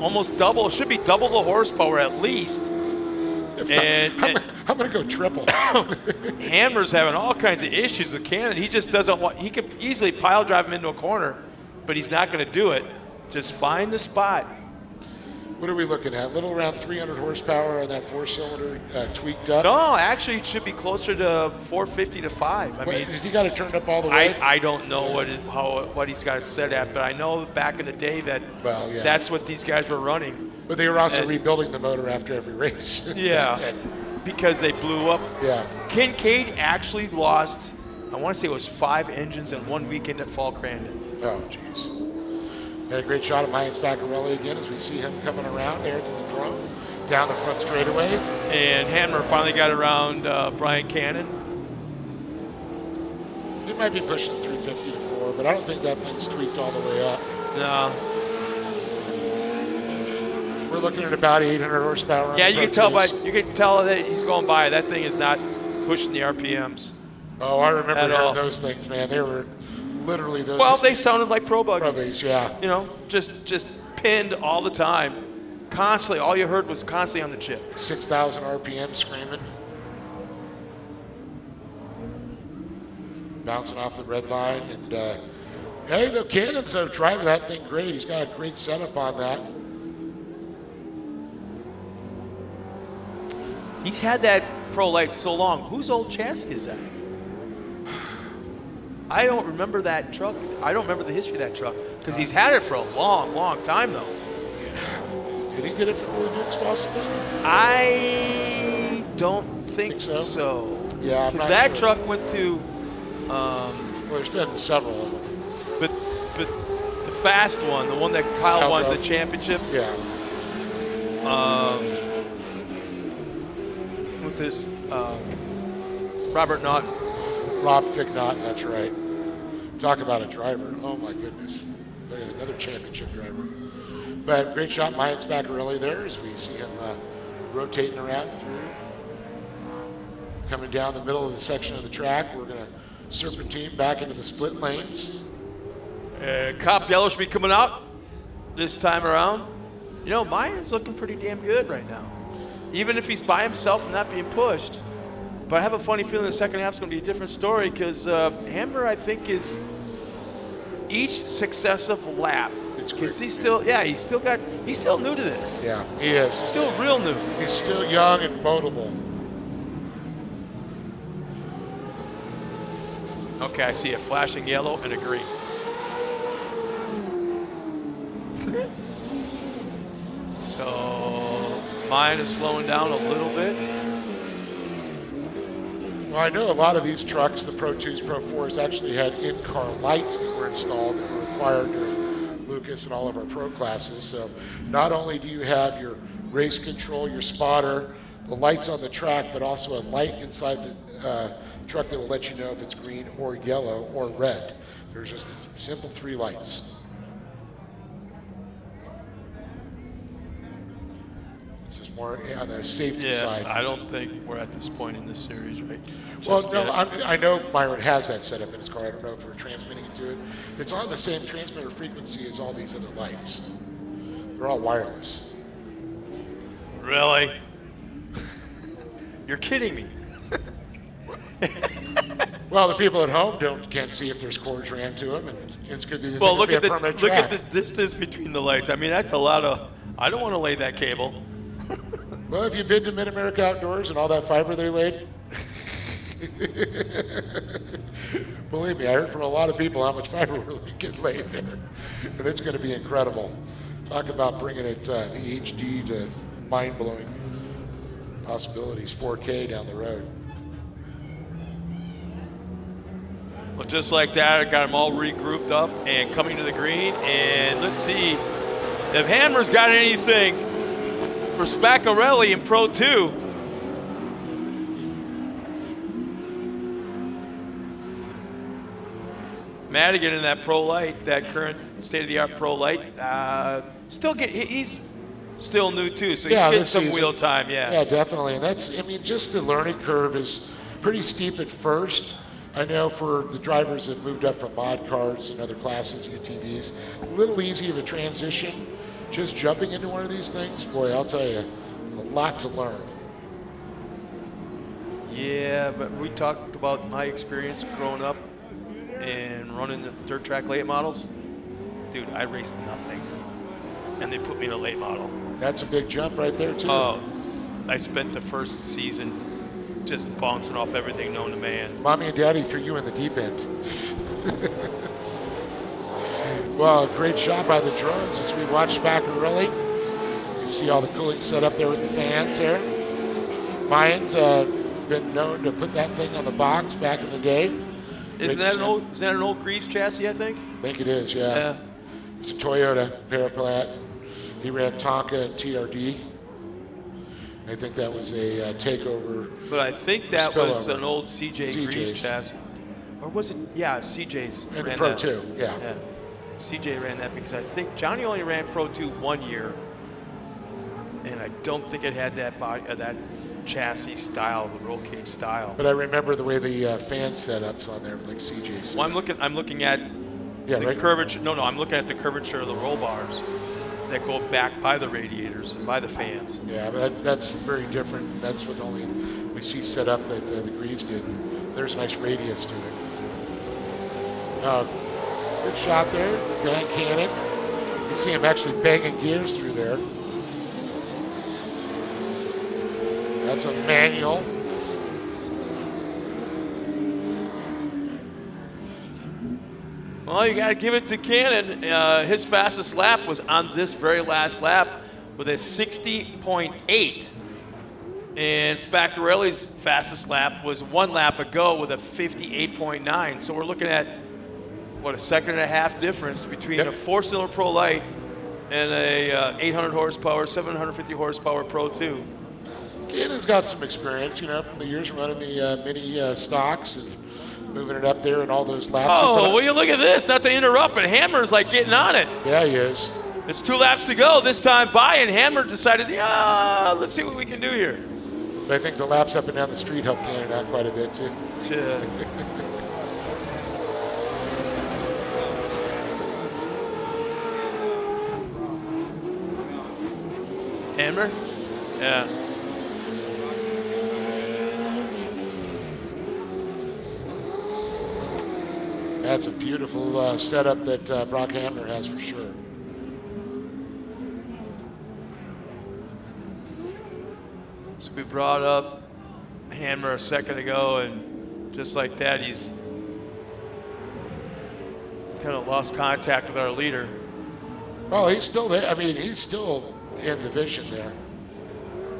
almost double. It should be double the horsepower at least. I'm going to go triple. Hammer's having all kinds of issues with Cannon. He just doesn't want. He could easily pile drive him into a corner, but he's not going to do it. Just find the spot. What are we looking at? A little around 300 horsepower on that 4-cylinder tweaked up? No, actually, it should be closer to 450 to 5. I mean, has he got it turned up all the way? I don't know what he's got it set at, but I know back in the day that that's what these guys were running. But they were also rebuilding the motor after every race. Yeah, because they blew up. Yeah. Kincaid actually lost, I want to say it was 5 engines in one weekend at Fall Crandon. Oh, jeez. Had a great shot of Mike Spaccarelli again as we see him coming around there through the drone, down the front straightaway. And Hammer finally got around Brian Cannon. It might be pushing 350 to 4, but I don't think that thing's tweaked all the way up. No. We're looking at about 800 horsepower. Yeah, you can tell that he's going by. That thing is not pushing the RPMs. Oh, I remember hearing those things, man. They were literally those. Well, they sounded like Pro Buggies. Pro Buggies, yeah. You know, just pinned all the time. Constantly, all you heard was constantly on the chip. 6,000 RPM screaming. Bouncing off the red line. And, hey, the Cannon's driving that thing great. He's got a great setup on that. He's had that Pro Light so long. Whose old chassis is that? I don't remember that truck. I don't remember the history of that truck because he's had it for a long, long time, though. Did he get it from LeDuc's possibly? I don't think so. Yeah, because that truck went to. Well, there's been several of them. But the fast one, the one that Kyle won the championship. Yeah. With this Robert Naughton. Rob Ficknott, that's right. Talk about a driver. Oh my goodness. Look at another championship driver. But great shot, Mike Spaccarelli there as we see him rotating around through. Coming down the middle of the section of the track. We're going to serpentine back into the split lanes. Cop Yellow should be coming out this time around. You know, Mayan's looking pretty damn good right now. Even if he's by himself and not being pushed. But I have a funny feeling the second half's going to be a different story because Hammer, I think, is each successive lap. Because he's still new to this. Yeah, he is. Still real new. He's still young and moldable. Okay, I see a flashing yellow and a green. So mine is slowing down a little bit. Well, I know a lot of these trucks, the Pro 2s, Pro 4s, actually had in-car lights that were installed that were required during Lucas and all of our Pro classes. So not only do you have your race control, your spotter, the lights on the track, but also a light inside the truck that will let you know if it's green or yellow or red. There's just a simple 3 lights. This is more on the safety side. I don't think we're at this point in this series, right? Well, no, I know Myron has that set up in his car. I don't know if we're transmitting it to it. It's on the same transmitter frequency as all these other lights. They're all wireless. Really? You're kidding me. Well, the people at home can't see if there's cords ran to them, and it's good to be. Well, look at the distance between the lights. I mean, that's a lot of. I don't want to lay that cable. Well, have you been to Mid-America Outdoors and all that fiber they laid? Believe me, I heard from a lot of people how much fiber really get laid there, and it's going to be incredible. Talk about bringing it the HD to mind-blowing possibilities, 4K down the road. Well, just like that, I got them all regrouped up and coming to the green. And let's see if Hammer's got anything for Spaccarelli in Pro 2. Madigan in that Pro Light, that current state-of-the-art Pro Light, he's still new too, so he's getting some wheel time, Yeah, definitely, and that's, I mean, just the learning curve is pretty steep at first. I know for the drivers that moved up from mod cars and other classes, UTVs, a little easy of a transition. Just jumping into one of these things, boy, I'll tell you, a lot to learn. Yeah, but we talked about my experience growing up and running the dirt track late models. Dude, I raced nothing, and they put me in a late model. That's a big jump right there, too. Oh, I spent the first season just bouncing off everything known to man. Mommy and Daddy threw you in the deep end. Well, great shot by the drones as we watch Spaccarelli. You can see all the cooling set up there with the fans there. Mayan's been known to put that thing on the box back in the day. Isn't that an old Greaves chassis, I think? I think it is, yeah. It's a Toyota Paraplat. He ran Tonka and TRD. I think that was a takeover. But I think that was an old CJ Greaves chassis. Or was it? Yeah, CJ's. And the Pro 2, yeah. CJ ran that because I think Johnny only ran Pro 2 1 year. And I don't think it had that that chassis style, the roll cage style. But I remember the way the fan setups on there, like CJ's. Well, I'm looking at the curvature. No, I'm looking at the curvature of the roll bars that go back by the radiators and by the fans. Yeah, but that's very different. That's what only we see set up that the Greaves did. There's a nice radius to it. Good shot there, Van Cannon. You can see him actually banging gears through there. That's a manual. Well, you got to give it to Cannon. His fastest lap was on this very last lap with a 60.8. And Spaccarelli's fastest lap was 1 lap ago with a 58.9. So we're looking at, what, a second and a half difference between a 4-cylinder Pro Light and a 800 horsepower, 750 horsepower Pro 2. Cannon's got some experience, you know, from the years running the mini stocks and moving it up there and all those laps. Oh, will you look at this? Not to interrupt, but Hammer's like getting on it. Yeah, he is. It's 2 laps to go this time by, and Hammer decided, let's see what we can do here. But I think the laps up and down the street helped Cannon out quite a bit, too. Yeah. Hammer? Yeah. That's a beautiful setup that Brock Hamner has for sure. So we brought up Hammer a second ago, and just like that, he's kind of lost contact with our leader. Oh, he's still there. I mean, he's still in the vision there.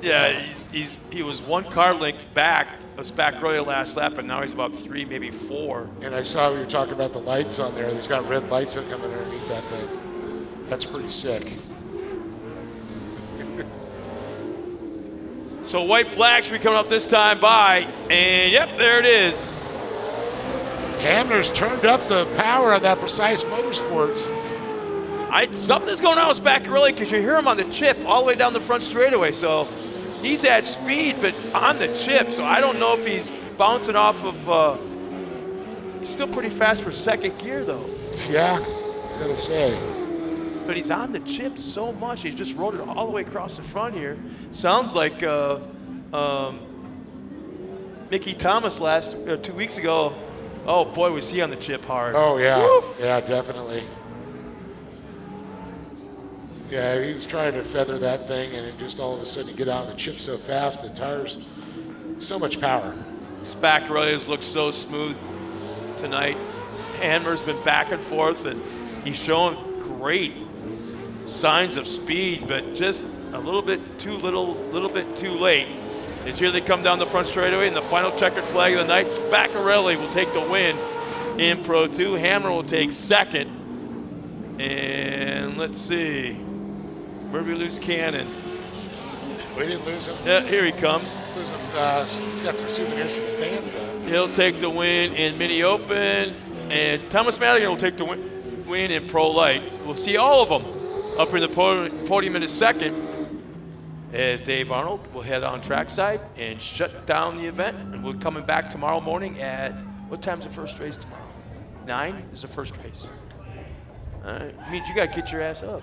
Yeah, he was one car length back. Was back early last lap, and now he's about 3, maybe 4. And I saw we were talking about the lights on there. He's got red lights that coming underneath that thing. That's pretty sick. So white flag should be coming up this time by, and yep, there it is. Hamner's turned up the power on that Precise Motorsports. Something's going on with back early because you hear him on the chip all the way down the front straightaway. So he's at speed, but on the chip. So I don't know if he's bouncing off of. He's still pretty fast for second gear, though. Yeah, I gotta say. But he's on the chip so much. He's just rode it all the way across the front here. Sounds like Mickey Thomas 2 weeks ago. Oh boy, was he on the chip hard. Oh yeah, Woof. yeah, definitely. Yeah, he was trying to feather that thing, and it just all of a sudden you get out on the chip so fast, the tires, so much power. Spack Reyes looks so smooth tonight. Hammer's been back and forth, and he's showing great signs of speed, but just a little bit too late. As here they come down the front straightaway, and the final checkered flag of the night. Spaccarelli will take the win in Pro 2. Hammer will take second. And let's see. Where did we lose Cannon? We didn't lose him. Yeah, here he comes. Lose him, he's got some souvenirs for the fans, though. He'll take the win in Mini Open, and Thomas Madigan will take the win in Pro Light. We'll see all of them up in the podium in a second, as Dave Arnold will head on trackside and shut down the event. And we're coming back tomorrow morning at, what time's the first race tomorrow? 9 is the first race. All right, means you got to get your ass up.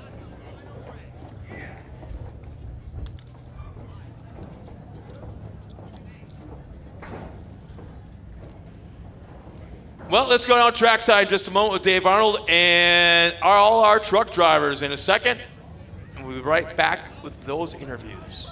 Well, let's go down trackside in just a moment with Dave Arnold and all our truck drivers in a second. And we'll be right back with those interviews.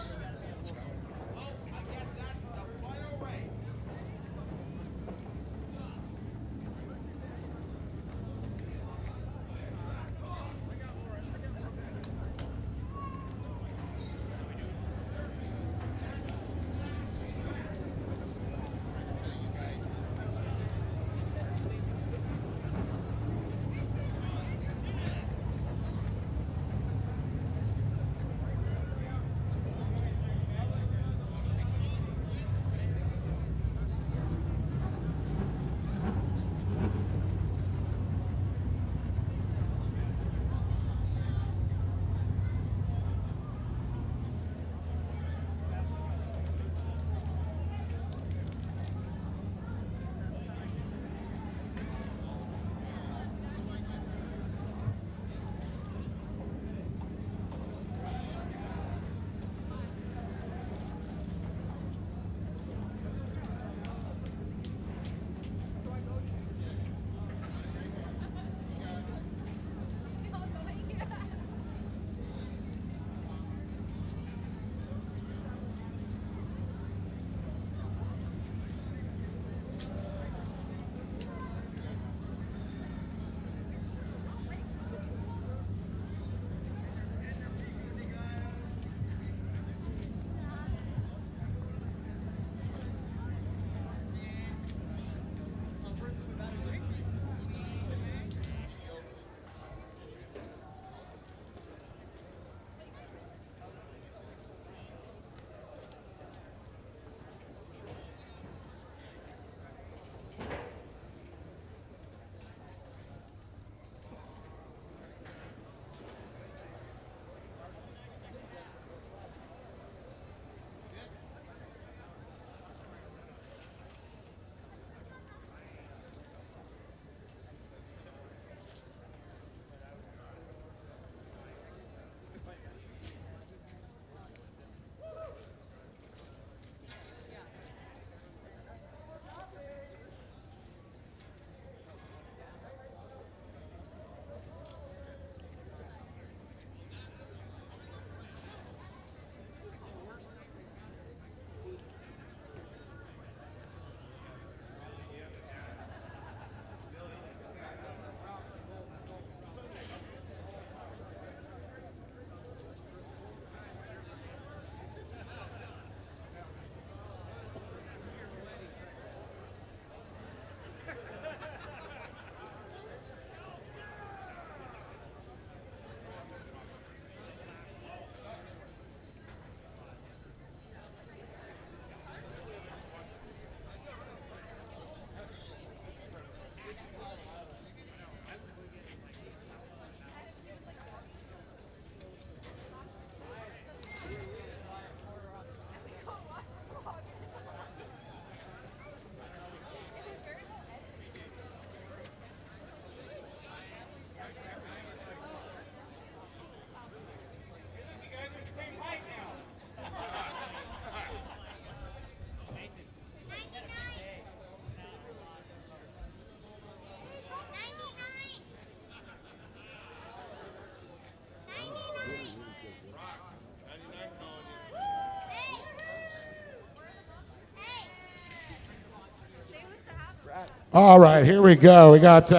All right, here we go. We got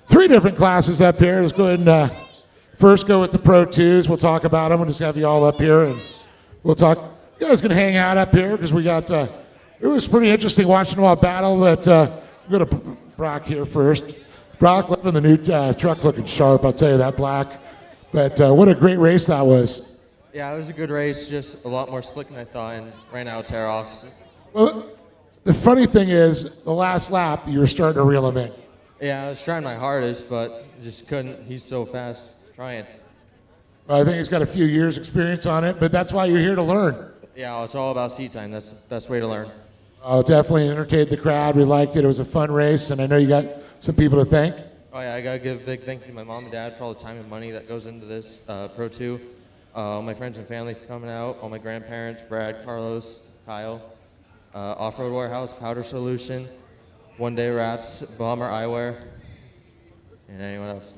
3 different classes up here. Let's go ahead and first go with the Pro 2s. We'll talk about them. We'll just have you all up here, and we'll talk. You guys can hang out up here because we got, it was pretty interesting watching them all battle. But we'll go to Brock here first. Brock, loving the new truck, looking sharp, I'll tell you that, black. But what a great race that was. Yeah, it was a good race, just a lot more slick than I thought, and ran out of tear-offs. Well, the funny thing is, the last lap, you were starting to reel him in. Yeah, I was trying my hardest, but just couldn't. He's so fast. Trying. Well, I think he's got a few years' experience on it, but that's why you're here to learn. Yeah, well, it's all about seat time. That's the best way to learn. Definitely entertained the crowd. We liked it. It was a fun race, and I know you got some people to thank. Oh, yeah, I got to give a big thank you to my mom and dad for all the time and money that goes into this Pro 2. All my friends and family for coming out. All my grandparents, Brad, Carlos, Kyle, Off-Road Warehouse, Powder Solution, One Day Wraps, Bomber Eyewear, and anyone else.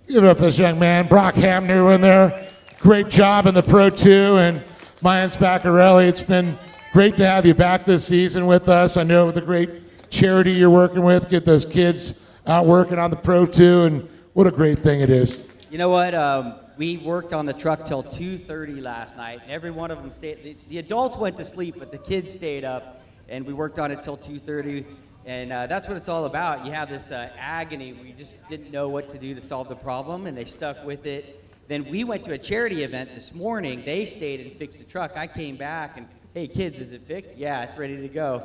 Give it up for this young man, Brock Hamner in there. Great job in the Pro 2, and Mayan Spaccarelli. It's been great to have you back this season with us. I know with the great charity you're working with, get those kids out working on the Pro 2, and what a great thing it is. You know what? We worked on the truck till 2:30 last night. Every one of them stayed. The adults went to sleep, but the kids stayed up, and we worked on it till 2:30. And that's what it's all about. You have this agony where you just didn't know what to do to solve the problem, and they stuck with it. Then we went to a charity event this morning. They stayed and fixed the truck. I came back and, hey, kids, is it fixed? Yeah, it's ready to go.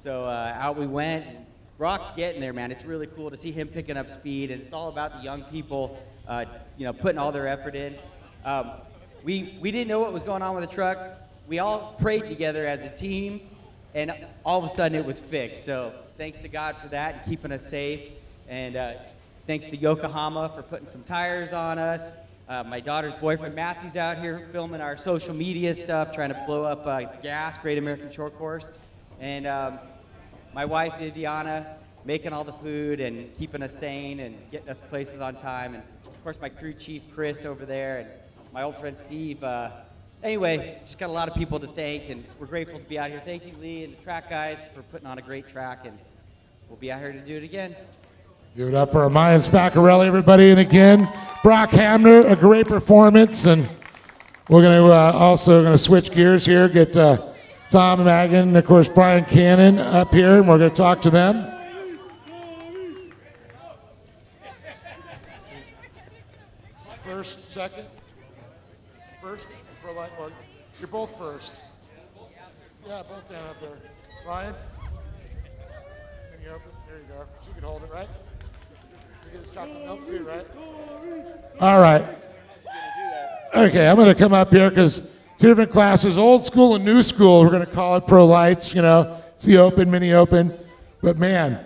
So out we went. Brock's getting there, man. It's really cool to see him picking up speed, and it's all about the young people, putting all their effort in. We didn't know what was going on with the truck. We all prayed together as a team, and all of a sudden it was fixed. So thanks to God for that and keeping us safe, and thanks to Yokohama for putting some tires on us. My daughter's boyfriend Matthew's out here filming our social media stuff, trying to blow up gas, Great American Shortcourse, and my wife Viviana making all the food and keeping us sane and getting us places on time, and of course my crew chief Chris over there, and my old friend Steve. Anyway, just got a lot of people to thank, and we're grateful to be out here. Thank you, Lee, and the track guys for putting on a great track, and we'll be out here to do it again. Give it up for Mayan Spaccarelli, everybody. And again, Brock Hamner, a great performance. And we're going to also switch gears here, get Tom Magan and, of course, Brian Cannon up here, and we're going to talk to them. First, second? First? Well, you're both first. Yeah, both down up there. Ryan? Can you open? There you go. She can hold it, right? You get his chocolate milk too, right? All right. Okay, I'm going to come up here because 2 different classes, old school and new school. We're going to call it Pro Lights, it's the open, mini open. But man,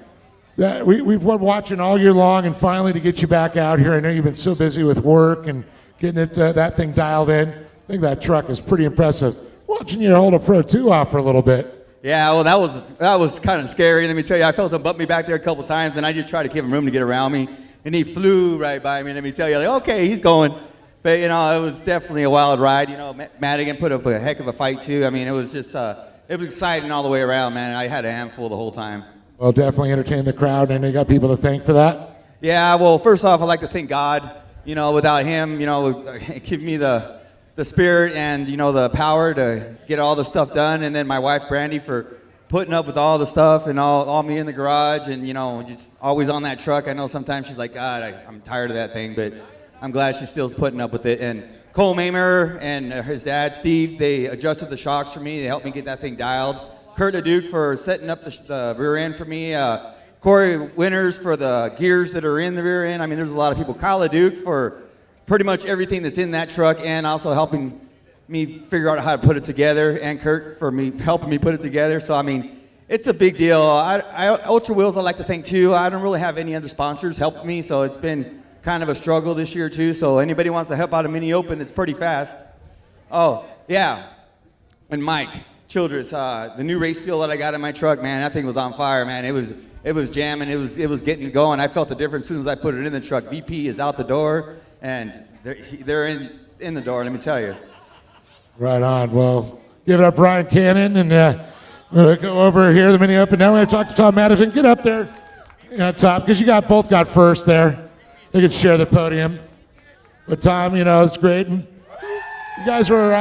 we've been watching all year long, and finally to get you back out here. I know you've been so busy with work and getting that thing dialed in. I think that truck is pretty impressive. Watching you hold a Pro 2 off for a little bit. Yeah, well, that was kind of scary. Let me tell you, I felt him bump me back there a couple times, and I just tried to give him room to get around me, and he flew right by me. Let me tell you, okay, he's going. But, it was definitely a wild ride. Madigan put up a heck of a fight, too. I mean, it was just, it was exciting all the way around, man. I had a handful the whole time. Well, definitely entertain the crowd, and you got people to thank for that. Yeah, well, first off, I'd like to thank God. Without him, give me the spirit and, the power to get all the stuff done. And then my wife, Brandy, for putting up with all the stuff and all me in the garage and, just always on that truck. I know sometimes she's like, God, I'm tired of that thing, but I'm glad she still's putting up with it. And Cole Mamer and his dad, Steve, they adjusted the shocks for me. They helped me get that thing dialed. Kurt LeDuc for setting up the rear end for me. Corey Winters for the gears that are in the rear end. I mean, there's a lot of people. Kyle LeDuc for pretty much everything that's in that truck, and also helping me figure out how to put it together, and Kurt for helping me put it together. So, I mean, it's a big deal. Ultra Wheels I'd like to thank, too. I don't really have any other sponsors helping me, so it's been kind of a struggle this year, too. So anybody wants to help out a mini open, it's pretty fast. Oh, yeah. And Mike Childress, the new race fuel that I got in my truck, man, that thing was on fire, man. It was jamming. It was getting going. I felt the difference as soon as I put it in the truck. VP is out the door, and they're in the door, let me tell you. Right on. Well, give it up, Brian Cannon, and we're going to go over here, the mini open. Now we're going to talk to Tom Madison. Get up there. Top, because you both got first there. They could share the podium. But Tom, it's great. And you guys were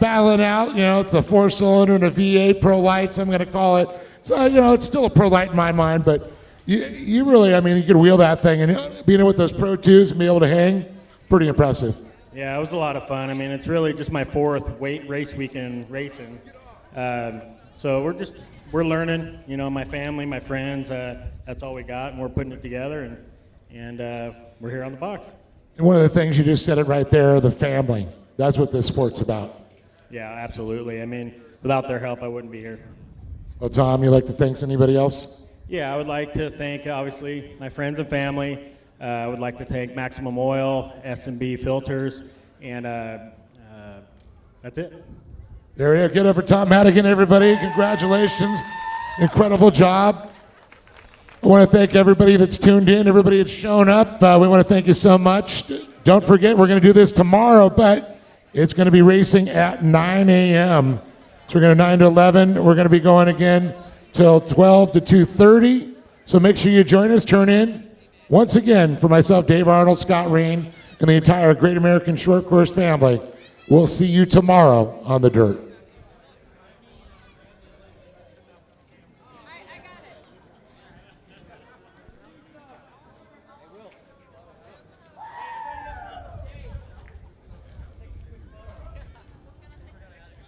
battling out. It's a 4-cylinder and a V8 Pro Lights, I'm going to call it. So, it's still a Pro Light in my mind, but you really, you could wheel that thing. And being with those Pro 2s and be able to hang, pretty impressive. Yeah, it was a lot of fun. It's really just my 4th race weekend racing. So we're learning, my family, my friends, that's all we got, and we're putting it together, and we're here on the box. And one of the things you just said it right there, the family. That's what this sport's about. Yeah, absolutely. Without their help, I wouldn't be here. Well, Tom, you like to thank anybody else? Yeah, I would like to thank, obviously, my friends and family. I would like to thank Maximum Oil, S&B Filters, and that's it. There you go. Get over Tom Madigan, everybody. Congratulations. Incredible job. I want to thank everybody that's tuned in, everybody that's shown up. We want to thank you so much. Don't forget, we're going to do this tomorrow, but it's going to be racing at 9 a.m. So we're going to 9 to 11. We're going to be going again till 12 to 2:30. So make sure you join us. Turn in. Once again, for myself, Dave Arnold, Scott Rain, and the entire Great American Short Course family, we'll see you tomorrow on the dirt.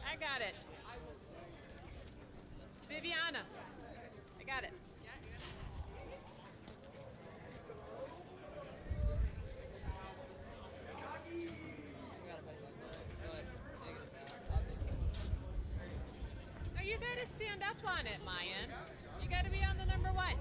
I got it. Viviana, I got it. No, you gotta stand up on it, Mayan. You gotta be on the number 1.